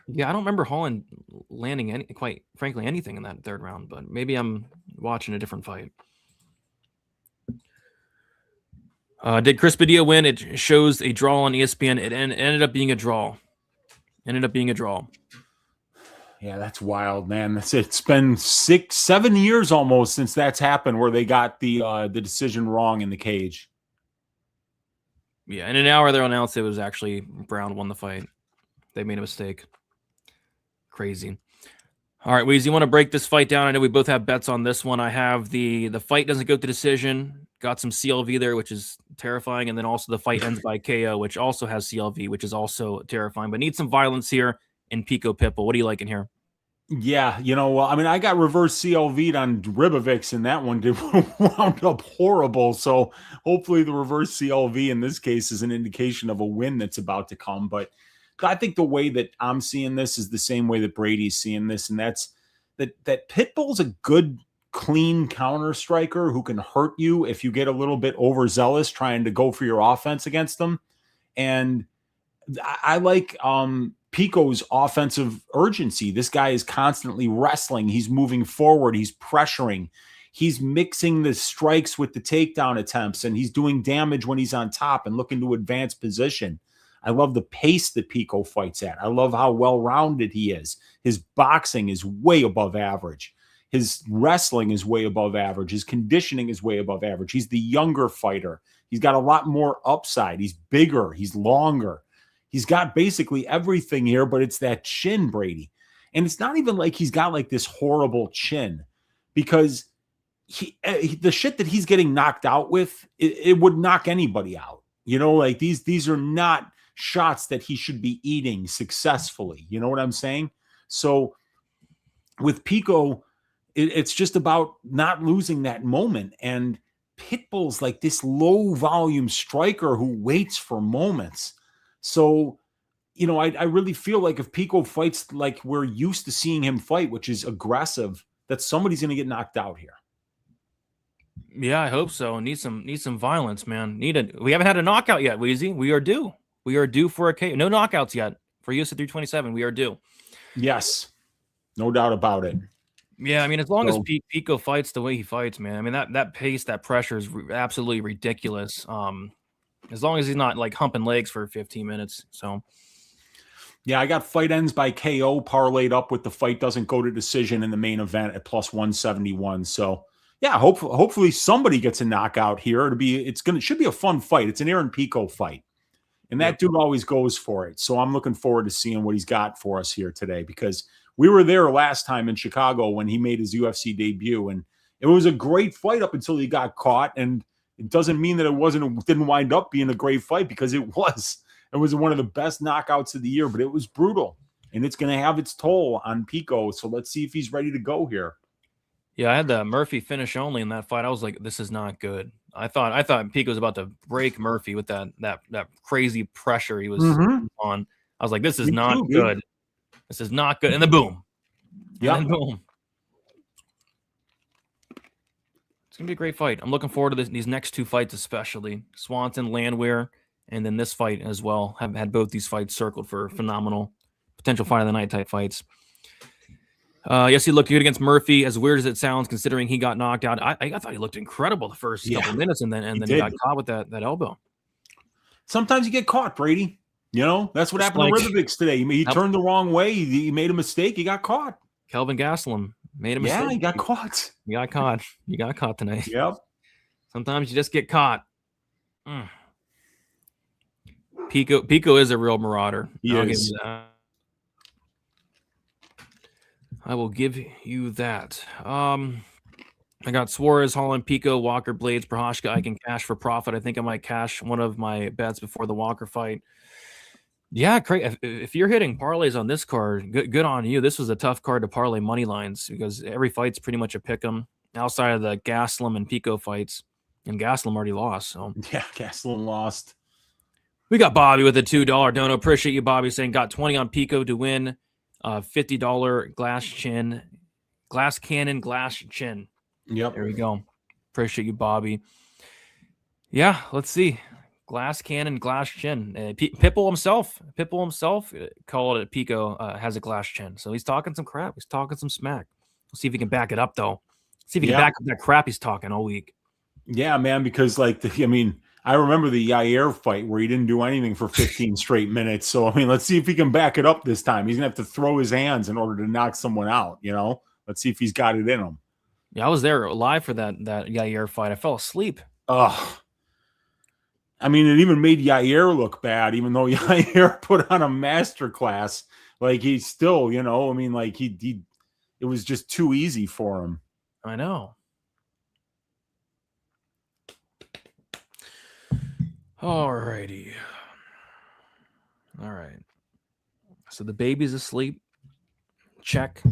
Yeah, I don't remember Holland landing anything in that third round, but maybe I'm watching a different fight. Did Chris Padilla win? It shows a draw on ESPN. It ended up being a draw. Yeah, that's wild, man. It's been 6-7 years almost since that's happened, where they got the decision wrong in the cage. Yeah, in an hour they'll announce it was actually Brown won the fight. They made a mistake. Crazy. All right, Weezy, you want to break this fight down? I know we both have bets on this one. I have the fight doesn't go to decision. Got some CLV there, which is terrifying. And then also the fight ends by KO, which also has CLV, which is also terrifying. But need some violence here in Pico Pitbull. What are you liking here? Yeah, I got reverse CLV'd on Ribovics, and that one did wound up horrible. So hopefully the reverse CLV in this case is an indication of a win that's about to come. But I think the way that I'm seeing this is the same way that Brady's seeing this, and that's that Pitbull's a good, clean counter striker who can hurt you if you get a little bit overzealous trying to go for your offense against them. And I like Pico's offensive urgency. This guy is constantly wrestling. He's moving forward. He's pressuring. He's mixing the strikes with the takedown attempts, and he's doing damage when he's on top and looking to advance position. I love the pace that Pico fights at. I love how well-rounded he is. His boxing is way above average. His wrestling is way above average. His conditioning is way above average. He's the younger fighter. He's got a lot more upside. He's bigger. He's longer. He's got basically everything here, but it's that chin, Brady. And it's not even like he's got like this horrible chin, because the shit that he's getting knocked out with, it would knock anybody out. These are not shots that he should be eating successfully. You know what I'm saying? So with Pico, it's just about not losing that moment. And Pitbull's like this low volume striker who waits for moments. So, I really feel like if Pico fights like we're used to seeing him fight, which is aggressive, that somebody's going to get knocked out here. Yeah, I hope so. Need some violence, man. We haven't had a knockout yet, Weezy. We are due. We are due for a KO. No knockouts yet for UFC 327. We are due. Yes, no doubt about it. Yeah, I mean, as long as Pico fights the way he fights, man. I mean, that pace, that pressure is absolutely ridiculous. As long as he's not like humping legs for 15 minutes. So, yeah, I got fight ends by KO parlayed up with the fight doesn't go to decision in the main event at plus 171. So, yeah, hopefully somebody gets a knockout here. It should be a fun fight. It's an Aaron Pico fight, and that dude always goes for it. So I'm looking forward to seeing what he's got for us here today, because we were there last time in Chicago when he made his UFC debut, and it was a great fight up until he got caught. And it doesn't mean that it didn't wind up being a great fight, because it was. It was one of the best knockouts of the year, but it was brutal, and it's going to have its toll on Pico. So let's see if he's ready to go here. Yeah, I had the Murphy finish only in that fight. I was like, this is not good. I thought Pico was about to break Murphy with that crazy pressure he was on. I was like, this is not good. This is not good. And then boom. Yeah. And then boom. It's gonna be a great fight. I'm looking forward to these next two fights, especially Swanson, Landwehr, and then this fight as well. I've had both these fights circled for phenomenal potential fight of the night type fights. Yes, he looked good against Murphy, as weird as it sounds, considering he got knocked out. I thought he looked incredible the first couple of minutes, and then he got caught with that elbow. Sometimes you get caught, Brady. That's what happened to Ribovics today. He turned the wrong way. He made a mistake. He got caught. Kelvin Gastelum made a mistake. Yeah, he got caught. You got caught. You got caught tonight. Yep. Sometimes you just get caught. Pico is a real marauder. He is. I will give you that. I got Suarez, Holland, Pico, Walker, Blaydes, Prochazka. I can cash for profit. I think I might cash one of my bets before the Walker fight. Yeah, if you're hitting parlays on this card, good on you. This was a tough card to parlay money lines, because every fight's pretty much a pick 'em outside of the Gastelum and Pico fights, and Gastelum already lost. So yeah, Gastelum lost. We got Bobby with a $2 dono. Appreciate you, Bobby, saying got 20 on Pico to win. $50 glass cannon, glass chin. Yep. There we go. Appreciate you, Bobby. Yeah, let's see. Glass cannon, glass chin. Pitbull himself called it Pico has a glass chin. So he's talking some crap. He's talking some smack. We'll see if he can back it up, though. See if he can back up that crap he's talking all week. Yeah, man, because I remember the Yair fight where he didn't do anything for 15 straight minutes. So, let's see if he can back it up this time. He's going to have to throw his hands in order to knock someone out, Let's see if he's got it in him. Yeah, I was there live for that Yair fight. I fell asleep. Ugh. It even made Yair look bad, even though Yair put on a masterclass. Like, he's still, it was just too easy for him. I know. Alrighty. All right. So the baby's asleep. Check.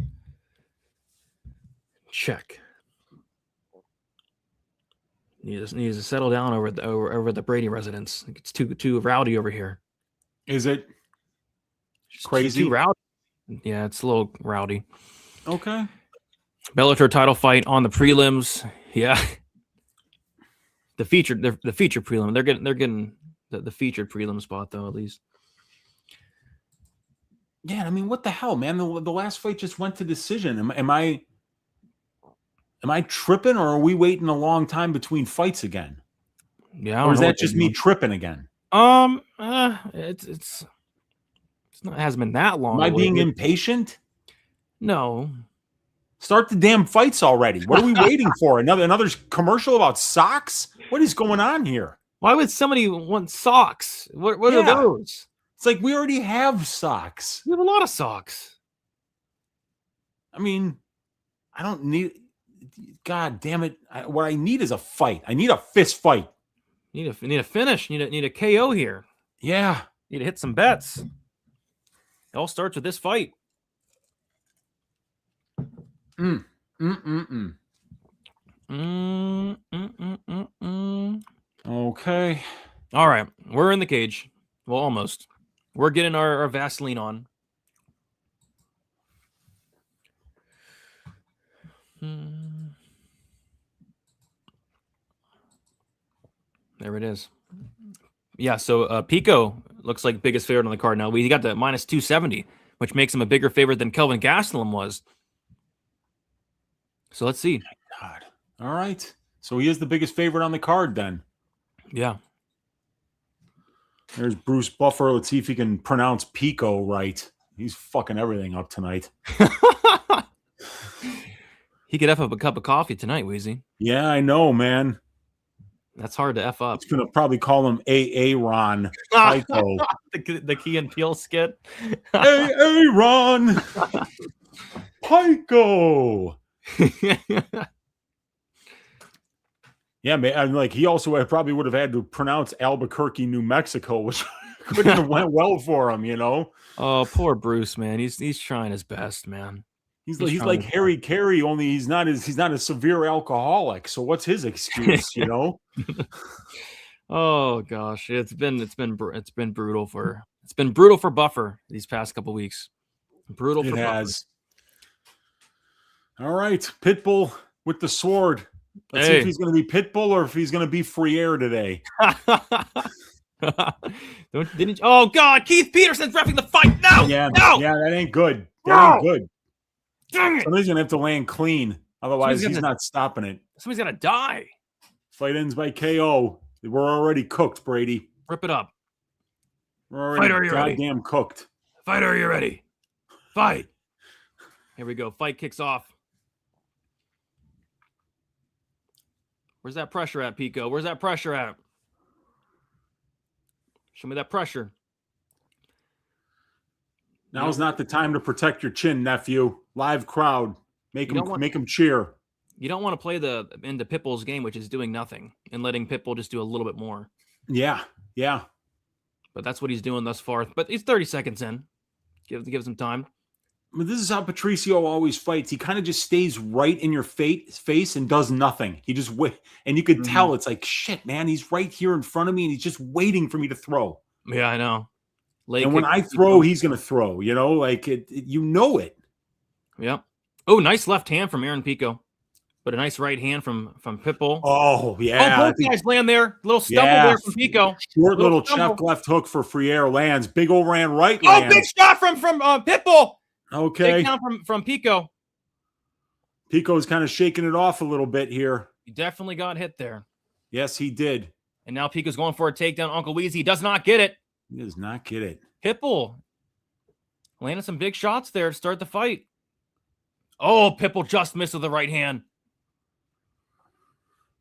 Need to settle down over the Brady residence. It's too rowdy over here. Is it crazy? Too rowdy. Yeah, it's a little rowdy. Okay. Bellator title fight on the prelims. Yeah. The featured prelim. They're getting the featured prelim spot, though, at least. Yeah, what the hell, man? The last fight just went to decision. Am I tripping, or are we waiting a long time between fights again? Yeah, or is that just me tripping again? It hasn't been that long. Am I being impatient? No. Start the damn fights already. What are we waiting for? Another commercial about socks? What is going on here? Why would somebody want socks? What are those? It's like we already have socks. We have a lot of socks. I don't need. God damn it! What I need is a fight. I need a fist fight. Need a finish. Need a KO here. Yeah. Need to hit some bets. It all starts with this fight. Okay. All right. We're in the cage. Well, almost. We're getting our Vaseline on. There it is. Yeah, so Pico looks like biggest favorite on the card now. We got the minus 270, which makes him a bigger favorite than Kelvin Gastelum was. So let's see. God. All right. So he is the biggest favorite on the card then. Yeah. There's Bruce Buffer. Let's see if he can pronounce Pico right. He's fucking everything up tonight. He could F up a cup of coffee tonight, Wheezy. Yeah, I know, man. That's hard to F up. It's going to probably call him Ron Pico. the Key and Peele skit. Ron Pico. Yeah, man. I'm like, he also probably would have had to pronounce Albuquerque, New Mexico, which couldn't have went well for him, you know? Oh, poor Bruce, man. He's trying his best, man. He's like Harry Carey, only he's not a severe alcoholic. So what's his excuse, you know? Oh gosh, it's been brutal for Buffer these past couple weeks. Brutal for Buffer. All right, Pitbull with the sword. Let's see if he's going to be Pitbull or if he's going to be Freire today. Oh God, Keith Peterson's reffing the fight. No, yeah, that ain't good. Ain't good. Dang it. Somebody's going to have to land clean. Otherwise, he's not stopping it. Somebody's going to die. Fight ends by KO. We're already cooked, Brady. Rip it up. We're already goddamn cooked. Fight, are you ready? Fight. Here we go. Fight kicks off. Where's that pressure at, Pico? Where's that pressure at? Show me that pressure. Now's not the time to protect your chin, nephew. Live crowd. Make them cheer. You don't want to play into Pitbull's game, which is doing nothing, and letting Pitbull just do a little bit more. Yeah. But that's what he's doing thus far. But he's 30 seconds in. Give him time. I mean, this is how Patricio always fights. He kind of just stays right in your face and does nothing. He just wait, and you could tell it's like, shit, man, he's right here in front of me, and he's just waiting for me to throw. Yeah, I know. And when I throw, he's going to throw. You know, like you know it. Yep. Oh, nice left hand from Aaron Pico, but a nice right hand from Pitbull. Oh yeah. Oh, both guys land there. Little stumble there from Pico. Short little check left hook for Freire lands. Big overhand right. Lands. Oh, big shot from Pitbull. Okay. Big down from Pico. Pico's kind of shaking it off a little bit here. He definitely got hit there. Yes, he did. And now Pico's going for a takedown. Uncle Weezy, he does not get it. He does not get it. Pitbull landed some big shots there to start the fight. Oh, Pitbull just missed with the right hand.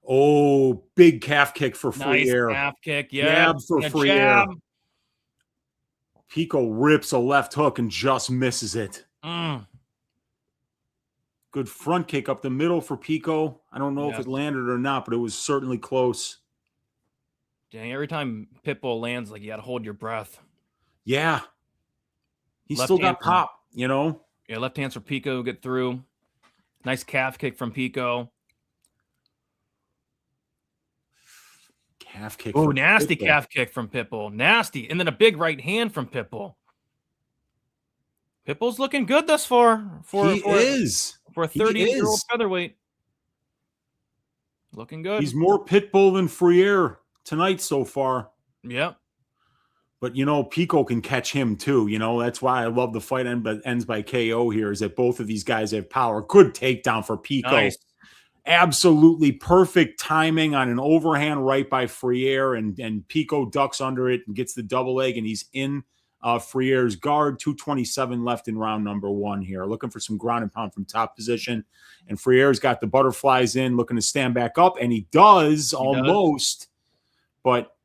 Oh, big calf kick for Freire. Nice calf kick, yeah. Jab for Freire. Pico rips a left hook and just misses it. Good front kick up the middle for Pico. I don't know if it landed or not, but it was certainly close. Dang, every time Pitbull lands, like, you got to hold your breath. Yeah. He's still got pop, you know? Yeah, left hands for Pico get through. Nice calf kick from Pico. Calf kick. Oh, nasty calf kick from Pitbull. Nasty. And then a big right hand from Pitbull. Pitbull's looking good thus far. For a 30-year-old featherweight. Looking good. He's more Pitbull than Freire tonight so far. Yep. But, you know, Pico can catch him too. You know, that's why I love the fight ends by KO here, is that both of these guys have power. Good takedown for Pico. Nice. Absolutely perfect timing on an overhand right by Freire, and Pico ducks under it and gets the double leg, and he's in Freire's guard. 2:27 left in round number 1 here. Looking for some ground and pound from top position. And Freire's got the butterflies in, looking to stand back up, and he does almost. But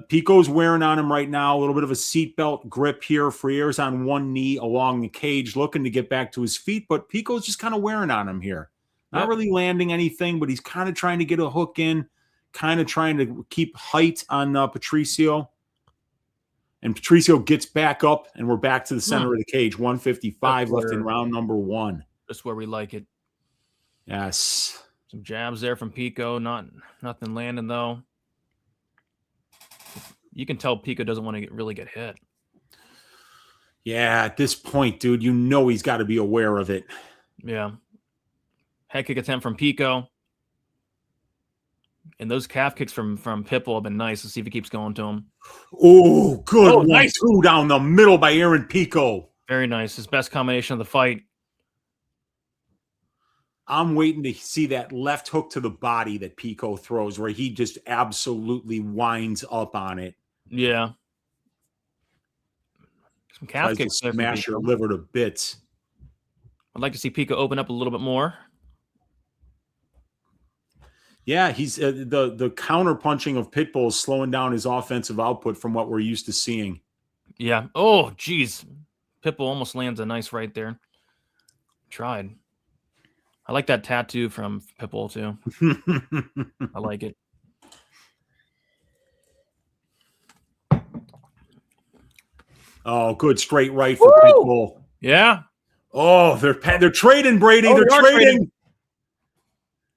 Pico's wearing on him right now. A little bit of a seatbelt grip here. Freire's on one knee along the cage, looking to get back to his feet, but Pico's just kind of wearing on him here. Not really landing anything, but he's kind of trying to get a hook in, kind of trying to keep height on Patricio. And Patricio gets back up, and we're back to the center of the cage. 155 left in round number 1. That's where we like it. Yes. Some jabs there from Pico. Nothing landing, though. You can tell Pico doesn't want to really get hit. Yeah, at this point, dude, you know he's got to be aware of it. Yeah. Head kick attempt from Pico. And those calf kicks from Pitbull have been nice. Let's see if he keeps going to him. Oh, good one. Nice. 2 down the middle by Aaron Pico. Very nice. His best combination of the fight. I'm waiting to see that left hook to the body that Pico throws where he just absolutely winds up on it. Yeah. Some calf Tries kicks. to smash your liver to bits. I'd like to see Pico open up a little bit more. Yeah, he's the counter punching of Pitbull is slowing down his offensive output from what we're used to seeing. Yeah. Oh, geez. Pitbull almost lands a nice right there. Tried. I like that tattoo from Pitbull too. I like it. Oh, good straight right for Pitbull. Yeah. Oh, they're trading, Brady. They're trading.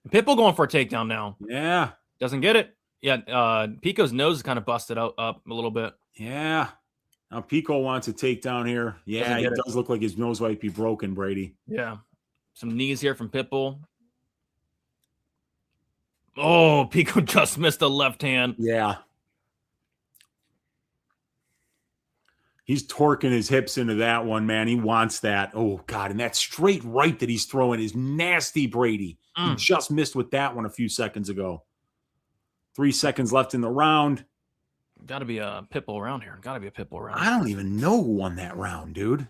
Pitbull going for a takedown now. Yeah. Doesn't get it. Yeah. Pico's nose is kind of busted up a little bit. Yeah. Now Pico wants a takedown here. Yeah, it does look like his nose might be broken, Brady. Yeah. Some knees here from Pitbull. Oh, Pico just missed a left hand. Yeah. He's torquing his hips into that one, man. He wants that. Oh, God. And that straight right that he's throwing is nasty, Brady. He just missed with that one a few seconds ago. 3 seconds left in the round. Got to be a Pitbull around here. Got to be a Pitbull around. I don't even know who won that round, dude.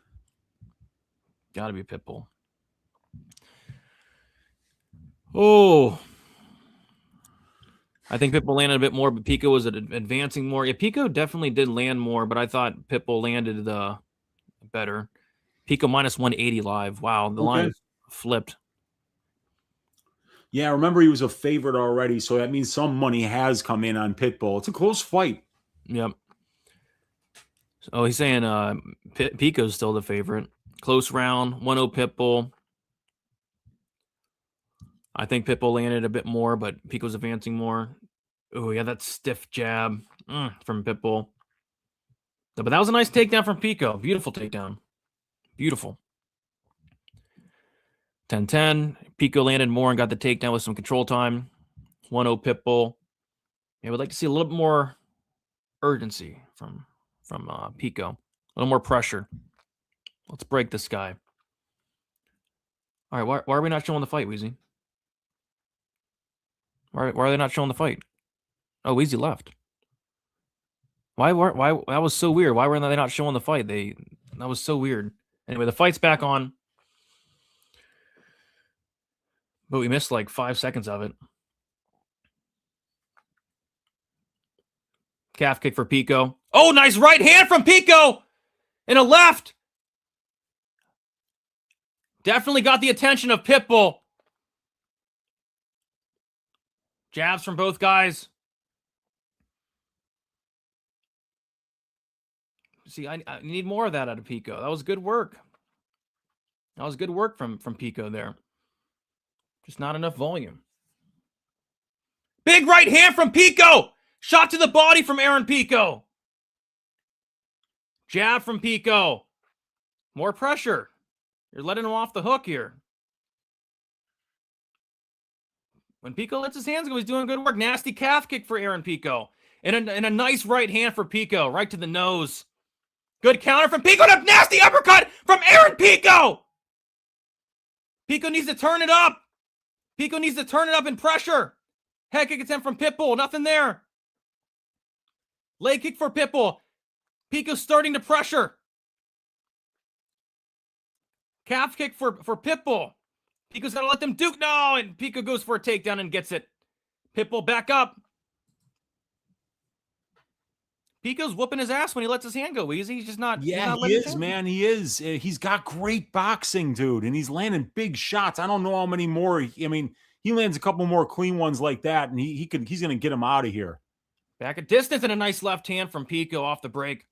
Got to be Pitbull. Oh. I think Pitbull landed a bit more, but Pico was advancing more. Yeah, Pico definitely did land more, but I thought Pitbull landed better. Pico minus 180 live. Wow, the line flipped. Yeah, remember he was a favorite already, so that means some money has come in on Pitbull. It's a close fight. Yep. Oh, he's saying Pico's still the favorite. Close round, 1-0 Pitbull. I think Pitbull landed a bit more, but Pico's advancing more. Oh, yeah, that stiff jab from Pitbull. But that was a nice takedown from Pico. Beautiful takedown. Beautiful. 10-10. Pico landed more and got the takedown with some control time. 1-0 Pitbull. Yeah, we'd like to see a little bit more urgency from Pico. A little more pressure. Let's break this guy. All right, why are we not showing the fight, Weezy? Why are they not showing the fight? Oh, Weezy left. Why that was so weird. Why were they not showing the fight? That was so weird. Anyway, the fight's back on. But we missed like 5 seconds of it. Calf kick for Pico. Oh, nice right hand from Pico! And a left! Definitely got the attention of Pitbull. Jabs from both guys. See, I need more of that out of Pico. That was good work. That was good work from Pico there. Just not enough volume. Big right hand from Pico. Shot to the body from Aaron Pico. Jab from Pico. More pressure. You're letting him off the hook here. When Pico lets his hands go, he's doing good work. Nasty calf kick for Aaron Pico. And a nice right hand for Pico. Right to the nose. Good counter from Pico. And a nasty uppercut from Aaron Pico. Pico needs to turn it up. Pico needs to turn it up in pressure. Head kick attempt from Pitbull. Nothing there. Leg kick for Pitbull. Pico's starting to pressure. Calf kick for Pitbull. Pico's got to let them duke. No, and Pico goes for a takedown and gets it. Pitbull back up. Pico's whooping his ass when he lets his hand go easy. He's just not. Yeah, he is, man. He is. He's got great boxing, dude, and he's landing big shots. I don't know how many more. I mean, he lands a couple more clean ones like that, and he's going to get him out of here. Back at distance and a nice left hand from Pico off the break.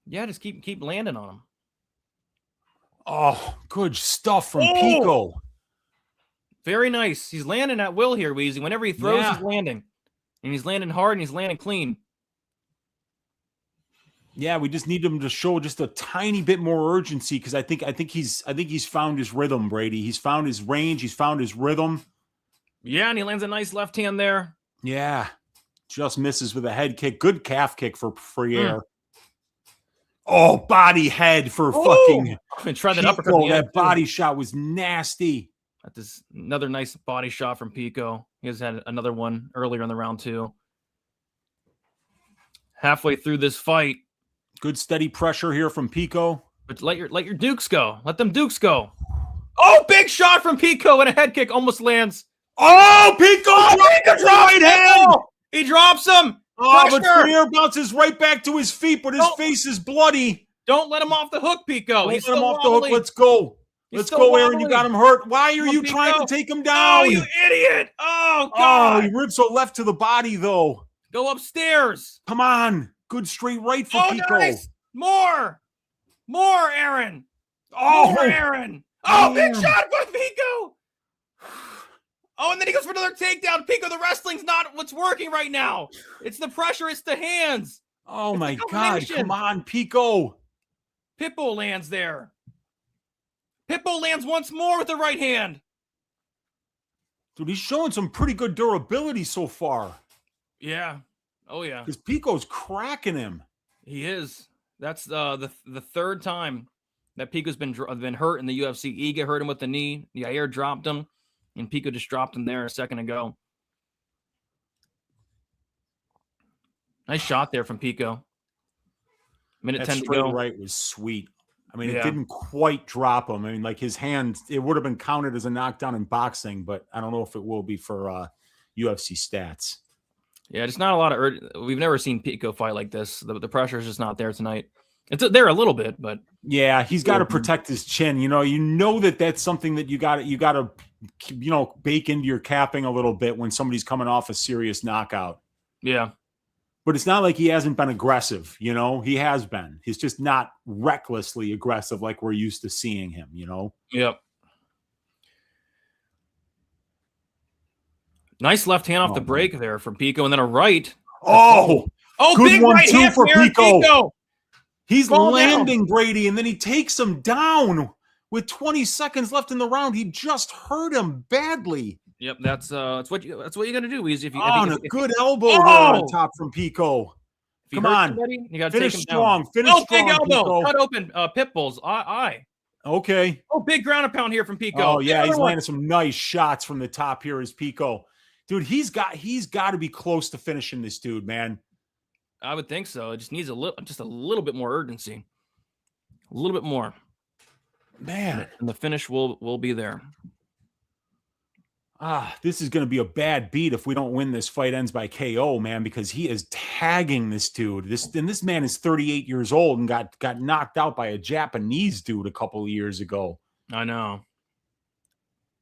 Yeah, just keep landing on him. Oh, good stuff from Pico. Very nice. He's landing at will here, Weezy. Whenever he throws, he's landing. And he's landing hard and he's landing clean. Yeah, we just need him to show just a tiny bit more urgency because I think he's found his rhythm, Brady. He's found his range. He's found his rhythm. Yeah, and he lands a nice left hand there. Yeah, just misses with a head kick. Good calf kick for free air. Oh, body head for fucking. Try that uppercut. That body shot was nasty. That is another nice body shot from Pico. He has had another one earlier in the round 2. Halfway through this fight. Good steady pressure here from Pico. But let your Dukes go. Let them Dukes go. Oh, big shot from Pico and a head kick almost lands. Oh, Pico! Pico drops right hand. He drops him. Oh, but Freer bounces right back to his feet, but his face is bloody. Don't let him off the hook, Pico. He's let him off the hook. Let's go. Let's go, Aaron. You got him hurt. Why are you trying to take him down? Oh, you idiot. Oh, God. Oh, he ribs a left to the body, though. Go upstairs. Come on. Good straight right for Pico. Nice. More, Aaron. Oh, more, Aaron. Oh, big shot by Pico. Oh, and then he goes for another takedown. Pico, the wrestling's not what's working right now. It's the pressure. It's the hands. Oh, my God. Come on, Pico. Pitbull lands there. Pitbull lands once more with the right hand. Dude, he's showing some pretty good durability so far. Yeah. Oh, yeah. Because Pico's cracking him. He is. That's the third time that Pico's been hurt in the UFC. Iga hurt him with the knee. Yair dropped him, and Pico just dropped him there a second ago. Nice shot there from Pico. Minute 10 to go. Right was sweet. I mean, it didn't quite drop him. I mean, like his hand, it would have been counted as a knockdown in boxing, but I don't know if it will be for UFC stats. Yeah, it's not a lot of we've never seen Pico fight like this. The pressure is just not there tonight. It's there a little bit, but yeah, he's got to protect his chin. You know that's something that you got to bake into your capping a little bit when somebody's coming off a serious knockout. Yeah. But it's not like he hasn't been aggressive, He has been. He's just not recklessly aggressive like we're used to seeing him, Yep. Nice left hand off the break there from Pico, and then a right. Oh, good big one right too hand for Pico. He's Fall landing down. Brady, and then he takes him down with 20 seconds left in the round. He just hurt him badly. Yep, that's what you're gonna do. Is if you a good elbow on top from Pico. Come on, somebody, you gotta finish take him strong. down. Finish strong. Big elbow, Pico. cut open Pitbull's eye. Okay. Oh, big ground and pound here from Pico. Oh yeah, he's landing some nice shots from the top here. Is Pico, dude? He's got to be close to finishing this dude, man. I would think so. It just needs a little bit more urgency, a little bit more, man. And the finish will be there. This is going to be a bad beat if we don't win. This fight ends by KO, man, because he is tagging this dude. This man is 38 years old and got knocked out by a Japanese dude a couple of years ago. I know.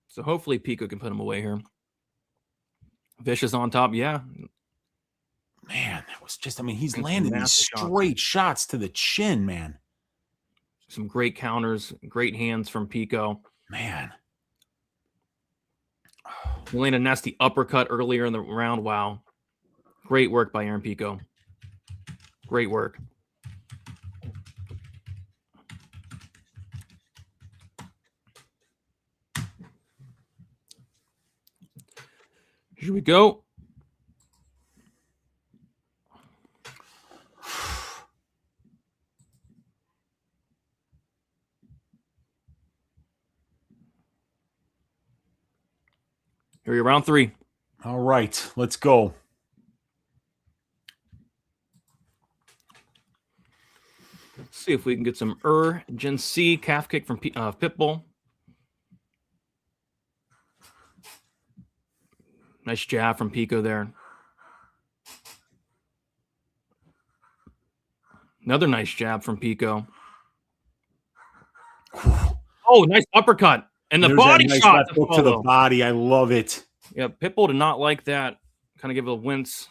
So hopefully Pico can put him away here. Vicious on top, yeah. Man, that was just, he's landing these straight shots to the chin, man. Some great counters, great hands from Pico. Man. He landed a nasty uppercut earlier in the round. Wow. Great work by Aaron Pico. Great work. Here we go. Here we go, round 3. All right, let's go. Let's see if we can get some urgency. Calf kick from Pitbull. Nice jab from Pico there. Another nice jab from Pico. Oh, nice uppercut. And the body shot to the body. I love it. Yeah, Pitbull did not like that. Kind of give it a wince.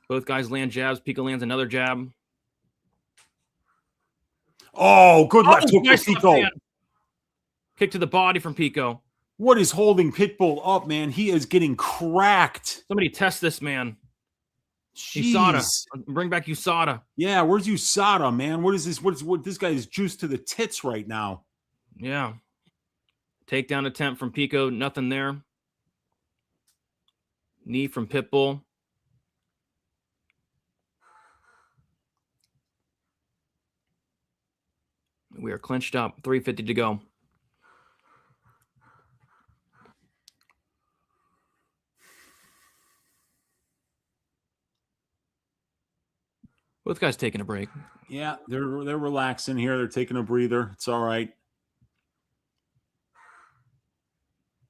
Both guys land jabs. Pico lands another jab. Oh, good left hook nice for Pico. Kick to the body from Pico. What is holding Pitbull up, man? He is getting cracked. Somebody test this man. USADA. Bring back USADA. Yeah, where's USADA, man? What is this? What this guy is juiced to the tits right now. Yeah. Takedown attempt from Pico, nothing there. Knee from Pitbull. We are clinched up. 3:50 to go. Both guys taking a break. Yeah, they're relaxing here. They're taking a breather. It's all right.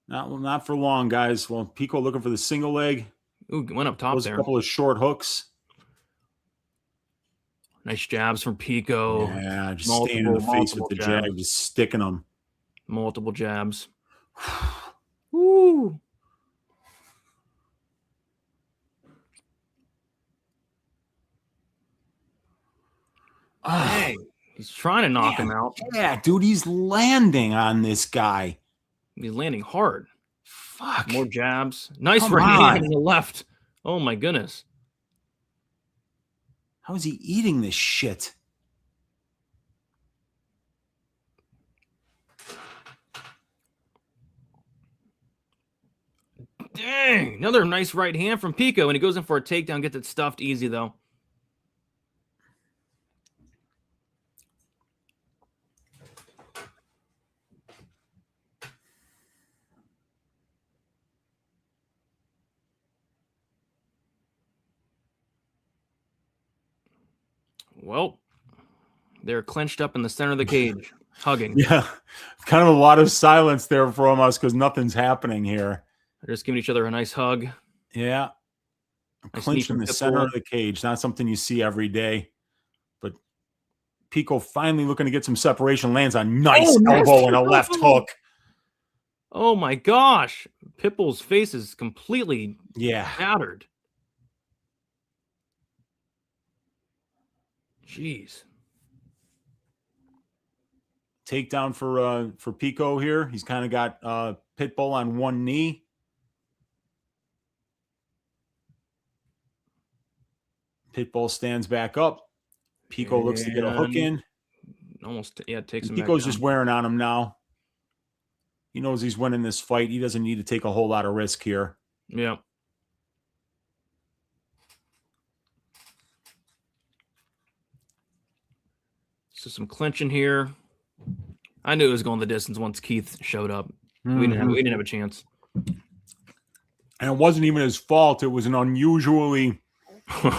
Not for long, guys. Well, Pico looking for the single leg. Ooh, went up top there. A couple of short hooks. Nice jabs from Pico. Yeah, just staying in the face with the jab, just sticking them. Multiple jabs. Woo! Hey, he's trying to knock him out. Yeah, dude, he's landing on this guy. He's landing hard. Fuck. More jabs. Nice right hand in the left. Oh, my goodness. How is he eating this shit? Dang. Another nice right hand from Pico, and he goes in for a takedown, gets it stuffed easy, though. Well, they're clenched up in the center of the cage, hugging. Yeah, kind of a lot of silence there from us because nothing's happening here. They're just giving each other a nice hug. Yeah. Nice Clinched in the center of the cage. Not something you see every day. But Pico finally looking to get some separation. Lands a nice elbow and a left hook. Oh, my gosh. Pitbull's face is completely shattered. Jeez. Takedown for Pico here. He's kind of got Pitbull on one knee. Pitbull stands back up. Pico looks to get a hook in. Almost, yeah, takes him. Pico's just wearing on him now. He knows he's winning this fight. He doesn't need to take a whole lot of risk here. Yeah. So some clinching here. I knew it was going the distance once Keith showed up. We didn't have a chance. And it wasn't even his fault. It was an unusually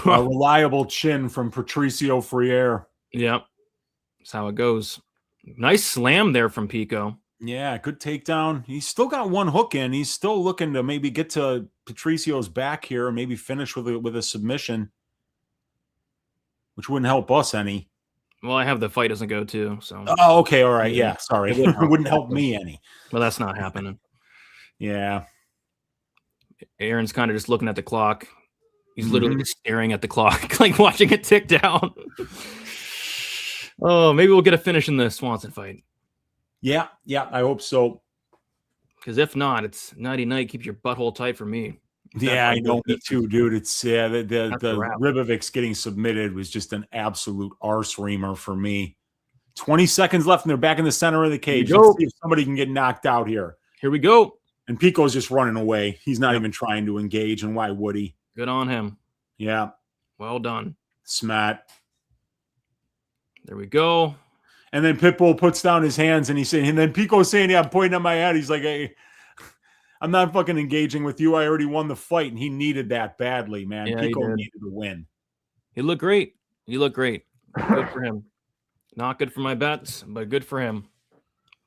reliable chin from Patricio Freire. Yep. That's how it goes. Nice slam there from Pico. Yeah, good takedown. He's still got one hook in. He's still looking to maybe get to Patricio's back here and maybe finish with a submission, which wouldn't help us any. Well, I have the fight doesn't go too. So. Oh, okay. All right. Yeah. Sorry. It wouldn't help me any. Well, that's not happening. Yeah. Aaron's kind of just looking at the clock. He's literally just staring at the clock, like watching it tick down. Oh, maybe we'll get a finish in the Swanson fight. Yeah. Yeah. I hope so. Because if not, it's nighty night. Keep your butthole tight for me. Yeah, I know. Me too, dude. It's the Ribovics getting submitted was just an absolute arse reamer for me. 20 seconds left, and they're back in the center of the cage. Let's see if somebody can get knocked out here. Here we go. And Pico's just running away. He's not even trying to engage, and why would he? Good on him. Yeah. Well done. Smart. There we go. And then Pitbull puts down his hands, and then Pico's saying, "Yeah, I'm pointing at my head." He's like, "Hey, I'm not fucking engaging with you. I already won the fight," and he needed that badly, man. Yeah, Pico needed to win. He looked great. Good for him. Not good for my bets, but good for him.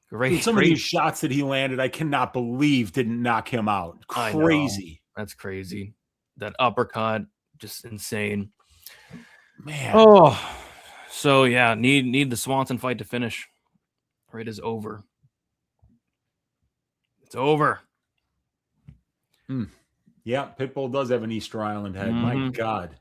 Great. Dude, some of these shots that he landed, I cannot believe didn't knock him out. Crazy. That's crazy. That uppercut, just insane. Man. Oh, so yeah, need the Swanson fight to finish. It is over. It's over. Yeah, Pitbull does have an Easter Island head. My God.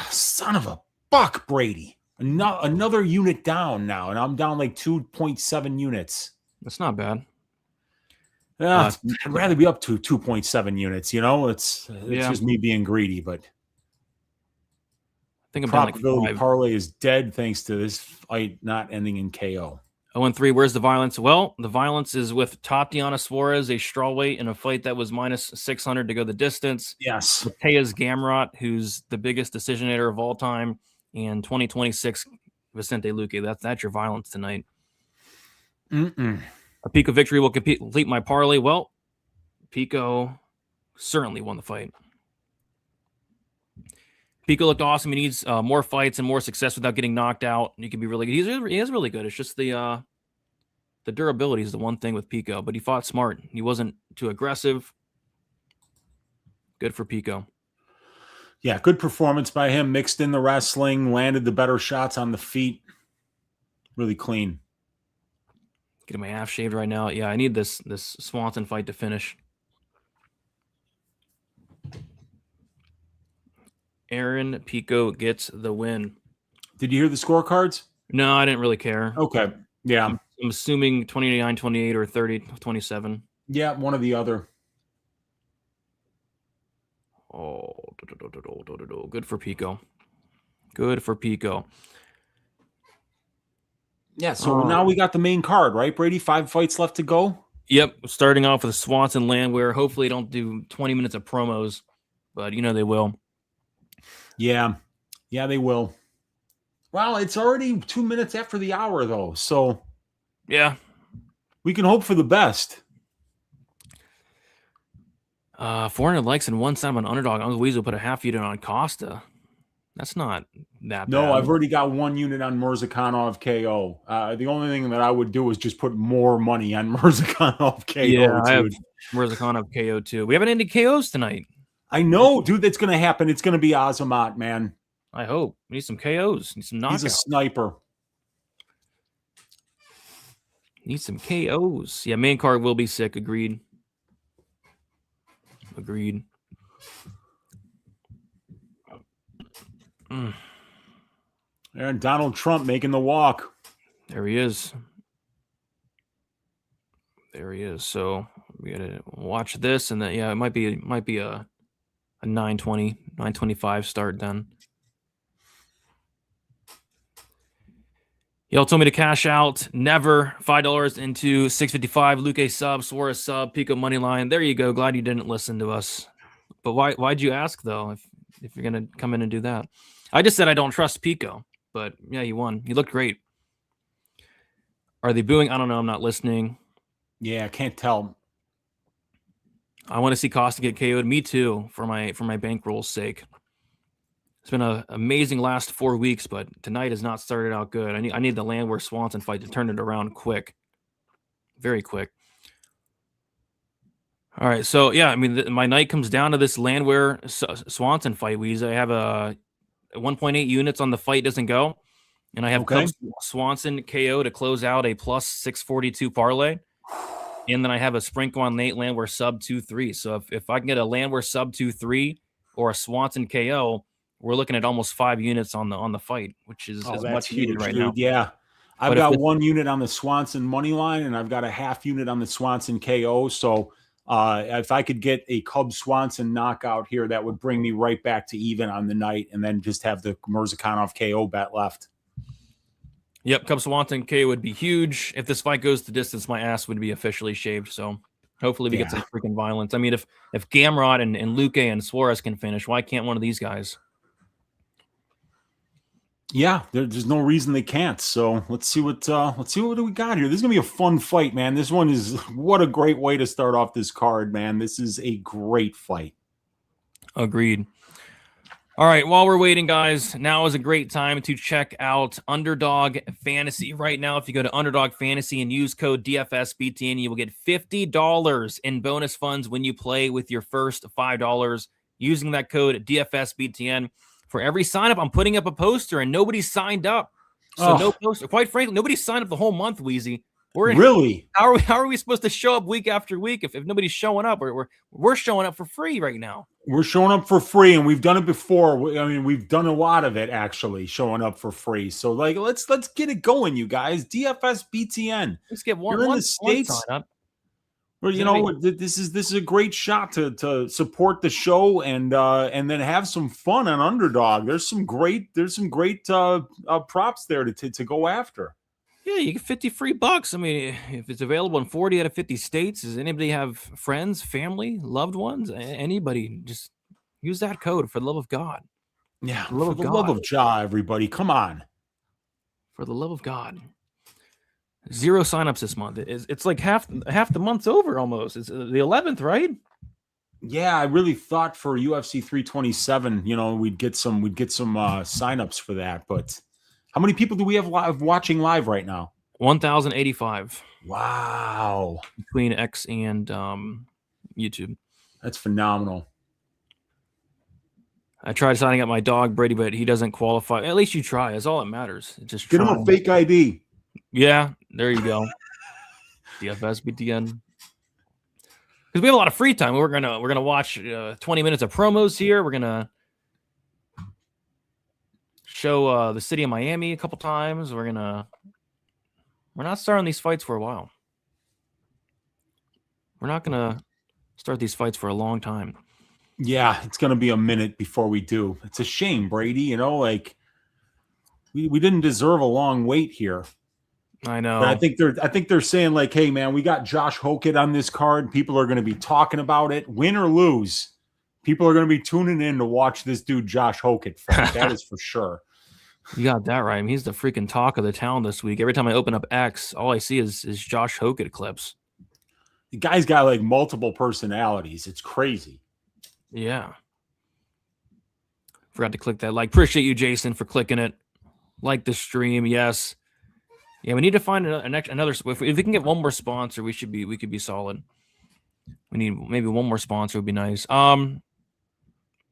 Son of a buck, Brady. Another unit down now, and I'm down like 2.7 units. That's not bad. Yeah, I'd rather be up to 2.7 units. It's just me being greedy, but I think I'm probability down like 5. parlay is dead thanks to this fight not ending in KO. 0-3. Where's the violence? Well, the violence is with Tatiana Suarez, a strawweight in a fight that was minus 600 to go the distance. Yes. Mateusz Gamrot, who's the biggest decisionator of all time, and 2026 Vicente Luque. That's your violence tonight. A Pico victory will complete my parlay. Well, Pico certainly won the fight. Pico looked awesome. He needs more fights and more success without getting knocked out. He can be really good. He is really good. It's just the durability is the one thing with Pico, but he fought smart. He wasn't too aggressive. Good for Pico. Yeah, good performance by him. Mixed in the wrestling, landed the better shots on the feet. Really clean. Getting my half shaved right now. Yeah, I need this Swanson fight to finish. Aaron Pico gets the win. Did you hear the scorecards? No, I didn't really care. Okay. Yeah. I'm assuming 29-28 or 30-27. Yeah, one or the other. Oh, good for Pico. Good for Pico. Yeah, so now we got the main card, right, Brady? 5 fights left to go? Yep, starting off with Swanson Landwehr. Hopefully don't do 20 minutes of promos, but they will. Yeah, they will. Well, it's already 2 minutes after the hour, though, so yeah, we can hope for the best. 400 likes and 1 cent on underdog. Uncle Weasel put a half unit on Costa. That's not that No, bad. I've already got 1 unit on Murzakanov KO. The only thing that I would do is just put more money on Murzakanov KO. Yeah, I have Murzakanov KO too. We haven't ended KOs tonight. I know, dude. That's going to happen. It's going to be Azamat, man. I hope. We need some KOs. Need some knockouts. He's a sniper. Need some KOs. Yeah, main card will be sick. Agreed. And Donald Trump making the walk. There he is. So we gotta watch this, and then it might be a 9:20, 9:25 start then. Y'all told me to cash out. Never. $5 into 655. Luque sub, Suarez sub, Pico money line. There you go. Glad you didn't listen to us. But why'd you ask though? If you're gonna come in and do that, I just said I don't trust Pico. But yeah, you won. You looked great. Are they booing? I don't know. I'm not listening. Yeah, I can't tell. I want to see Costa get KO'd. Me too, for my bankroll's sake. It's been an amazing last 4 weeks, but tonight has not started out good. I need the Landwehr Swanson fight to turn it around quick. Very quick. All right, so yeah, I mean, my night comes down to this Landwehr Swanson fight. I have a 1.8 units on the fight doesn't go, and I have Swanson KO to close out a plus 642 parlay, and then I have a sprinkle on Nate Landwehr sub 2-3. So if I can get a Landwehr sub 2-3 or a Swanson KO, we're looking at almost 5 units on the fight, which is much needed right now. Yeah, I've got 1 unit on the Swanson money line, and I've got a half unit on the Swanson KO. So if I could get a Cub Swanson knockout here, that would bring me right back to even on the night, and then just have the Murzakanov KO bet left. Yep, Cub Swanson KO would be huge. If this fight goes the distance, my ass would be officially shaved. So hopefully we get some freaking violence. I mean, if Gamrot and Luque and Suarez can finish, why can't one of these guys? Yeah, there's no reason they can't. So let's see what we got here. This is gonna be a fun fight, man. This one is what a great way to start off this card, man. This is a great fight. Agreed. All right, while we're waiting, guys, now is a great time to check out Underdog Fantasy. Right now, if you go to Underdog Fantasy and use code DFSBTN, you will get $50 in bonus funds when you play with your first $5 using that code DFSBTN. For every sign up, I'm putting up a poster, and nobody signed up. So no poster. Quite frankly, nobody signed up the whole month, Wheezy. Really? How are we supposed to show up week after week if nobody's showing up? We're showing up for free right now. We're showing up for free, and we've done it before. I mean, we've done a lot of it actually, showing up for free. So let's get it going, you guys. DFS BTN. Let's get one. You're in one, the States. one sign up. Well, you know, this is a great shot to support the show and then have some fun on Underdog. There's some great props there to go after. Yeah, you get 50 free bucks. I mean, if it's available in 40 out of 50 states, does anybody have friends, family, loved ones? Anybody, just use that code for the love of God. Yeah, for the love of Jah, everybody, come on. For the love of God. 0 signups this month. It's like half the month's over almost. It's the 11th, right? Yeah, I really thought for UFC 327, you know, we'd get some signups for that. But how many people do we have watching live right now? 1,085. Wow. Between X and YouTube. That's phenomenal. I tried signing up my dog Brady, but he doesn't qualify. At least you try. That's all that matters. Just get him a fake ID. Yeah, there you go. DFS BTN. Because we have a lot of free time. We're gonna watch 20 minutes of promos here. We're gonna show the city of Miami a couple times. We're not starting these fights for a while. We're not gonna start these fights for a long time. Yeah, it's gonna be a minute before we do. It's a shame, Brady. You know, like we didn't deserve a long wait here. I know. But I think they're saying like, hey man, we got Josh Hokit on this card. People are going to be talking about it, win or lose. People are going to be tuning in to watch this dude Josh Hokit fight. That is for sure. You got that right. I mean, he's the freaking talk of the town this week. Every time I open up X, all I see is Josh Hokit clips. The guy's got like multiple personalities. It's crazy. Yeah. Forgot to click that like. Appreciate you, Jason, for clicking it. Like the stream, yes. Yeah, we need to find another. If we can get one more sponsor, we could be solid. We need maybe one more sponsor would be nice. Yeah,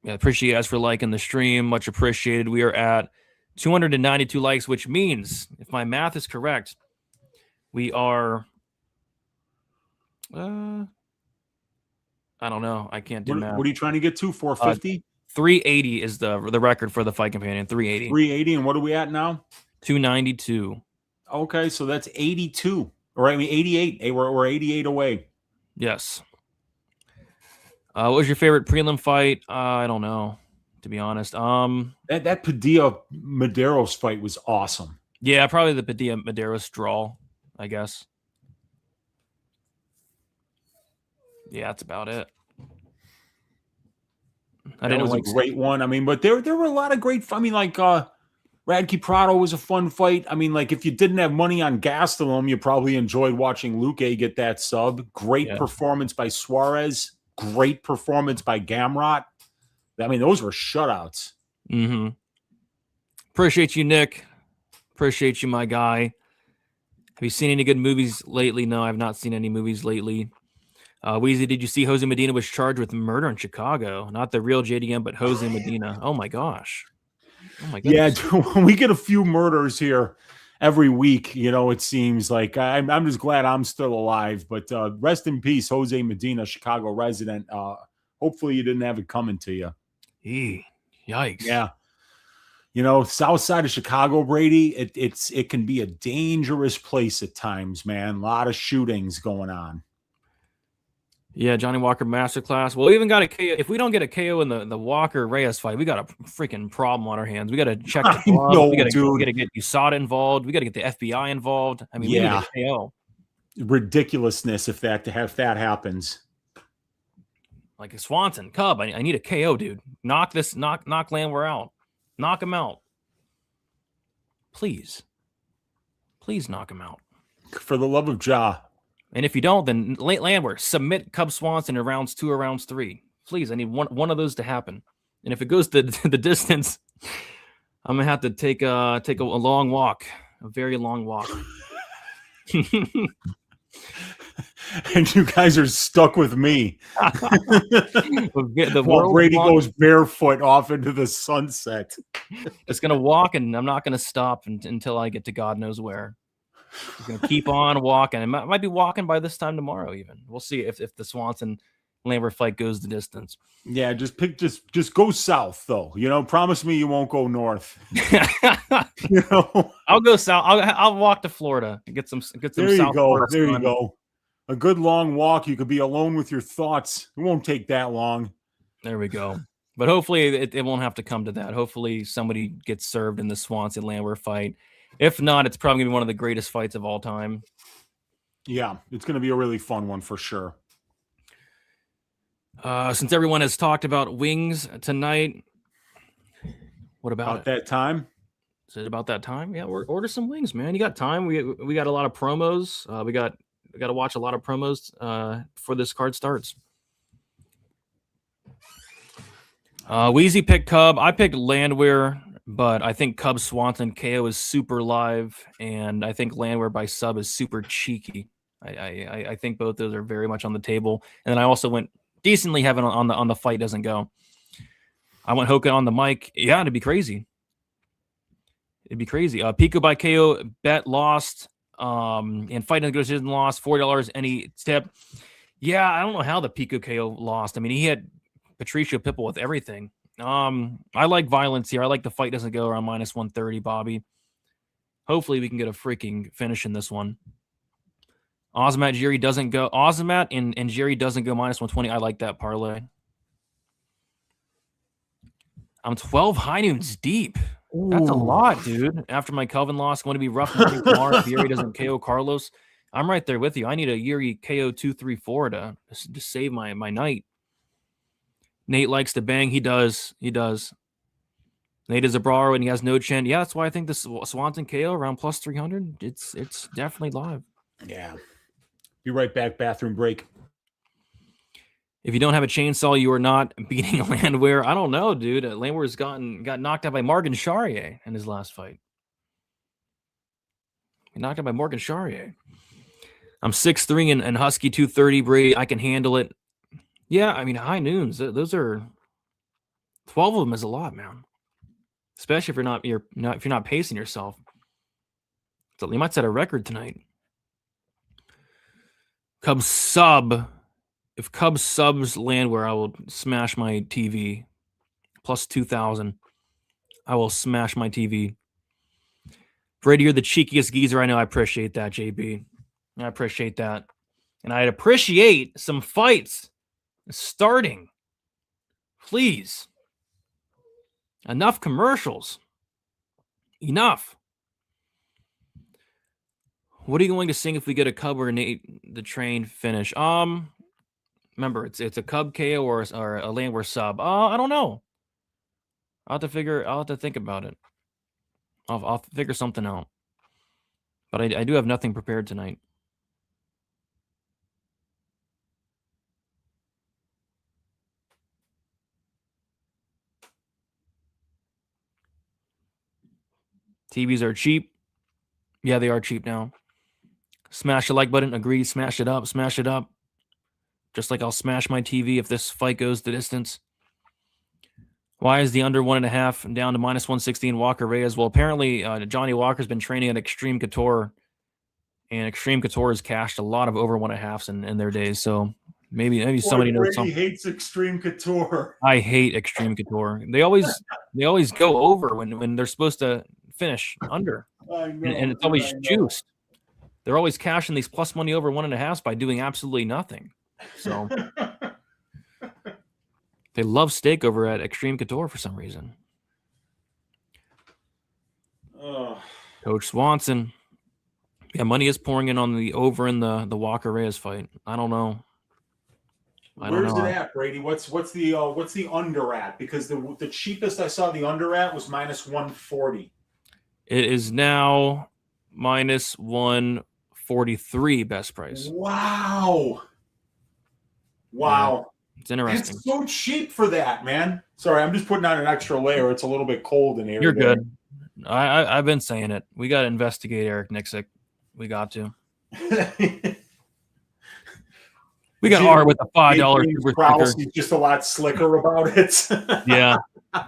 appreciate you guys for liking the stream, much appreciated. We are at 292 likes, which means, if my math is correct, we are. I don't know. I can't do math. What are you trying to get to? 450. 380 is the record for the Fight Companion. 380. 380, and what are we at now? 292. Okay, so that's 82. Or I mean 88. Hey, we're 88 away. Yes. What was your favorite prelim fight? I don't know, to be honest. That Padilla Mederos fight was awesome. Yeah, probably the Padilla Mederos draw, I guess. Yeah, that's about it. That was a great one. I mean, but there were a lot of great. I mean, like Radtke Prado was a fun fight. I mean, like if you didn't have money on Gastelum, you probably enjoyed watching Luque get that sub. Great performance by Suarez. Great performance by Gamrot. I mean, those were shutouts. Mm-hmm. Appreciate you, Nick. Appreciate you, my guy. Have you seen any good movies lately? No, I've not seen any movies lately. Weezy, did you see Jose Medina was charged with murder in Chicago? Not the real JDM, but Jose Medina. Oh my gosh. Oh my goodness. Yeah, we get a few murders here every week. You know, it seems like I'm just glad I'm still alive. But rest in peace, Jose Medina, Chicago resident. Hopefully you didn't have it coming to you. Yikes. Yeah. You know, south side of Chicago, Brady, it can be a dangerous place at times, man. A lot of shootings going on. Yeah, Johnny Walker masterclass. Well, we even got a KO. If we don't get a KO in the Walker Reyes fight, we got a freaking problem on our hands. We got to check the glove. We got to get USADA involved. We got to get the FBI involved. I mean, we need a KO. Ridiculousness if that happens. Like a Swanson, Cub. I need a KO, dude. Knock Landwehr out. Knock him out. Please knock him out. For the love of Jah. And if you don't, then Landwehr, submit Cub Swanson in rounds 2 or rounds 3. Please, I need one of those to happen. And if it goes the distance, I'm gonna have to take a long walk, a very long walk. And you guys are stuck with me. While Brady goes barefoot off into the sunset. It's gonna walk, and I'm not gonna stop until I get to God knows where. He's going to keep on walking. I might be walking by this time tomorrow even. We'll see if the Swanson Landwehr fight goes the distance. Yeah, just go south, though. You know, promise me you won't go north. You know? I'll go south. I'll walk to Florida and get some there you South go. Florida there sun. You go. A good long walk. You could be alone with your thoughts. It won't take that long. There we go. But hopefully it won't have to come to that. Hopefully somebody gets served in the Swanson Landwehr fight. If not, it's probably going to be one of the greatest fights of all time. Yeah, it's going to be a really fun one for sure. Since everyone has talked about wings tonight, what about that time? Is it about that time? Yeah, order some wings, man. You got time. We got a lot of promos. We got to watch a lot of promos before this card starts. Wheezy picked Cub. I picked Landwehr, but I think Cub Swanson KO is super live, and I think Landwehr by sub is super cheeky. I think both those are very much on the table. And then I also went decently heavy on the fight doesn't go. I went Hokit on the mic. Yeah, it'd be crazy. It'd be crazy. Pico by KO bet lost. And fight negotiation lost. $40 any tip. Yeah, I don't know how the Pico KO lost. I mean, he had Patricio Pitbull with everything. I like violence here. I like the fight doesn't go around minus 130, Bobby. Hopefully we can get a freaking finish in this one. Azamat Jiri doesn't go. Azamat and Jiri doesn't go minus 120. I like that parlay. I'm 12 high noons deep. Ooh. That's a lot, dude. After my Kelvin loss, going to be rough tomorrow if Jiri doesn't KO Carlos. I'm right there with you. I need a Jiri KO 2-3-4 to save my night. Nate likes to bang. He does. Nate is a brawler and he has no chin. Yeah, that's why I think this Swanson KO around plus 300. It's definitely live. Yeah. Be right back. Bathroom break. If you don't have a chainsaw, you are not beating Landwehr. I don't know, dude. Landwehr's got knocked out by Morgan Charrier in his last fight. He knocked out by Morgan Charrier. I'm 6'3" and Husky 230, Brady. I can handle it. Yeah, I mean, high noons. Those are 12 of them is a lot, man. Especially if you're not pacing yourself. So you might set a record tonight. Cubs sub. If Cubs subs Landwehr, I will smash my TV. Plus 2,000. I will smash my TV. Brady, you're the cheekiest geezer I know. I appreciate that, JB. I appreciate that. And I'd appreciate some fights starting. Please. Enough commercials. Enough. What are you going to sing if we get a Cub or Nate the train finish? Remember, it's a Cub KO or a Landwehr sub. I don't know. I'll have to think about it. I'll figure something out. But I do have nothing prepared tonight. TVs are cheap. Yeah, they are cheap now. Smash the like button. Agree. Smash it up. Smash it up. Just like I'll smash my TV if this fight goes the distance. Why is the under 1.5 down to minus 116 Walker Reyes? Well, apparently Johnny Walker's been training at Extreme Couture, and Extreme Couture has cashed a lot of over 1.5s in their days. So maybe somebody knows something. He hates Extreme Couture. I hate Extreme Couture. They always go over when they're supposed to finish under, and it's always juiced. They're always cashing these plus money over 1.5s by doing absolutely nothing. So they love steak over at Extreme Couture for some reason. Coach Swanson. Yeah, money is pouring in on the over in the Walker Reyes fight. I don't know. Where's it at, Brady? What's the under at? Because the cheapest I saw the under at was minus 140. It is now minus 143 best price. Wow. Yeah, it's interesting. It's so cheap for that, man. Sorry, I'm just putting on an extra layer. It's a little bit cold in here. You're good. I've been saying it. We got to investigate Eric Nixick. We got to. We got art with a $5 super sticker. He's just a lot slicker about it. Yeah.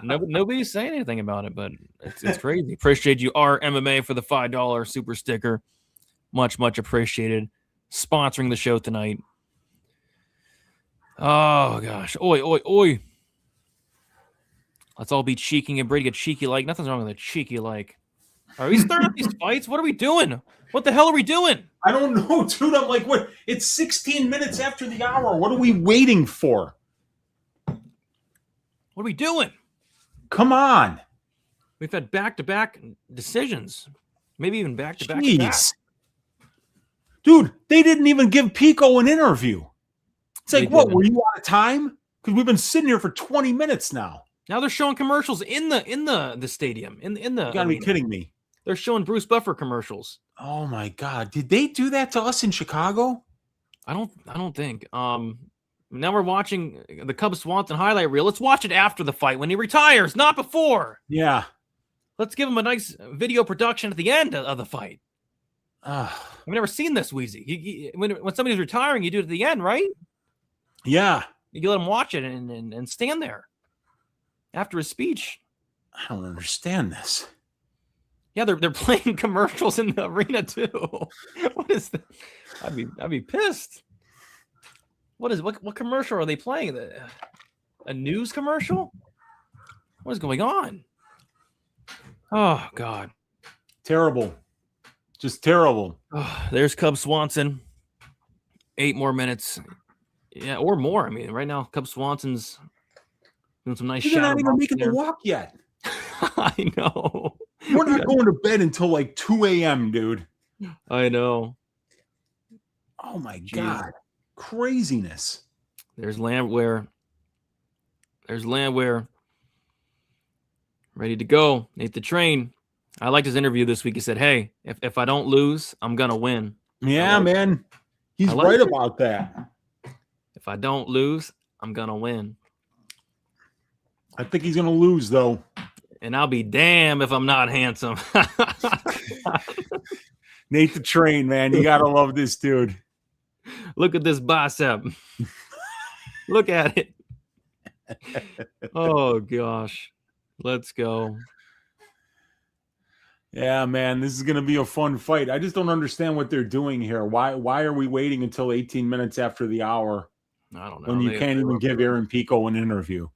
Nobody's saying anything about it, but it's crazy. Appreciate you, R MMA, for the $5 super sticker. Much, much appreciated. Sponsoring the show tonight. Oh, gosh. Oi, oi, oi. Let's all be cheeking and Brady get cheeky like. Nothing's wrong with a cheeky like. Are we starting these fights? What are we doing? What the hell are we doing? I don't know, dude. I'm like, what? It's 16 minutes after the hour. What are we waiting for? What are we doing? Come on. We've had back-to-back decisions. Maybe even back-to-back. Jeez. Dude, they didn't even give Pico an interview. It's like, what, were you out of time? Because we've been sitting here for 20 minutes now. Now they're showing commercials in the stadium. In the You gotta be kidding me. They're showing Bruce Buffer commercials. Oh my God. Did they do that to us in Chicago? I don't think. Now we're watching the Cubs Swanson highlight reel. Let's watch it after the fight when he retires, not before. Yeah. Let's give him a nice video production at the end of the fight. I've never seen this, Wheezy. When somebody's retiring, you do it at the end, right? Yeah. You let him watch it and stand there after his speech. I don't understand this. Yeah, they're playing commercials in the arena too. What is that? I'd be pissed. What commercial are they playing? A news commercial? What is going on? Oh God. Terrible. Just terrible. Oh, there's Cub Swanson. 8 more minutes. Yeah, or more. I mean, right now, Cub Swanson's doing some nice shots. They're not even making the walk yet. I know. We're not going to bed until like 2 a.m., dude. I know. Oh my God. Craziness. There's Landwehr. Ready to go. Nate the Train. I liked his interview this week. He said, hey, if I don't lose, I'm going to win. Yeah, man. He's right about that. If I don't lose, I'm going to win. I think he's going to lose, though. And I'll be damned if I'm not handsome. Nate the Train, man. You got to love this dude. Look at this bicep. Look at it. Oh, gosh. Let's go. Yeah, man. This is going to be a fun fight. I just don't understand what they're doing here. Why are we waiting until 18 minutes after the hour? I don't know. When you can't even give Aaron Pico an interview.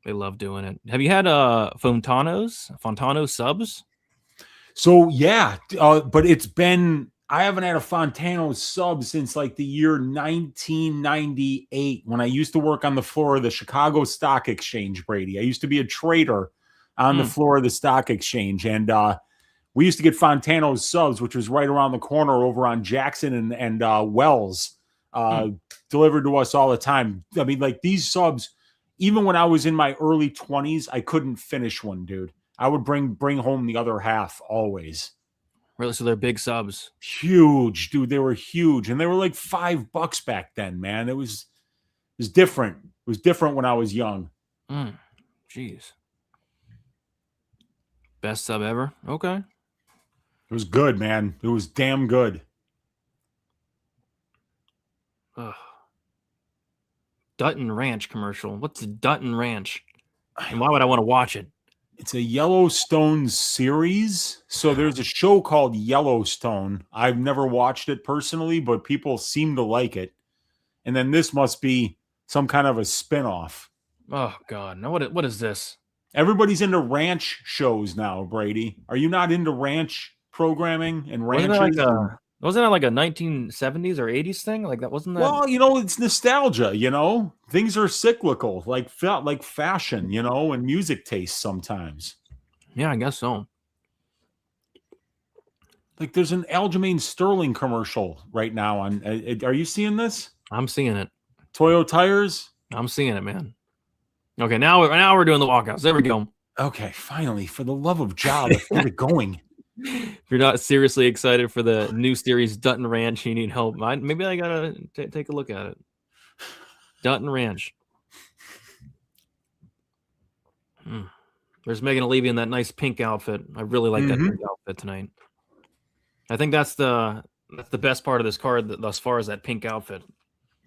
They love doing it. Have you had Fontano subs? So, yeah. But it's been... I haven't had a Fontano sub since like the year 1998 when I used to work on the floor of the Chicago Stock Exchange, Brady. I used to be a trader on the floor of the stock exchange. And we used to get Fontano's subs, which was right around the corner over on Jackson and Wells, delivered to us all the time. I mean, like these subs, even when I was in my early 20s, I couldn't finish one, dude. I would bring home the other half always. Really? So they're big subs. Huge, dude. They were huge. And they were like $5 back then, man. It was different. It was different when I was young. Jeez. Best sub ever? Okay. It was good, man. It was damn good. Dutton Ranch commercial. What's Dutton Ranch? And why would I want to watch it? It's a Yellowstone series. So there's a show called Yellowstone. I've never watched it personally, but people seem to like it. And then this must be some kind of a spinoff. Oh, God. Now, what is this? Everybody's into ranch shows now, Brady. Are you not into ranch programming and ranches? Wasn't that like a 1970s or 80s thing? Like that wasn't that? Well, it's nostalgia, Things are cyclical, like fashion, and music taste sometimes. Yeah, I guess so. Like there's an Aljamain Sterling commercial right now on are you seeing this? I'm seeing it. Toyo Tires? I'm seeing it, man. Okay, now we're doing the walkouts. There we go. Okay, finally, for the love of God, let's get it going. If you're not seriously excited for the new series Dutton Ranch, you need help. Maybe I gotta take a look at it. Dutton Ranch. There's Megan Levy in that nice pink outfit. I really like that pink outfit tonight. I think that's the best part of this card thus far is that pink outfit.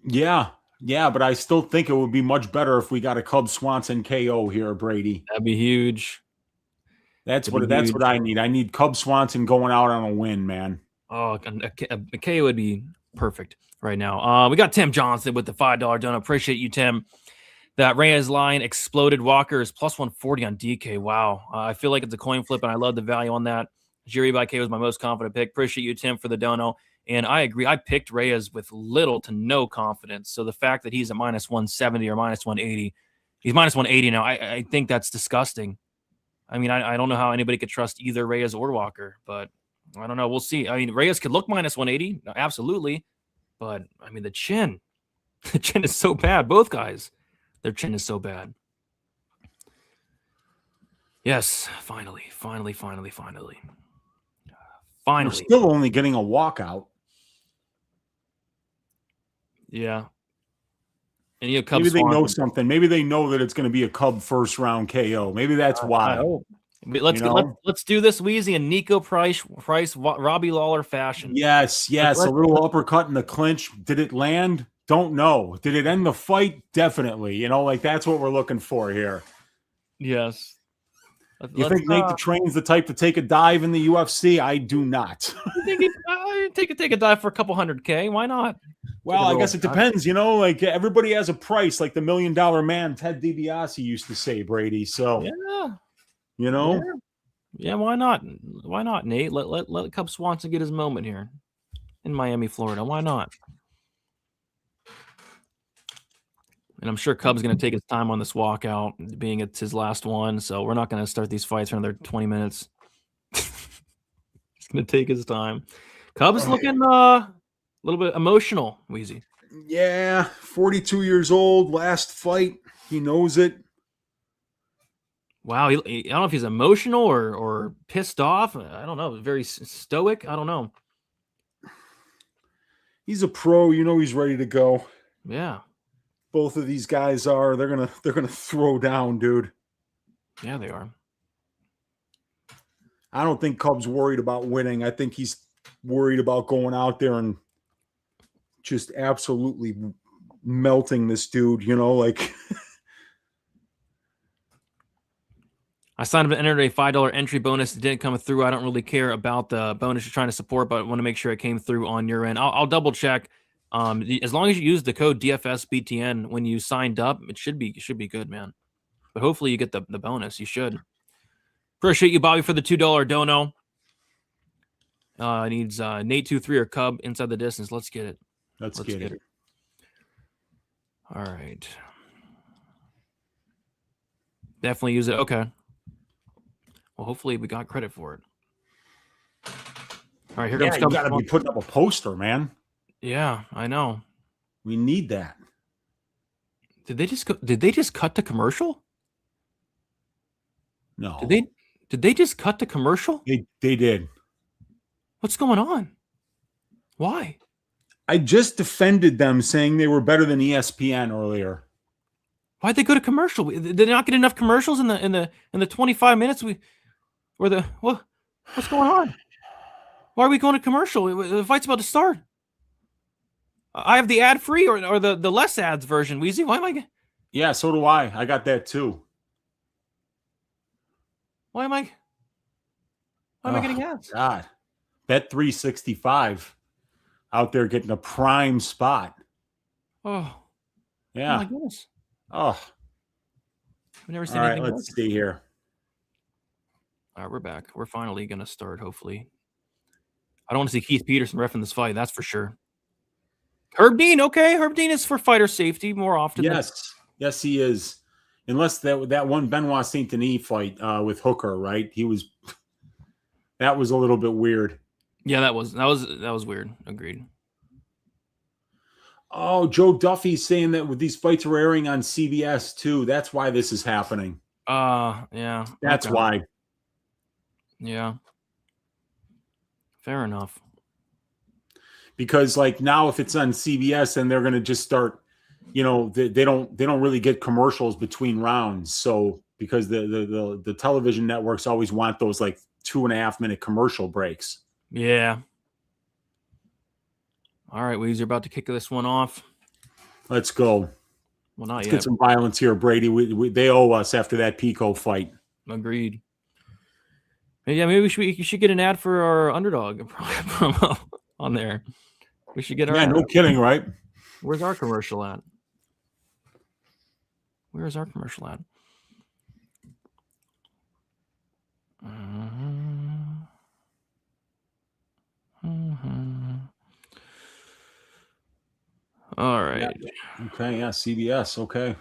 Yeah, but I still think it would be much better if we got a Cub Swanson KO here, Brady. That'd be huge. That's what I need. I need Cub Swanson going out on a win, man. Oh, a KO would be perfect right now. We got Tim Johnson with the $5 donut. Appreciate you, Tim. That Reyes line exploded. Walker is plus 140 on DK. Wow. I feel like it's a coin flip, and I love the value on that. Jiri by K was my most confident pick. Appreciate you, Tim, for the dono. And I agree. I picked Reyes with little to no confidence. So the fact that he's at minus 170 or minus 180, he's minus 180 now. I think that's disgusting. I mean, I don't know how anybody could trust either Reyes or Walker, but I don't know. We'll see. I mean, Reyes could look minus 180. Absolutely. But, I mean, the chin is so bad. Both guys, their chin is so bad. Yes, finally. We're still only getting a walkout. Yeah. And you have Cubs. Maybe they know something. Maybe they know that it's going to be a Cub first round KO. Maybe that's why. Let's do this Wheezy and Nico Price Robbie Lawler fashion. Yes. A little uppercut in the clinch. Did it land? Don't know. Did it end the fight? Definitely. You know, like that's what we're looking for here. Yes. You think Nate the Train's the type to take a dive in the UFC? I do not. Take a dive for a couple $100K. Why not? Well, I guess it depends. You know, like everybody has a price, like the $1 Million Man Ted DiBiase used to say, Brady. So, yeah, you know, yeah. Why not? Why not, Nate? Let Cub Swanson get his moment here in Miami, Florida. Why not? And I'm sure Cub's going to take his time on this walkout, being it's his last one. So we're not going to start these fights for another 20 minutes. He's going to take his time. Cub's looking a little bit emotional, Wheezy. Yeah, 42 years old, last fight. He knows it. Wow, I don't know if he's emotional or pissed off. I don't know. Very stoic. I don't know. He's a pro. You know he's ready to go. Yeah. Both of these guys are. They're gonna throw down, dude. Yeah, they are. I don't think Cub's worried about winning. I think he's worried about going out there and just absolutely melting this dude, you know, like I signed up and entered a $5 entry bonus. It didn't come through. I don't really care about the bonus you're trying to support, but I want to make sure it came through on your end. I'll double check. As long as you use the code DFSBTN when you signed up, it should be good, man. But hopefully you get the bonus. You should. Appreciate you, Bobby, for the $2 dono. Needs Nate 2-3 or Cub inside the distance. Let's get it. Let's get it. All right. Definitely use it. Okay. Well, hopefully we got credit for it. All right, here comes Cub. You got to be putting up a poster, man. Yeah, I know. We need that. Did they just cut the commercial? No. Did they just cut the commercial? They did. What's going on? Why? I just defended them saying they were better than ESPN earlier. Why'd they go to commercial? Did they not get enough commercials in the 25 minutes what's going on? Why are we going to commercial? The fight's about to start. I have the ad free or the less ads version. Wheezy, why am I? Yeah, so do I. I got that too. Why am I getting ads? God. Bet 365 out there getting a prime spot. Oh. Yeah. Oh my goodness. Oh. I've never seen anything. All right, let's see here. All right, we're back. We're finally going to start, hopefully. I don't want to see Keith Peterson reffing this fight, that's for sure. Herb Dean, okay. Herb Dean is for fighter safety more often. Yes, he is. Unless that one Benoit Saint Denis fight with Hooker, right? That was a little bit weird. Yeah, that was weird. Agreed. Oh, Joe Duffy's saying that with these fights are airing on CBS too. That's why this is happening. Yeah. That's why. Yeah. Fair enough. Because like now if it's on CBS, then they're going to just start, you know, they don't really get commercials between rounds. So because the television networks always want those like 2.5 minute commercial breaks. Yeah. All right, Weezy, you're about to kick this one off. Let's go. Well, not Let's yet. get some violence here, Brady. They owe us after that Pico fight. Agreed. Yeah, maybe you should get an ad for our underdog promo on there. We should get our ad. No kidding, right? Where's our commercial at? Where's our commercial at? coverage. Okay, yeah, CBS. Okay.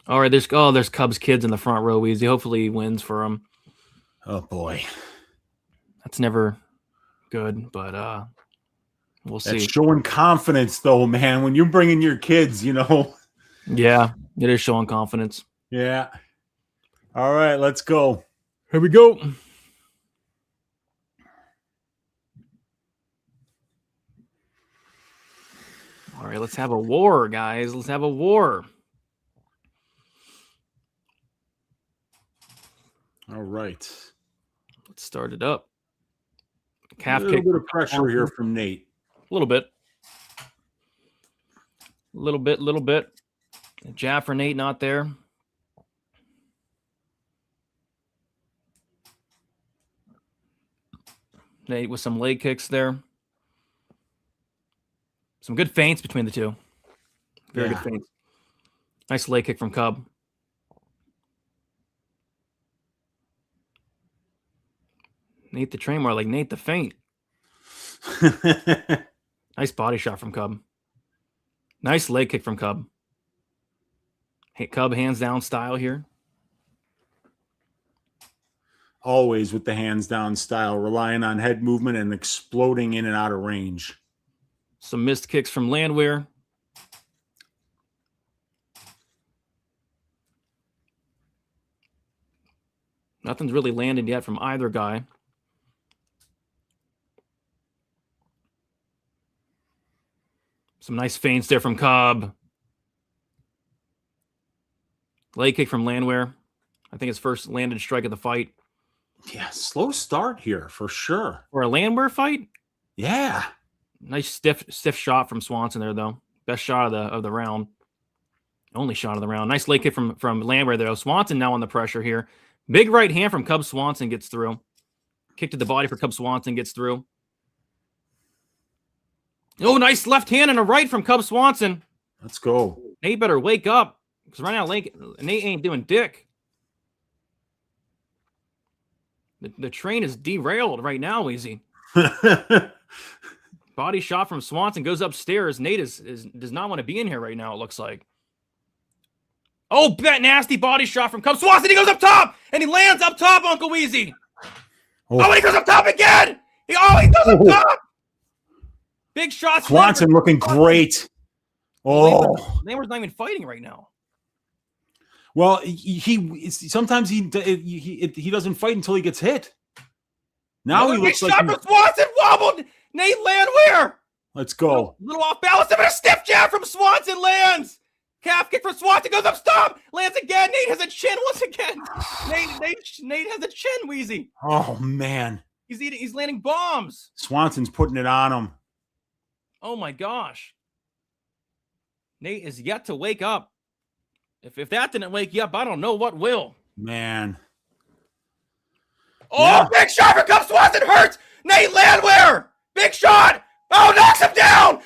All right, there's Cubs kids in the front row. Easy. Hopefully he wins for them. Oh boy, that's never good, but we'll see. That's showing confidence, though, man. When you bring in your kids, you know. Yeah, it is showing confidence. Yeah. All right, let's go. Here we go. All right, let's have a war, guys. Let's have a war. All right. Let's start it up. Calf a little kick. bit of pressure here from Nate. A little bit. Little bit. Jab for Nate, not there. Nate with some leg kicks there. Some good feints between the two. Very good feints. Nice leg kick from Cub. Nate the train more like Nate the feint. Nice body shot from Cub. Nice leg kick from Cub. Hey, Cub hands down style here. Always with the hands down style, relying on head movement and exploding in and out of range. Some missed kicks from Landwehr. Nothing's really landed yet from either guy. Some nice feints there from Cub. Leg kick from Landwehr. I think his first landed strike of the fight. Yeah, slow start here for sure. For a Landwehr fight? Yeah. Nice stiff shot from Swanson there, though. Best shot of the round. Only shot of the round. Nice leg kick from Landwehr there. Swanson now on the pressure here. Big right hand from Cub Swanson gets through. Kick to the body for Cub Swanson gets through. Oh, nice left hand and a right from Cub Swanson. Let's go. Nate better wake up. Because right now, Nate ain't doing dick. The train is derailed right now, Easy. Body shot from Swanson goes upstairs. Nate does not want to be in here right now, it looks like. Oh, nasty body shot from Cub Swanson. He goes up top, and he lands up top, Uncle Weezy. Oh, he goes up top again. He goes up top. Big shots. Swanson looking great. Oh, Landwehr's not even fighting right now. Well, he sometimes he doesn't fight until he gets hit. Now he looks like Swanson wobbled Nate Landwehr. Let's go. A little off balance, but a stiff jab from Swanson lands. Calf kick from Swanson goes up, stop, lands again. Nate has a chin once again. Nate has a chin, Wheezy. Oh man, he's landing bombs. Swanson's putting it on him. Oh my gosh. Nate is yet to wake up. If that didn't wake you up, I don't know what will. Man. Oh, yeah. Big shot for Cub Swanson hurts. Nate Landwehr. Big shot. Oh, knocks him down.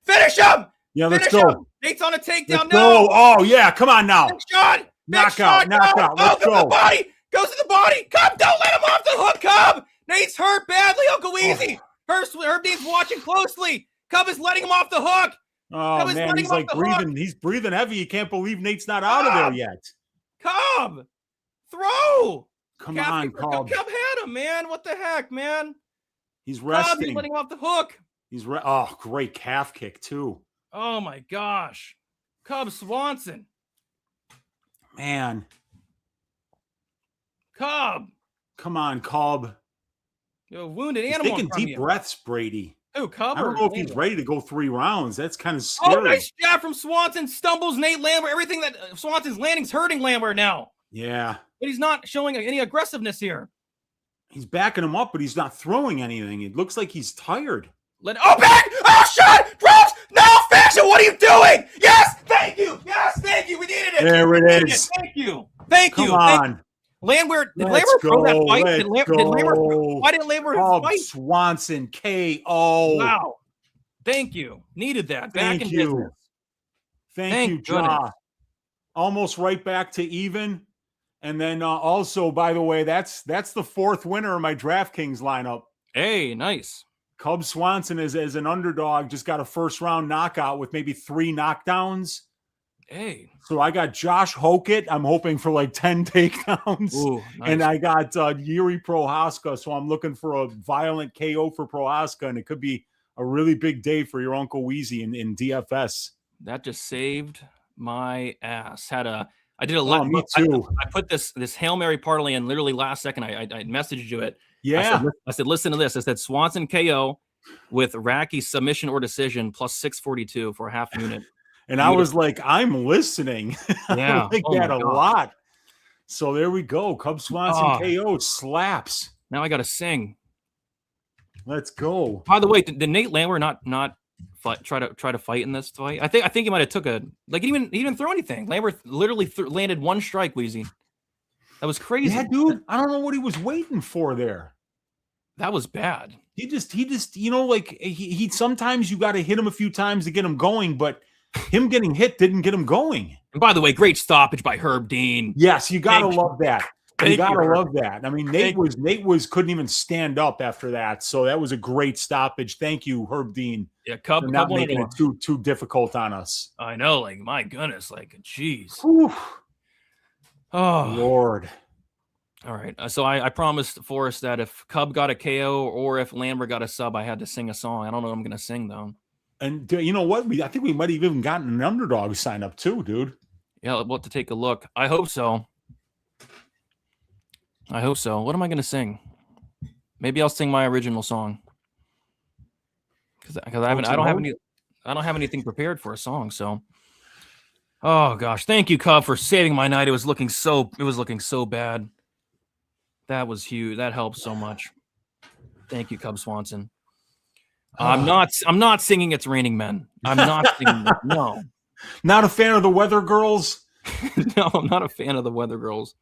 Finish him. Yeah, let's go. Nate's on a takedown now. Go. Oh, yeah. Come on now. Big shot. Knockout. Let's go. The body. Goes to the body. Cub, don't let him off the hook, Cub. Nate's hurt badly, Uncle Weezy. Herb Dean's watching closely. Cub is letting him off the hook. Oh, man, he's like breathing. Hook. He's breathing heavy. You can't believe Nate's not out of there yet. Cub, throw. Come on, Cub had him, man. What the heck, man? He's resting. Cub, he's letting him off the hook. Oh, great calf kick, too. Oh, my gosh. Cub Swanson. Man. Cub. Come on, Cub. You're a wounded animal. He's taking deep breaths, Brady. Oh, Cub. I don't know if he's ready to go 3 rounds. That's kind of scary. Oh, nice jab from Swanson. Stumbles Nate Landwehr. Everything that Swanson's landing's hurting Landwehr now. Yeah. But he's not showing any aggressiveness here. He's backing him up, but he's not throwing anything. It looks like he's tired. Back! Oh, shot! Drops! No, finish it! What are you doing? Yes! Thank you! We needed it! There it is. Thank you! Come on. Landwehr, did Landwehr throw that fight? Why didn't Landwehr fight? Swanson, KO. Wow. Thank you. Needed that. Back in business. Thank you, Ja. Almost right back to even. And then also, by the way, that's the 4th winner of my DraftKings lineup. Hey, nice. Cub Swanson is as an underdog, just got a first round knockout with maybe 3 knockdowns. Hey. So I got Josh Hokit. I'm hoping for like 10 takedowns. Ooh, nice. And I got Jiri Prochazka. So I'm looking for a violent KO for Prochazka, and it could be a really big day for your Uncle Wheezy in DFS. That just saved my ass. I did a lot. Me too. I put this Hail Mary parlay in literally last second. I messaged you it. Yeah. I said, listen to this. I said Swanson KO with Radtke submission or decision plus 642 for a half unit. And I was like, I'm listening. Yeah. I like that a lot. So there we go. Cub Swanson KO slaps. Now I got to sing. Let's go. By the way, did Nate Landwehr not try to fight in this fight? I think he might have took he didn't throw anything. Landwehr literally landed 1 strike, Wheezy. That was crazy. Yeah, dude. I don't know what he was waiting for there. That was bad. He just like he sometimes you got to hit him a few times to get him going, but him getting hit didn't get him going. And by the way, great stoppage by Herb Dean. Yes, you gotta love that. You gotta love that. I mean, Nate couldn't even stand up after that. So that was a great stoppage. Thank you, Herb Dean. Yeah, Cub not making it too difficult on us. I know, like my goodness, like jeez. Oh Lord. All right. So I promised Forrest that if Cub got a KO or if Landwehr got a sub, I had to sing a song. I don't know what I'm gonna sing though. And you know what? I think we might have even gotten an underdog sign up too, dude. Yeah, we'll have to take a look. I hope so. What am I going to sing? Maybe I'll sing my original song. Because I don't have anything prepared for a song. So, oh gosh, thank you, Cub, for saving my night. It was looking so bad. That was huge. That helped so much. Thank you, Cub Swanson. I'm not singing It's Raining Men. I'm not singing that. No. Not a fan of the Weather Girls? No, I'm not a fan of the Weather Girls.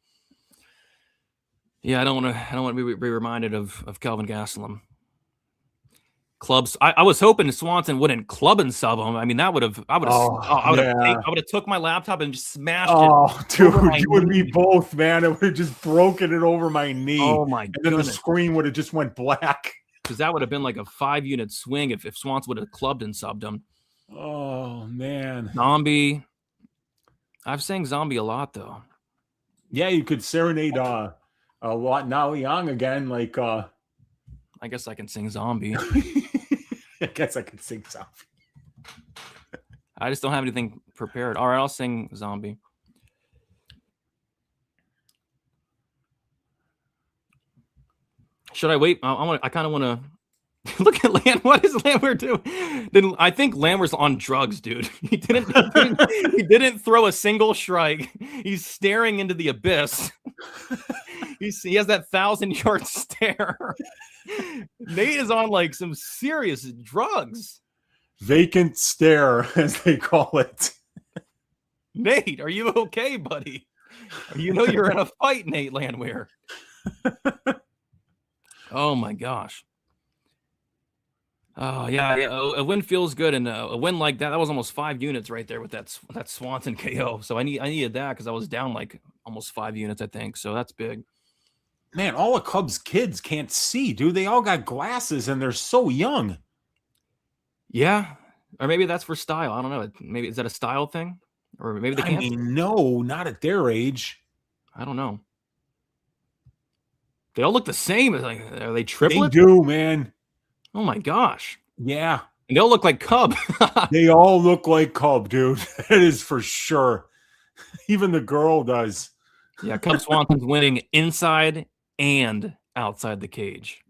Yeah, I don't want to be reminded of Kelvin Gastelum. Clubs. I was hoping Swanson wouldn't club and sub him. I mean, I would have took my laptop and just smashed it. Oh, dude, you and me both, man. It would have just broken it over my knee. Oh my god. And then the screen would have just went black. Because that would have been like a 5-unit swing if Swanson would have clubbed and subbed him. Oh man. Zombie. I've sang Zombie a lot though. Yeah, you could serenade a lot now Young again, like I guess I can sing Zombie. I guess I can sing Zombie. I just don't have anything prepared. All right, I'll sing Zombie. Should I wait? I kind of want to look at Land. What is Landwehr doing? I think Landwehr's on drugs, dude. He didn't throw a single strike. He's staring into the abyss. He has that 1,000-yard stare. Nate is on like some serious drugs. Vacant stare, as they call it. Nate, are you okay, buddy? You know you're in a fight, Nate Landwehr. Oh my gosh. Oh yeah. A win feels good, and a win like that was almost 5 units right there with that Swanson KO. So I needed that because I was down like almost 5 units, I think. So that's big. Man, all the Cubs kids can't see, dude. They all got glasses and they're so young. Yeah, or maybe that's for style. I don't know. Maybe is that a style thing, or maybe they can't. I mean, no, not at their age. I don't know. They all look the same. Like, are they triplets? They do, man. Oh my gosh. Yeah. And they all look like Cub. They all look like Cub, dude. That is for sure. Even the girl does. Yeah, Cub Swanson's winning inside and outside the cage.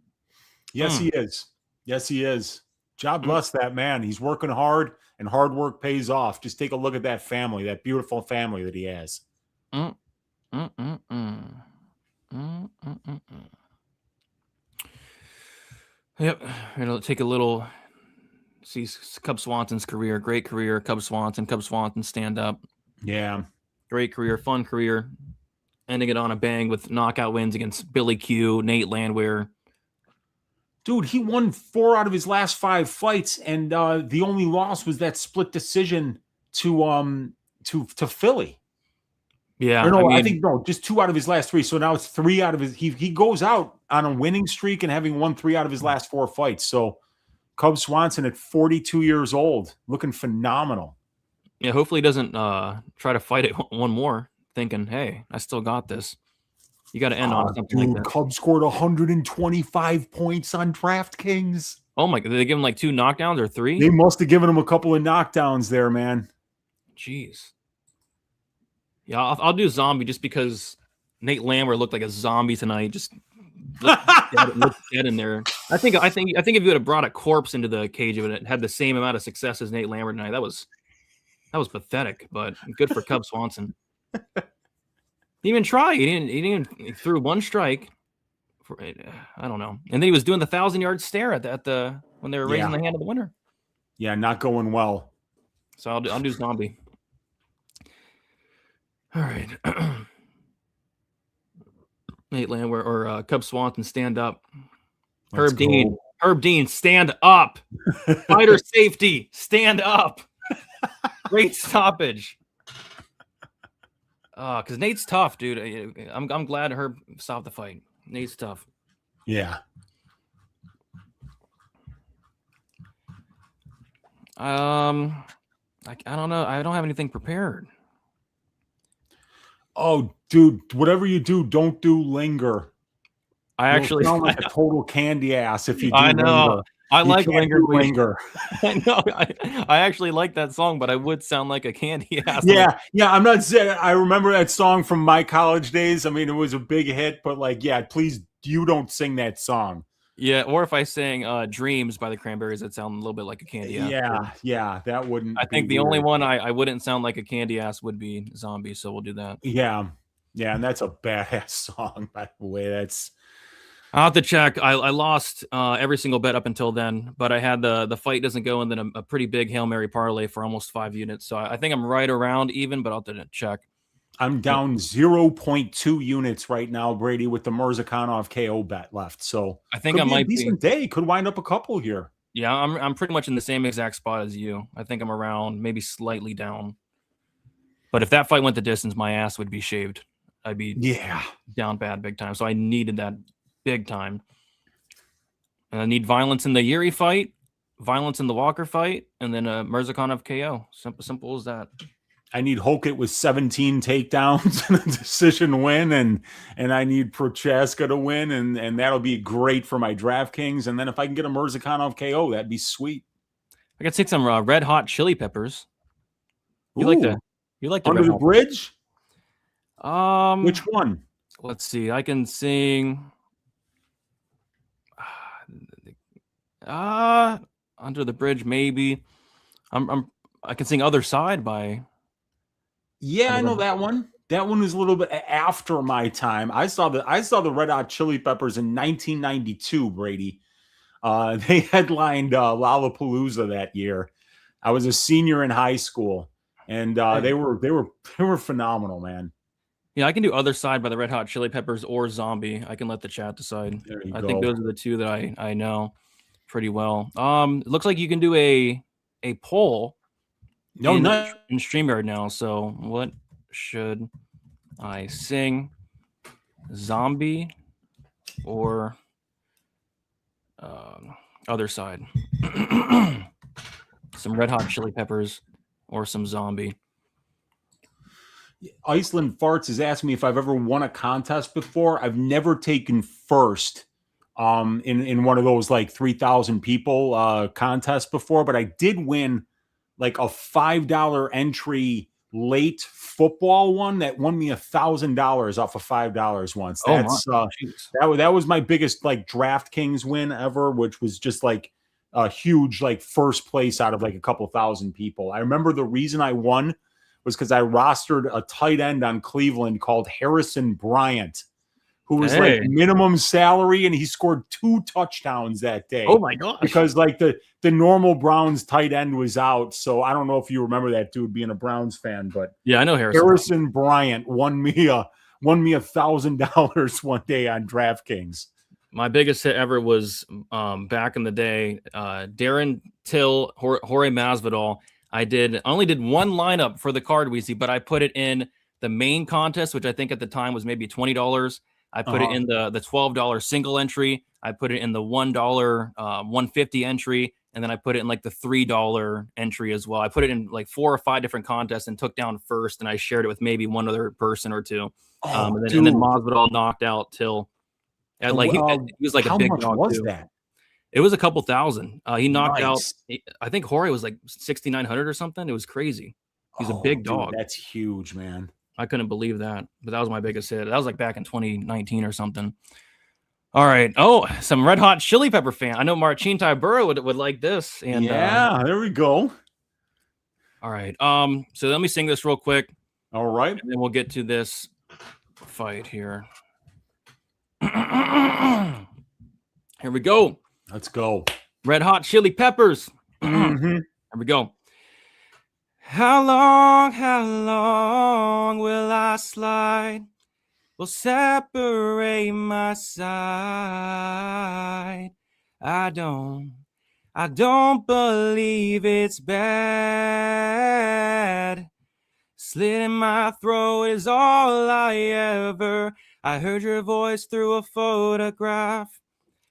Yes, he is. Yes, he is. God bless that man. He's working hard, and hard work pays off. Just take a look at that family, that beautiful family that he has. Yep. It'll take a little see Cub Swanson's career. Great career. Cub Swanson stand up. Yeah. Great career. Fun career. Ending it on a bang with knockout wins against Billy Q, Nate Landwehr. Dude, he won 4 out of his last 5 fights, and the only loss was that split decision to Philly. Yeah, I think just 2 out of his last 3. So now it's 3 out of his. He goes out on a winning streak and having won 3 out of his last 4 fights. So Cub Swanson at 42 years old, looking phenomenal. Yeah, hopefully he doesn't try to fight it one more, thinking, hey, I still got this. You got to end on something like that. Cub scored 125 points on DraftKings. Oh my God, did they give him like 2 knockdowns or 3? They must have given him a couple of knockdowns there, man. Jeez. Yeah, I'll do zombie just because Nate Landwehr looked like a zombie tonight. Just looked dead in there. I think if you would have brought a corpse into the cage of it had the same amount of success as Nate Landwehr tonight, that was pathetic. But good for Cub Swanson. He even tried. He threw one strike. I don't know. And then he was doing the 1,000-yard stare at the when they were raising the hand of the winner. Yeah, not going well. So I'll do zombie. All right. Nate Landwehr or Cub Swanson, stand up. Herb Dean, stand up. Fighter safety, stand up. Great stoppage. Because Nate's tough, dude. I'm glad Herb stopped the fight. Nate's tough. Yeah. I don't know. I don't have anything prepared. Oh, dude, whatever you do, don't do linger. I actually sound like a total candy ass if you do. I know. Linger. I like linger. I know. I actually like that song, but I would sound like a candy ass. Yeah. I'm not saying. I remember that song from my college days. I mean, it was a big hit, but please, you don't sing that song. Yeah, or if I sang "Dreams" by the Cranberries, that sound a little bit like a candy ass. Yeah, that wouldn't. I think the only one I wouldn't sound like a candy ass would be "Zombie," so we'll do that. Yeah, and that's a badass song, by the way. I'll have to check. I lost every single bet up until then, but I had the fight doesn't go, and then a pretty big Hail Mary parlay for almost 5 units. So I think I'm right around even, but I'll have to check. I'm down 0.2 units right now, Brady, with the Murzakanov KO bet left. So I think I might be a decent day. Could wind up a couple here. Yeah, I'm pretty much in the same exact spot as you. I think I'm around, maybe slightly down. But if that fight went the distance, my ass would be shaved. I'd be down big time. So I needed that big time. And I need violence in the Jiri fight, violence in the Walker fight, and then a Murzakanov KO. Simple as that. I need Hokit with 17 takedowns and a decision win, and I need Prochazka to win, and that'll be great for my DraftKings. And then if I can get a Murzakanov KO, that'd be sweet. I could take some red hot chili peppers. You like Under the Bridge? Which one? Let's see. I can sing Under the Bridge, maybe. I can sing Other Side by. Yeah, I know that one. That one was a little bit after my time. I saw the Red Hot Chili Peppers in 1992, Brady. They headlined Lollapalooza that year. I was a senior in high school, and they were phenomenal, man. Yeah, I can do Other Side by the Red Hot Chili Peppers or Zombie. I can let the chat decide. I think those are the two that I know pretty well. It looks like you can do a poll. No, in StreamYard now. So what should I sing? Zombie or Other Side? Some Red Hot Chili Peppers or some Zombie. Iceland Farts is asking me if I've ever won a contest before. I've never taken first in one of those 3,000 people contests before, but I did win a $5 entry late football one that won me $1,000 off of $5 once. That was my biggest DraftKings win ever, which was just a huge first place out of a couple thousand people. I remember the reason I won was because I rostered a tight end on Cleveland called Harrison Bryant, who was minimum salary, and he scored 2 touchdowns that day. Oh my gosh. Because the normal Browns tight end was out. So I don't know if you remember that dude being a Browns fan, but yeah, I know Harrison Bryant won me $1,000 one day on DraftKings. My biggest hit ever was back in the day, Darren Till, Jorge Masvidal. I only did one lineup for the card, Weezy, but I put it in the main contest, which I think at the time was maybe $20. I put it in the $12 single entry. I put it in the $1 150 entry, And then I put it in like the $3 entry as well. I put it in like 4 or 5 different contests and took down first. And I shared it with maybe one other person or two. And then Masvidal knocked out Till. At like he was like a big dog was too. That? It was a couple thousand. He knocked out. I think Jorge was like 6,900 or something. It was crazy. He's a big dog. That's huge, man. I couldn't believe that. But that was my biggest hit. That was like back in 2019 or something. All right. Oh, some Red Hot Chili Pepper fan. I know Marcin Tybura would like this. And yeah, there we go. All right. So let me sing this real quick. All right. And then we'll get to this fight here. Here we go. Let's go. Red Hot Chili Peppers. Here we go. How long will I slide? Will separate my side. I don't believe it's bad. Slit in my throat is all I ever. I heard your voice through a photograph.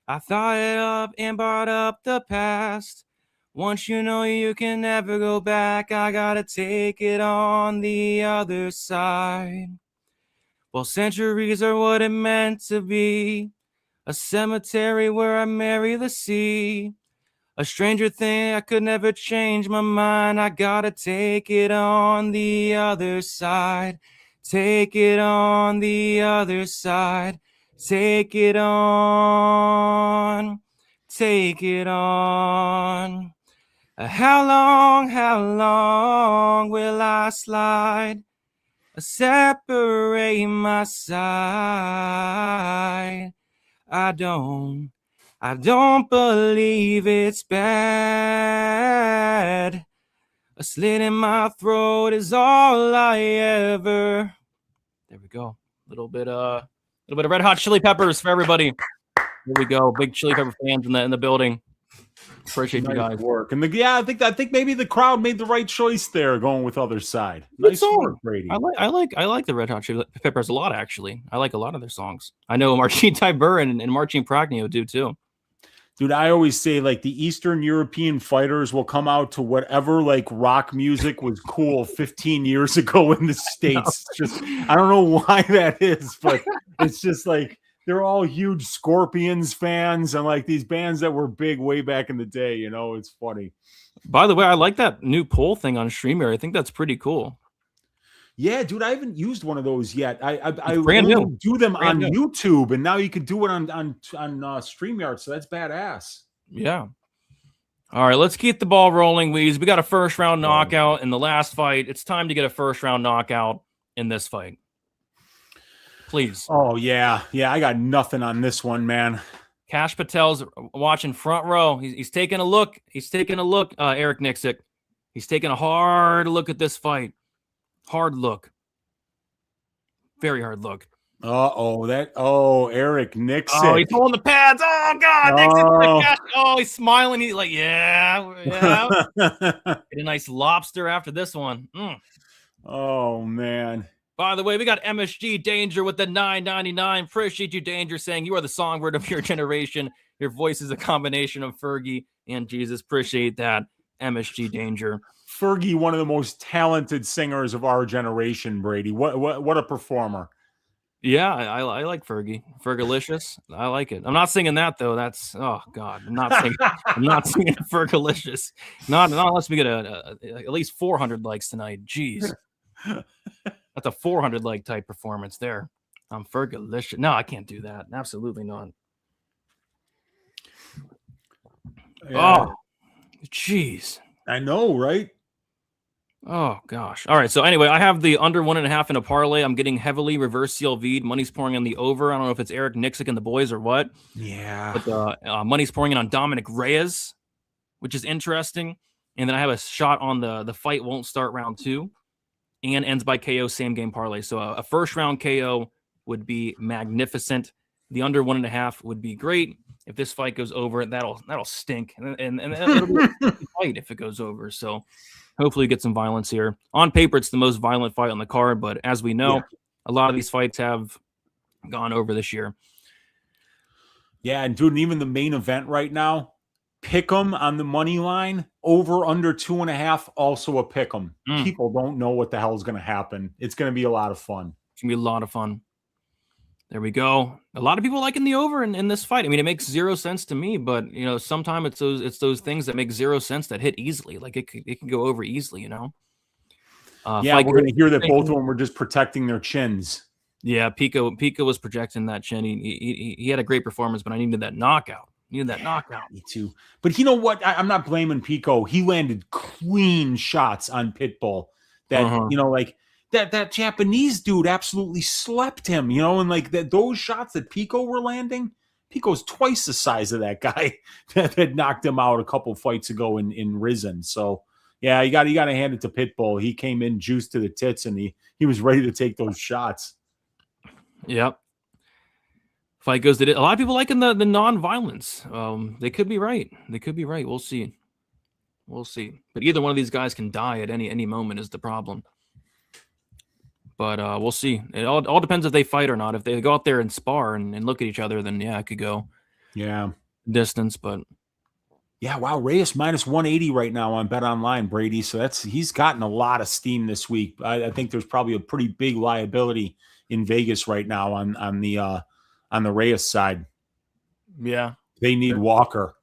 I thought it up and brought up the past. Once you know you can never go back, I gotta take it on the other side. Well, centuries are what it meant to be. A cemetery where I marry the sea. A stranger thing, I could never change my mind. I gotta take it on the other side. Take it on the other side. Take it on. Take it on. How long will I slide? Separate my side. I don't believe it's bad. A slit in my throat is all I ever. There we go. A little bit of Red Hot Chili Peppers for everybody. Here we go. Big Chili Pepper fans in the building. Appreciate you guys. Work. And I think maybe the crowd made the right choice there, going with Other Side. Nice work, Brady. I like the Red Hot Chili Peppers a lot, actually. I like a lot of their songs. I know Marcin Tybura and Marcin Prachniau do too. Dude, I always say like the Eastern European fighters will come out to whatever like rock music was cool 15 years ago in the States. Just I don't know why that is, but it's just like they're all huge Scorpions fans and like these bands that were big way back in the day. You know, it's funny. By the way, I like that new poll thing on StreamYard. I think that's pretty cool. Yeah, dude, I haven't used one of those yet. I new. Do them on YouTube, and now you can do it on StreamYard. So that's badass. Yeah. All right, let's keep the ball rolling, Weez. We got a first round knockout in the last fight. It's time to get a first round knockout in this fight. Please. Oh yeah. I got nothing on this one, man. Cash Patel's watching front row. He's taking a look. Eric Nixick. He's taking a hard look at this fight. Hard look. Very hard look. Eric Nixick. Oh, he's pulling the pads. Oh, God. Nixick, he's smiling. He's like, yeah. Get a nice lobster after this one. Oh, man. By the way, we got MSG Danger with the $9.99. Appreciate you, Danger, saying you are the songbird of your generation. Your voice is a combination of Fergie and Jesus. Appreciate that, MSG Danger. Fergie, one of the most talented singers of our generation, Brady. What a performer. Yeah, I like Fergie. Fergalicious. I like it. I'm not singing that though. That's God. I'm not singing Fergalicious. Not unless we get at least 400 likes tonight. Jeez. That's a 400 like type performance there. I'm Fergalicious. No, I can't do that. Absolutely not. Yeah. Oh, jeez. I know, right? Oh, gosh. All right. So anyway, I have the under 1.5 in a parlay. I'm getting heavily reverse CLV'd. Money's pouring on the over. I don't know if it's Eric Nixick and the boys or what. Yeah. But money's pouring in on Dominic Reyes, which is interesting. And then I have a shot on the fight won't start round 2 and ends by KO same game parlay. So a first round KO would be magnificent. The under 1.5 would be great. If this fight goes over, that'll stink. And it'll be a fight if it goes over. So hopefully get some violence here. On paper, it's the most violent fight on the card, but as we know, a lot of these fights have gone over this year. Yeah, and dude, even the main event right now, pick 'em on the money line, over under 2.5, also a pick 'em. People don't know what the hell is going to happen. It's going to be a lot of fun. It's going to be a lot of fun. There we go. A lot of people liking the over in this fight. I mean, it makes 0 sense to me, but sometimes it's those things that make 0 sense that hit easily. Like it can go over easily, Yeah, we're going to hear that both of them were just protecting their chins. Yeah, Pico was projecting that chin. He had a great performance, but I needed that knockout. Me too. But you know what? I'm not blaming Pico. He landed clean shots on Pitbull. That that Japanese dude absolutely slept him. And like those shots that Pico were landing, Pico's twice the size of that guy that knocked him out a couple fights ago in Risen. So yeah, you got to hand it to Pitbull. He came in juiced to the tits, and he was ready to take those shots. Yep. Fight goes to a lot of people liking the non-violence. They could be right. We'll see. But either one of these guys can die at any moment is the problem. But we'll see. It all depends if they fight or not. If they go out there and spar and look at each other, then yeah, it could go. Yeah. Distance, but yeah, wow. Reyes minus 180 right now on Bet Online, Brady. So he's gotten a lot of steam this week. I think there's probably a pretty big liability in Vegas right now on the Reyes side. Yeah. They need Walker.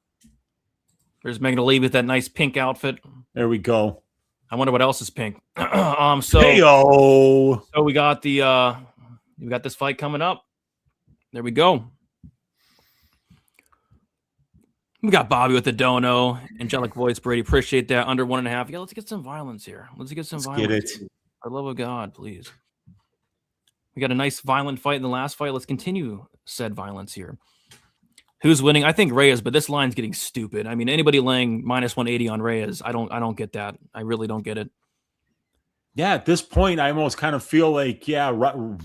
There's Megan Lee with that nice pink outfit. There we go. I wonder what else is pink. So we got this fight coming up. There we go. We got Bobby with the dono. Angelic voice, Brady. Appreciate that. Under 1.5. Yeah, let's get some violence here. Let's get it. For the love of God, please. We got a nice violent fight in the last fight. Let's continue said violence here. Who's winning? I think Reyes, but this line's getting stupid. I mean, anybody laying minus 180 on Reyes, I don't get that. I really don't get it. Yeah, at this point, I almost kind of feel like,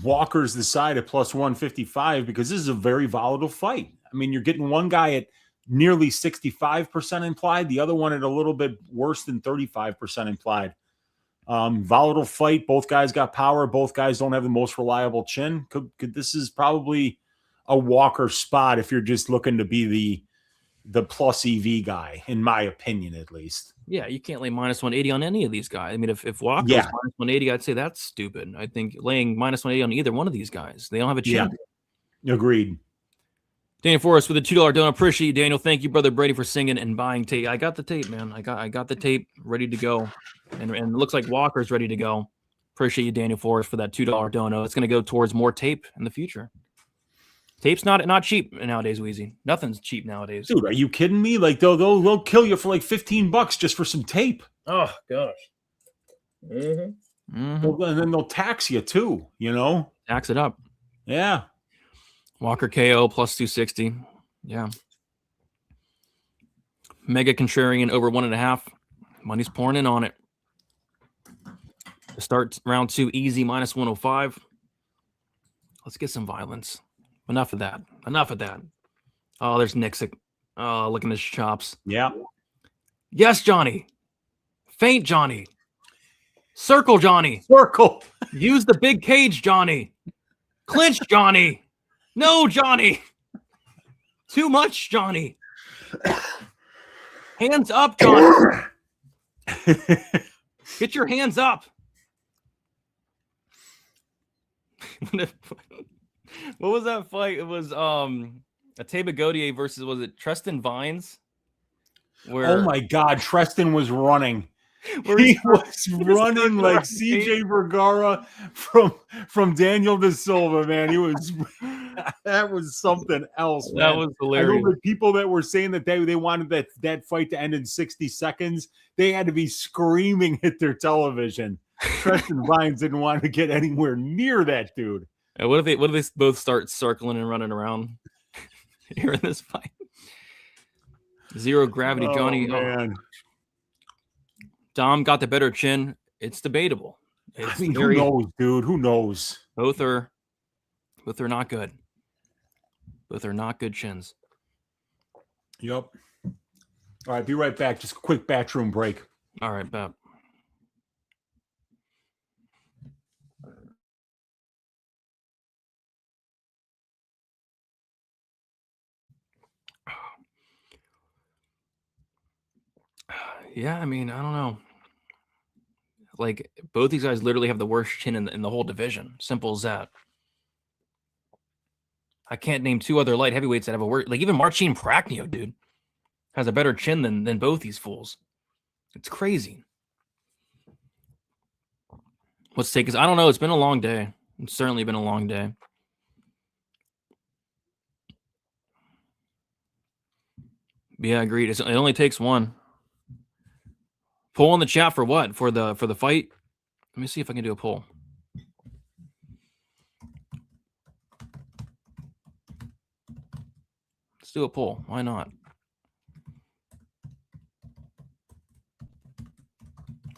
Walker's the side at plus 155 because this is a very volatile fight. I mean, you're getting one guy at nearly 65% implied, the other one at a little bit worse than 35% implied. Volatile fight. Both guys got power. Both guys don't have the most reliable chin. This is probably a Walker spot if you're just looking to be the plus EV guy, in my opinion, at least. Yeah, you can't lay minus 180 on any of these guys. I mean, if Walker was minus 180, I'd say that's stupid. I think laying minus 180 on either one of these guys, they don't have a chin. Yeah. Agreed. Daniel Forrest with a $2 donut. Appreciate you, Daniel. Thank you, brother Brady, for singing and buying tape. I got the tape, man. I got the tape ready to go, and it looks like Walker's ready to go. Appreciate you, Daniel Forrest, for that $2 dono. It's going to go towards more tape in the future. Tape's not cheap nowadays, Weezy. Nothing's cheap nowadays. Dude, are you kidding me? Like they'll kill you for like $15 just for some tape. Oh gosh. Well, and then they'll tax you too. Tax it up. Yeah. Walker KO plus 260. Yeah. Mega Contrarian over 1.5. Money's pouring in on it. To start round 2 easy minus 105. Let's get some violence. Enough of that. Oh, there's Nixick. Oh, look at his chops. Yeah. Yes, Johnny. Faint, Johnny. Circle, Johnny. Circle. Use the big cage, Johnny. Clinch, Johnny. No, Johnny. Too much, Johnny. Hands up, Johnny. Get your hands up. What was that fight? It was Ateba Godier versus, was it Treston Vines? Oh my God, Treston was running. He was running like CJ Vergara from Daniel De Silva, man. He was that was something else, man. That was hilarious. I know the people that were saying that they wanted that fight to end in 60 seconds, they had to be screaming at their television. Treston Vines didn't want to get anywhere near that dude. What if they both start circling and running around here in this fight? Zero gravity, Johnny. Man. Dom got the better chin. It's debatable. Who knows, dude? Who knows? Both are not good. Both are not good chins. Yep. All right, be right back. Just a quick bathroom break. All right, bet. Yeah, I mean, I don't know. Like, both these guys literally have the worst chin in the whole division. Simple as that. I can't name two other light heavyweights that have a worse. Like, even Marcin Prachnio, dude, has a better chin than both these fools. It's crazy. Let's take us. I don't know. It's been a long day. It's certainly been a long day. Yeah, agreed. It only takes one. Poll in the chat for what? For the fight? Let me see if I can do a poll. Let's do a poll. Why not?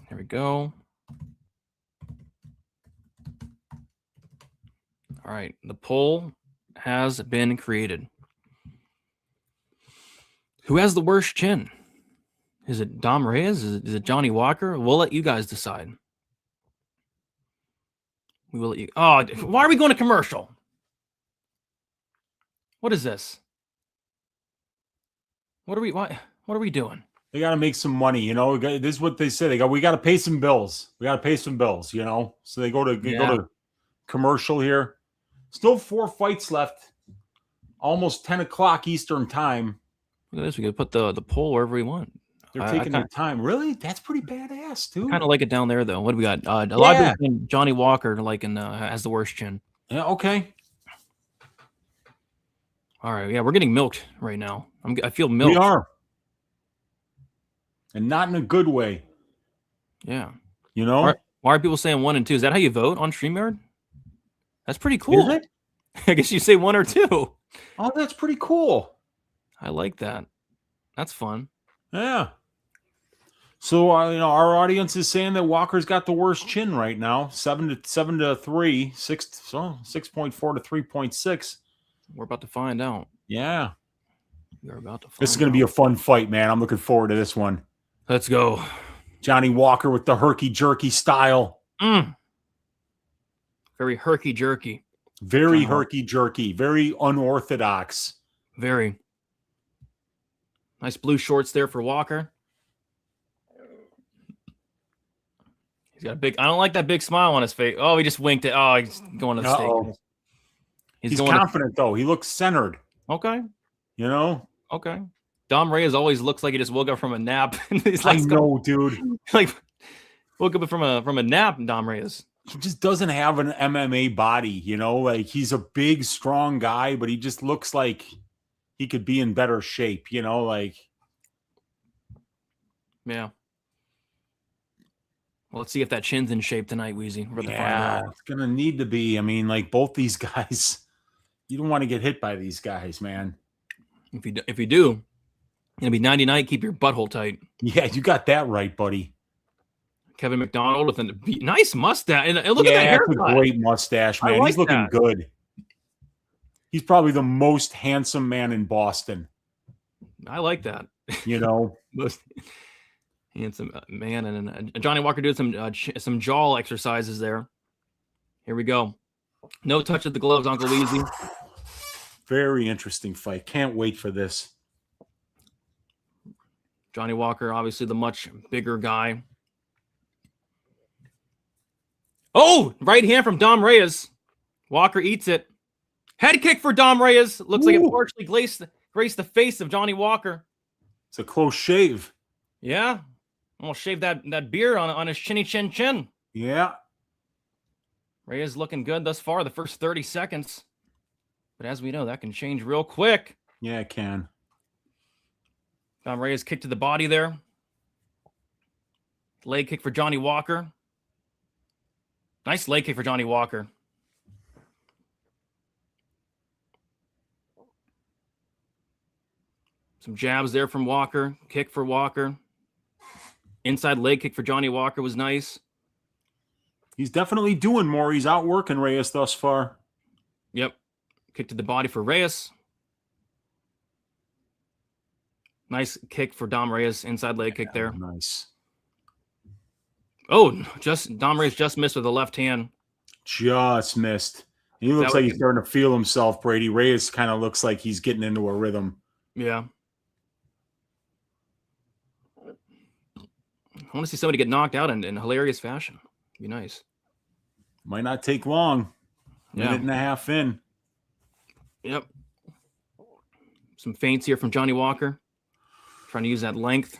Here we go. All right. The poll has been created. Who has the worst chin? Is it Dom Reyes? Is it Johnny Walker? We'll let you guys decide. We will let you. Oh, why are we going to commercial? What is this? What are we doing? They got to make some money, you know. This is what they say. We got to pay some bills. We got to pay some bills, you know. So they go to commercial here. Still 4 fights left. Almost 10 o'clock Eastern time. Look at this. We could put the poll wherever we want. They're taking their time. Really? That's pretty badass, too. Kind of like it down there, though. What do we got? A lot of people think Johnny Walker has the worst chin. Yeah, okay. All right. Yeah, we're getting milked right now. I feel milked. We are. And not in a good way. Yeah. You know? Why are people saying 1 and 2? Is that how you vote on StreamYard? That's pretty cool. Is it? I guess you say 1 or 2. Oh, that's pretty cool. I like that. That's fun. Yeah. So our audience is saying that Walker's got the worst chin right now. 7 to 3, 6.4 to 3.6. We're about to find out. Yeah. We're about to find out. This is going to be a fun fight, man. I'm looking forward to this one. Let's go. Johnny Walker with the herky-jerky style. Very herky-jerky. Very herky-jerky. Very unorthodox. Very. Nice blue shorts there for Walker. He's got a big... I don't like that big smile on his face. Oh, he just winked it. Oh, he's going to the stake. He's confident, though. He looks centered. Okay. You know? Okay. Dom Reyes always looks like he just woke up from a nap. I know, dude. Like, woke up from a nap, Dom Reyes. He just doesn't have an MMA body, you know? Like, he's a big, strong guy, but he just looks like he could be in better shape, you know? Like... Yeah. Well, let's see if that chin's in shape tonight, Wheezy. We're about to find out. It's going to need to be. I mean, like, both these guys, you don't want to get hit by these guys, man. If you do, it'll be 99. Keep your butthole tight. Yeah, you got that right, buddy. Kevin McDonald with a nice mustache. And look at that haircut. That's a great mustache, man. He's looking good. He's probably the most handsome man in Boston. I like that. You know? Most handsome man. And Johnny Walker did some jaw exercises there. Here we go. No touch of the gloves, Uncle Weezy. Very interesting fight. Can't wait for this. Johnny Walker, obviously the much bigger guy. Oh, right hand from Dom Reyes. Walker eats it. Head kick for Dom Reyes. Looks like it partially graced the face of Johnny Walker. It's a close shave. Yeah. Almost shaved that beard on his chinny chin. Yeah. Reyes looking good thus far, the first 30 seconds. But as we know, that can change real quick. Yeah, it can. Dom Reyes kick to the body there. Leg kick for Johnny Walker. Nice leg kick for Johnny Walker. Some jabs there from Walker. Kick for Walker. Inside leg kick for Johnny Walker was nice. He's definitely doing more. He's outworking Reyes thus far. Yep. Kick to the body for Reyes. Nice kick for Dom Reyes. Inside leg kick there. Nice. Oh, Dom Reyes just missed with the left hand. Just missed. He looks like he's starting to feel himself, Brady. Reyes kind of looks like he's getting into a rhythm. Yeah. I want to see somebody get knocked out in hilarious fashion. Be nice. Might not take long. Yeah. Minute and a half in. Yep. Some feints here from Johnny Walker. Trying to use that length.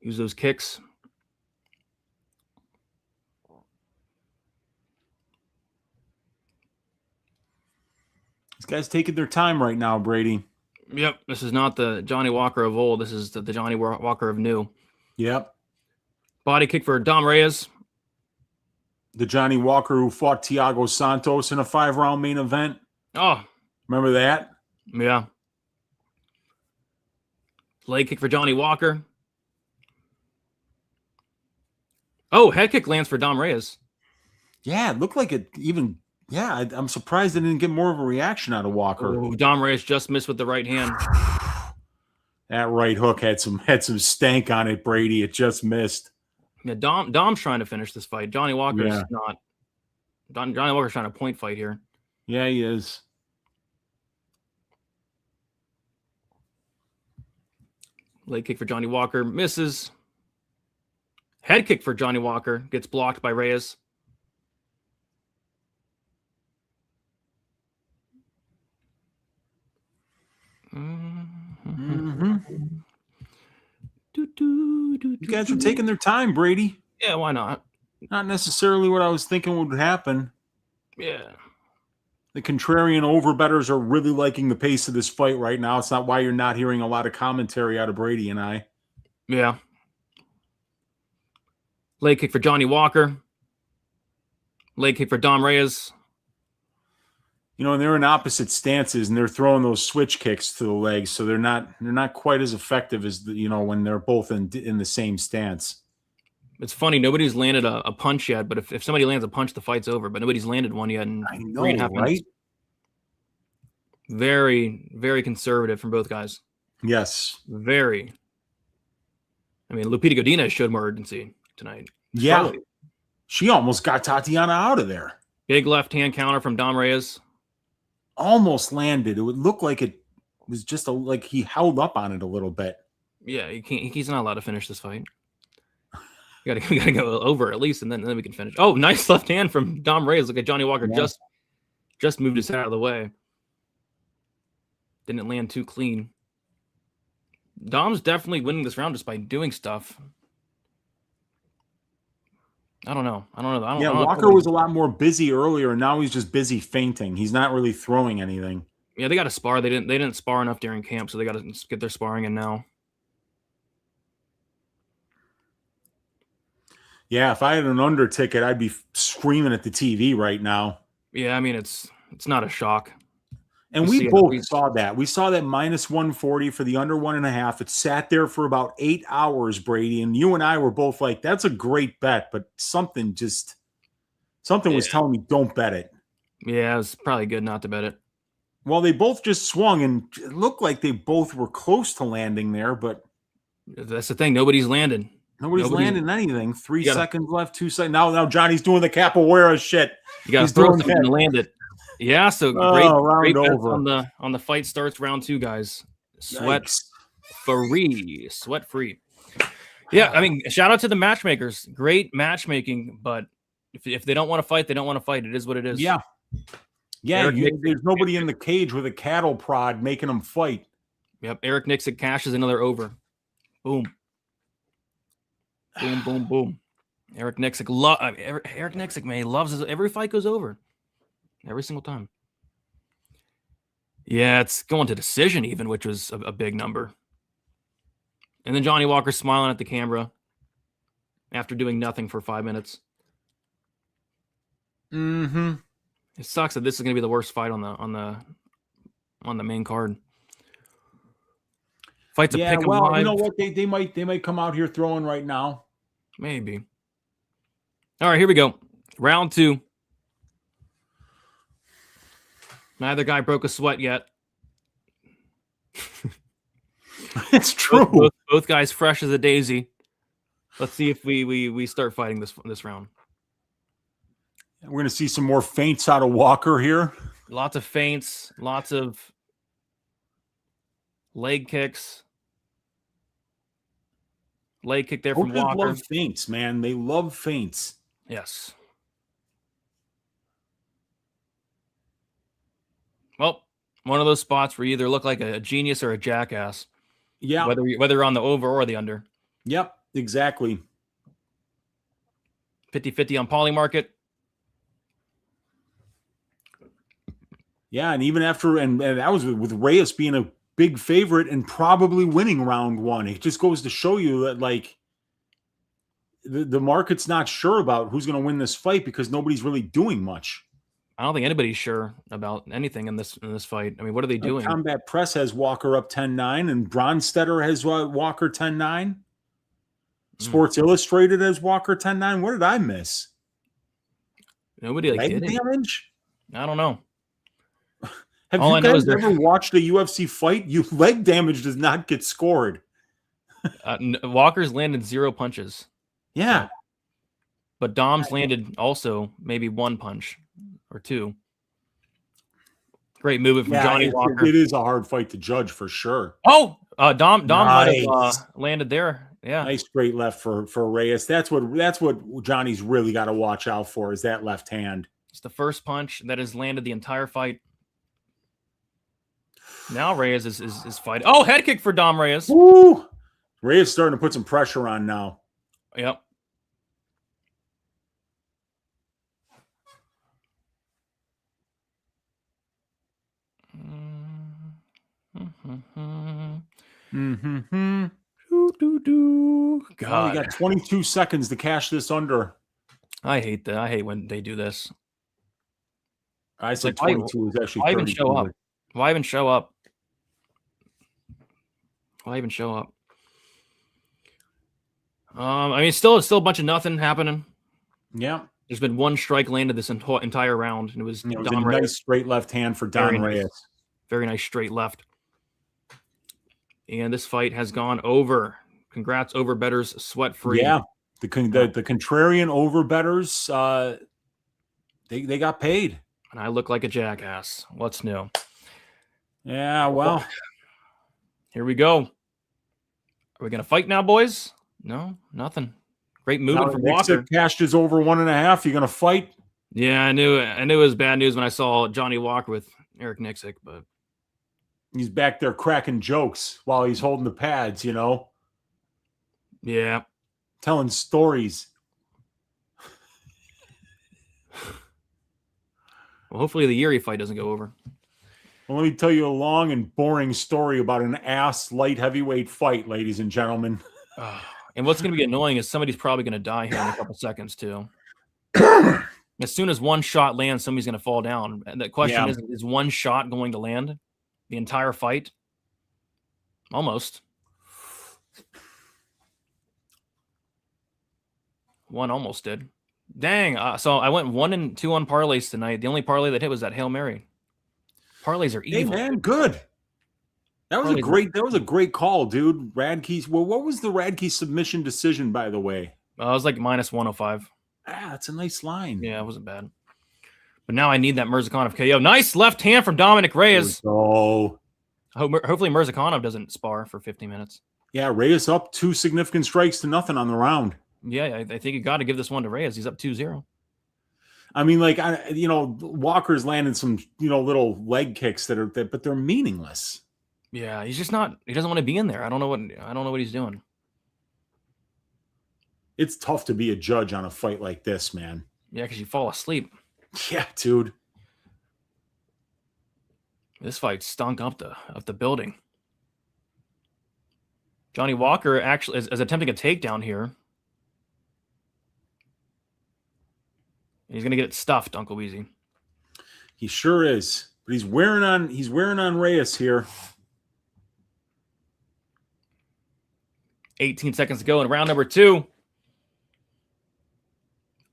Use those kicks. These guys taking their time right now, Brady. Yep. This is not the Johnny Walker of old. This is the Johnny Walker of new. Yep. Body kick for Dom Reyes. The Johnny Walker who fought Thiago Santos in a 5-round main event. Oh. Remember that? Yeah. Leg kick for Johnny Walker. Oh, head kick lands for Dom Reyes. Yeah, it looked like it even... Yeah, I'm surprised they didn't get more of a reaction out of Walker. Oh, Dom Reyes just missed with the right hand. That right hook had some stank on it, Brady. It just missed. Yeah, Dom's trying to finish this fight. Johnny Walker's not. Johnny Walker's trying to point fight here. Yeah, he is. Leg kick for Johnny Walker. Misses. Head kick for Johnny Walker. Gets blocked by Reyes. You guys are taking their time, Brady. Yeah, why not? Not necessarily what I was thinking would happen. Yeah. The contrarian overbettors are really liking the pace of this fight right now. It's not why you're not hearing a lot of commentary out of Brady and I. Yeah. Leg kick for Johnny Walker. Leg kick for Dom Reyes. You know, and they're in opposite stances, and they're throwing those switch kicks to the legs, so they're not quite as effective as when they're both in the same stance. It's funny, nobody's landed a punch yet, but if somebody lands a punch, the fight's over. But nobody's landed one yet in I know, 3.5 minutes. right? Very, very conservative from both guys. Yes. Very. I mean, Lupita Godinez showed more urgency tonight. Yeah. Probably. She almost got Tatiana out of there. Big left hand counter from Dom Reyes. Almost landed. It would look like it was just like he held up on it a little bit. Yeah, he's not allowed to finish this fight. We gotta go over at least, and then we can finish. Oh, nice left hand from Dom Reyes. Look at Johnny Walker just moved his head out of the way. Didn't land too clean. Dom's definitely winning this round just by doing stuff. I don't know. Walker was a lot more busy earlier, and now he's just busy feinting. He's not really throwing anything. Yeah, they got to spar. They didn't spar enough during camp, so they got to get their sparring in now. Yeah, if I had an under ticket, I'd be screaming at the TV right now. Yeah, I mean it's not a shock. And we both saw that. We saw that minus 140 for the under 1.5. It sat there for about 8 hours, Brady. And you and I were both like, that's a great bet, but something was telling me don't bet it. Yeah, it was probably good not to bet it. Well, they both just swung, and it looked like they both were close to landing there, but that's the thing. Nobody's landed. Nobody's landing anything. 3 seconds left, 2 seconds. Now Johnny's doing the capoeira shit. You got to throw something to land it. Yeah, so great bets over. on the fight starts round 2, guys. Sweat free. Yeah, I mean, shout out to the matchmakers. Great matchmaking, but if they don't want to fight, they don't want to fight. It is what it is. Yeah. Yeah, there's nobody in the cage with a cattle prod making them fight. Yep, Eric Nixick cashes another over. Boom. Boom, boom, boom. Eric Nixick, man, he loves his, every fight goes over. Every single time. Yeah, it's going to decision even, which was a big number. And then Johnny Walker smiling at the camera after doing nothing for 5 minutes. Mm-hmm. It sucks that this is going to be the worst fight on the main card. Fights a pick 'em live. You know what? They might come out here throwing right now. Maybe. All right, here we go. Round 2. Neither guy broke a sweat yet. It's true. Both guys fresh as a daisy. Let's see if we start fighting this round. We're going to see some more feints out of Walker here. Lots of feints, lots of leg kicks. Leg kick there from Coaches Walker. love feints, man. They love feints. Yes. Well, one of those spots where you either look like a genius or a jackass. Yeah. Whether you're on the over or the under. Yep, exactly. 50-50 on Poly Market. Yeah, and even after, and that was with Reyes being a big favorite and probably winning round one. It just goes to show you that, like, the market's not sure about who's going to win this fight because nobody's really doing much. I don't think anybody's sure about anything in this fight. I mean, what are they doing? Combat Press has Walker up 10-9, and Bronstetter has Walker 10-9. Sports Illustrated has Walker 10-9. What did I miss? Nobody leg damage? I don't know. Have you guys ever watched a UFC fight? Leg damage does not get scored. Walker's landed 0 punches. Yeah. But Dom's landed also maybe 1 punch or 2. Great movement from Johnny Walker. It is a hard fight to judge for sure. Oh, Dom might have landed there. Yeah. Nice straight left for Reyes. That's what Johnny's really got to watch out for, is that left hand. It's the first punch that has landed the entire fight. Now Reyes is fighting. Oh, head kick for Dom Reyes. Woo! Reyes starting to put some pressure on now. Yep. God, you got 22 seconds to cash this under. I hate that. I hate when they do this. I said 22 is actually 32. Why even show up? Why even show up? Why even show up? I mean, still a bunch of nothing happening. Yeah. There's been 1 strike landed this entire round, and it was, a nice straight left hand for Don Reyes. Very nice straight left. And this fight has gone over. Congrats, over bettors, sweat free. Yeah, the contrarian over bettors, they got paid. And I look like a jackass. What's new? Yeah, well, here we go. Are we gonna fight now, boys? No, nothing. Great movement from Walker. Cashed is over 1.5. You gonna fight? Yeah, I knew it was bad news when I saw Johnny Walker with Eric Nixick, but he's back there cracking jokes while he's holding the pads, you know? Yeah. Telling stories. Well, hopefully the Jiri fight doesn't go over. Well, let me tell you a long and boring story about an ass light heavyweight fight, ladies and gentlemen. And what's going to be annoying is somebody's probably going to die here in a couple seconds, too. As soon as 1 shot lands, somebody's going to fall down. And the question is 1 shot going to land the entire fight? Almost. 1 almost did. Dang. So I went 1 and 2 on parlays tonight. The only parlay that hit was that Hail Mary. Parlays are evil. Hey, man, good. That was a great call, dude. Radtke's. Well, what was the Radtke submission decision, by the way? It was like minus 105. That's a nice line. Yeah, it wasn't bad. But now I need that Murzakanov KO. Nice left hand from Dominic Reyes. Oh. Hopefully Murzakanov doesn't spar for 15 minutes. Yeah, Reyes up 2 significant strikes to nothing on the round. Yeah, I think you got to give this one to Reyes. He's up 2-0. I mean, like, Walker's landed some, little leg kicks but they're meaningless. Yeah, he's just not. He doesn't want to be in there. I don't know what he's doing. It's tough to be a judge on a fight like this, man. Yeah, because you fall asleep. Yeah, dude. This fight stunk up the building. Johnny Walker actually is attempting a takedown here. He's gonna get it stuffed, Uncle Weezy. He sure is. But he's wearing on Reyes here. 18 seconds to go in round number 2.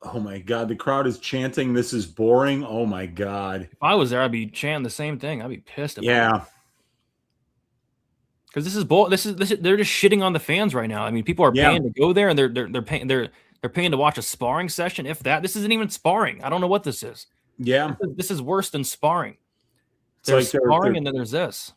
Oh my God, the crowd is chanting, "This is boring." Oh my God. If I was there, I'd be chanting the same thing. I'd be pissed about it. Because this is they're just shitting on the fans right now. I mean, people are paying to go there, and they're paying to watch a sparring session. If that, this isn't even sparring. I don't know what this is. Yeah. This is worse than sparring. There's sparring, and then there's this.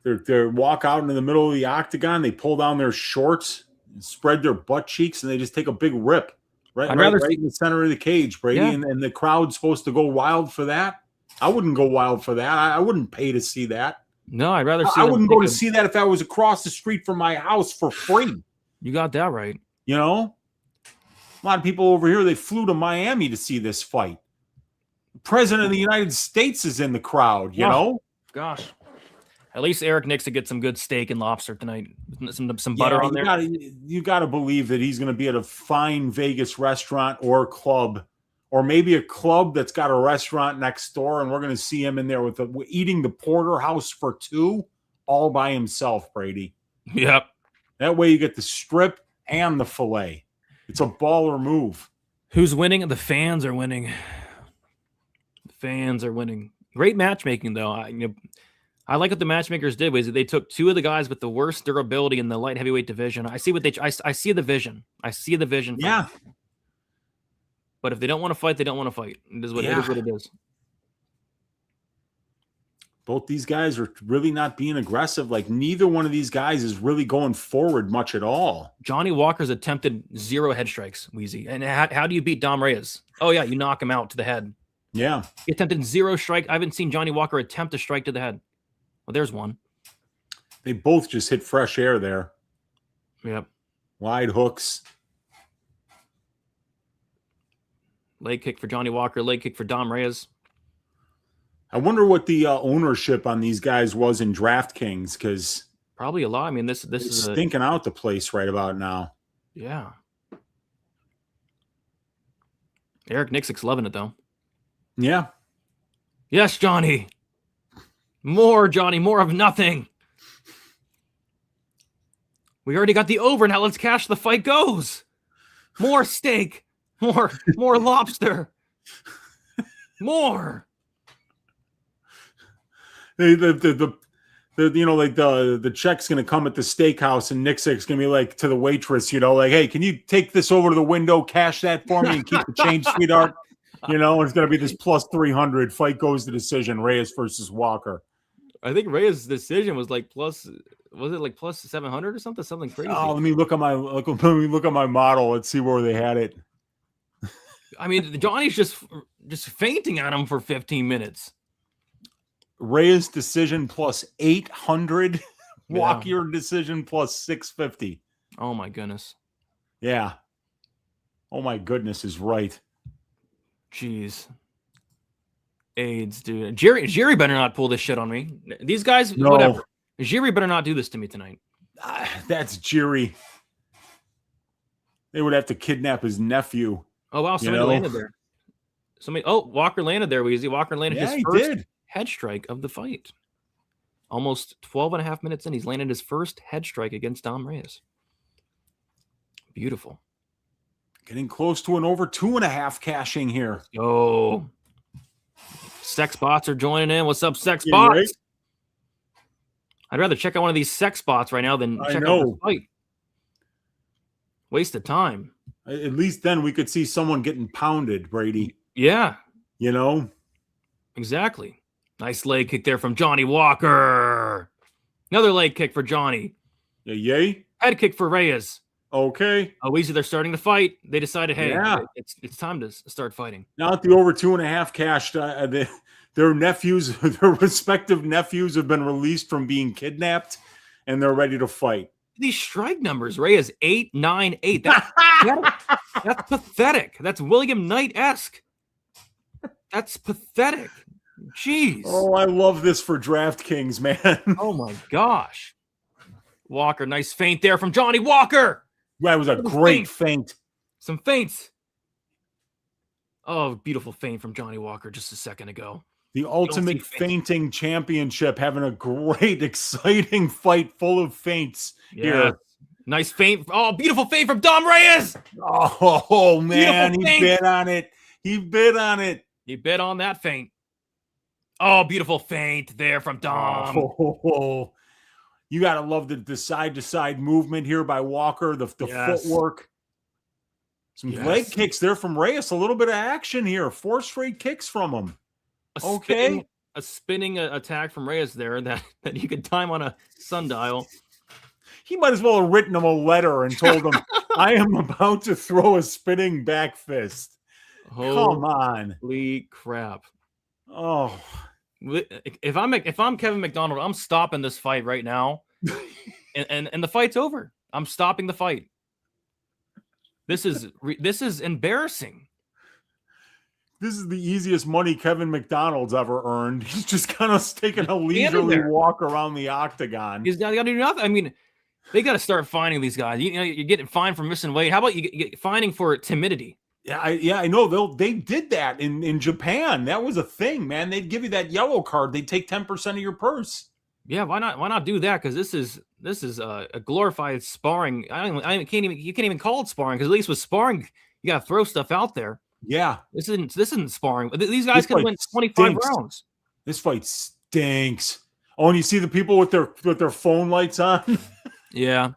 They walk out into the middle of the octagon. They pull down their shorts. spread their butt cheeks, and they just take a big rip right in the center of the cage, Brady. Yeah. And the crowd's supposed to go wild for that. I wouldn't go wild for that. I wouldn't pay to see that. No, I'd rather see. I wouldn't go to see that if I was across the street from my house for free. You got that right. You know, a lot of people over here, they flew to Miami to see this fight. The President of the United States is in the crowd, you know? Gosh. At least Eric Nix to get some good steak and lobster tonight. Some butter on there. You got to believe that he's going to be at a fine Vegas restaurant or club, or maybe a club that's got a restaurant next door, and we're going to see him in there eating the porterhouse for two all by himself, Brady. Yep. That way you get the strip and the fillet. It's a baller move. Who's winning? The fans are winning. The fans are winning. Great matchmaking, though. I like what the matchmakers did was they took two of the guys with the worst durability in the light heavyweight division. I see the vision. I see the vision. Yeah. But if they don't want to fight, they don't want to fight. It is what it is. Both these guys are really not being aggressive. Like, neither one of these guys is really going forward much at all. Johnny Walker's attempted 0 head strikes, Wheezy. And how do you beat Dom Reyes? Oh, yeah, you knock him out to the head. Yeah. He attempted 0 strike. I haven't seen Johnny Walker attempt a strike to the head. Well, there's one. They both just hit fresh air there. Yep. Wide hooks. Leg kick for Johnny Walker, leg kick for Dom Reyes. I wonder what the ownership on these guys was in DraftKings, because probably a lot. I mean, this is stinking out the place right about now. Yeah. Eric Nixik's loving it, though. Yeah. Yes, Johnny. More, Johnny. More of nothing. We already got the over. Now let's cash the fight goes. More steak. More lobster. More. The check's gonna come at the steakhouse, and Nixik's gonna be like to the waitress, like, hey, can you take this over to the window, cash that for me, and keep the change, sweetheart? It's gonna be this plus 300. Fight goes to decision. Reyes versus Walker. I think Reyes' decision was like plus 700 or something crazy. Oh, let me look at my model. Let's see where they had it. I mean, Johnny's just fainting at him for 15 minutes. Reyes decision plus 800. Yeah. Walker decision plus 650. Oh my goodness. Yeah. Oh my goodness is right. Jeez. AIDS, dude. Jiri better not pull this shit on me. These guys, no. Whatever. Jiri better not do this to me tonight. That's Jiri. They would have to kidnap his nephew. Oh, wow. Somebody landed there. Walker landed there, Weezy. Walker landed his first head strike of the fight. Almost 12 and a half minutes in, he's landed his first head strike against Dom Reyes. Beautiful. Getting close to an over 2.5 cashing here. Oh. Sex bots are joining in. What's up, sex bots? Right? I'd rather check out one of these sex bots right now than check out the fight. Waste of time. At least then we could see someone getting pounded, Brady. Yeah. Exactly. Nice leg kick there from Johnny Walker. Another leg kick for Johnny. Yay. Head kick for Reyes. Okay. Oh, easy. They're starting to fight. They decided, hey, it's time to start fighting. Now at the over 2.5 cashed, their nephews, their respective nephews have been released from being kidnapped, and they're ready to fight. These strike numbers, Reyes 8-9-8. That's pathetic. That's William Knight-esque. That's pathetic. Jeez. Oh, I love this for DraftKings, man. Oh my gosh. Walker, nice feint there from Johnny Walker. That was a great feint. Some feints. Oh, beautiful feint from Johnny Walker just a second ago. The Ultimate Feinting Championship having a great, exciting fight full of feints here. Nice feint. Oh, beautiful feint from Dom Reyes. Oh man, he bit on it. He bit on it. He bit on that feint. Oh, beautiful feint there from Dom. Oh. You got to love the side-to-side movement here by Walker, the footwork. Some leg kicks there from Reyes. A little bit of action here. 4 straight kicks from him. A spinning attack from Reyes there that you could time on a sundial. he might as well have written him a letter and told him, I am about to throw a spinning back fist. Come on. Holy crap. Oh. If I'm Kevin McDonald, I'm stopping this fight right now. and the fight's over. I'm stopping the fight. This is embarrassing. This is the easiest money Kevin McDonald's ever earned. He's just kind of taking a leisurely walk around the octagon. He's got to do nothing. I mean, they got to start fining these guys. You're getting fined for missing weight. How about you get fining for timidity? Yeah, I know. They did that in Japan. That was a thing, man. They'd give you that yellow card. They'd take 10% of your purse. Yeah, why not do that? Because this is a glorified sparring. You can't even call it sparring, because at least with sparring, you got to throw stuff out there. Yeah, this isn't sparring. These guys could win 25 rounds. This fight stinks. Oh, and you see the people with their phone lights on. Yeah,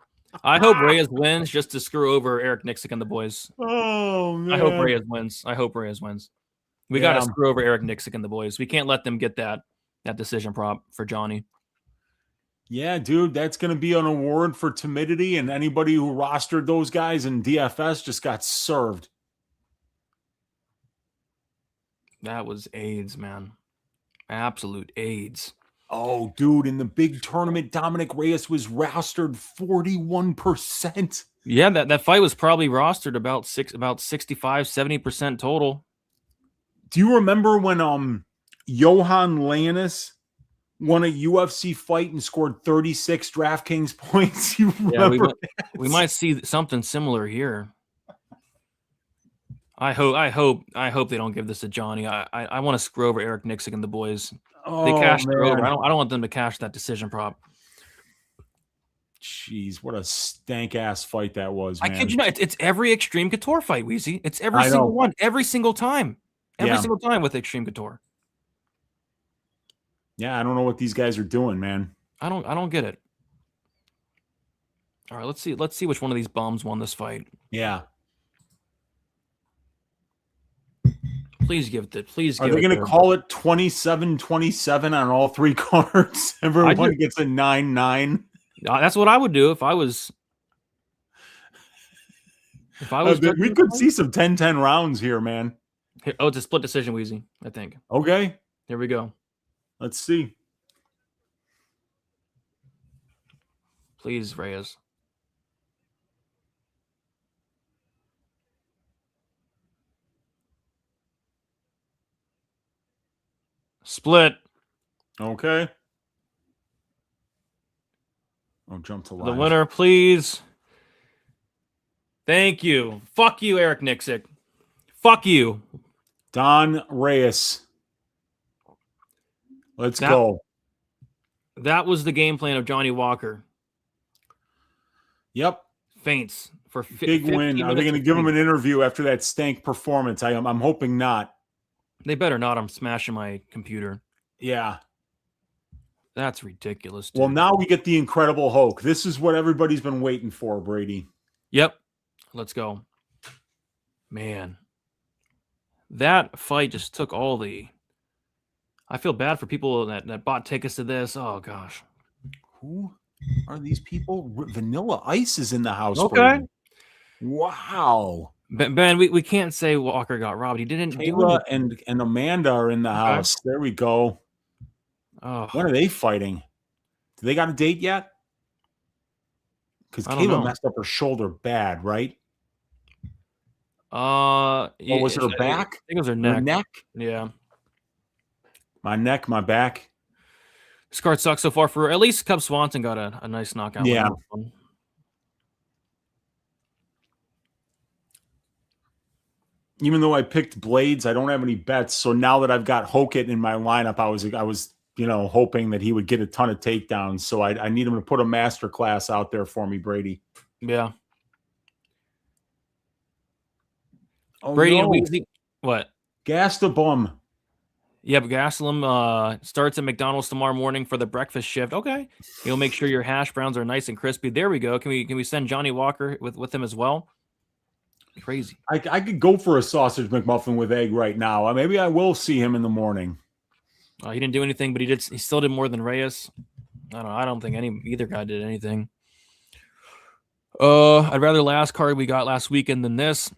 I hope Reyes wins just to screw over Eric Nixick and the boys. Oh man, I hope Reyes wins. We got to screw over Eric Nixick and the boys. We can't let them get that decision prop for Johnny. Yeah, dude, that's going to be an award for timidity, and anybody who rostered those guys in DFS just got served. That was AIDS, man. Absolute AIDS. Oh, dude, in the big tournament, Dominic Reyes was rostered 41%. Yeah, that fight was probably rostered about 65, 70% total. Do you remember when Johan Lainus won a UFC fight and scored 36 DraftKings points? You remember? Yeah, we might see something similar here. I hope they don't give this to Johnny. I want to screw over Eric Nixick and the boys. They cashed her over. I don't want them to cash that decision prop. Jeez, what a stank ass fight that was, man. I kid you not. It's every Extreme Couture fight, Weezy. It's every single one, every single time. Every single time with Extreme Couture. Yeah, I don't know what these guys are doing, man. I don't get it. All right, let's see which one of these bums won this fight. Yeah. Please give it. Are they going to call it 27-27 on all three cards? Everyone gets a 9-9. That's what I would do if I was. We could see some 10-10 rounds here, man. Oh, it's a split decision, Weezy, I think. Okay. Here we go. Let's see. Please, Reyes. Split. Okay. I'll jump to live. The winner, please. Thank you. Fuck you, Eric Nixick. Fuck you. Don Reyes. Let's go. That was the game plan of Johnny Walker. Yep. Feints for big win. Are they going to give him an interview after that stank performance? I'm hoping not. They better not. I'm smashing my computer. Yeah. That's ridiculous, dude. Well, now we get the Incredible Hulk. This is what everybody's been waiting for, Brady. Yep. Let's go. Man. That fight just took all the... I feel bad for people that bought tickets to this. Oh, gosh. Who are these people? Vanilla Ice is in the house. Okay. Brady. Wow. Ben, we can't say Walker got robbed. He didn't. Kayla and Amanda are in the house. There we go. Oh. When are they fighting? Do they got a date yet? Because Kayla messed up her shoulder bad, right? Yeah, or was it her back? I think it was her neck. Her neck? Yeah. My neck, my back. This card sucks so far for her. At least Cub Swanson got a nice knockout. Yeah. Even though I picked Blaydes, I don't have any bets. So now that I've got Hokit in my lineup, I was hoping that he would get a ton of takedowns. So I need him to put a master class out there for me, Brady. Yeah. Oh, Brady no. and Weezy. What? Gastelum. Yeah, but Gastelum starts at McDonald's tomorrow morning for the breakfast shift. Okay. He'll make sure your hash browns are nice and crispy. There we go. Can we send Johnny Walker with him as well? Crazy. I could go for a sausage McMuffin with egg right now. Maybe I will see him in the morning. He didn't do anything, but he still did more than Reyes. I don't think either guy did anything. I'd rather last card we got last weekend than this.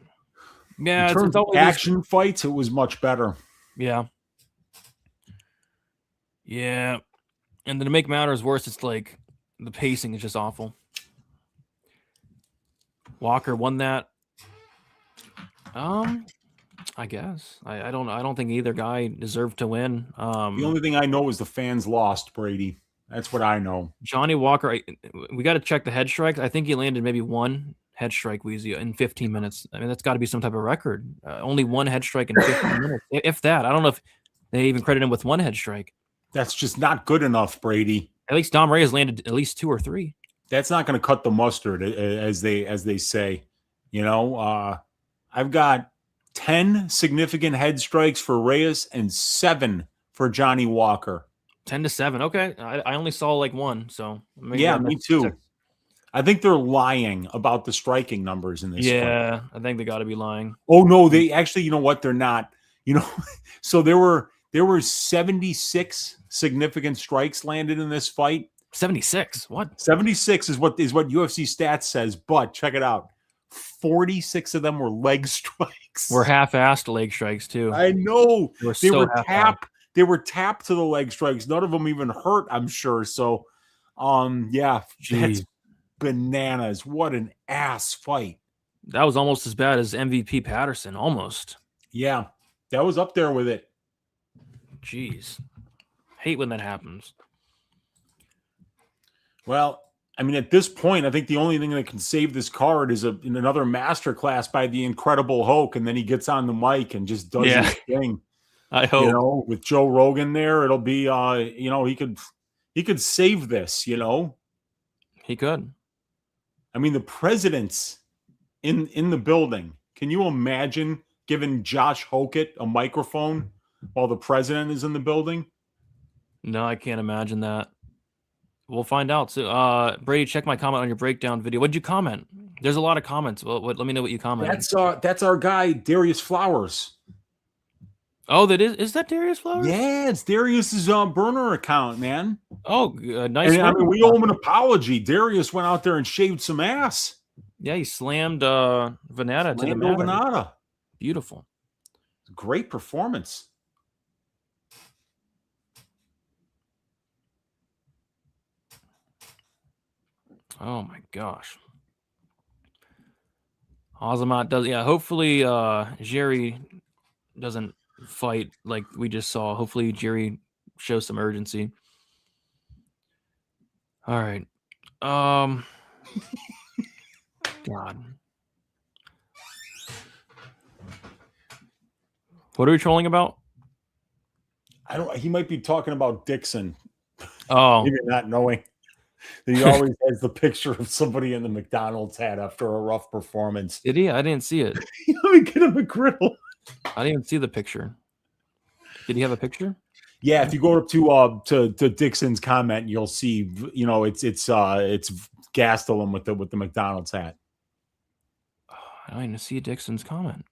Yeah, In terms of always action fights, it was much better. Yeah. Yeah. And then to make matters worse, it's like the pacing is just awful. Walker won that. I guess. I don't think either guy deserved to win. The only thing I know is the fans lost, Brady. That's what I know. Johnny Walker, we got to check the head strikes. I think he landed maybe one head strike, Wheezy, in 15 minutes. I mean, that's got to be some type of record. Only one head strike in 15 minutes. If that. I don't know if they even credit him with one head strike. That's just not good enough, Brady. At least Dom Reyes landed at least 2 or 3. That's not going to cut the mustard, as they say. You know, I've got 10 significant head strikes for Reyes and 7 for Johnny Walker. 10-7. Okay. I only saw like 1. So yeah, me too. 6. I think they're lying about the striking numbers in this. Yeah, fight. I think they got to be lying. Oh no, they actually. You know what? They're not. You know, so there were 76 significant strikes landed in this fight. 76. What? 76 is what UFC stats says. But check it out. 46 of them were leg strikes. Were half-assed leg strikes too. I know. They were tapped. They were tapped to the leg strikes. None of them even hurt, I'm sure. So, yeah, that's bananas. What an ass fight. That was almost as bad as MVP Patterson. Almost. Yeah, that was up there with it. Jeez. Hate when that happens. Well, I mean, at this point, I think the only thing that can save this card is another masterclass by the incredible Hulk, and then he gets on the mic and just does his thing. I hope. You know, with Joe Rogan there, it'll be you know, he could save this, you know. He could. I mean, the president's in the building. Can you imagine giving Josh Hokit a microphone while the president is in the building? No, I can't imagine that. We'll find out. So, Brady, check my comment on your breakdown video. What'd you comment? There's a lot of comments. Let me know what you commented. That's our guy, Darius Flowers. Oh, that is that Darius Flowers? Yeah, it's Darius's burner account, man. Oh, nice. And, I mean, we owe him an apology. Darius went out there and shaved some ass. Yeah, he slammed Venata to the mat. Venata. Beautiful. Great performance. Oh my gosh. Azamat does, yeah. Hopefully, Jiri doesn't fight like we just saw. Hopefully, Jiri shows some urgency. All right. God. What are we trolling about? He might be talking about Dixon. Oh, maybe not knowing that he always has the picture of somebody in the McDonald's hat after a rough performance. Did he? I didn't see it. Let me get him a griddle. I didn't even see the picture. Did he have a picture? Yeah, if you go up to Dixon's comment, you'll see. You know, it's Gastelum with the McDonald's hat. Oh, I don't even see Dixon's comment.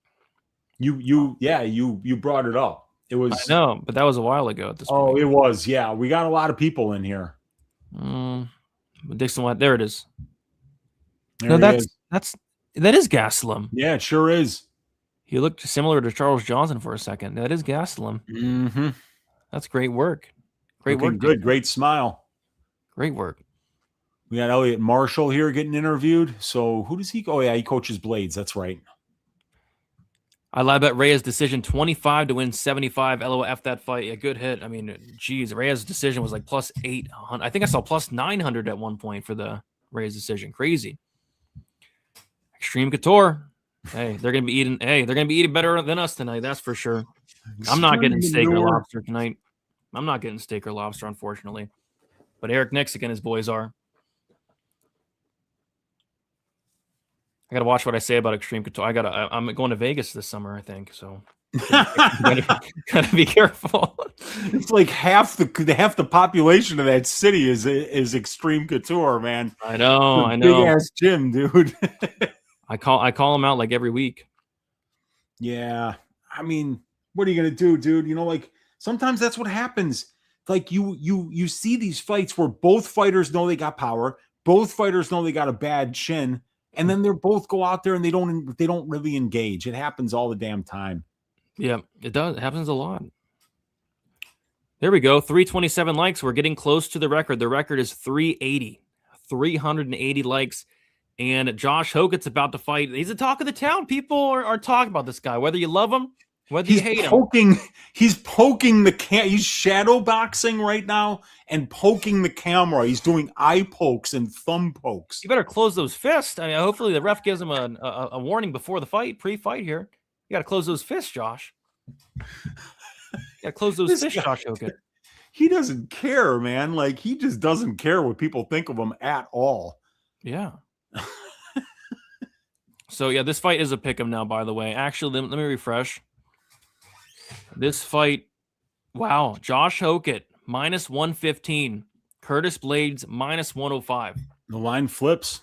You brought it up. It was. I know, but that was a while ago at this point. Oh, it was. Yeah, we got a lot of people in here. Dixon, there it is. There no, that is Gastelum. Yeah, it sure is. He looked similar to Charles Johnson for a second. That is Gastelum. Mm-hmm. That's great work. Great Looking work. Good. Great smile. Great work. We got Elliot Marshall here getting interviewed. So who does he go? Oh, yeah, he coaches Blaydes. That's right. I lied about Reyes' decision 25 to win 75. LOF that fight. Yeah, good hit. I mean, geez, Reyes' decision was like plus 800. I think I saw plus 900 at one point for the Reyes decision. Crazy. Extreme Couture. Hey, they're gonna be eating better than us tonight. That's for sure. I'm not getting steak or lobster tonight. I'm not getting steak or lobster, unfortunately. But Eric Nixick and his boys are. I gotta watch what I say about Extreme Couture. I'm going to Vegas this summer, I think. So gotta be careful. It's like half the population of that city is Extreme Couture, man. I know. Big ass gym, dude. I call him out like every week. Yeah. I mean, what are you gonna do, dude? You know, like sometimes that's what happens. Like you see these fights where both fighters know they got power, both fighters know they got a bad chin, and then they're both go out there and they don't really engage. It happens all the damn time. Yeah, it does. It happens a lot. There we go. 327 likes. We're getting close to the record. The record is 380. 380 likes. And Josh Hokit's about to fight. He's the talk of the town. People are talking about this guy, whether you love him, whether you hate him. He's poking the he's shadow boxing right now and poking the camera. He's doing eye pokes and thumb pokes. You better close those fists. I mean, hopefully the ref gives him a warning before the fight, pre-fight here. You got to close those fists, Josh. You got to close those fists, Josh Hokit. He doesn't care, man. Like, he just doesn't care what people think of him at all. Yeah. So, yeah, this fight is a pick'em now, by the way. Actually, let me refresh. This fight, wow, Josh Hokit, minus 115. Curtis Blaydes, minus 105. The line flips.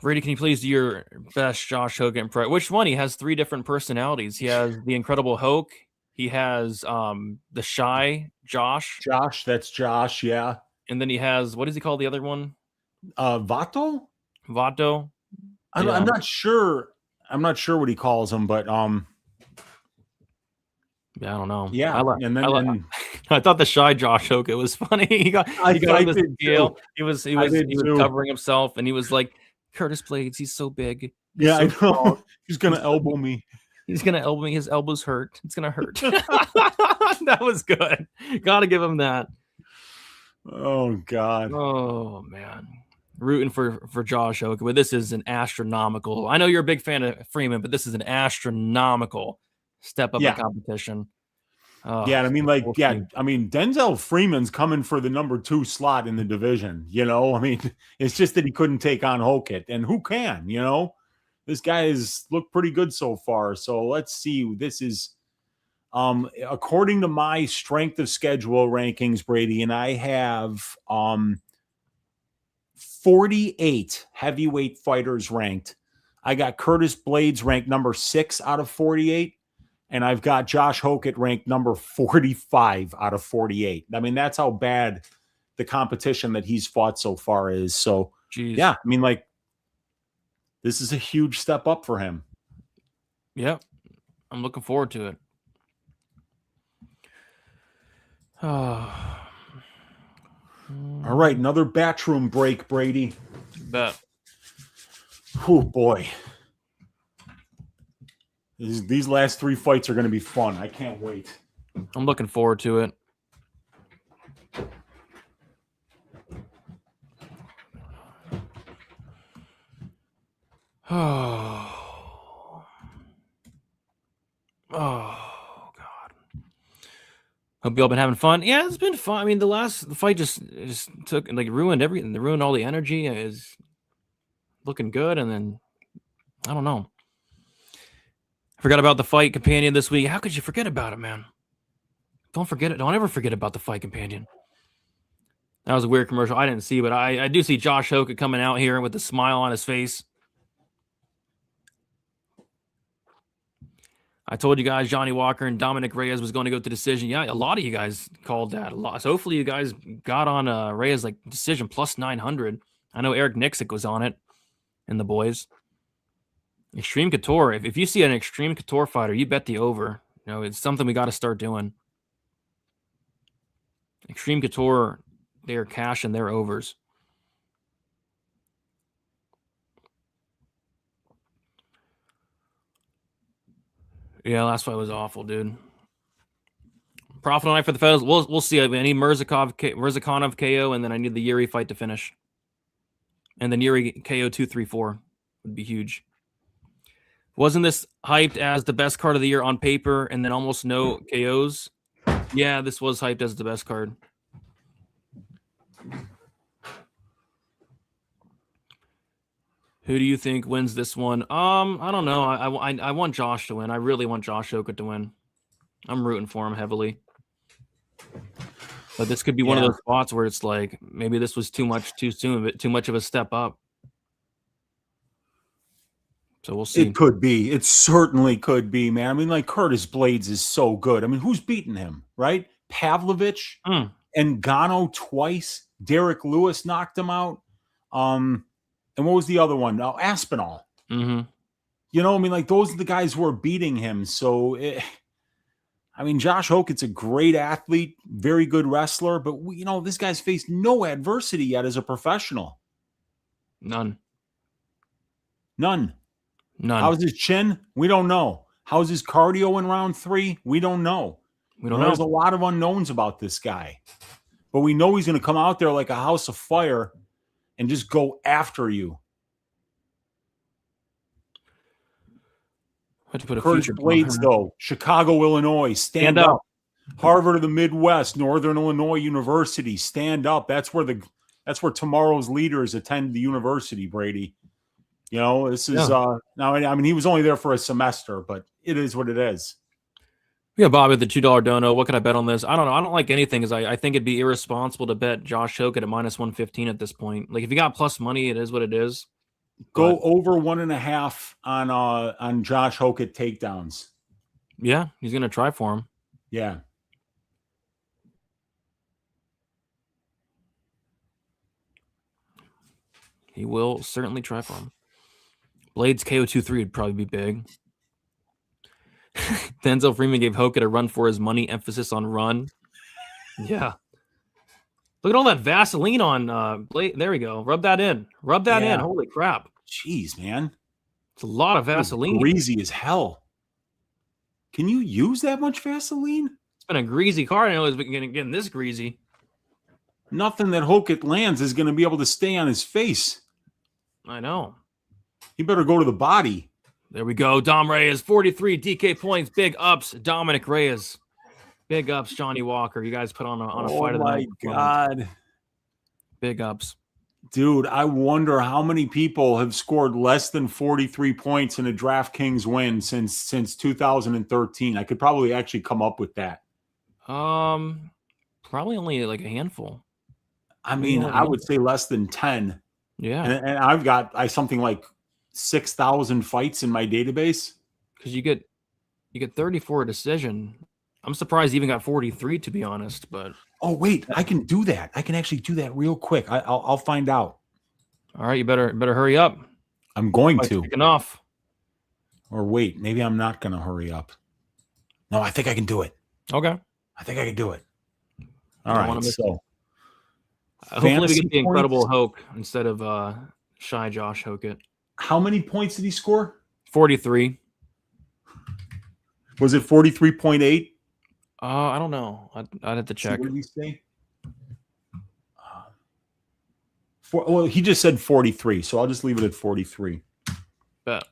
Brady, can you please do your best Josh Hokit impression? Which one? He has 3 different personalities. He has the Incredible Hoke. He has the shy Josh. Josh, that's Josh, yeah. And then he has, what does he call the other one? Vato? Vato. I'm not sure. I'm not sure what he calls him, but yeah, I don't know. Yeah, I thought the shy Josh Hokit was funny. He got on the scale. He was covering himself, and he was like, Curtis Blaydes, he's so big. Yeah, I know. He's gonna elbow me. He's gonna elbow me. His elbows hurt. It's gonna hurt. That was good. Gotta give him that. Oh God. Oh man. Rooting for Josh Hokit, but this is an astronomical. I know you're a big fan of Freeman, but this is an astronomical step up in competition. Yeah, I mean, Denzel Freeman's coming for the number 2 slot in the division. You know, I mean, it's just that he couldn't take on Hokit, and who can? You know, this guy has looked pretty good so far. So let's see. This is, according to my strength of schedule rankings, Brady, and I have 48 heavyweight fighters ranked. I got Curtis Blaydes ranked number 6 out of 48. And I've got Josh Hokit ranked number 45 out of 48. I mean, that's how bad the competition that he's fought so far is. So, yeah, I mean, like, this is a huge step up for him. Yep. I'm looking forward to it. All right, another bathroom break, Brady. Bet. Oh, boy. These last 3 fights are going to be fun. I can't wait. I'm looking forward to it. Oh, God. Hope you all been having fun. Yeah, it's been fun. I mean, the fight just took, like, ruined everything. They ruined all the energy. Is looking good, and then I don't know. Forgot about the fight companion this week. How could you forget about it, man? Don't forget it. Don't ever forget about the fight companion. That was a weird commercial. I didn't see, but I do see Josh Hokit coming out here with a smile on his face. I told you guys Johnny Walker and Dominic Reyes was going to go to decision. Yeah, a lot of you guys called that a lot. So hopefully you guys got on Reyes like decision plus 900. I know Eric Nixick was on it and the boys. Extreme Couture. If you see an Extreme Couture fighter, you bet the over. You know, it's something we got to start doing. Extreme Couture, they are cashing their overs. Yeah, last fight was awful, dude. Profit night for the fellas. We'll see. I need Murzakanov KO, and then I need the Jiri fight to finish. And then Jiri KO 2-3-4 would be huge. Wasn't this hyped as the best card of the year on paper and then almost no KOs? Yeah, this was hyped as the best card. Who do you think wins this one? I don't know. I want Josh to win. I really want Josh Hokit to win. I'm rooting for him heavily. But this could be one of those spots where it's like maybe this was too much too soon, but too much of a step up. So we'll see. It could be. It certainly could be, man. I mean, like, Curtis Blaydes is so good. I mean, who's beating him, right? Pavlovich and Gano twice. Derek Lewis knocked him out. And what was the other one? Oh, Aspinall. Mm-hmm. You know, I mean, like those are the guys who are beating him. So, I mean, Josh Hokit's a great athlete, very good wrestler, but this guy's faced no adversity yet as a professional. None. How's his chin? We don't know. How's his cardio in round 3? We don't know. There's a lot of unknowns about this guy. But we know he's going to come out there like a house of fire and just go after you. I have to put a Curtis future Blaydes, though. Chicago, Illinois. Stand up. Harvard of the Midwest, Northern Illinois University. Stand up. That's where tomorrow's leaders attend the university, Brady. This is now. I mean, he was only there for a semester, but it is what it is. Yeah, Bobby, the $2 dono. What can I bet on this? I don't know. I don't like anything because I think it'd be irresponsible to bet Josh Hokit at minus 115 at this point. Like, if you got plus money, it is what it is. Go over 1.5 on Josh Hokit takedowns. Yeah, he's gonna try for him. Yeah. He will certainly try for him. Blaydes KO23 would probably be big. Denzel Freeman gave Hokit a run for his money, emphasis on run. Yeah. Look at all that Vaseline on Blaydes. There we go. Rub that in. Holy crap. Jeez, man. It's a lot of Vaseline. Greasy as hell. Can you use that much Vaseline? It's been a greasy car. I know it's getting this greasy. Nothing that Hokit lands is going to be able to stay on his face. I know. He better go to the body. There we go. Dom Reyes, 43 DK points. Big ups. Dominic Reyes. Big ups, Johnny Walker. You guys put on a fight of the night. Oh, my God. Big ups. Dude, I wonder how many people have scored less than 43 points in a DraftKings win since 2013. I could probably actually come up with that. Probably only like a handful. I mean, I would say less than 10. Yeah. And I've got something like 6,000 fights in my database. Because you get 30 for a decision. I'm surprised you even got 43, to be honest. But wait, I can do that. I can actually do that real quick. I'll find out. All right, you better hurry up. I'm going to. Kicking off. Or wait, maybe I'm not going to hurry up. No, I think I can do it. Okay. I think I can do it. All right. So hopefully we get the incredible Hoke instead of shy Josh Hokit. How many points did he score? 43. Was it 43.8? I don't know. I'd have to check. What did he say? He just said 43, so I'll just leave it at 43. Bet.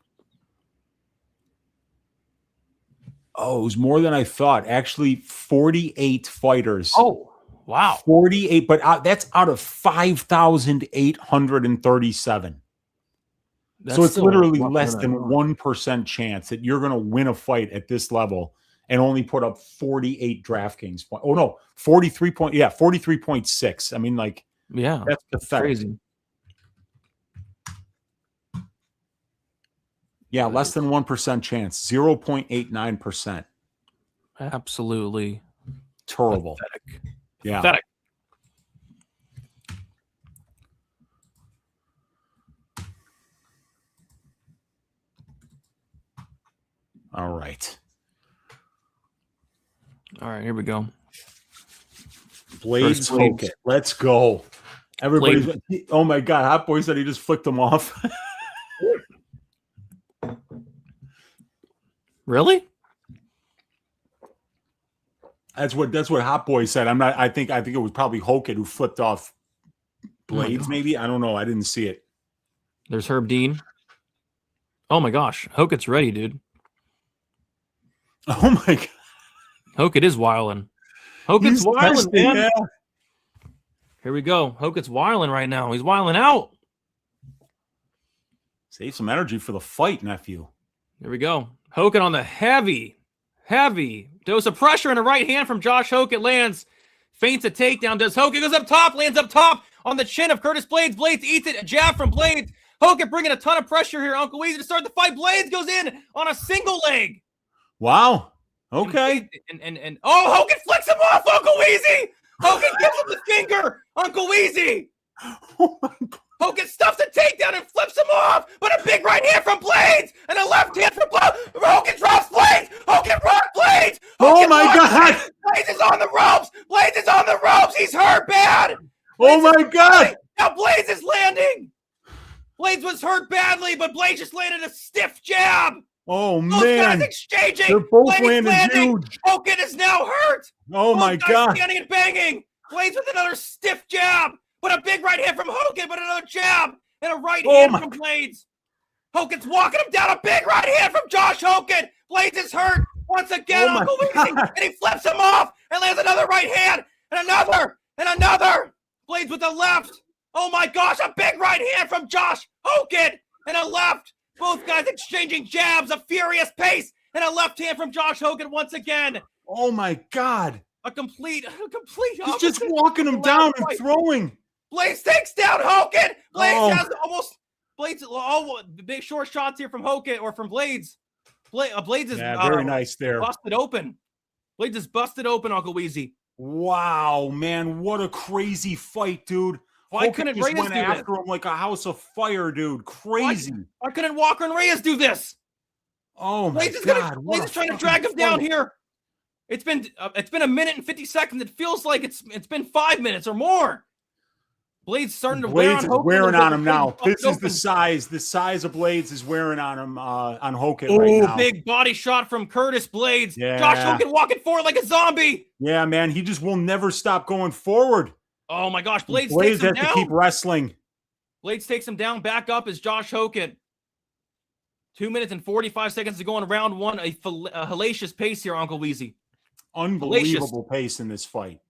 Oh, it was more than I thought. Actually, 48 fighters. Oh, wow. 48, but that's out of 5,837. So it's literally less than 1% chance that you're going to win a fight at this level and only put up 48 DraftKings points. Oh no, 43.6. I mean, like, yeah, that's pathetic. Crazy. Yeah, less than 1% chance, 0.89%. Absolutely terrible. Pathetic. Yeah. Pathetic. All right. All right, here we go. Blaydes Hokit. Let's go. Everybody's oh my God, Hot Boy said he just flicked them off. Really? That's what Hot Boy said. I think it was probably Hokit who flipped off Blaydes, maybe. I don't know. I didn't see it. There's Herb Dean. Oh my gosh. Hokit's ready, dude. Oh my God. Hokit is wilding. Hokit's wilding, man. Yeah. Here we go. Hokit's wilding right now. He's wilding out. Save some energy for the fight, nephew. Here we go. Hokit on the heavy dose of pressure in the right hand from Josh Hokit. Lands, feints a takedown. Does Hokit, goes up top, lands up top on the chin of Curtis Blaydes. Blaydes eats it. A jab from Blaydes. Hokit bringing a ton of pressure here. Uncle Weezy to start the fight. Blaydes goes in on a single leg. Wow. Okay. And Hokit flicks him off, Uncle Weezy. Hokit gives him the finger, Uncle Weezy. Oh my God. Hokit stuffs a takedown and flips him off, but a big right hand from Blaydes and a left hand from Hokit drops Blaydes. Hokit rocks Blaydes. Oh my God! Blaydes is on the ropes. Blaydes is on the ropes. He's hurt bad. Oh my God! Now Blaydes is landing. Blaydes was hurt badly, but Blaydes just landed a stiff jab. Oh Those man! guys exchanging. They're both Blaydes landing huge. Hokit is now hurt. Oh my Both guys God! standing and banging. Blaydes with another stiff jab, but a big right hand from Hokit, but another jab and a right hand from Blaydes. Hokit's walking him down. A big right hand from Josh Hokit. Blaydes is hurt once again. Uncle Weezy, and he flips him off and lands another right hand and another and another. Blaydes with the left. Oh my gosh, a big right hand from Josh Hokit and a left. Both guys exchanging jabs, a furious pace, and a left hand from Josh Hokit once again. Oh my God! A complete. He's just walking him down and throwing. Blaydes takes down Hokit. Blaydes has almost. Blaydes, big short shots here from Hokit or from Blaydes. Blaydes is very nice there. Busted open. Blaydes is busted open, Uncle Weezy. Wow, man, what a crazy fight, dude. Why Hokit couldn't just Reyes went do after this? him like a house of fire, dude. Crazy. Why couldn't Walker and Reyes do this? Oh my God! Blaydes is trying to drag him down here. It's been a minute and 50 seconds. It feels like it's been 5 minutes or more. Blaydes starting to wear on Hokit. Blaydes is wearing on him now. This is the size. The size of Blaydes is wearing on him on Hokit right now. Big body shot from Curtis Blaydes. Yeah. Josh Hokit walking forward like a zombie. Yeah, man, he just will never stop going forward. Oh my gosh, Blaydes has takes him down. to keep wrestling. Blaydes takes him down. Back up is Josh Hokit. 2 minutes and 45 seconds to go in round one. A hellacious pace here, Uncle Weezy. Unbelievable pace in this fight.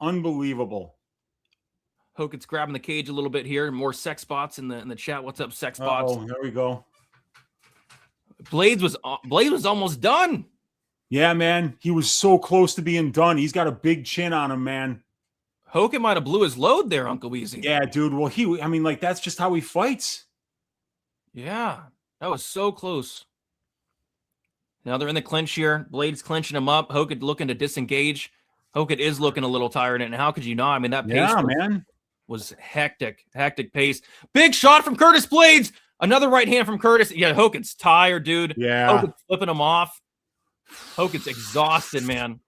Unbelievable. Hokit's grabbing the cage a little bit here. More sex spots in the chat. What's up, sex spots? Oh, there we go. Blaydes was almost done. Yeah, man. He was so close to being done. He's got a big chin on him, man. Hokit might have blew his load there, Uncle Weezy. Yeah, dude. Well, that's just how he fights. Yeah, that was so close. Now they're in the clinch here. Blaydes clinching him up. Hokit looking to disengage. Hokit is looking a little tired, and how could you not? I mean, that pace was hectic pace. Big shot from Curtis Blaydes. Another right hand from Curtis. Yeah, Hokit's tired, dude. Yeah. Hokit's flipping him off. Hokit's exhausted, man.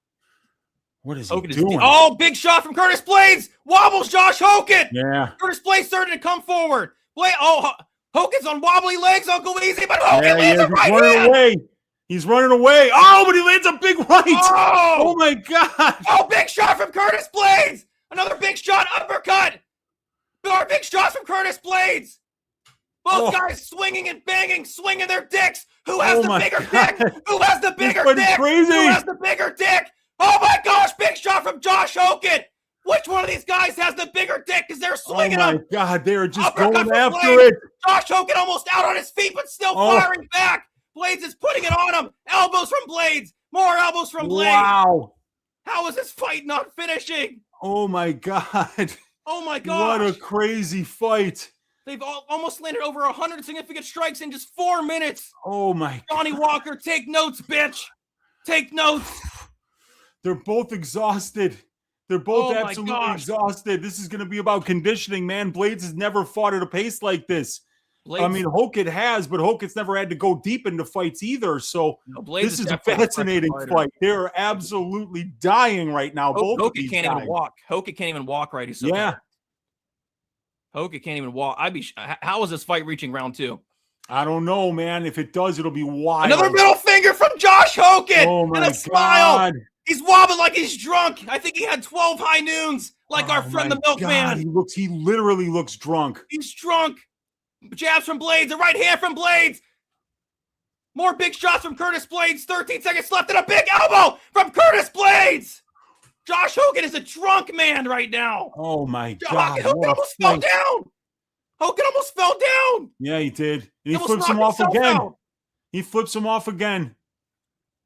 What is he doing? Big shot from Curtis Blaydes. Wobbles Josh Hokit. Yeah. Curtis Blaydes starting to come forward. Hokit's on wobbly legs, Uncle Weezy, but Hokit lands a right hand. He's running away. Oh, but he lands a big right. Oh my God. Oh, big shot from Curtis Blaydes. Another big shot, uppercut. More big shots from Curtis Blaydes. Both guys swinging and banging, swinging their dicks. Who has the bigger dick? Who has the bigger dick? Crazy. Who has the bigger dick? Oh my gosh, big shot from Josh Hokit. Which one of these guys has the bigger dick? Because they're swinging Oh my them. God, they're just Uppercut going from after Blaydes. it. Josh Hokit almost out on his feet, but still firing back. Blaydes is putting it on him. Elbows from Blaydes. More elbows from Blaydes. Wow. How is this fight not finishing? Oh my God. Oh my gosh. What a crazy fight. They've almost landed over 100 significant strikes in just 4 minutes. Oh my Johnny Walker, take notes, bitch. Take notes. They're both exhausted. They're both absolutely exhausted. This is going to be about conditioning, man. Blaydes has never fought at a pace like this. I mean, Hokit has, but Hokit's never had to go deep into fights either. So this is a fascinating fight. They're absolutely dying right now. Both of these can't guys. even walk. Hokit can't even walk right. He's so yeah. bad. Hokit can't even walk. How is this fight reaching round 2? I don't know, man. If it does, it'll be wild. Another middle finger from Josh Hokit. Oh my and a God. smile. He's wobbling like he's drunk. I think he had 12 high noons, like our friend the milkman. He literally looks drunk. He's drunk. Jabs from Blaydes, a right hand from Blaydes. More big shots from Curtis Blaydes. 13 seconds left and a big elbow from Curtis Blaydes. Josh Hokit is a drunk man right now. Oh my God. Hokit almost fell down. Hokit almost fell down. Yeah, he did. And he flips him off again. He flips him off again.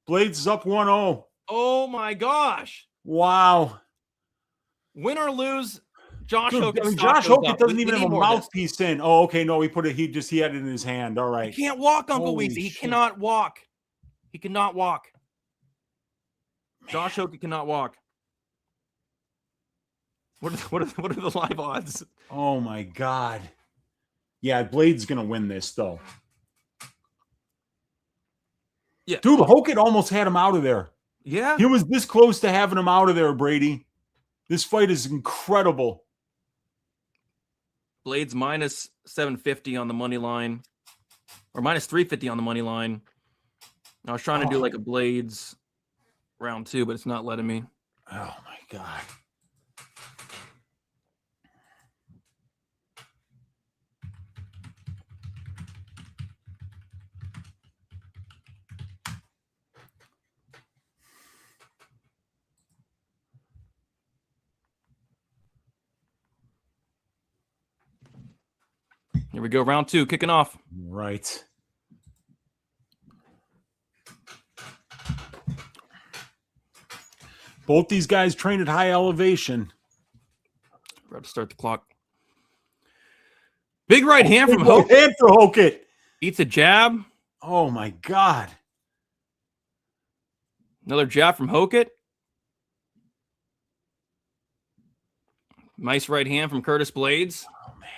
Blaydes is up 1-0. Oh my gosh. Wow. Win or lose, Josh Hokit. I mean, Josh Hokit doesn't even have a mouthpiece in. Oh, okay. No, he had it in his hand. All right. He can't walk, Uncle Weezy. He cannot walk. He cannot walk. Man. Josh Hokit cannot walk. What are the live odds? Oh my God. Yeah, Blaydes gonna win this though. Yeah. Dude, Hokit almost had him out of there. Yeah. He was this close to having him out of there, Brady. This fight is incredible. Blaydes minus 750 on the money line, or minus 350 on the money line. I was trying to do like a Blaydes round 2, but it's not letting me. Oh my God. Here we go, round 2, kicking off. Right. Both these guys train at high elevation. About to start the clock. Big right hand from Big right Hokit. hand for Hokit. Eats a jab. Oh my God. Another jab from Hokit. Nice right hand from Curtis Blaydes. Oh man.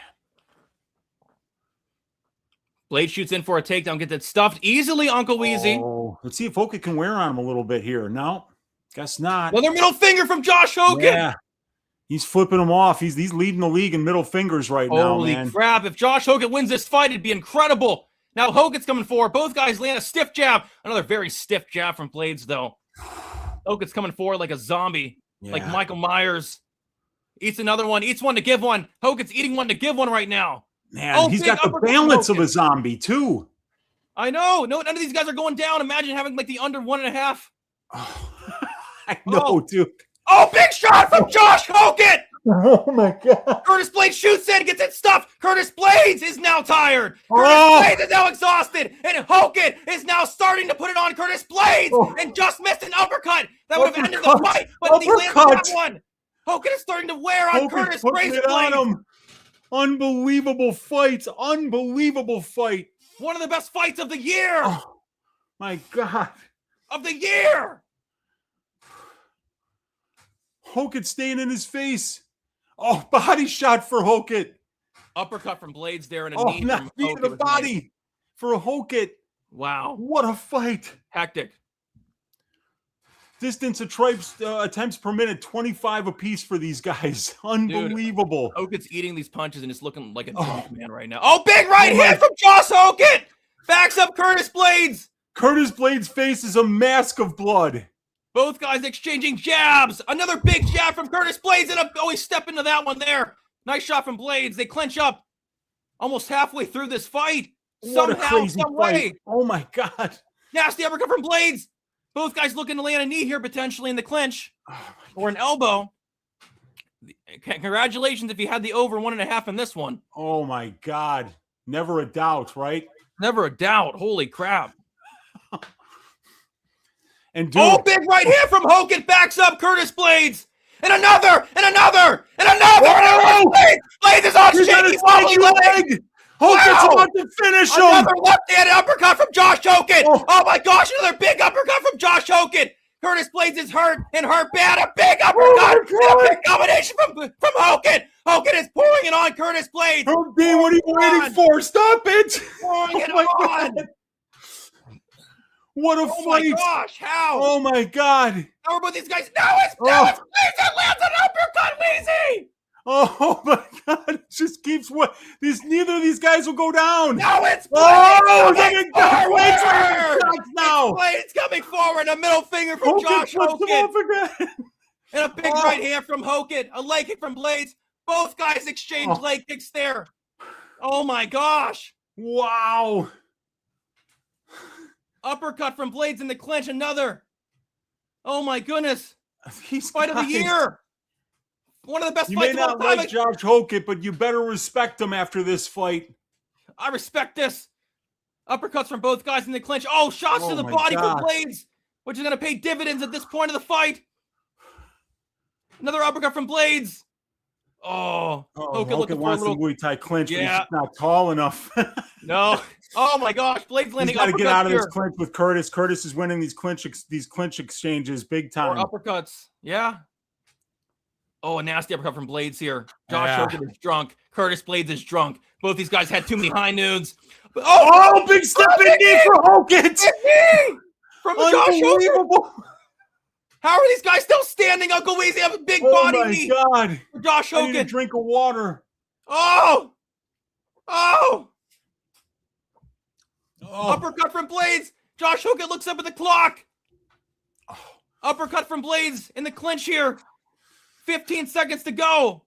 Blaydes shoots in for a takedown, gets it stuffed easily, Uncle Weezy. Oh, let's see if Hokit can wear on him a little bit here. No, guess not. Another middle finger from Josh Hokit. Yeah. He's flipping him off. He's leading the league in middle fingers right now, Holy man. crap. If Josh Hokit wins this fight, it'd be incredible. Now Hokit's coming forward. Both guys land a stiff jab. Another very stiff jab from Blaydes, though. Hokit's coming forward like a zombie, like Michael Myers. Eats another one. Eats one to give one. Hokit's eating one to give one right now. Man, he's got the balance of a zombie, too. I know. No, none of these guys are going down. Imagine having like the under 1.5. Oh, I know, dude. Oh, big shot from Josh Hokit. Oh, my God. Curtis Blaydes shoots in, gets it stuffed. Curtis Blaydes is now tired. Curtis Blaydes is now exhausted. And Hokit is now starting to put it on Curtis Blaydes and just missed an uppercut. That would have ended the fight, but he landed that one. Hokit is starting to wear on Curtis Blaydes. Unbelievable fight. Unbelievable fight. One of the best fights of the year. Oh, my God. Of the year. Hokit staying in his face. Oh, body shot for Hokit. Uppercut from Blaydes there and a knee not from knee to the body for Hokit. Wow. What a fight. Hectic. Distance attempts per minute, 25 apiece for these guys. Unbelievable. Dude, Hokit's eating these punches and it's looking like a drunk man right now. Oh, big right hand from Josh Hokit. Backs up Curtis Blaydes. Curtis Blaydes' face is a mask of blood. Both guys exchanging jabs. Another big jab from Curtis Blaydes. And always step into that one there. Nice shot from Blaydes. They clinch up almost halfway through this fight. Somehow, some way. Oh, my God. Nasty uppercut from Blaydes. Both guys looking to land a knee here potentially in the clinch or an elbow. Congratulations if you had the over 1.5 in this one. Oh, my God. Never a doubt, right? Never a doubt. Holy crap. And dude, oh, big right hand from Hokit backs up Curtis Blaydes. And another, and another, and another. Oh! Blaydes is on shaky wobbly leg. Hokit's about to finish him. Another left-handed uppercut from Josh Hokit. Oh my gosh, another big uppercut from Josh Hokit. Curtis Blaydes is hurt and hurt bad. A big uppercut and a big combination from Hokit. Hokit is pouring it on Curtis Blaydes. Oh, B, what are you waiting for? Stop it. Pouring it on. God. What a fight. Oh my gosh, how? Oh my God. How are both these guys? No, it's Blaydes that lands an uppercut, Weezy. Oh my God! It just keeps what neither of these guys will go down. No, it's Blaydes now. Blaydes coming forward. A middle finger from Josh Hokit. And a big right hand from Hokit. A leg kick from Blaydes. Both guys exchange leg kicks there. Oh my gosh! Wow! Uppercut from Blaydes in the clinch. Another. Oh my goodness! Fight of the year. One of the best fights of all time. You may not like Josh Hokit, but you better respect him after this fight. I respect this. Uppercuts from both guys in the clinch. Oh, shots to the body from Blaydes, which is going to pay dividends at this point of the fight. Another uppercut from Blaydes. Oh, Hokit wants the Muay Thai clinch, but he's just not tall enough. No. Oh my gosh, Blaydes landing. He's got to get out of this clinch with Curtis. Curtis is winning these clinch exchanges big time. Or uppercuts. Yeah. Oh, a nasty uppercut from Blaydes here. Josh Yeah. Hokit is drunk. Curtis Blaydes is drunk. Both these guys had too many high noons. Oh, big step in knee for Hokit. From Josh Hokit. Unbelievable. How are these guys still standing? Uncle Weezy have a big Oh body my knee God. for Josh I need a Hokit. drink of water. Oh! Oh. Uppercut from Blaydes. Josh Hokit looks up at the clock. Uppercut from Blaydes in the clinch here. 15 seconds to go.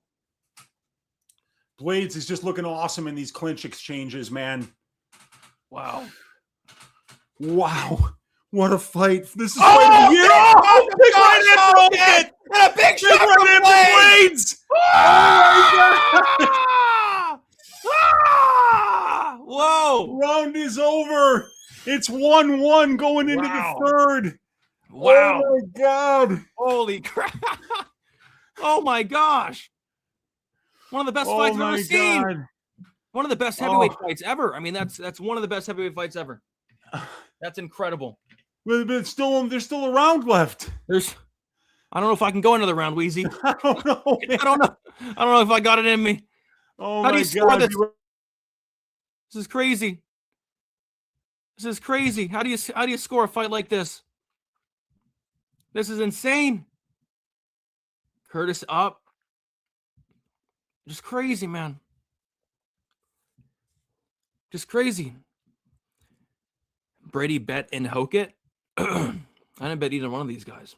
Blaydes is just looking awesome in these clinch exchanges, man. Wow. What a fight. This is fight of the year. Oh, big right hand from Hokit. And a big shot Big from right hand Blaydes. from Blaydes. Whoa. Round is over. It's 1-1 going into the third. Wow. Oh my God. Holy crap. Oh my gosh. One of the best fights I've ever seen. One of the best heavyweight fights ever. I mean, that's one of the best heavyweight fights ever. That's incredible. But there's still a round left. I don't know if I can go another round, Weezy. I don't know. Man. I don't know if I got it in me. Oh How do my you score God. this? This is crazy. This is crazy. How do you score a fight like this? This is insane. Curtis up. Just crazy, man. Just crazy. Brady bet in Hokit. I didn't bet either one of these guys.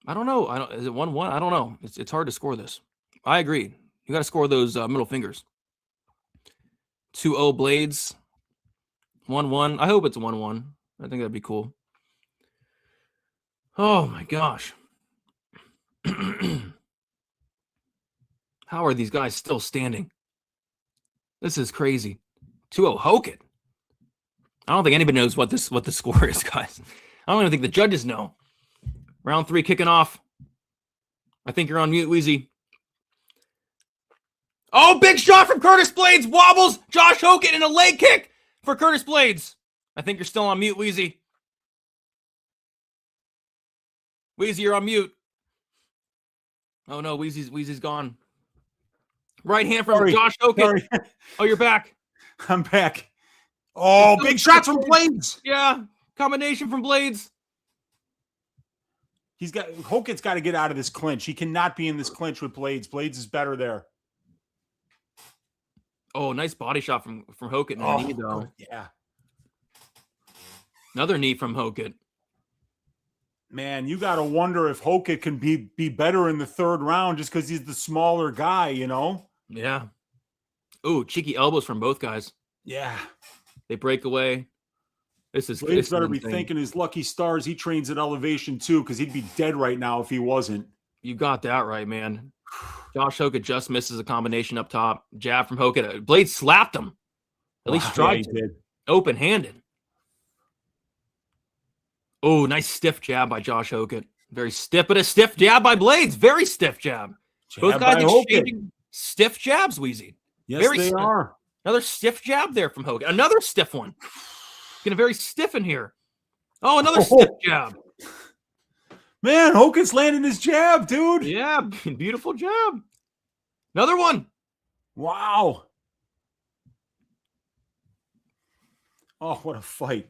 I don't know. Is it 1-1? I don't know. It's hard to score this. I agree. You got to score those middle fingers. 2-0 Blaydes. 1-1. I hope it's 1-1. I think that'd be cool. Oh my gosh. How are these guys still standing? This is crazy. 2-0 Hokit. I don't think anybody knows what the score is, guys. I don't even think the judges know. Round 3 kicking off. I think you're on mute, Weezy. Oh, big shot from Curtis Blaydes. Wobbles Josh Hokit in a leg kick for Curtis Blaydes. I think you're still on mute, Weezy. Weezy, you're on mute. Oh no, Weezy's gone. Right hand from Josh Hokit. Oh, you're back. I'm back. Oh, big shots from Blaydes. Yeah, combination from Blaydes. Hokit's got to get out of this clinch. He cannot be in this clinch with Blaydes. Blaydes is better there. Oh, nice body shot from Hokit in the knee, though. Yeah. Another knee from Hokit. Man, you got to wonder if Hokit can be better in the third round just because he's the smaller guy, you know? Yeah. Ooh, cheeky elbows from both guys. Yeah. They break away. Blaydes better be thanking his lucky stars he trains at elevation too, because he'd be dead right now if he wasn't. You got that right, man. Josh Hokit just misses a combination up top. Jab from Hokit. Blaydes slapped him. At least tried to. Did. Open-handed. Oh, nice stiff jab by Josh Hokit. Very stiff, but a stiff jab by Blaydes. Very stiff jab. Both guys exchanging stiff jabs, Weezy. Yes, very they stiff. are. Another stiff jab there from Hokit. Another stiff one. Getting very stiff in here. Oh, another stiff jab. Man, Hokit's landing his jab, dude. Yeah, beautiful jab. Another one. Wow. Oh, what a fight.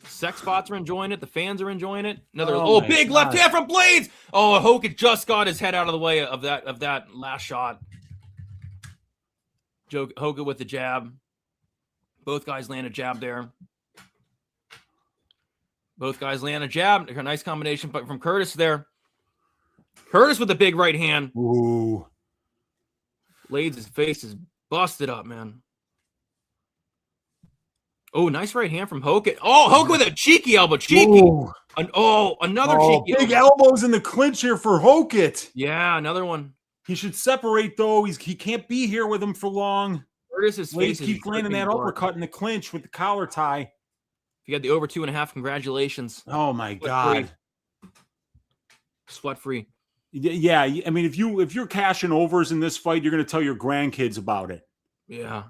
Sex bots are enjoying it. The fans are enjoying it. Another big God. left hand from Blaydes. Oh, Hokit just got his head out of the way of that last shot. Hokit with the jab. Both guys land a jab there. Both guys land a jab. A nice combination from Curtis there. Curtis with a big right hand. Ooh. Blaydes' face is busted up, man. Oh, nice right hand from Hokit. Oh, Hokit with a cheeky elbow. Cheeky. Another cheeky big elbows in the clinch here for Hokit. Yeah, another one. He should separate, though. He can't be here with him for long. Curtis's face keeps landing that uppercut in the clinch with the collar tie. If you got the over 2.5, congratulations. Oh, my God. Sweat free. Yeah, I mean, if you're cashing overs in this fight, you're going to tell your grandkids about it. Yeah.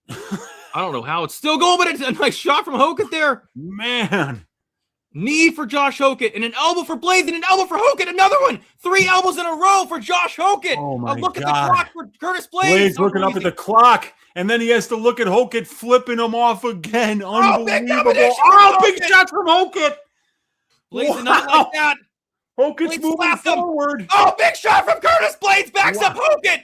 I don't know how it's still going, but it's a nice shot from Hokit there. Man. Knee for Josh Hokit, and an elbow for Blaydes, and an elbow for Hokit. Another one. 3 elbows in a row for Josh Hokit. Oh my look God. at the clock for Curtis Blaydes. Blaydes looking up at the clock, and then he has to look at Hokit flipping him off again. Unbelievable. Big shots from Hokit. Blaydes did not like that. Hokit's Blaydes moving forward. Oh, big shot from Curtis Blaydes. Backs up Hokit.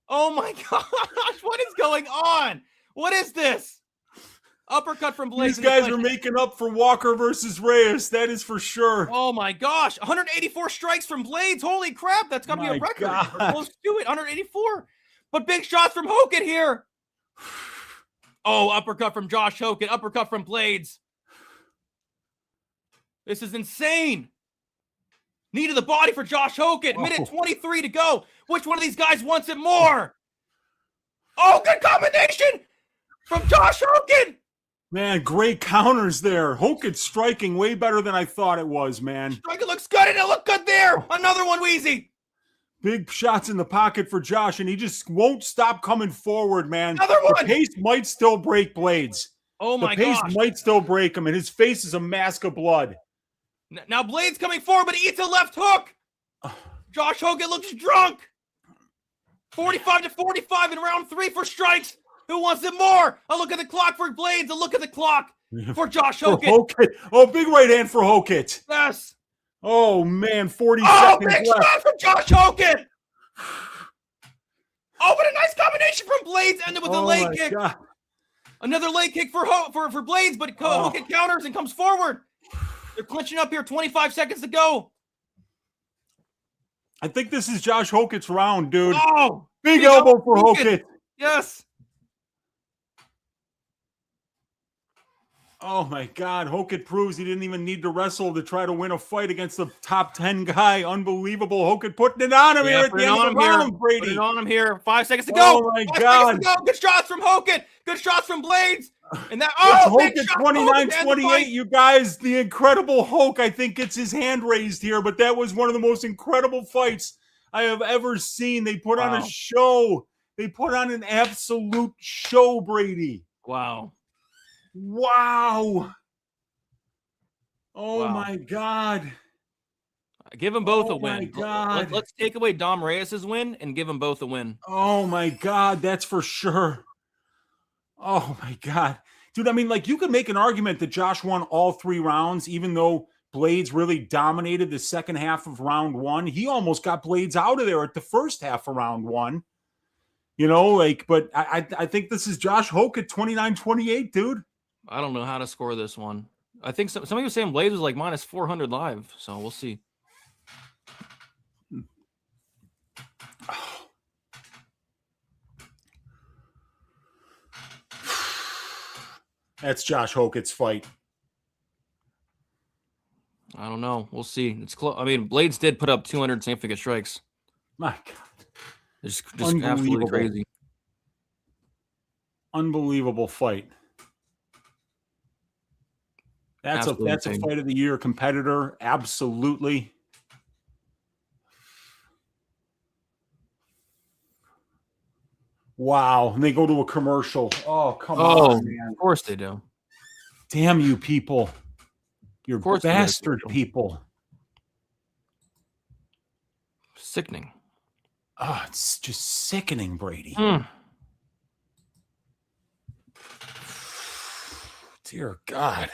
Oh my gosh. What is going on? What is this? Uppercut from Blaydes. These guys are making up for Walker versus Reyes. That is for sure. Oh my gosh. 184 strikes from Blaydes. Holy crap. That's got to be a record. We're close to it. 184. But big shots from Hokit here. Oh, uppercut from Josh Hokit. Uppercut from Blaydes. This is insane. Knee to the body for Josh Hokit. Minute 23 to go. Which one of these guys wants it more? Oh, good combination from Josh Hokit. Man, great counters there. Hokit's striking way better than I thought it was, man. Striking looks good, and it looked good there. Another one, Wheezy. Big shots in the pocket for Josh, and he just won't stop coming forward, man. Another one. The pace might still break Blaydes. Oh, my gosh. The gosh. pace might still break him, and his face is a mask of blood. Now Blaydes coming forward, but he eats a left hook. Josh Hokit looks drunk. 45-45 in round 3 for strikes. Who wants it more? A look at the clock for Blaydes. A look at the clock for Josh Hokit. Oh, big right hand for Hokit. Yes. Oh, man, 40 seconds left. Big shot from Josh Hokit. Oh, but a nice combination from Blaydes. Ended with a leg kick. God. Another leg kick for Blaydes, but Hokit counters and comes forward. They're clinching up here. 25 seconds to go. I think this is Josh Hokit's round, dude. Oh, big elbow for Hokit. Yes. Oh, my God. Hokit proves he didn't even need to wrestle to try to win a fight against the top 10 guy. Unbelievable. Hokit putting it on him here at the end of the round, Brady. Putting it on him here. 5 seconds to go. Oh, my God. Good shots from Hokit. Good shots from Blaydes. And that, Hokit 29-28, you guys. The incredible Hulk, I think, gets his hand raised here, but that was one of the most incredible fights I have ever seen. They put on a show. They put on an absolute show, Brady. Wow. Wow. Oh, my God. Give them both a win. My God. Let's take away Dom Reyes' win and give them both a win. Oh, my God. That's for sure. Oh, my God. Dude, I mean, like, you could make an argument that Josh won all 3 rounds, even though Blaydes really dominated the second half of round 1. He almost got Blaydes out of there at the first half of round 1. You know, like, but I think this is Josh Hokit 29-28, dude. I don't know how to score this one. I think somebody was saying Blaydes was like minus 400 live, so we'll see. That's Josh Hokit's fight. I don't know. We'll see. It's close. I mean, Blaydes did put up 200 significant strikes. My God. It's just absolutely crazy. Unbelievable fight. That's a fight of the year competitor. Absolutely. Wow. And they go to a commercial. Oh, come on, man. Of course they do. Damn you people. You're bastard people. Sickening. Oh, it's just sickening, Brady. Dear God.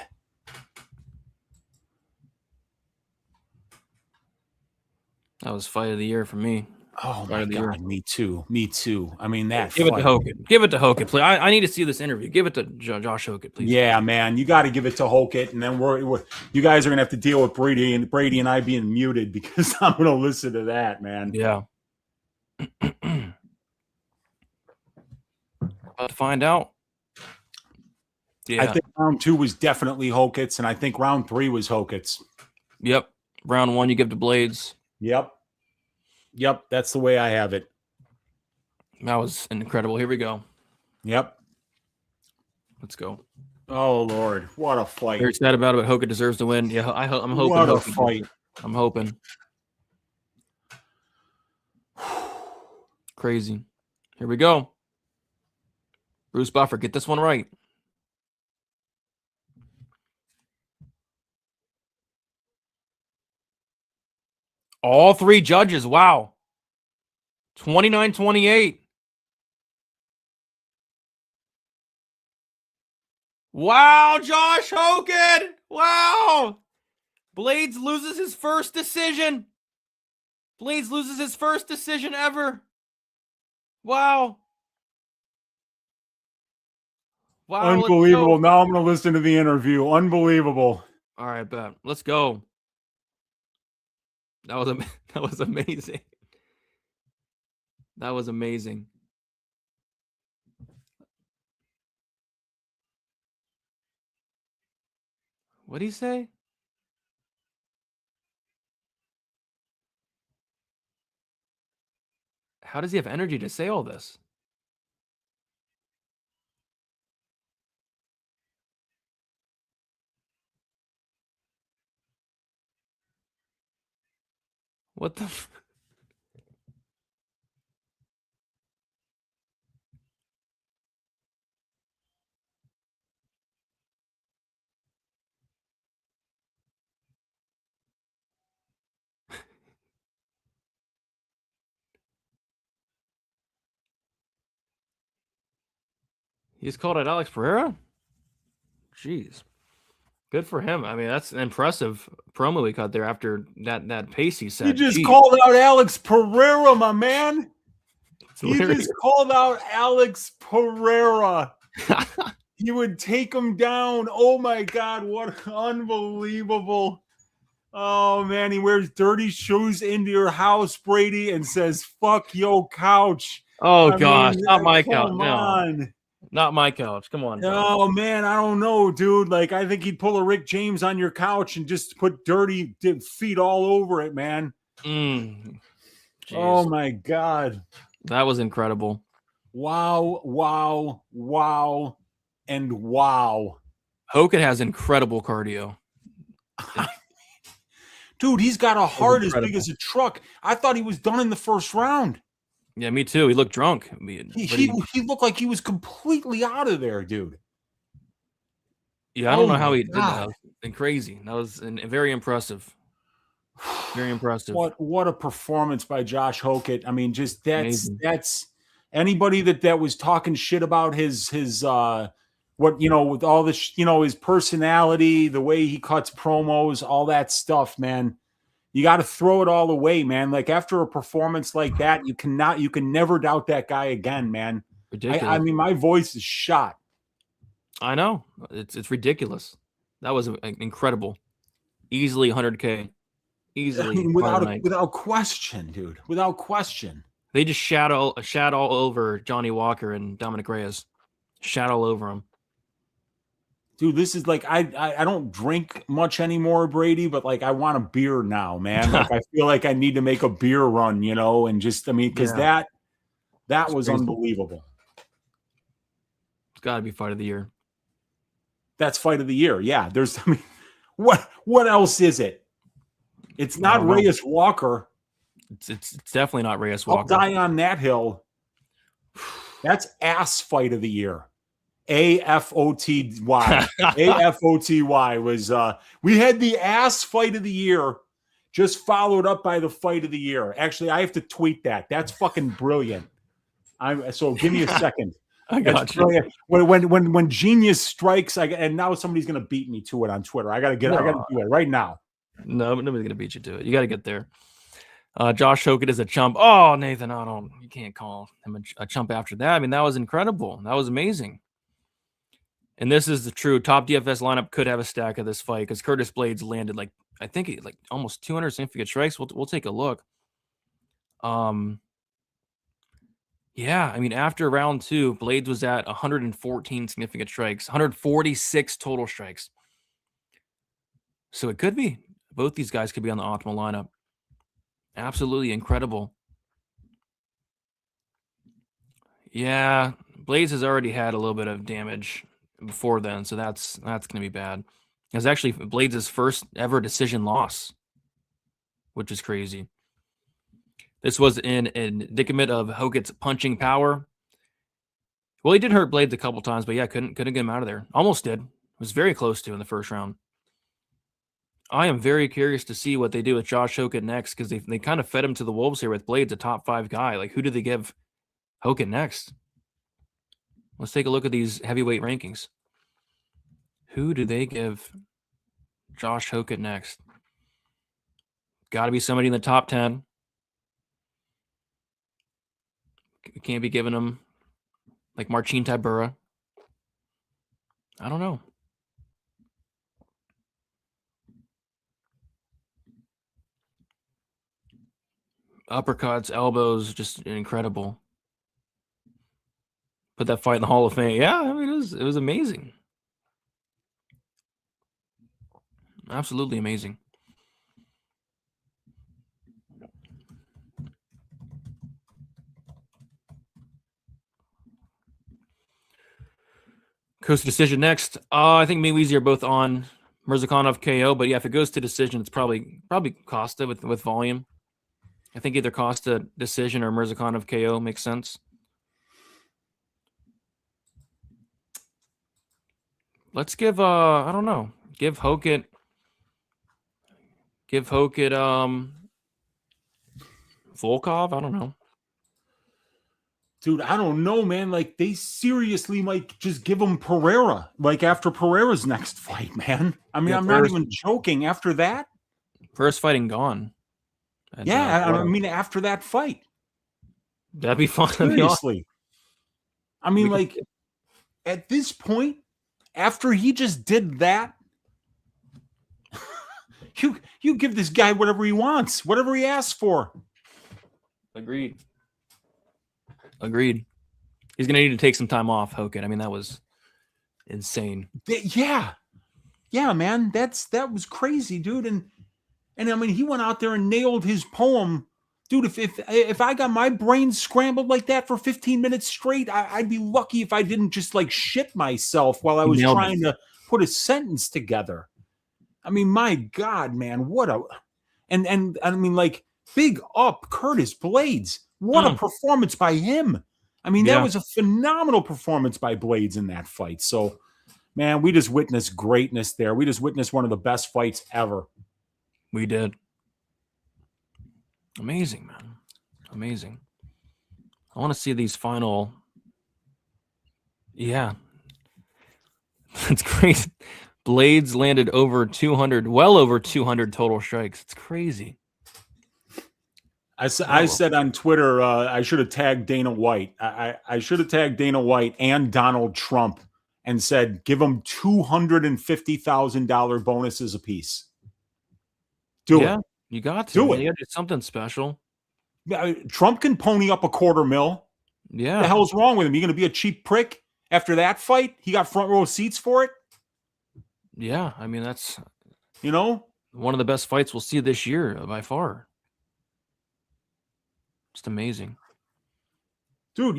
That was fight of the year for me. Oh, my God. Me too. Me too. I mean, that Give it to Hokit. Give it to Hokit, please. I need to see this interview. Give it to Josh Hokit, please. Yeah, man. You got to give it to Hokit, and then you guys are going to have to deal with Brady and I being muted because I'm going to listen to that, man. Yeah. About to find out. Yeah. I think round 2 was definitely Hokit's, and I think round 3 was Hokit's. Yep. Round 1 you give to Blaydes. Yep, that's the way I have it. That was incredible. Here we go. Yep. Let's go. Oh, Lord. What a fight. Very sad about it, but Hokit deserves to win. Yeah, I'm hoping. What a fight. I'm hoping. Crazy. Here we go. Bruce Buffer, get this one right. All three judges. Wow. 29-28. Wow, Josh Hokit. Wow. Blaydes loses his first decision. Blaydes loses his first decision ever. Wow. Wow. Unbelievable. Now I'm going to listen to the interview. Unbelievable. All right, bet. Let's go. That was amazing. That was amazing. What'd he say? How does he have energy to say all this? What the? He's called it Alex Pereira? Jeez. Good for him. I mean, that's an impressive promo he cut there after that pace he said. He just called out Alex Pereira, my man. He just called out Alex Pereira. He would take him down. Oh, my God. What unbelievable. Oh, man. He wears dirty shoes into your house, Brady, and says, fuck your couch. Oh, gosh. Not my couch. Come on. Not my couch. Come on. Oh, man. I don't know, dude. Like, I think he'd pull a Rick James on your couch and just put dirty feet all over it, man. Oh, my God. That was incredible. Wow, wow, wow, and wow. Hokit has incredible cardio. Dude, he's got a heart as big as a truck. I thought he was done in the first round. Yeah, me too. He looked drunk. He looked like he was completely out of there, dude. Yeah, I don't know how he did that. And crazy. That was very impressive. Very impressive. What a performance by Josh Hokit. I mean, just that's anybody that was talking shit about his what, you know, with all this, you know, his personality, the way he cuts promos, all that stuff, man. You got to throw it all away, man. Like, after a performance like that, you can never doubt that guy again, man. Ridiculous. I mean, my voice is shot. I know. It's ridiculous. That was incredible. Easily 100K. Easily. I mean, without question, dude. Without question. They just shat all over Johnny Walker and Dominic Reyes. Shat all over him. Dude, this is like, I don't drink much anymore, Brady, but like, I want a beer now, man. Like, I feel like I need to make a beer run, you know, and just, I mean, because that was crazy. Unbelievable. It's got to be fight of the year. That's fight of the year. Yeah. There's, I mean, what else is it? It's not Reyes Walker. It's definitely not Reyes Walker. I'll die on that hill. That's ass fight of the year. AFOTY. AFOTY was we had the ass fight of the year, just followed up by the fight of the year. Actually, I have to tweet that. That's fucking brilliant. So give me a second. I got you. When genius strikes, and now somebody's gonna beat me to it on Twitter. I gotta do it right now. No, nobody's gonna beat you to it. You got to get there. Josh Hokit is a chump. Oh, Nathan, you can't call him a chump after that. I mean, that was incredible. That was amazing. And this is the true top DFS lineup could have a stack of this fight because Curtis Blaydes landed like almost 200 significant strikes. We'll take a look. Yeah, I mean, after round 2, Blaydes was at 114 significant strikes, 146 total strikes. So it could be. Both these guys could be on the optimal lineup. Absolutely incredible. Yeah, Blaydes has already had a little bit of damage before then, so that's going to be bad. It was actually Blaydes' first ever decision loss, which is crazy. This was an indicament of Hokit's punching power. Well, he did hurt Blaydes a couple times, but yeah, couldn't get him out of there. Almost did. Was very close to in the first round. I am very curious to see what they do with Josh Hokit next, because they kind of fed him to the wolves here with Blaydes, a top 5 guy. Like, who do they give Hokit next? Let's take a look at these heavyweight rankings. Who do they give Josh Hokit next? Got to be somebody in the top 10. We can't be giving him like Marcin Tybura. I don't know. Uppercuts, elbows, just incredible. Put that fight in the Hall of Fame. Yeah, I mean, it was amazing. Absolutely amazing. Costa decision next. I think me and Weezy are both on Murzakanov KO, but yeah, if it goes to decision, it's probably Costa with volume. I think either Costa decision or Murzakanov KO makes sense. Let's give I don't know. Give Hokit Volkov, I don't know. Dude, I don't know, man. Like, they seriously might just give him Pereira, like, after Pereira's next fight, man. I mean, Yeah, I'm not even joking. After that? First fighting gone. And, yeah, I mean, after that fight. That'd be fun. Seriously. I mean, like, at this point, after he just did that, you give this guy whatever he wants, whatever he asks for. Agreed. He's going to need to take some time off, Hokit. I mean, that was insane. Yeah, man. That was crazy, dude. And I mean, he went out there and nailed his poem. Dude, if I got my brain scrambled like that for 15 minutes straight, I'd be lucky if I didn't just like shit myself while I was trying to put a sentence together. I mean, my God, man, what a and I mean, like, big up Curtis Blaydes. What a performance by him. I mean, that was a phenomenal performance by Blaydes in that fight. So, man, we just witnessed greatness there. We just witnessed one of the best fights ever. We did. Amazing, man. Amazing. I want to see these final. Yeah. That's great. Blaydes landed over 200, well over 200 total strikes. It's crazy. I said on Twitter, I should have tagged Dana White. I should have tagged Dana White and Donald Trump and said, give them $250,000 bonuses apiece. Do it. You got to. Do it. You got to do something special. Trump can pony up $250,000. Yeah. What the hell's wrong with him? You going to be a cheap prick after that fight? He got front row seats for it? Yeah. I mean, that's, one of the best fights we'll see this year by far. Just amazing. Dude,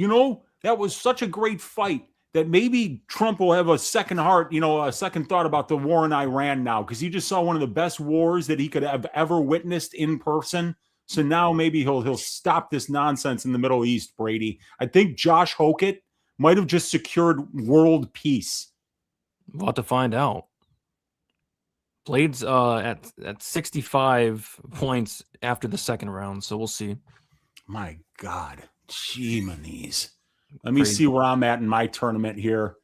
that was such a great fight that maybe Trump will have a second heart, a second thought about the war in Iran now, because he just saw one of the best wars that he could have ever witnessed in person. So now maybe he'll stop this nonsense in the Middle East, Brady. I think Josh Hokit might have just secured world peace. We'll have to find out. Blaydes at 65 points after the second round, so we'll see. My God. Jee-manies. Let me see where I'm at in my tournament here.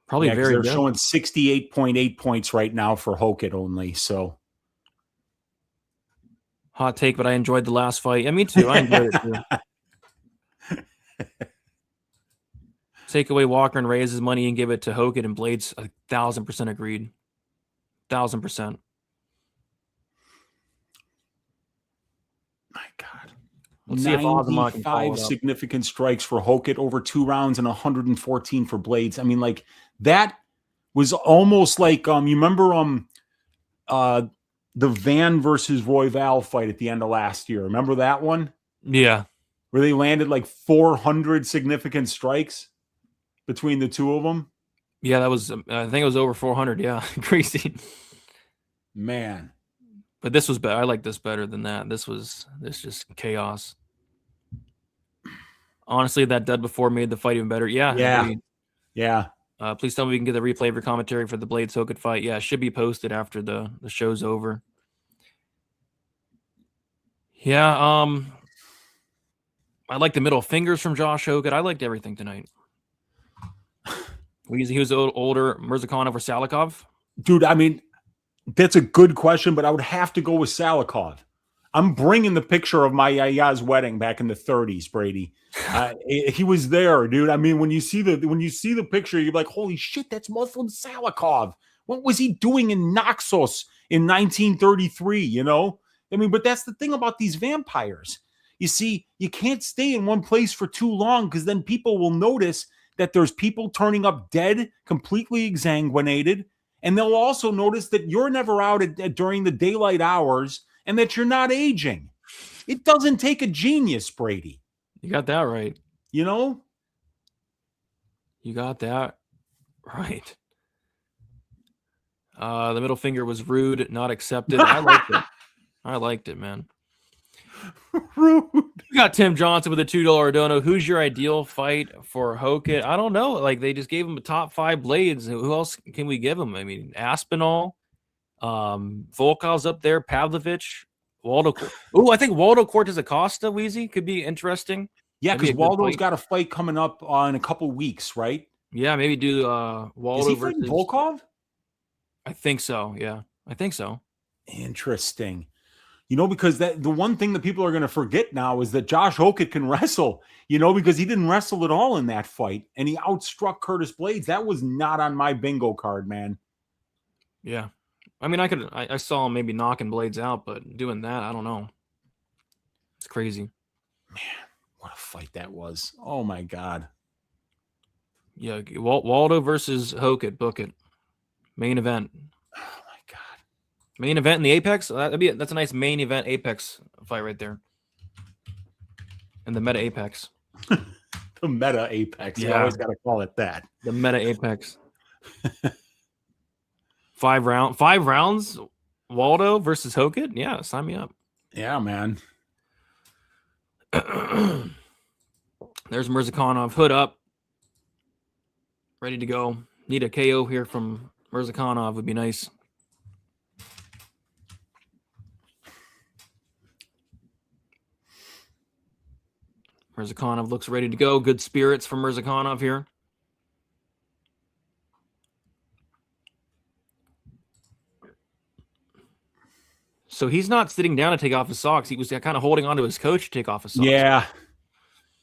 Probably very they're showing 68.8 points right now for Hokit only, so. Hot take, but I enjoyed the last fight. Yeah, me too. I enjoyed it too. Take away Walker and Reyes' money and give it to Hokit and Blaydes. 1,000% agreed. 1,000%. My God. Let's see if Azamat can 95 significant strikes for Hokit over 2 rounds and 114 for Blaydes. I mean, like, that was almost like you remember the Van versus Royval fight at the end of last year. Remember that one? Yeah. Where they landed like 400 significant strikes between the two of them. Yeah, that was, I think it was over 400. Yeah, crazy. Man. But this was better. I like this better than that. This just chaos. Honestly, that dud before made the fight even better. Yeah. Yeah. Please tell me we can get the replay of your commentary for the Blaydes Hokit fight. Yeah, it should be posted after the show's over. Yeah, I like the middle fingers from Josh Hokit. I liked everything tonight. He was older, Murzakanov or Salikov? Dude, I mean, that's a good question, but I would have to go with Salikov. I'm bringing the picture of my Yaya's wedding back in the 30s, Brady. He was there, dude. I mean, when you see the picture, you're like, holy shit, that's Muslim Salikov. What was he doing in Naxos in 1933, you know? I mean, but that's the thing about these vampires. You see, you can't stay in one place for too long because then people will notice that there's people turning up dead, completely exsanguinated, and they'll also notice that you're never out during the daylight hours and that you're not aging. It doesn't take a genius, Brady. You got that right. You know? You got that right. The middle finger was rude, not accepted. I liked it. I liked it, man. Rude. You got Tim Johnson with a $2 dono. Who's your ideal fight for Hokit? I don't know. Like, they just gave him a top 5 Blaydes. Who else can we give him? I mean, Aspinall, Volkov's up there, Pavlovich, Waldo. Oh, I think Waldo Cortez Acosta, Wheezy, could be interesting. Yeah, because Waldo's got a fight coming up in a couple weeks, right? Yeah, maybe do Waldo Is he fighting Volkov? I think so. Yeah, I think so. Interesting. You know, because the one thing that people are going to forget now is that Josh Hokit can wrestle, you know, because he didn't wrestle at all in that fight. And he outstruck Curtis Blaydes. That was not on my bingo card, man. Yeah. I mean, I saw him maybe knocking Blaydes out, but doing that, I don't know. It's crazy. Man, what a fight that was. Oh, my God. Yeah, Waldo versus Hokit, book it. Main event. Main event in the Apex? That's a nice main event Apex fight right there. And the meta Apex. The meta Apex. Yeah. You always got to call it that. The meta Apex. 5 rounds? Waldo versus Hokit? Yeah, sign me up. Yeah, man. There's Murzakanov. Hood up. Ready to go. Need a KO here from Murzakanov would be nice. Murzakanov looks ready to go. Good spirits from Murzakanov here. So he's not sitting down to take off his socks. He was kind of holding on to his coach to take off his socks. Yeah.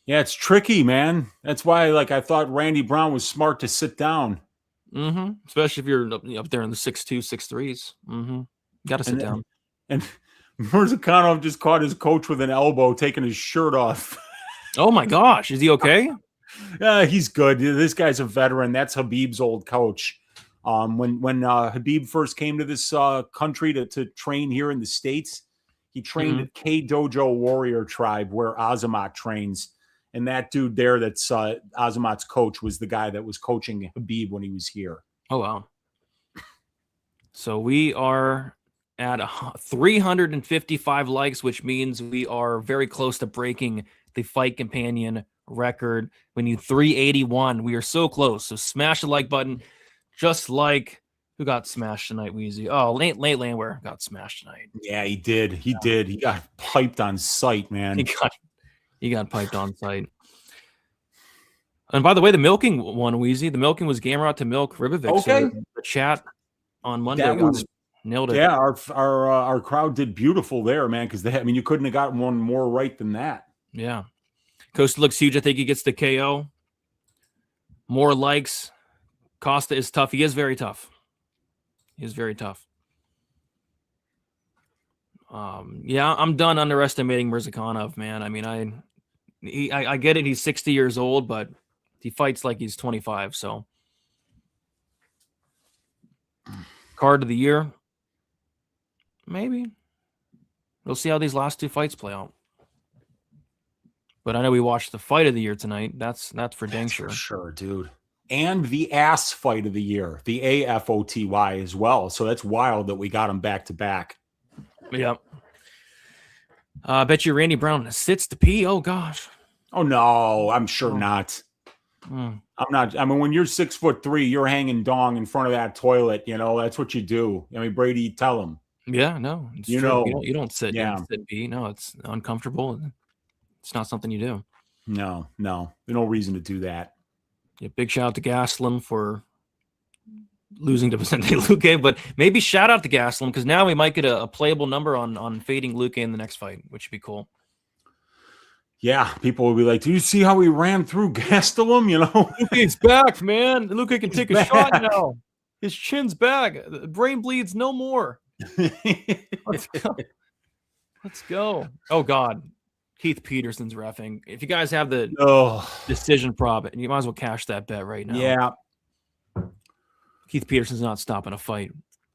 Yeah, it's tricky, man. That's why, I thought Randy Brown was smart to sit down. Mm-hmm. Especially if you're up there in the 6'2", 6'3s. Mm-hmm. Got to sit down. And Murzakanov just caught his coach with an elbow, taking his shirt off. Oh my gosh, is he okay? Yeah, he's good. This guy's a veteran. That's Habib's old coach. When Habib first came to this country to train here in the States, he trained at K Dojo Warrior Tribe where Azamat trains. And that dude there that's Azamat's coach was the guy that was coaching Habib when he was here. Oh, wow. So we are at 355 likes, which means we are very close to breaking the Fight Companion record. We need 381. We are so close. So smash the like button. Just like who got smashed tonight, Wheezy? Oh, late Landwehr got smashed tonight. Yeah, he did. He did. He got piped on sight, man. He got piped on sight. And by the way, the milking one, Wheezy, the milking was Gamrot to milk Ribovics. Okay. So the chat on Monday nailed it. Yeah, our crowd did beautiful there, man, because you couldn't have gotten one more right than that. Yeah. Costa looks huge. I think he gets the KO. More likes. Costa is tough. He is very tough. He is very tough. Yeah, I'm done underestimating Murzakanov, man. I mean, I get it. He's 60 years old, but he fights like he's 25. So, card of the year, maybe. We'll see how these last 2 fights play out. But I know we watched the fight of the year tonight. That's for dang sure. For sure, dude. And the ass fight of the year, the AFOTY as well. So that's wild that we got them back to back. Yep. I bet you Randy Brown sits to pee. Oh, gosh. Oh, no, I'm sure not. I'm not. I mean, when you're 6'3", you're hanging dong in front of that toilet. You know, that's what you do. I mean, Brady, tell him. Yeah, no, it's You true. know. You don't sit. Yeah. You don't sit B. No, it's uncomfortable. It's not something you do. No. There's no reason to do that. Yeah, big shout out to Gastelum for losing to Vicente Luque, but maybe shout out to Gastelum because now we might get a playable number on fading Luque in the next fight, which would be cool. Yeah, people will be like, "Do you see how he ran through Gastelum?" You know, Luque's back, man. Luque can take a shot now. His chin's back. The brain bleeds no more. Let's go. Let's go. Oh God, Keith Peterson's reffing. If you guys have the decision prop, you might as well cash that bet right now. Yeah. Keith Peterson's not stopping a fight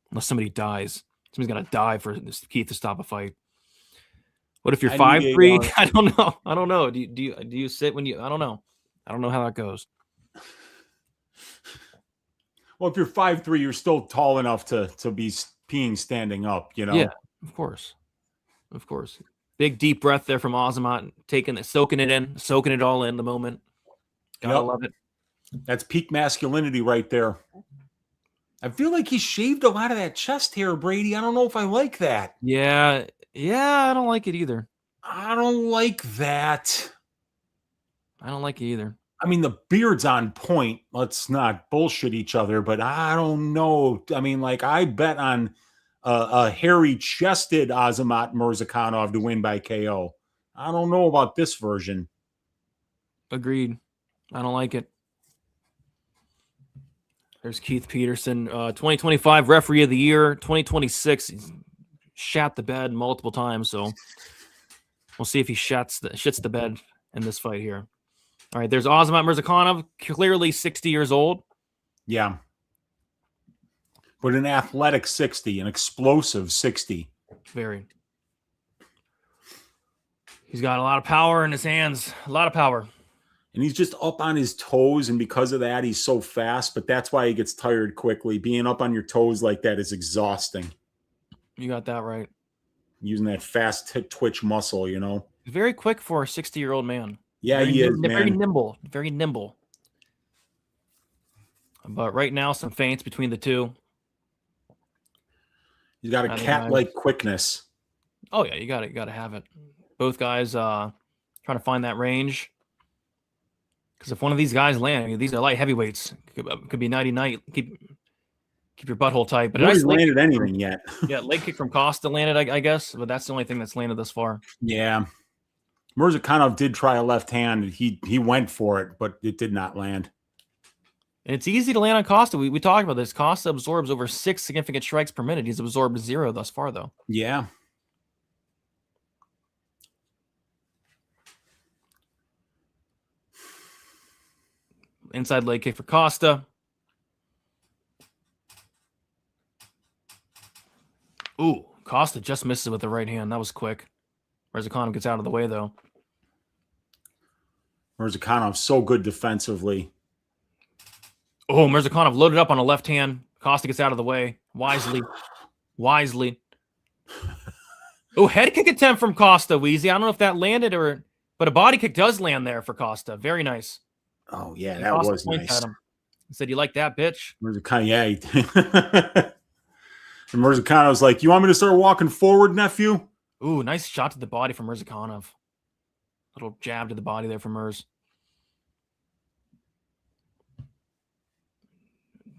unless somebody dies. Somebody's got to die for Keith to stop a fight. What if you're 5'3"? I don't know. Do you sit when you? I don't know. I don't know how that goes. Well, if you're 5'3", you're still tall enough to be peeing standing up. You know. Yeah, of course. Big deep breath there from Azamat, soaking it all in the moment. Gotta love it. That's peak masculinity right there. I feel like he shaved a lot of that chest hair, Brady. I don't know if I like that. Yeah, I don't like it either. I don't like that. I don't like it either. I mean, the beard's on point. Let's not bullshit each other, but I don't know. I mean, like, I bet on a hairy-chested Azamat Murzakanov to win by KO. I don't know about this version. Agreed. I don't like it. There's Keith Peterson, 2025 Referee of the Year, 2026. He's shat the bed multiple times, so we'll see if he shits the bed in this fight here. All right, there's Azamat Murzakanov, clearly 60 years old. Yeah. But an athletic 60, an explosive 60. Very. He's got a lot of power in his hands, a lot of power. And he's just up on his toes, and because of that, he's so fast, but that's why he gets tired quickly. Being up on your toes like that is exhausting. You got that right. Using that fast twitch muscle, you know. Very quick for a 60-year-old man. Yeah, he is, man. Very nimble. But right now, some feints between the two. He's got a cat-like quickness. Oh, yeah, you got to have it. Both guys trying to find that range. Because if one of these guys land, these are light heavyweights. Could be 90-night. Keep your butthole tight. But nobody's landed anything yet. Yeah, leg kick from Costa landed, I guess. But that's the only thing that's landed thus far. Yeah. Murzakanov did try a left hand. He went for it, but it did not land. And it's easy to land on Costa. We talked about this. Costa absorbs over 6 significant strikes per minute. He's absorbed 0 thus far, though. Yeah. Inside leg kick for Costa. Ooh, Costa just misses with the right hand. That was quick. Murzakanov gets out of the way, though. Murzakanov so good defensively. Oh, Murzakanov loaded up on a left hand. Costa gets out of the way. Wisely. Oh, head kick attempt from Costa, Wheezy. I don't know if that landed but a body kick does land there for Costa. Very nice. Oh, yeah, that was nice. He said, "You like that, bitch?" Murzakanov, yeah. And Murzakonov's like, "You want me to start walking forward, nephew?" Ooh, nice shot to the body from Murzakanov. Little jab to the body there from Murz.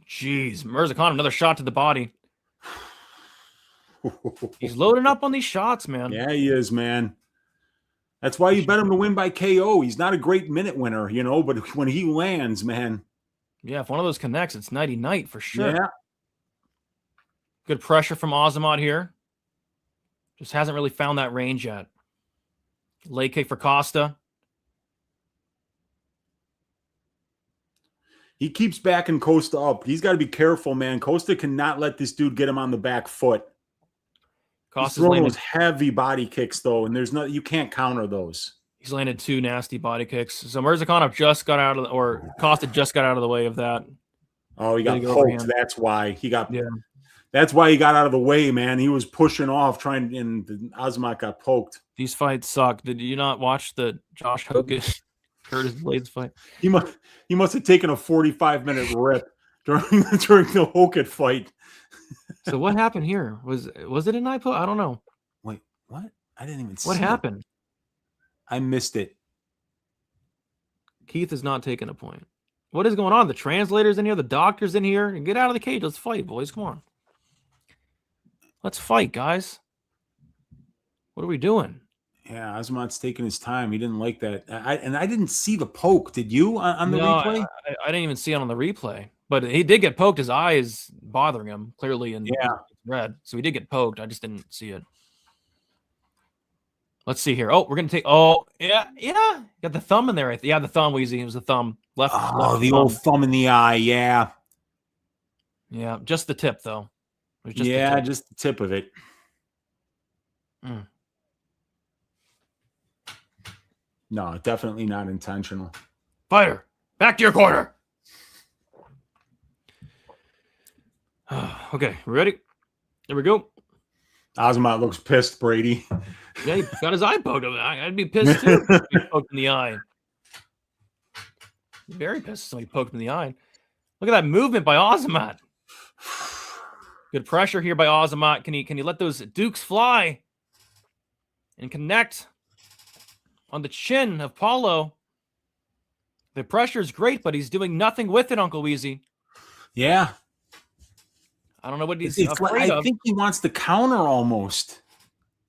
Jeez, Murzakanov, another shot to the body. He's loading up on these shots, man. Yeah, he is, man. That's why you bet him to win by KO. He's not a great minute winner, you know, but when he lands, man. Yeah, if one of those connects, it's nighty-night for sure. Yeah. Good pressure from Azamat here. Just hasn't really found that range yet. Leg kick for Costa. He keeps backing Costa up. He's got to be careful, man. Costa cannot let this dude get him on the back foot. Costa's throwing those heavy body kicks, though, and you can't counter those. He's landed 2 nasty body kicks. So Murzakanov Costa just got out of the way of that. Oh, he got poked. That's why he got. Yeah. That's why he got out of the way, man. He was pushing off, and Azamat got poked. These fights suck. Did you not watch the Josh Hokit Curtis Blaydes fight. He must have taken a 45-minute rip during the Hokit fight. So what happened here? Was it an eye poke? I don't know. Wait, what? I didn't even see What happened? I missed it. Keith is not taking a point. What is going on? The translator's in here. The doctor's in here. Get out of the cage. Let's fight, boys. Come on. Let's fight, guys. What are we doing? Yeah, Azamat's taking his time. He didn't like that. I didn't see the poke. Did you on the replay? I didn't even see it on the replay. But he did get poked. His eye is bothering him, clearly, and red. So he did get poked. I just didn't see it. Let's see here. Oh, we're going to take... Oh, yeah. Got the thumb in there. Yeah, the thumb, Weezy. It was the thumb. Left the thumb. old thumb in the eye, yeah. Yeah, just the tip, though. It was just just the tip of it. No, definitely not intentional. Fighter, back to your corner. Okay, we ready? Here we go. Azamat looks pissed, Brady. Yeah, he got his eye poked. I'd be pissed too if he poked in the eye. Very pissed if somebody poked in the eye. Look at that movement by Azamat. Good pressure here by Azamat. Can he let those dukes fly and connect on the chin of Paulo? The pressure is great, but he's doing nothing with it, Uncle Weezy. Yeah. I don't know what he's afraid of. I think he wants to counter almost.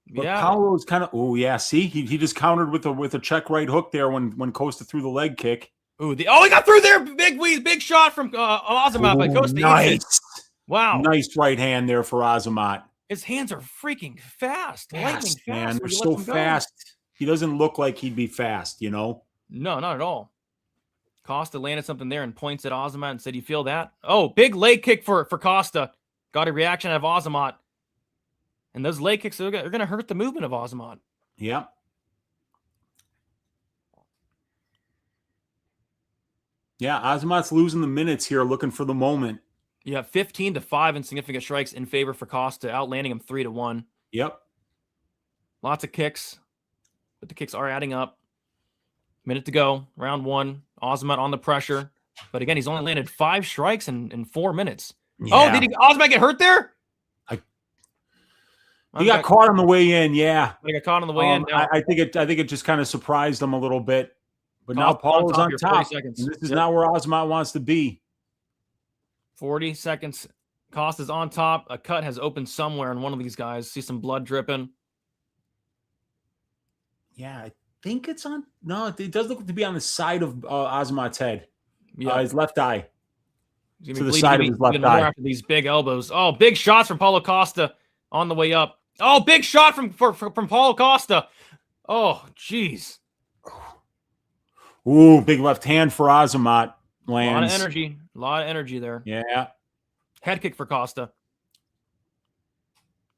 But Paulo's kind of... Oh, yeah. See? He just countered with a check right hook there when Costa threw the leg kick. Ooh, he got through there. Big shot from Azamat by Costa. Nice. Wow. Nice right hand there for Azamat. His hands are freaking fast. Lightning fast. Man, they're so fast. He doesn't look like he'd be fast, you know? No, not at all. Costa landed something there and points at Azamat and said, "You feel that?" Oh, big leg kick for Costa. Got a reaction out of Azamat. And those leg kicks are going to hurt the movement of Azamat. Yeah. Yeah, Azamat's losing the minutes here, looking for the moment. Yeah, 15-5 in significant strikes in favor for Costa, outlanding him 3-1. Yep. Lots of kicks, but the kicks are adding up. Minute to go, round one. Azamat on the pressure. But again, he's only landed 5 strikes in 4 minutes. Yeah. Oh, did Azamat get hurt there? He got caught on the way in, yeah. He got caught on the way in. I think it just kind of surprised him a little bit. But now Paulo's on top. And this is not where Azamat wants to be. 40 seconds. Costa's on top. A cut has opened somewhere in one of these guys. See some blood dripping. Yeah, I think it's on. No, it does look to be on the side of Azamat's head. Yeah, his left eye. To the side of his left eye. After these big elbows. Oh, big shots from Paulo Costa on the way up. Oh, big shot from Paulo Costa. Oh, jeez. Ooh, big left hand for Azamat. Lands. A lot of energy there. Yeah. Head kick for Costa.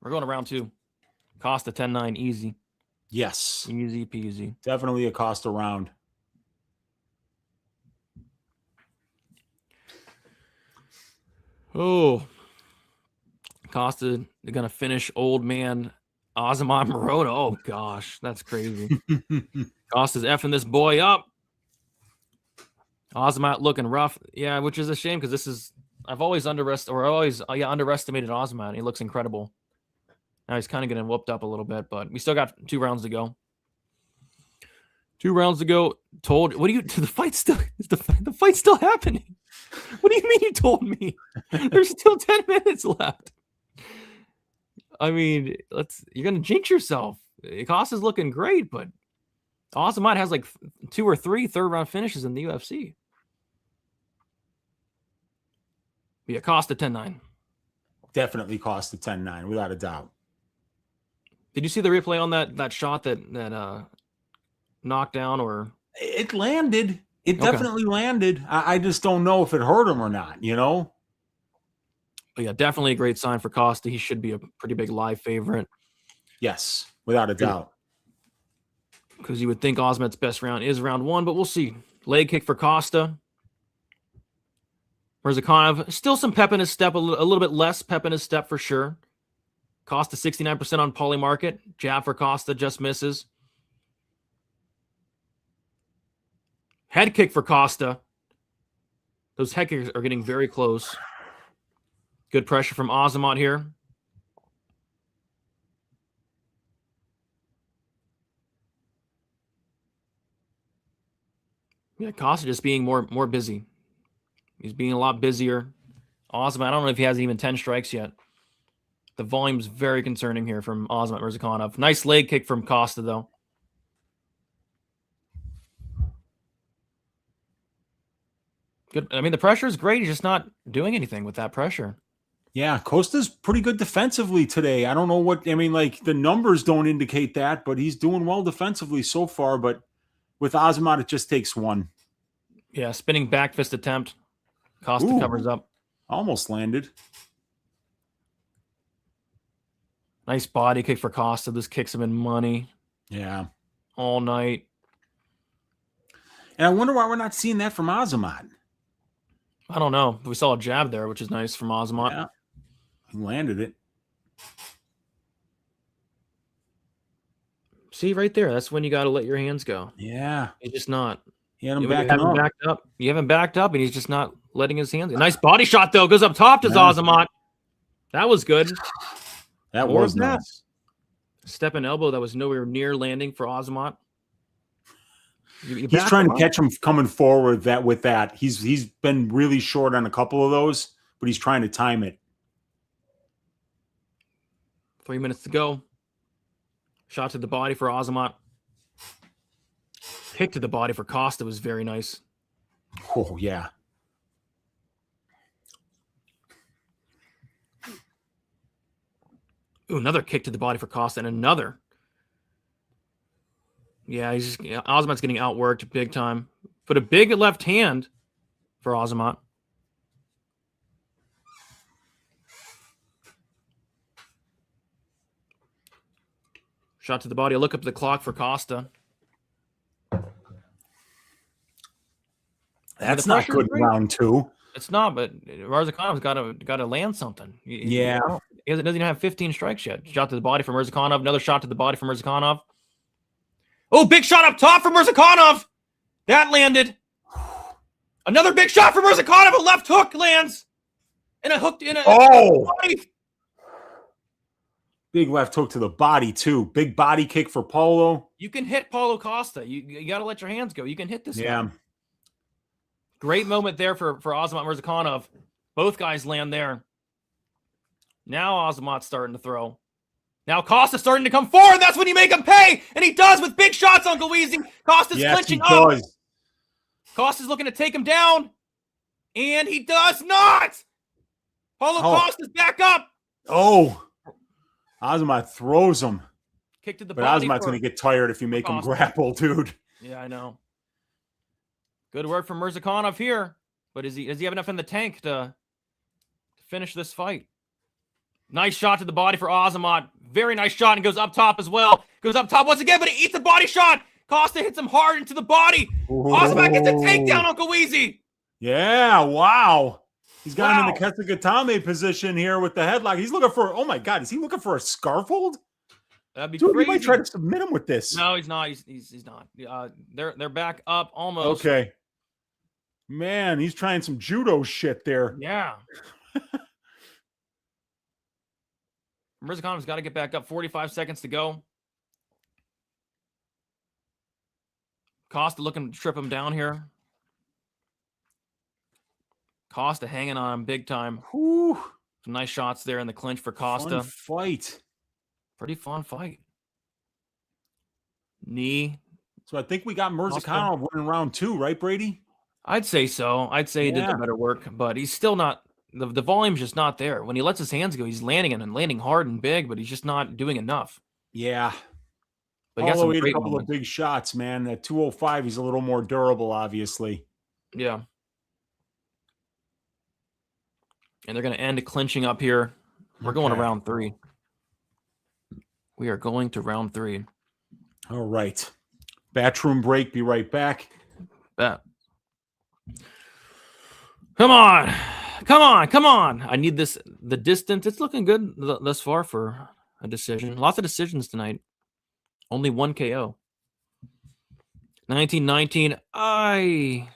We're going to round 2. Costa 10-9, easy. Yes. Easy peasy. Definitely a Costa round. Oh. Costa, they're going to finish old man Azamat Moroda. Oh, gosh. That's crazy. Costa's effing this boy up. Azamat looking rough. Yeah, which is a shame because this is... I've always underestimated Azamat. He looks incredible. Now he's kind of getting whooped up a little bit, but we still got 2 rounds to go. 2 rounds to go. What do you... The fight's still happening. What do you mean you told me? There's still 10 minutes left. I mean, you're going to jinx yourself. Costa's looking great, but Azamat has like 2 or 3 third-round finishes in the UFC. But yeah, Costa 10-9. Definitely Costa 10-9, without a doubt. Did you see the replay on that shot that knocked down or... It landed. It definitely landed. I just don't know if it hurt him or not, you know? But yeah, definitely a great sign for Costa. He should be a pretty big live favorite. Yes, without a doubt. Because you would think Azamat's best round is round 1, but we'll see. Leg kick for Costa. Murzakanov, still some pep in his step, a little bit less pep in his step for sure. Costa 69% on Poly Market. Jab for Costa just misses. Head kick for Costa. Those head kicks are getting very close. Good pressure from Azamat here. Yeah, Costa just being more busy. He's being a lot busier. Azamat, I don't know if he has even 10 strikes yet. The volume's very concerning here from Azamat Murzakanov. Nice leg kick from Costa, though. Good. I mean, the pressure is great. He's just not doing anything with that pressure. Yeah, Costa's pretty good defensively today. I don't know what, I mean, like the numbers don't indicate that, but he's doing well defensively so far. But with Azamat, it just takes one. Yeah, spinning back fist attempt. Costa covers up. Almost landed. Nice body kick for Costa. This kicks him in money. Yeah. All night. And I wonder why we're not seeing that from Azamat. I don't know. We saw a jab there, which is nice from Azamat. Yeah. He landed it. See, right there. That's when you got to let your hands go. Yeah. He's just not. He had him You backing haven't up. backed up. You haven't backed up, and he's just not letting his hands go. Nice body shot, though. Goes up top to Azamat. That was good. That More was of that. nice. Step and elbow that was nowhere near landing for Azamat. He's trying to catch him coming forward with that. He's been really short on a couple of those, but he's trying to time it. 3 minutes to go. Shot to the body for Azamat. Kick to the body for Costa was very nice. Oh, yeah. Ooh, another kick to the body for Costa and another. Yeah, Azamat's getting outworked big time. Put a big left hand for Azamat. Shot to the body. Look up the clock for Costa. That's not good in round two. It's not, but Murzakonov's got to land something. Yeah. He doesn't even have 15 strikes yet. Shot to the body for Murzakanov. Another shot to the body for Murzakanov. Oh, big shot up top for Murzakanov. That landed. Another big shot for Murzakanov. A left hook lands. And a hook in a body. Big left hook to the body, too. Big body kick for Paulo. You can hit Paulo Costa. You got to let your hands go. You can hit this guy. Great moment there for Azamat Murzakanov. Both guys land there. Now Azamat's starting to throw. Now Costa's starting to come forward. That's when you make him pay. And he does with big shots, Uncle Weezy. Costa's clinching up. Does. Costa's looking to take him down. And he does not. Paulo Costa's back up. Oh. Azamat throws him. Kick to the but body. Azamat's going to get tired if you make him grapple, dude. Yeah, I know. Good work from Murzakanov here. But does he have enough in the tank to finish this fight? Nice shot to the body for Azamat. Very nice shot and goes up top as well. Goes up top once again, but he eats a body shot. Costa hits him hard into the body. Azamat gets a takedown, Uncle Weezy. Yeah, wow. He's got him in the Kesugatame position here with the headlock. He's looking for, oh my God, is he looking for a scarf hold? That'd be Dude, crazy. we might try to submit him with this. No, he's not. He's not. They're back up almost. Okay. Man, he's trying some judo shit there. Yeah. Murzakonov's got to get back up. 45 seconds to go. Costa looking to trip him down here. Costa hanging on him big time. Whew. Some nice shots there in the clinch for Costa. Fun fight. Pretty fun fight. Knee. So I think we got Murzakanov winning round two, right, Brady? I'd say so. I'd say he did the better work, but he's still not. The volume's just not there. When he lets his hands go, he's landing and landing hard and big, but he's just not doing enough. Yeah. But he got Although some he had a great couple moments. of big shots, man. At 205, he's a little more durable, obviously. Yeah. And they're going to end clinching up here. We're going to round three. We are going to round three. All right. Bathroom break. Be right back. Bet. Come on. Come on. Come on. I need this. The distance. It's looking good thus far for a decision. Lots of decisions tonight. Only one KO. 1919. I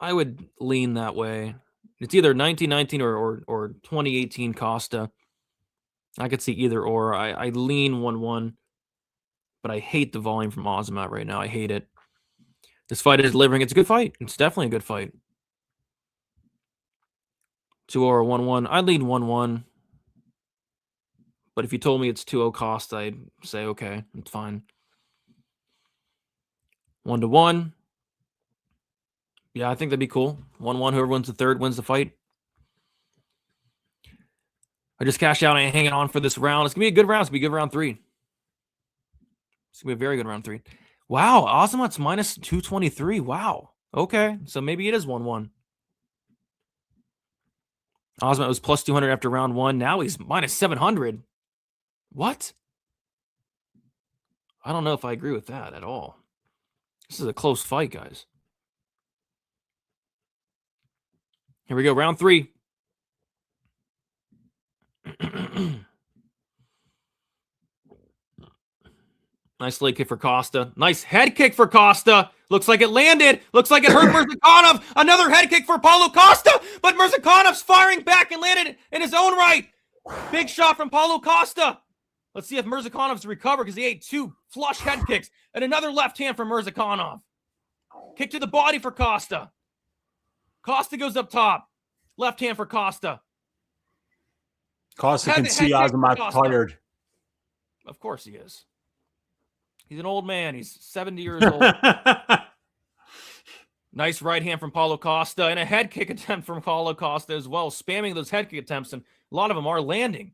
would lean that way. It's either 1919 or 2018 Costa. I could see either or. I lean 1-1, but I hate the volume from Azamat right now. I hate it. This fight is delivering. It's a good fight. It's definitely a good fight. 2-0 or 1-1. I'd lean 1-1. But if you told me it's 2-0 Costa, I'd say, okay, it's fine. 1-1. Yeah, I think that'd be cool. 1-1. Whoever wins the third wins the fight. I just cashed out and hanging on for this round. It's going to be a good round. It's going to be a good round 3. It's going to be a very good round 3. Wow, Azamat's minus 223. Wow. Okay, so maybe it is 1-1. Azamat was plus 200 after round 1. Now he's minus 700. What? I don't know if I agree with that at all. This is a close fight, guys. Here we go, round 3. Nice leg kick for Costa. Nice head kick for Costa. Looks like it landed. Looks like it hurt Murzakanov. Another head kick for Paulo Costa, but Murzakanov's firing back and landed in his own right. Big shot from Paulo Costa. Let's see if Murzakanov's recovered because he ate 2 flush head kicks and another left hand from Murzakanov. Kick to the body for Costa. Costa goes up top. Left hand for Costa. Costa can see Azamat tired. Of course he is. He's an old man. He's 70 years old. Nice right hand from Paulo Costa and a head kick attempt from Paulo Costa as well, spamming those head kick attempts, and a lot of them are landing.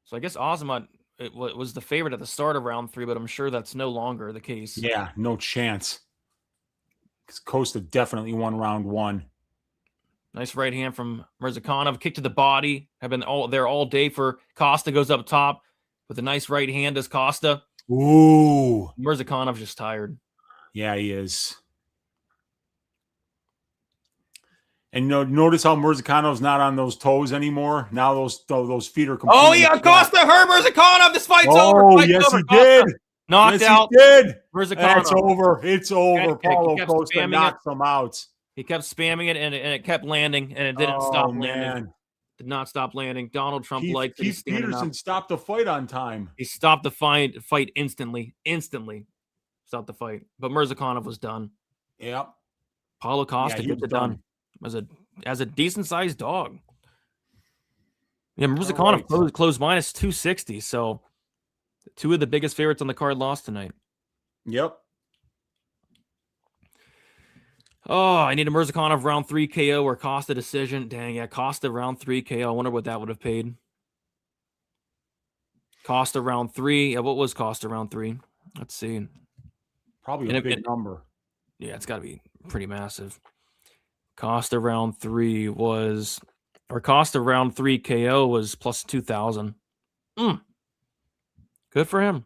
So I guess Azamat was the favorite at the start of round 3, but I'm sure that's no longer the case. Yeah, no chance. Because Costa definitely won round 1. Nice right hand from Murzakanov. Kick to the body. Have been there all day for Costa. Goes up top with a nice right hand as Costa. Ooh. Murzakanov's just tired. Yeah, he is. And notice how Murzakanov's not on those toes anymore. Now those feet are completely. Oh yeah, Costa hurt Murzakanov. This fight's over. Oh yes, he did. Knocked out. He did. Murzakanov. It's over. It's over. Paulo Costa knocks him out. He kept spamming it, and it kept landing, and it didn't stop landing. Did not stop landing. Donald Trump liked it. Keith Peterson stopped the fight on time. He stopped the fight instantly. Instantly stopped the fight. But Murzakanov was done. Yep. Paulo Costa gets it done. As a decent sized dog. Yeah, Murzakanov closed minus 260. So 2 of the biggest favorites on the card lost tonight. Yep. Oh, I need a Murzakanov round 3 KO or Costa decision. Dang, yeah, Costa round 3 KO. I wonder what that would have paid. Costa round 3. What was Costa round 3? Let's see. Probably a big number. Yeah, it's got to be pretty massive. Costa round 3 was, or Costa round 3 KO was plus 2,000. Good for him.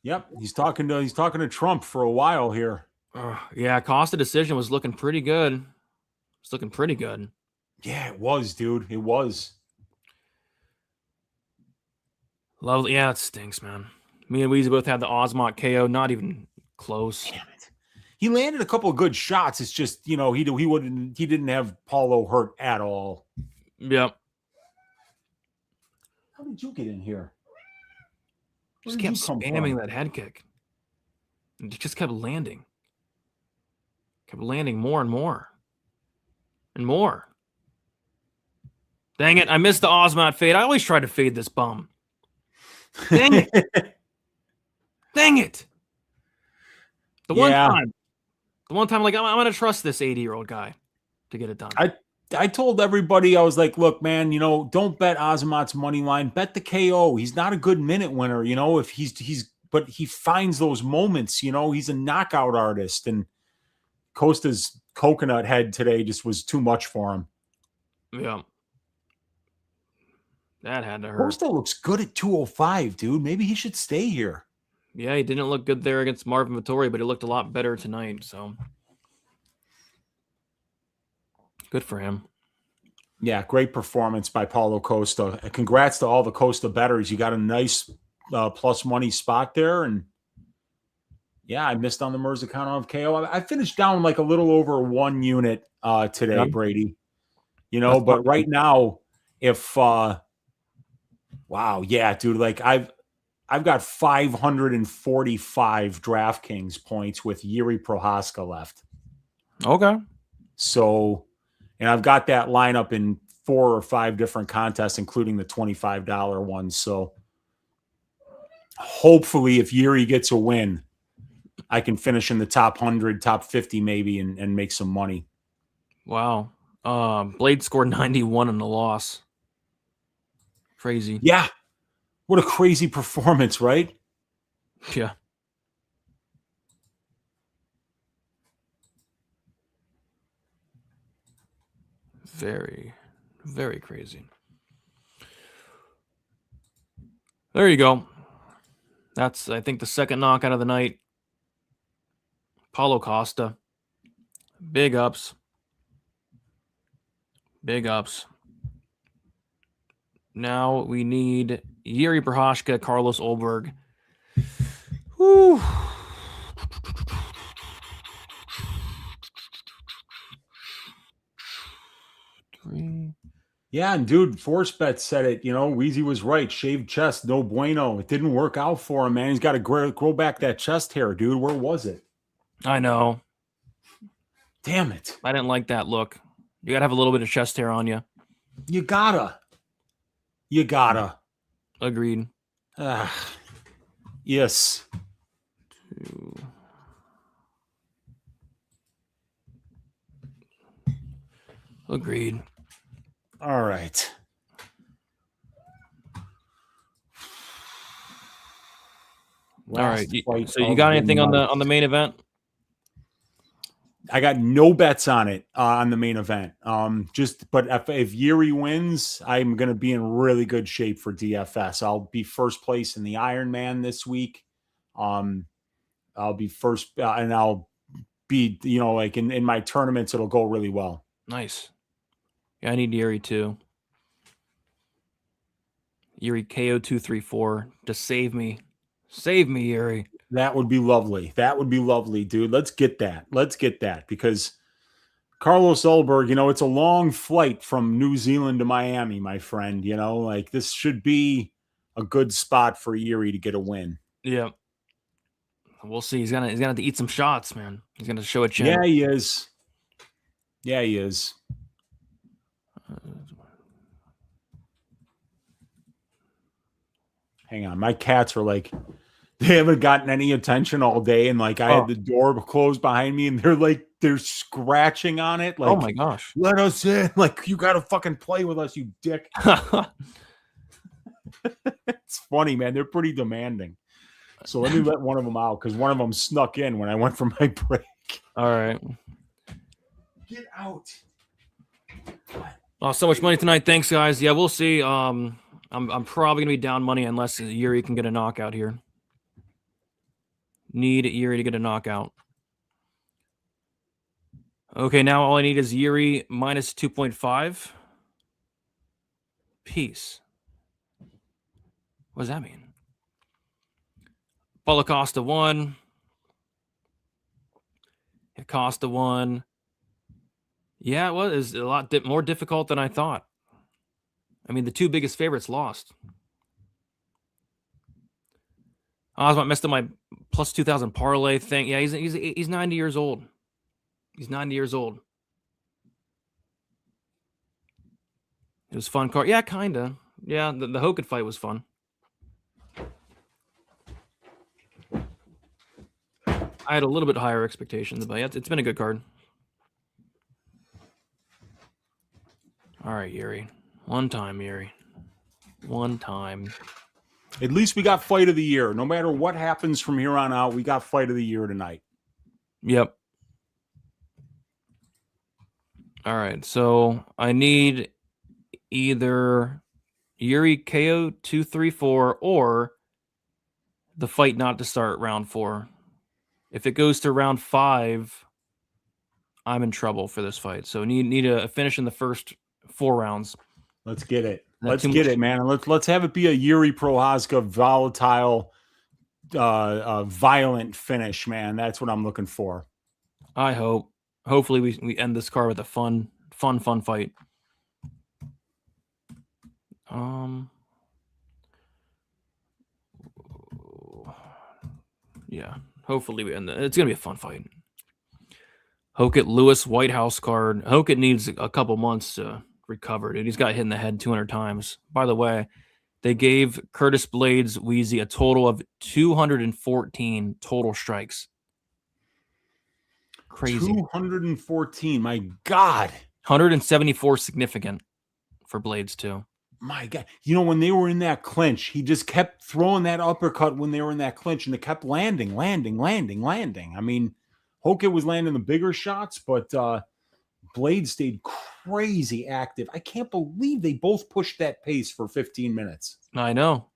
Yep, he's talking to Trump for a while here. Yeah, Costa decision was looking pretty good. It's looking pretty good. Yeah, it was, dude. It was. Lovely. Yeah, it stinks, man. Me and Weezy both had the Azamat KO. Not even close. Damn it. He landed a couple of good shots. It's just, he didn't have Paulo hurt at all. Yep. How did you get in here? Just kept spamming that head kick. It just kept landing. Kept landing more and more. And more. Dang it. I missed the Azamat fade. I always try to fade this bum. Dang it. Dang it. The one time, like, I'm going to trust this 80-year-old guy to get it done. I told everybody, I was like, look, man, don't bet Azamat's money line. Bet the KO. He's not a good minute winner, but he finds those moments, he's a knockout artist. And Costa's coconut head today just was too much for him. Yeah. That had to hurt. Costa looks good at 205, dude. Maybe he should stay here. Yeah, he didn't look good there against Marvin Vettori, but he looked a lot better tonight, so good for him. Yeah, great performance by Paulo Costa. Congrats to all the Costa bettors. You got a nice plus money spot there. And yeah, I missed on the Murzakanov KO. I finished down like a little over 1 unit today, Yeah. Brady. You know, That's but right now, if wow, yeah, dude, like I've got 545 DraftKings points with Jiri Prochazka left. Okay. So, and I've got that lineup in 4 or 5 different contests, including the $25 ones. So hopefully if Jiri gets a win, I can finish in the top 100, top 50 maybe, and make some money. Wow. Blaydes scored 91 in the loss. Crazy. Yeah. What a crazy performance, right? Yeah. Very, very crazy. There you go. That's, I think, the second knockout of the night. Paulo Costa. Big ups. Big ups. Now we need Jiri Prochazka, Carlos Ulberg. Whew. Yeah, and dude, ForceBet said it. You know, Weezy was right. Shaved chest, no bueno. It didn't work out for him, man. He's got to grow back that chest hair, dude. Where was it? I know. Damn it. I didn't like that look. You got to have a little bit of chest hair on you. You gotta. You gotta. Agreed. Yes. Agreed. All right. All right. So you got anything on the main event? I got no bets on it on the main event. But if Jiri wins, I'm going to be in really good shape for DFS. I'll be first place in the Ironman this week. I'll be first, and I'll be, you know, like in my tournaments, it'll go really well. Nice. Yeah, I need Jiri too. Jiri KO 234 to save me. Save me, Jiri. That would be lovely. That would be lovely, dude. Let's get that. Let's get that, because Carlos Ulberg, you know, it's a long flight from New Zealand to Miami, my friend. You know, like this should be a good spot for Jiri to get a win. Yeah. We'll see. He's gonna have to eat some shots, man. He's gonna show a chin. Yeah, he is. Yeah, he is. Hang on. My cats are like, they haven't gotten any attention all day. And like, I had the door closed behind me and they're scratching on it. Like, oh my gosh. Let us in. Like, you got to fucking play with us, you dick. It's funny, man. They're pretty demanding. So let me let one of them out, because one of them snuck in when I went for my break. All right. Get out. Oh, so much money tonight. Thanks, guys. Yeah, we'll see. I'm probably gonna be down money unless Jiri can get a knockout here. Need Jiri to get a knockout. Okay, now all I need is Jiri minus 2.5. Peace. What does that mean? Paulo Costa won. Costa won. Yeah, it was a lot more difficult than I thought. I mean, the two biggest favorites lost. Azamat messed up my plus 2,000 parlay thing. Yeah, he's 90 years old. He's 90 years old. It was fun card. Yeah, kinda. Yeah, the Hokit fight was fun. I had a little bit higher expectations, but yeah, it's been a good card. All right, Jiri. One time, Jiri. One time. At least we got fight of the year. No matter what happens from here on out, we got fight of the year tonight. Yep. All right, so I need either Jiri KO 234 or the fight not to start round 4. If it goes to round 5, I'm in trouble for this fight. So need a finish in the first 4 rounds. Let's get it. Let's get it, man. Let's have it be a Jiri Prochazka volatile, violent finish, man. That's what I'm looking for. I hope. Hopefully we end this card with a fun fight. Yeah. Hopefully we end it. It's gonna be a fun fight. Hokit Lewis White House card. Hokit needs a couple months to recover, dude. He's got hit in the head 200 times. By the way, they gave Curtis Blaydes Wheezy a total of 214 total strikes. Crazy. 214. My God. 174 significant for Blaydes too. My God. You know, when they were in that clinch, he just kept throwing that uppercut when they were in that clinch, and it kept landing. I mean, Hokit was landing the bigger shots, but Blaydes stayed crazy active. I can't believe they both pushed that pace for 15 minutes. I know.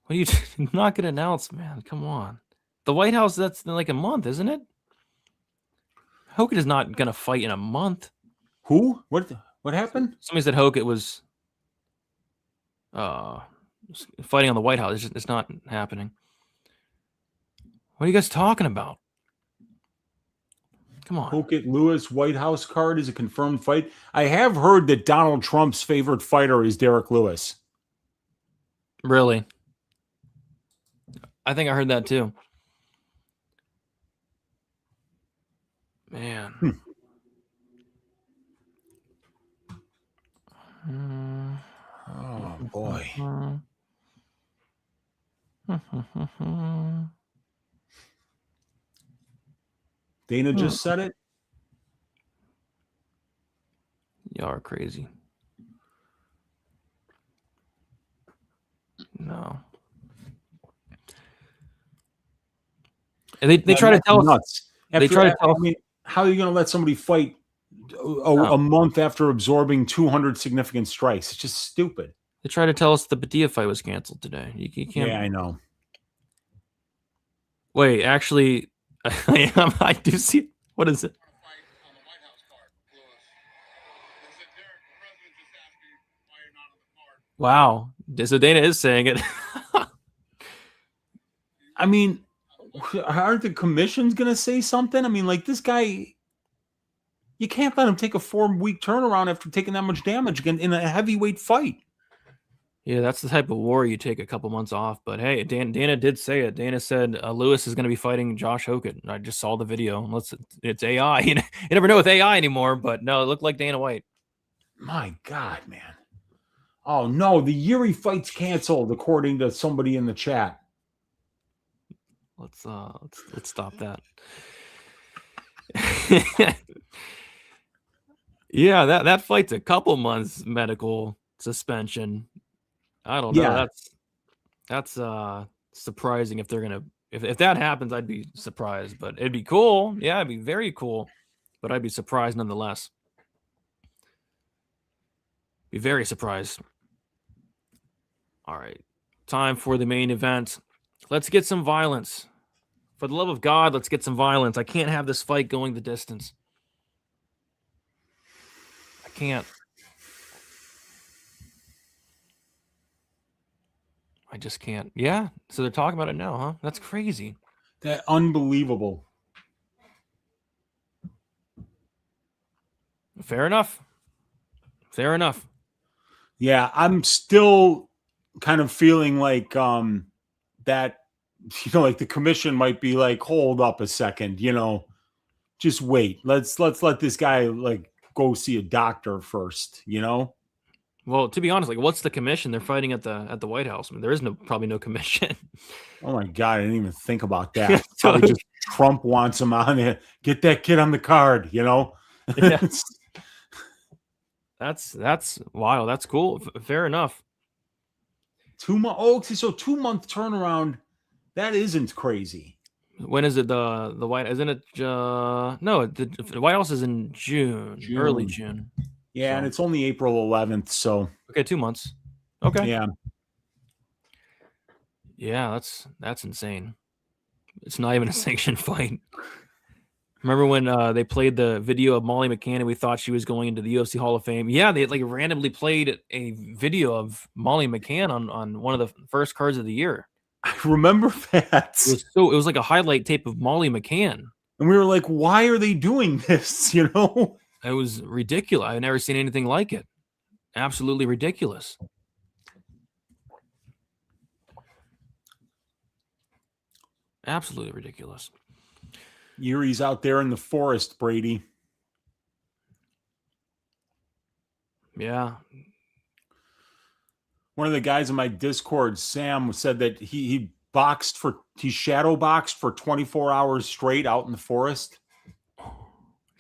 What are you not going to announce, man? Come on. The White House, that's like a month, isn't it? Hokit is not going to fight in a month. Who? What happened? Somebody said Hokit was fighting on the White House. It's not happening. What are you guys talking about? Come on. Hokit Lewis White House card is a confirmed fight. I have heard that Donald Trump's favorite fighter is Derek Lewis. Really? I think I heard that too. Man. Oh, boy. Dana just said it. Y'all are crazy. No. And they try to tell us nuts. They try to tell. I mean, how are you going to let somebody fight a month after absorbing 200 significant strikes? It's just stupid. They try to tell us the Padilla fight was canceled today. You can't. Yeah, I know. Wait, actually, I do see. What is it? Wow. So Dana is saying it. I mean, aren't the commissions going to say something? I mean, like, this guy, you can't let him take a 4-week turnaround after taking that much damage again in a heavyweight fight. Yeah, that's the type of war you take a couple months off. But hey, Dana did say it. Dana said Lewis is going to be fighting Josh Hokit. I just saw the video. It's AI. You never know with AI anymore, but no, it looked like Dana White. My God, man. Oh, no, the Jiri fight's canceled, according to somebody in the chat. Let's stop that. Yeah, that fight's a couple months medical suspension. I don't know. Yeah. That's surprising if they're gonna if that happens, I'd be surprised. But it'd be cool. Yeah, it'd be very cool. But I'd be surprised nonetheless. Be very surprised. All right. Time for the main event. Let's get some violence. For the love of God, let's get some violence. I can't have this fight going the distance. I can't. I just can't. Yeah. So they're talking about it now, huh? That's crazy. That unbelievable. Fair enough. Fair enough. Yeah, I'm still kind of feeling like that, like the commission might be like, hold up a second, just wait. Let's let this guy like go see a doctor first, Well, to be honest, like, what's the commission? They're fighting at the White House. I mean, there is probably no commission. Oh my God, I didn't even think about that. Probably just Trump wants him on it. Get that kid on the card, Yeah. That's wild. That's cool. Fair enough. 2 months. Oh, so 2-month turnaround. That isn't crazy. When is it the White? Isn't it? No, the White House is in June. Early June. Yeah, and it's only April 11th. So okay, 2 months. Okay. Yeah. Yeah, that's insane. It's not even a sanctioned fight. Remember when they played the video of Molly McCann and we thought she was going into the UFC Hall of Fame? Yeah, they like randomly played a video of Molly McCann on one of the first cards of the year. I remember that. It was like a highlight tape of Molly McCann. And we were like, why are they doing this? You know? It was ridiculous. I've never seen anything like it. Absolutely ridiculous. Absolutely ridiculous. Yuri's out there in the forest, Brady. Yeah. One of the guys in my Discord, Sam, said that he shadow boxed for 24 hours straight out in the forest.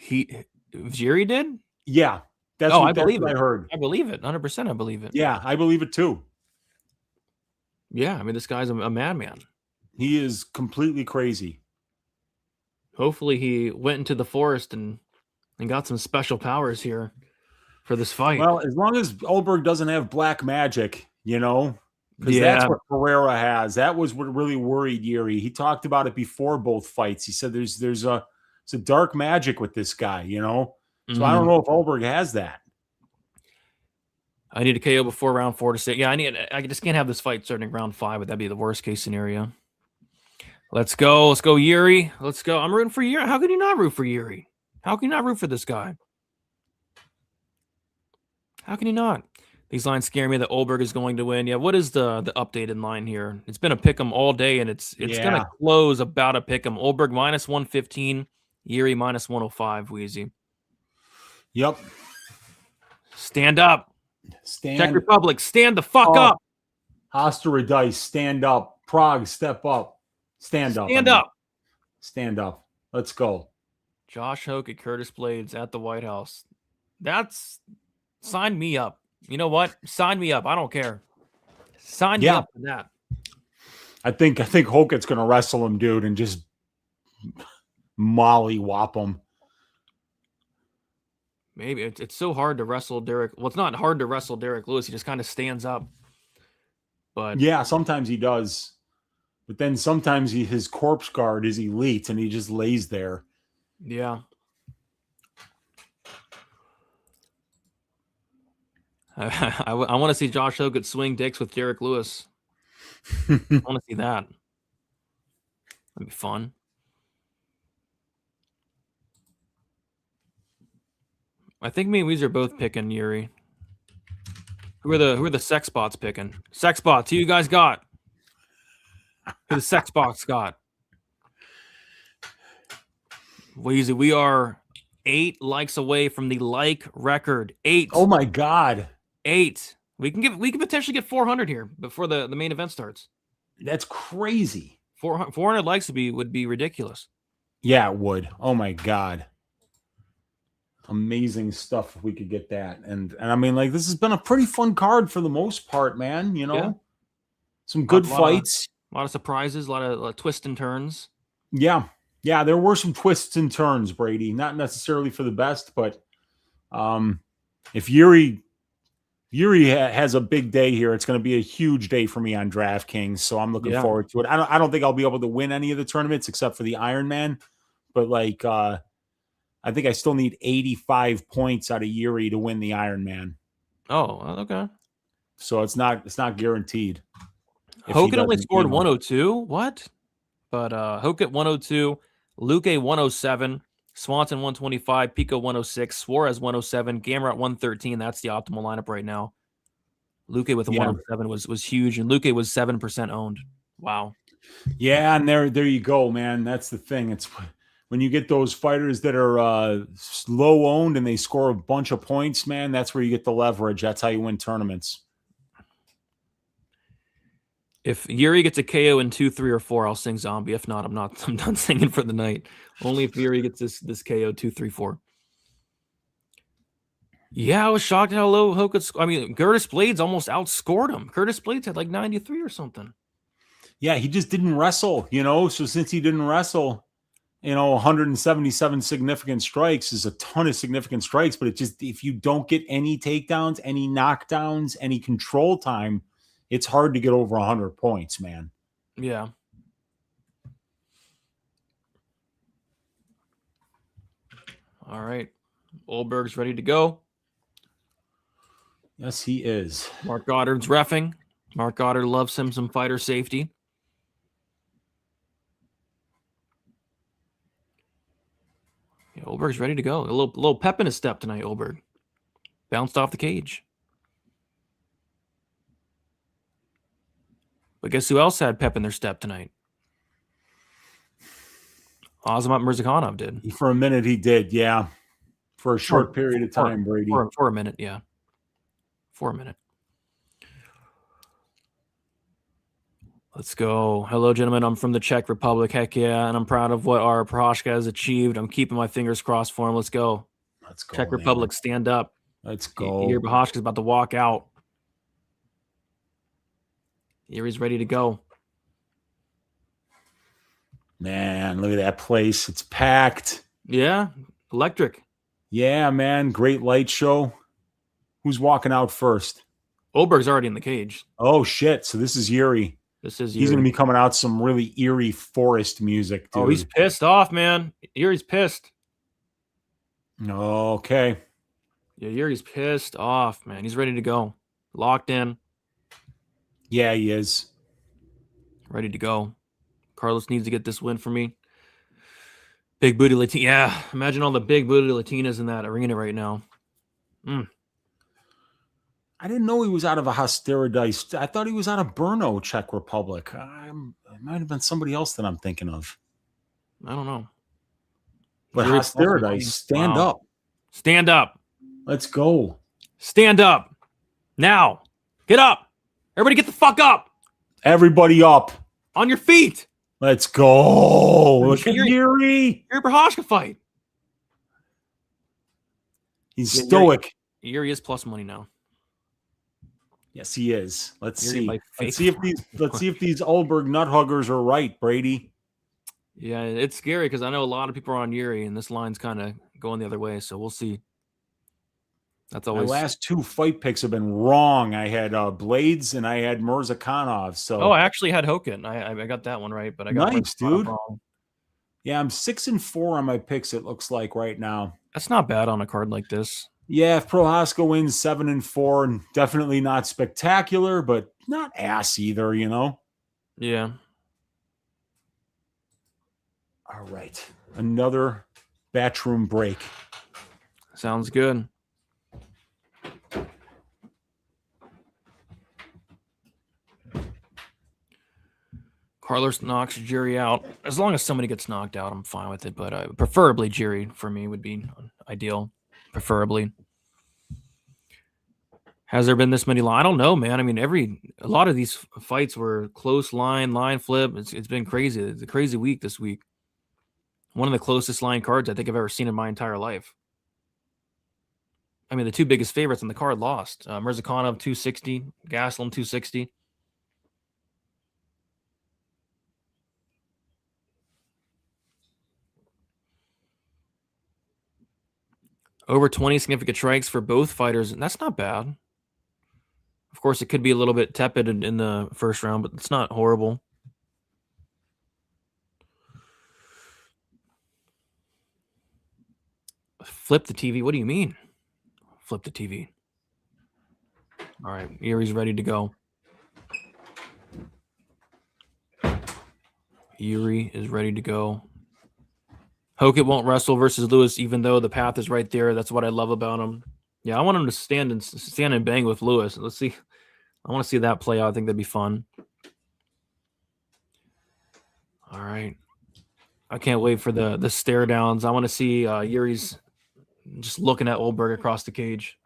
Jiri did? Yeah. That's what I heard. I believe it. 100% I believe it. Yeah, I believe it too. Yeah, I mean, this guy's a madman. He is completely crazy. Hopefully he went into the forest and got some special powers here for this fight. Well, as long as Ulberg doesn't have black magic, because that's what Pereira has. That was what really worried Jiri. He talked about it before both fights. He said there's a dark magic with this guy, So I don't know if Ulberg has that. I need a KO before round 4 to say, yeah, I just can't have this fight starting round 5, but that'd be the worst case scenario. Let's go, Jiri. Let's go. I'm rooting for Jiri. How can you not root for Jiri? How can you not root for this guy? How can you not? These lines scare me that Ulberg is going to win. Yeah, what is the updated line here? It's been a pick'em all day, and it's gonna close about a pick'em. Ulberg minus 115, Jiri minus 105. Wheezy. Yep. Stand up. Czech Republic, stand the fuck up. Osteradice, stand up. Prague, step up. Stand up. Stand up. Let's go. Josh Hokit, Curtis Blaydes at the White House. Sign me up. You know what? Sign me up. I don't care. Sign me up for that. I think Hokit's going to wrestle him, dude, and just mollywop him. Maybe it's so hard to wrestle Derek. Well, it's not hard to wrestle Derek Lewis. He just kind of stands up. But yeah, sometimes he does. But then sometimes his corpse guard is elite, and he just lays there. Yeah. I want to see Josh Hokit swing dicks with Derek Lewis. I want to see that. That'd be fun. I think me and Weezer are both picking Jiri. Who are the sex bots picking? Sex bots, who you guys got? Who the sex bots got? Weezy, we are 8 likes away from the like record. 8. Oh my God. 8. We can potentially get 400 here before the main event starts. That's crazy. 400 likes would be ridiculous. Yeah, it would. Oh my God. Amazing stuff if we could get that. And I mean, like, this has been a pretty fun card for the most part, man. Some good fights. A lot of surprises, a lot of twists and turns. Yeah, there were some twists and turns, Brady. Not necessarily for the best, but if Jiri has a big day here, it's going to be a huge day for me on DraftKings. So I'm looking forward to it. I don't think I'll be able to win any of the tournaments except for the Ironman, but like I think I still need 85 points out of Jiri to win the Ironman. Oh, okay. So it's not guaranteed. Hokit only scored 102. What? But Hokit 102, Luque 107, Swanson 125, Pico 106, Suarez 107, Gamrot 113. That's the optimal lineup right now. Luque with a 107 was huge, and Luque was 7% owned. Wow. Yeah, and there you go, man. That's the thing. It's when you get those fighters that are low owned and they score a bunch of points, man, that's where you get the leverage. That's how you win tournaments. If Jiri gets a KO in 2, 3, or 4, I'll sing Zombie. If not, I'm done singing for the night. Only if Jiri gets this KO 2, 3, 4. Yeah, I was shocked how low Hokit. I mean, Curtis Blaydes almost outscored him. Curtis Blaydes had like 93 or something. Yeah, he just didn't wrestle, So since he didn't wrestle, 177 significant strikes is a ton of significant strikes, but it just, if you don't get any takedowns, any knockdowns, any control time, it's hard to get over 100 points, man. Yeah. All right. Ulberg's ready to go. Yes, he is. Mark Goddard's reffing. Mark Goddard loves him some fighter safety. Yeah, Ulberg's ready to go. A little pep in his step tonight, Ulberg. Bounced off the cage. But guess who else had pep in their step tonight? Azamat Murzakanov did. For a minute, he did, yeah. For a short period of time, Brady. For a minute, yeah. For a minute. Let's go. Hello, gentlemen. I'm from the Czech Republic. Heck yeah. And I'm proud of what our Prochazka has achieved. I'm keeping my fingers crossed for him. Let's go. Let's go. Czech Republic, stand up. Let's go. Jiri Prochazka's about to walk out. Jiri's ready to go. Man, look at that place. It's packed. Yeah. Electric. Yeah, man. Great light show. Who's walking out first? Ulberg's already in the cage. Oh, shit. So this is Jiri. This is Jiri. He's going to be coming out some really eerie forest music, dude. Oh, he's pissed off, man. Jiri's pissed. Okay. Yeah, Jiri's pissed off, man. He's ready to go. Locked in. Yeah, he is. Ready to go. Carlos needs to get this win for me. Big booty Latina. Yeah, imagine all the big booty Latinas in that arena right now. I didn't know he was out of a Hosterodise. I thought he was out of Brno, Czech Republic. It might have been somebody else that I'm thinking of. I don't know. But Hosterodise, stand up. Stand up. Let's go. Stand up. Now. Get up. Everybody get the fuck up. Everybody up. On your feet. Let's go. Look at Jiri. Jiri Prochazka fight. He's stoic. Jiri is plus money now. Yes, he is. Let's Jiri see. Let's see if these Ulberg nut huggers are right, Brady. Yeah, it's scary because I know a lot of people are on Jiri, and this line's kind of going the other way. So we'll see. That's always. My last two fight picks have been wrong. I had Blaydes and I had Murzakanov. So I actually had Hokit. I got that one right, but I got nice, dude. Wrong. Yeah, I'm 6-4 on my picks. It looks like right now. That's not bad on a card like this. Yeah, if Prochazka wins 7-4, and definitely not spectacular, but not ass either, you know. Yeah. All right, another bathroom break. Sounds good. Carlos knocks Jiri out. As long as somebody gets knocked out, I'm fine with it. But preferably Jiri for me would be ideal. Preferably. Has there been this many lines? I don't know, man. I mean, a lot of these fights were close line flip. It's been crazy. It's a crazy week this week. One of the closest line cards I think I've ever seen in my entire life. I mean, the two biggest favorites on the card lost. Murzakanov 260, Gastelum 260. Over 20 significant strikes for both fighters, and that's not bad. Of course, it could be a little bit tepid in the first round, but it's not horrible. Flip the TV? What do you mean? Flip the TV. All right, Jiri's ready to go. Jiri is ready to go. Hokit won't wrestle versus Lewis, even though the path is right there. That's what I love about him. Yeah, I want him to stand and bang with Lewis. Let's see. I want to see that play out. I think that'd be fun. All right. I can't wait for the stare downs. I want to see Jiri's just looking at Ulberg across the cage.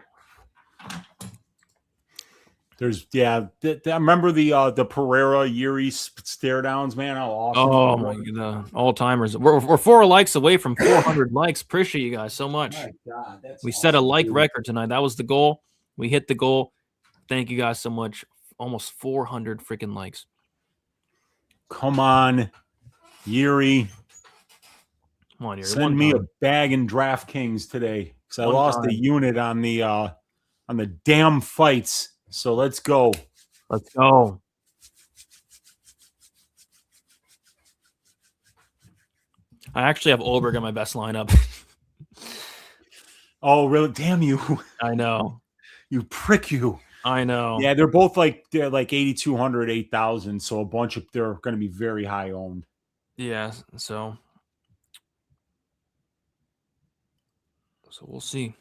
There's I remember the Pereira Jiri stare downs, man. How awesome! Oh my god, all timers. We're 4 likes away from 400 likes. Appreciate you guys so much. My God, that's we awesome, set a like dude. record tonight. That was the goal. We hit the goal. Thank you guys so much. Almost 400 freaking likes. Come on, Jiri. Come on, Jiri. Send me a bag in DraftKings today because I lost a unit on the damn fights. So let's go. Let's go. I actually have Ulberg in my best lineup. Oh, really? Damn you. I know. You prick you. I know. Yeah, they're like 8,200, 8,000. So a bunch of they're going to be very high owned. Yeah. So we'll see.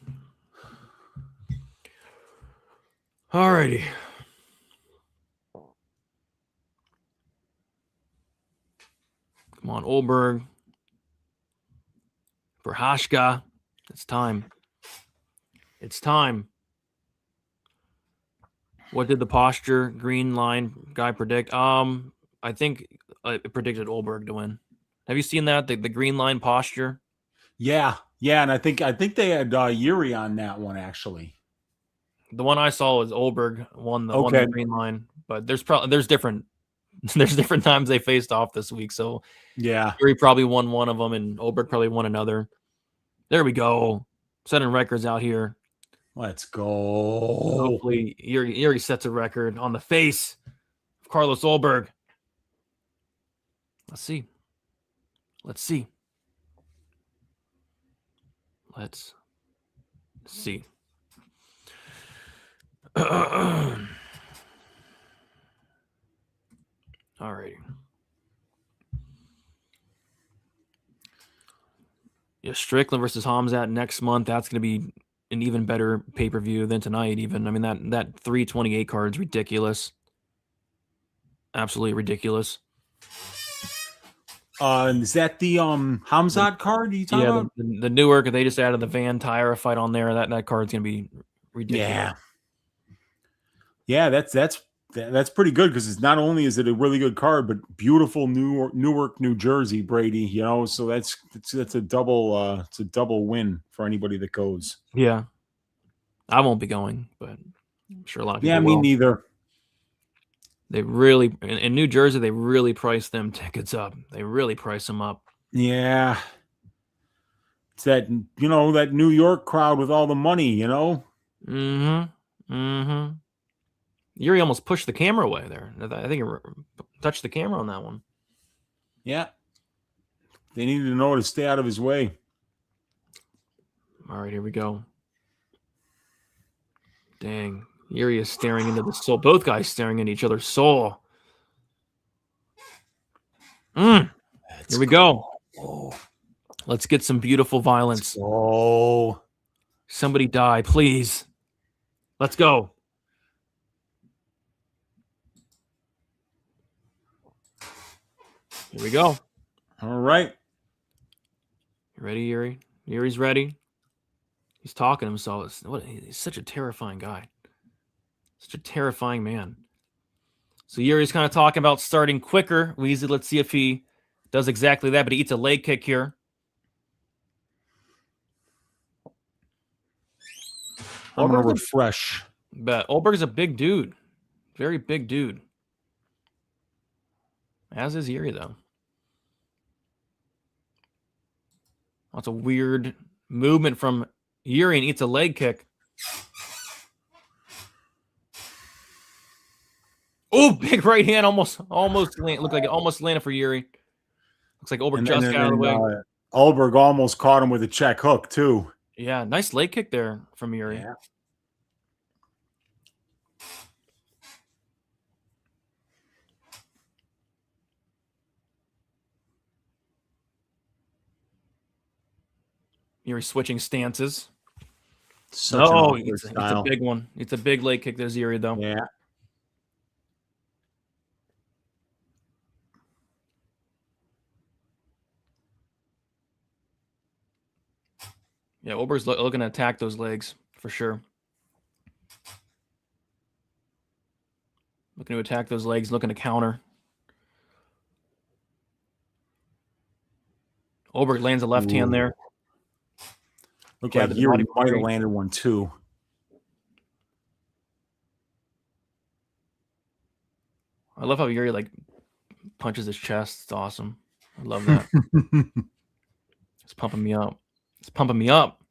Alrighty. Come on, Ulberg. Prochazka. It's time. It's time. What did the posture green line guy predict? I think it predicted Ulberg to win. Have you seen that? The green line posture? Yeah. Yeah, and I think they had Jiri on that one actually. The one I saw was Ulberg won the green line, but there's different times they faced off this week. So yeah, Jiri probably won one of them, and Ulberg probably won another. There we go, setting records out here. Let's go. Hopefully, Jiri sets a record on the face of Carlos Ulberg. Let's see. Let's see. All right. Yeah, Strickland versus Hamzat next month. That's going to be an even better pay-per-view than tonight. Even, I mean, that 328 card is ridiculous. Absolutely ridiculous. Is that the Hamzat card you talking about? The Newark. They just added the Van Tyre fight on there. That card's going to be ridiculous. Yeah, that's pretty good because it's not only is it a really good card, but beautiful Newark, New Jersey, Brady. You know, so that's a double win for anybody that goes. Yeah, I won't be going, but I'm sure a lot of people. Yeah, me neither. They really in New Jersey they really price them tickets up. They really price them up. Yeah, it's that that New York crowd with all the money. Jiri almost pushed the camera away there. I think he touched the camera on that one. Yeah. They needed to know to stay out of his way. All right, here we go. Dang. Jiri is staring into the soul. Both guys staring into each other's soul. Here we go. Let's get some beautiful violence. Oh. Somebody die, please. Let's go. Here we go. All right. You ready, Jiri? Jiri's ready. He's talking to himself. He's such a terrifying guy. Such a terrifying man. So Jiri's kind of talking about starting quicker. Let's see if he does exactly that, but he eats a leg kick here. I'm going to refresh. But Ulberg's a big dude. Very big dude. As is Jiri, though. That's a weird movement from Jiri and eats a leg kick. Oh, big right hand almost looked like it almost landed for Jiri. Looks like Ulberg just got out of the way. Ulberg almost caught him with a check hook too. Yeah, nice leg kick there from Jiri. Yeah. Jiri switching stances. It's a big one. It's a big leg kick. There's Jiri though. Yeah. Yeah, Ulberg's looking to attack those legs for sure. Looking to attack those legs, looking to counter. Ulberg lands a left hand there. Look like Jiri might have landed one too. I love how Jiri punches his chest. It's awesome. I love that. It's pumping me up. It's pumping me up.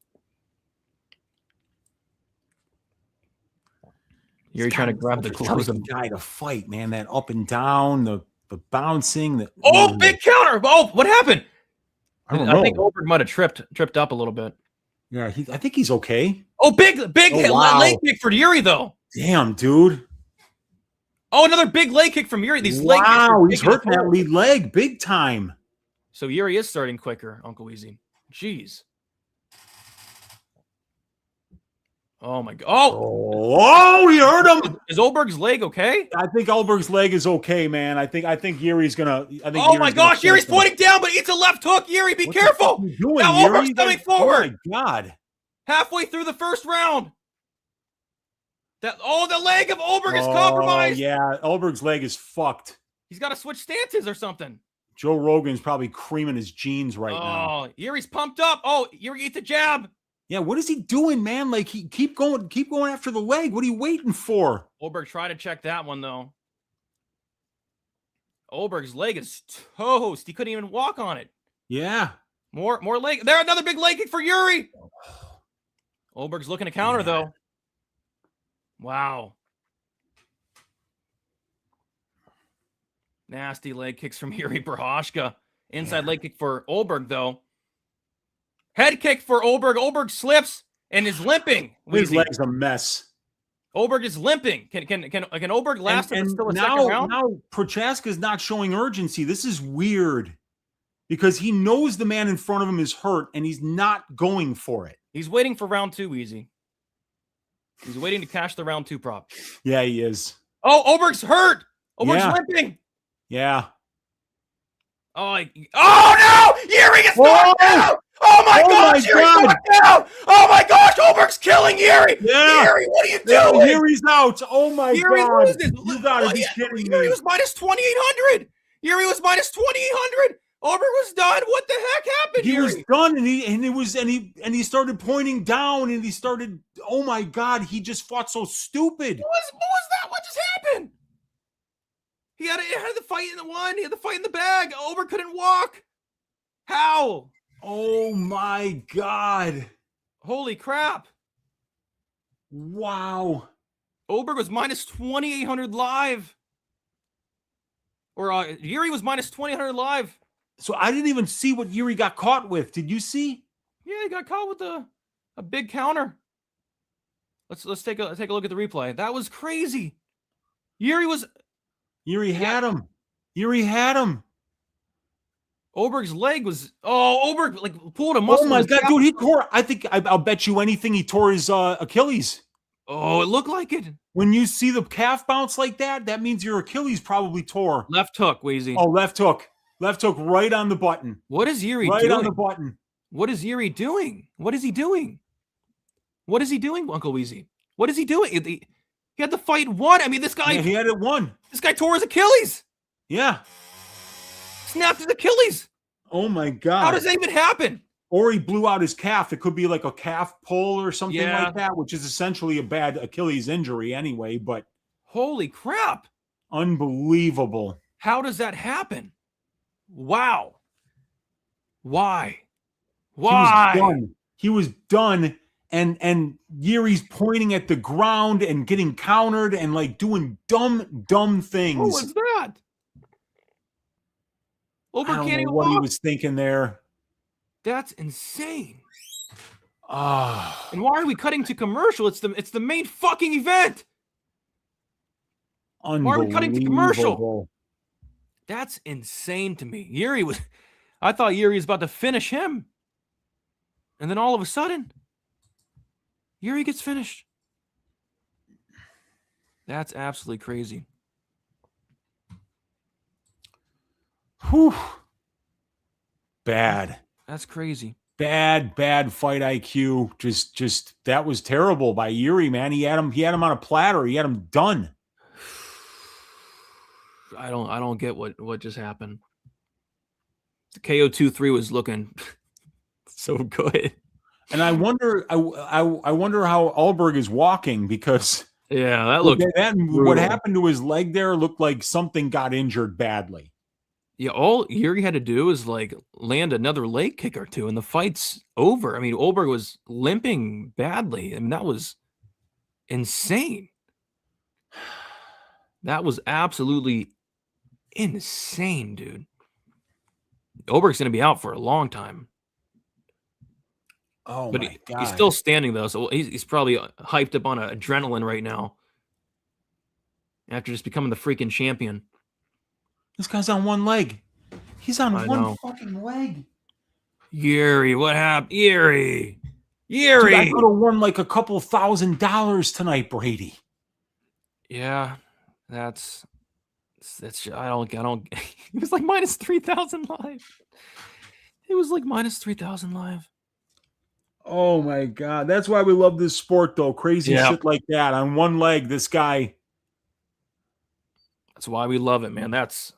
Jiri trying to grab the gloves. The guy to fight, man. That up and down, the bouncing. Big counter! Oh, what happened? I don't know. I think Ulberg might have tripped up a little bit. Yeah, I think he's okay. Oh, big wow. leg kick for Jiri, though. Damn, dude. Oh, another big leg kick from Jiri. These leg kicks wow, he's hurting that lead leg big time. So Jiri is starting quicker, Uncle Weezy. Jeez. Oh my God! Oh, he hurt him. Is Ulberg's leg okay? I think Ulberg's leg is okay, man. I think Jiri's gonna. Oh my gosh! Jiri's pointing down, but it's a left hook. Jiri, be careful! What are you doing, now Jiri? Ulberg's coming forward. Oh my God! Halfway through the first round. The leg of Ulberg is compromised. Yeah, Ulberg's leg is fucked. He's got to switch stances or something. Joe Rogan's probably creaming his jeans right now. Oh, Jiri's pumped up. Oh, Jiri ate the jab. Yeah, what is he doing, man? Like, he keep going after the leg. What are you waiting for? Ulberg tried to check that one though. Ulberg's leg is toast. He couldn't even walk on it. Yeah. More leg. There, another big leg kick for Jiri. Ulberg's looking to counter though. Wow. Nasty leg kicks from Jiri Prochazka. Inside leg kick for Ulberg though. Head kick for Ulberg. Ulberg slips and is limping. His leg's a mess. Ulberg is limping. Can Ulberg last until the second round? Now Prochazka's not showing urgency. This is weird because he knows the man in front of him is hurt and he's not going for it. He's waiting for round 2, Easy. He's waiting to cash the round 2 prop. Yeah, he is. Oh, Ulberg's hurt. Ulberg's limping. Yeah. Oh no! Jiri gets knocked down! Oh my gosh! Jiri's knocked down! Oh my gosh! Ulberg's killing Jiri! Yeah. Jiri, what are you doing? Jiri's out. Oh my God. Loses. You gotta be kidding me. Jiri was minus 2,800. Jiri was minus 2,800. Ulberg was done. What the heck happened? He Jiri was done, and he started pointing down, and he started. Oh my God! He just fought so stupid. What was that? What just happened? He had the fight in the one. He had the fight in the bag. Ulberg couldn't walk. How? Oh my God! Holy crap! Wow! Ulberg was minus 2,800 live, or Jiri was minus 2,800 live. So I didn't even see what Jiri got caught with. Did you see? Yeah, he got caught with a big counter. Let's take a look at the replay. That was crazy. Jiri had him. Jiri had him. Ulberg's leg was. Oh, Ulberg like pulled a muscle. Oh my God, dude! He tore. I'll bet you anything he tore his Achilles. Oh, it looked like it. When you see the calf bounce like that, that means your Achilles probably tore. Left hook, Weezy. Oh, left hook. Left hook right on the button. What is Jiri doing? Right on the button. What is Jiri doing? What is he doing? What is he doing, Uncle Weezy? What is he doing? He had the fight won. I mean, this guy. Yeah, he had it won. This guy tore his Achilles. Yeah. Snapped his Achilles. Oh my God. How does that even happen? Or he blew out his calf. It could be like a calf pull or something like that, which is essentially a bad Achilles injury anyway, but. Holy crap. Unbelievable. How does that happen? Wow. Why? He was done. And Jiri's pointing at the ground and getting countered and like doing dumb things. What was that? I don't know what he was thinking there. That's insane. Ah. And why are we cutting to commercial? It's the main fucking event. Why are we cutting to commercial? That's insane to me. I thought Jiri was about to finish him. And then all of a sudden, Jiri gets finished. That's absolutely crazy. Whew. Bad. That's crazy. Bad fight IQ. Just that was terrible by Jiri, man. He had him on a platter. He had him done. I don't get what just happened. The KO 2-3 was looking so good. And I wonder how Ulberg is walking because that looked what happened to his leg there looked like something got injured badly. Yeah, all Jiri had to do is like land another leg kick or two, and the fight's over. I mean, Ulberg was limping badly. I mean, that was insane. That was absolutely insane, dude. Ulberg's going to be out for a long time. Oh But my God. he's still standing though, so he's probably hyped up on adrenaline right now after just becoming the freaking champion. This guy's on one leg. He's on I one know. fucking leg. Yuri, what happened? Yuri. Dude, I could have won like a couple $1,000 tonight, Brady. Yeah, that's I don't it was like minus 3,000 live. It was like minus 3,000 live. Oh my God. That's why we love this sport though. Crazy Yeah. shit like that. On one leg, this guy. That's why we love it, man. That's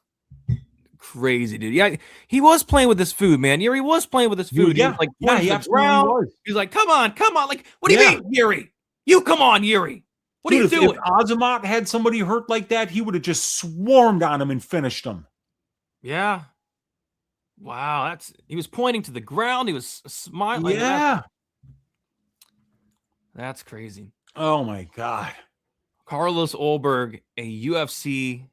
crazy, dude. Yeah, he was playing with his food, man. Yuri was playing with his food. Dude, yeah. He was like, Yeah, he absolutely was. He's like, come on. Like, what do you mean, Yuri? You come on, Yuri. What are you doing? If Azamat had somebody hurt like that, he would have just swarmed on him and finished him. Yeah. Wow, he was pointing to the ground. He was smiling. Yeah. That's crazy. Oh my God. Carlos Ulberg, a UFC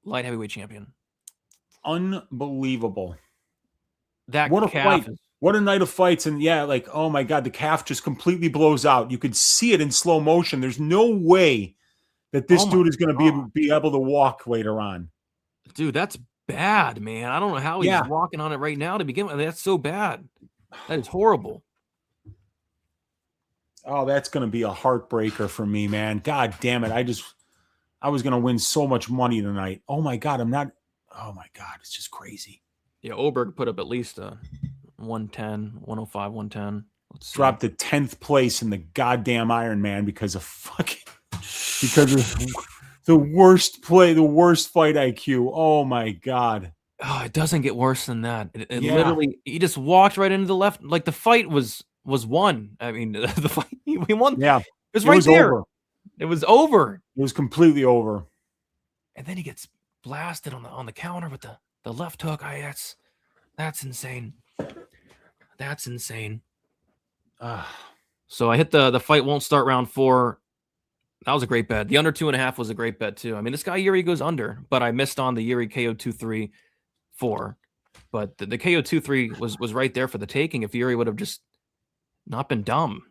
light heavyweight champion. Unbelievable. What a fight. What a night of fights. And yeah, like, oh my God, the calf just completely blows out. You could see it in slow motion. There's no way that this dude is going to be able to walk later on. Dude, that's bad, man. I don't know how he's walking on it right now to begin with. That's so bad. That is horrible. Oh, that's going to be a heartbreaker for me, man. God damn it. I was going to win so much money tonight. Oh my God. Oh my God. It's just crazy. Yeah. Ulberg put up at least 110, 105, 110. Dropped to 10th place in the goddamn Ironman because of the worst fight IQ. Oh my God. Oh, it doesn't get worse than that. It literally, he just walked right into the left. Like the fight was won. I mean, the fight, we won. Yeah. It was right there. Over. It was over. It was completely over. And then he gets blasted on the counter with the left hook. That's insane. That's insane. So I hit the fight won't start round 4. That was a great bet. The under 2.5 was a great bet too. I mean, this guy Yuri goes under, but I missed on the Yuri KO 2-3-4. But the KO 2-3 was right there for the taking if Yuri would have just not been dumb.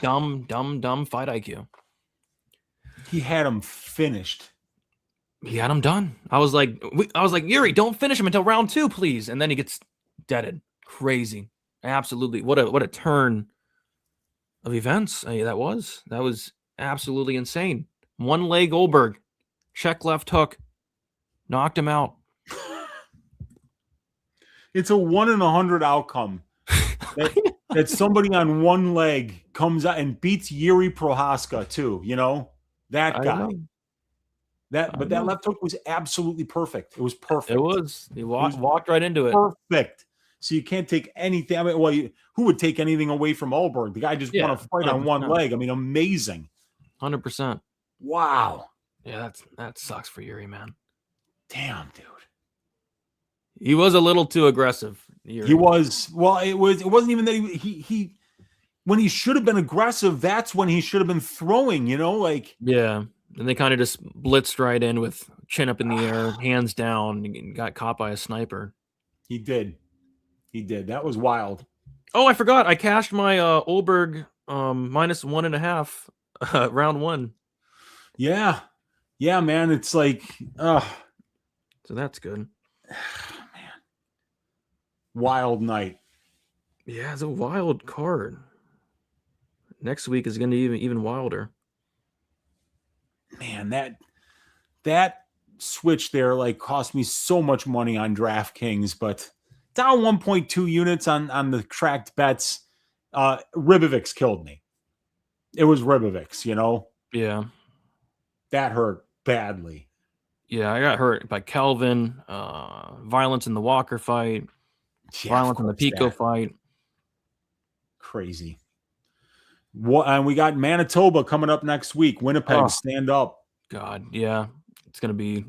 Dumb fight IQ. He had him finished. He had him done. I was like, Yuri, don't finish him until round 2, please. And then he gets deaded. Crazy. Absolutely. What a turn of events. That was absolutely insane. One leg Ulberg, check left hook, knocked him out. It's a 1 in 100 outcome that somebody on one leg comes out and beats Jiri Prochazka too. You know that guy. But that left hook was absolutely perfect. It was perfect. It was. He walked right into it. Perfect. So you can't take anything. I mean, who would take anything away from Ulberg? The guy just won a fight 100%. On one leg. I mean, amazing. 100%. Wow. Yeah, that sucks for Yuri, man. Damn, dude. He was a little too aggressive. Yuri. He was. Well, it wasn't even that he when he should have been aggressive, that's when he should have been throwing, like. Yeah. And they kind of just blitzed right in with chin up in the air, hands down, and got caught by a sniper. He did. That was wild. Oh, I forgot. I cashed my Ulberg minus 1.5 round 1. Yeah. Yeah, man. It's like, so that's good. Man. Wild night. Yeah, it's a wild card. Next week is going to be even wilder. Man, that switch there like cost me so much money on DraftKings, but down 1.2 units on the tracked bets. Ribovics killed me. It was Ribovics, Yeah. That hurt badly. Yeah, I got hurt by Kelvin, violence in the Walker fight, violence in the Pico fight. Crazy. And we got Manitoba coming up next week. Winnipeg, stand up. God, yeah. It's going to be,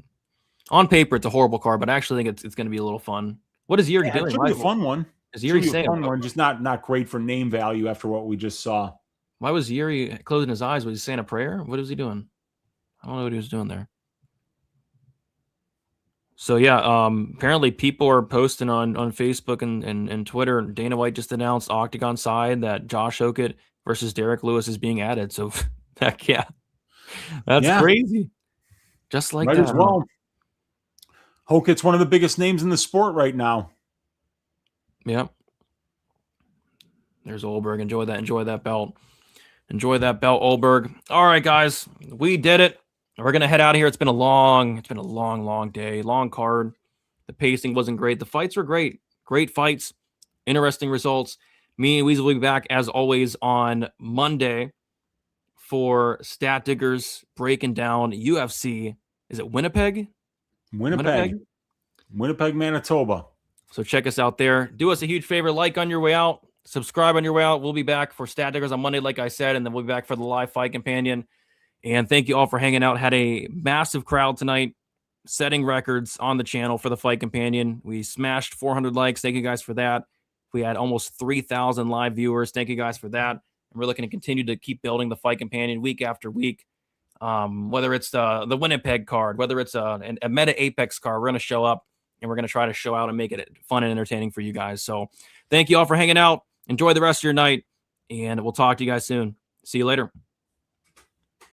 on paper, it's a horrible card, but I actually think it's going to be a little fun. What is Yuri doing? It should be a fun one. Is Yuri saying? Fun one, just not great for name value after what we just saw. Why was Yuri closing his eyes? Was he saying a prayer? What was he doing? I don't know what he was doing there. So yeah, apparently people are posting on Facebook and Twitter. Dana White just announced Octagon side that Josh Hokit versus Derek Lewis is being added. So heck yeah, that's crazy. Just like Might that. as well. Hokit's one of the biggest names in the sport right now. Yep. There's Ulberg. Enjoy that belt. Enjoy that belt, Ulberg. All right, guys, we did it. We're gonna head out of here. It's been a long day, long card. The pacing wasn't great. The fights were great. Great fights, interesting results. Me and Weasel will be back as always on Monday for Stat Diggers breaking down UFC. Is it Winnipeg? Winnipeg, Manitoba. So check us out there. Do us a huge favor, like on your way out, subscribe on your way out. We'll be back for Stat Diggers on Monday, like I said, and then we'll be back for the live fight companion. And thank you all for hanging out. Had a massive crowd tonight, setting records on the channel for the fight companion. We smashed 400 likes. Thank you guys for that. We had almost 3,000 live viewers. Thank you guys for that. And we're looking to continue to keep building the fight companion week after week. Whether it's the Winnipeg card, whether it's a Meta Apex card, we're going to show up and we're going to try to show out and make it fun and entertaining for you guys. So thank you all for hanging out. Enjoy the rest of your night, and we'll talk to you guys soon. See you later.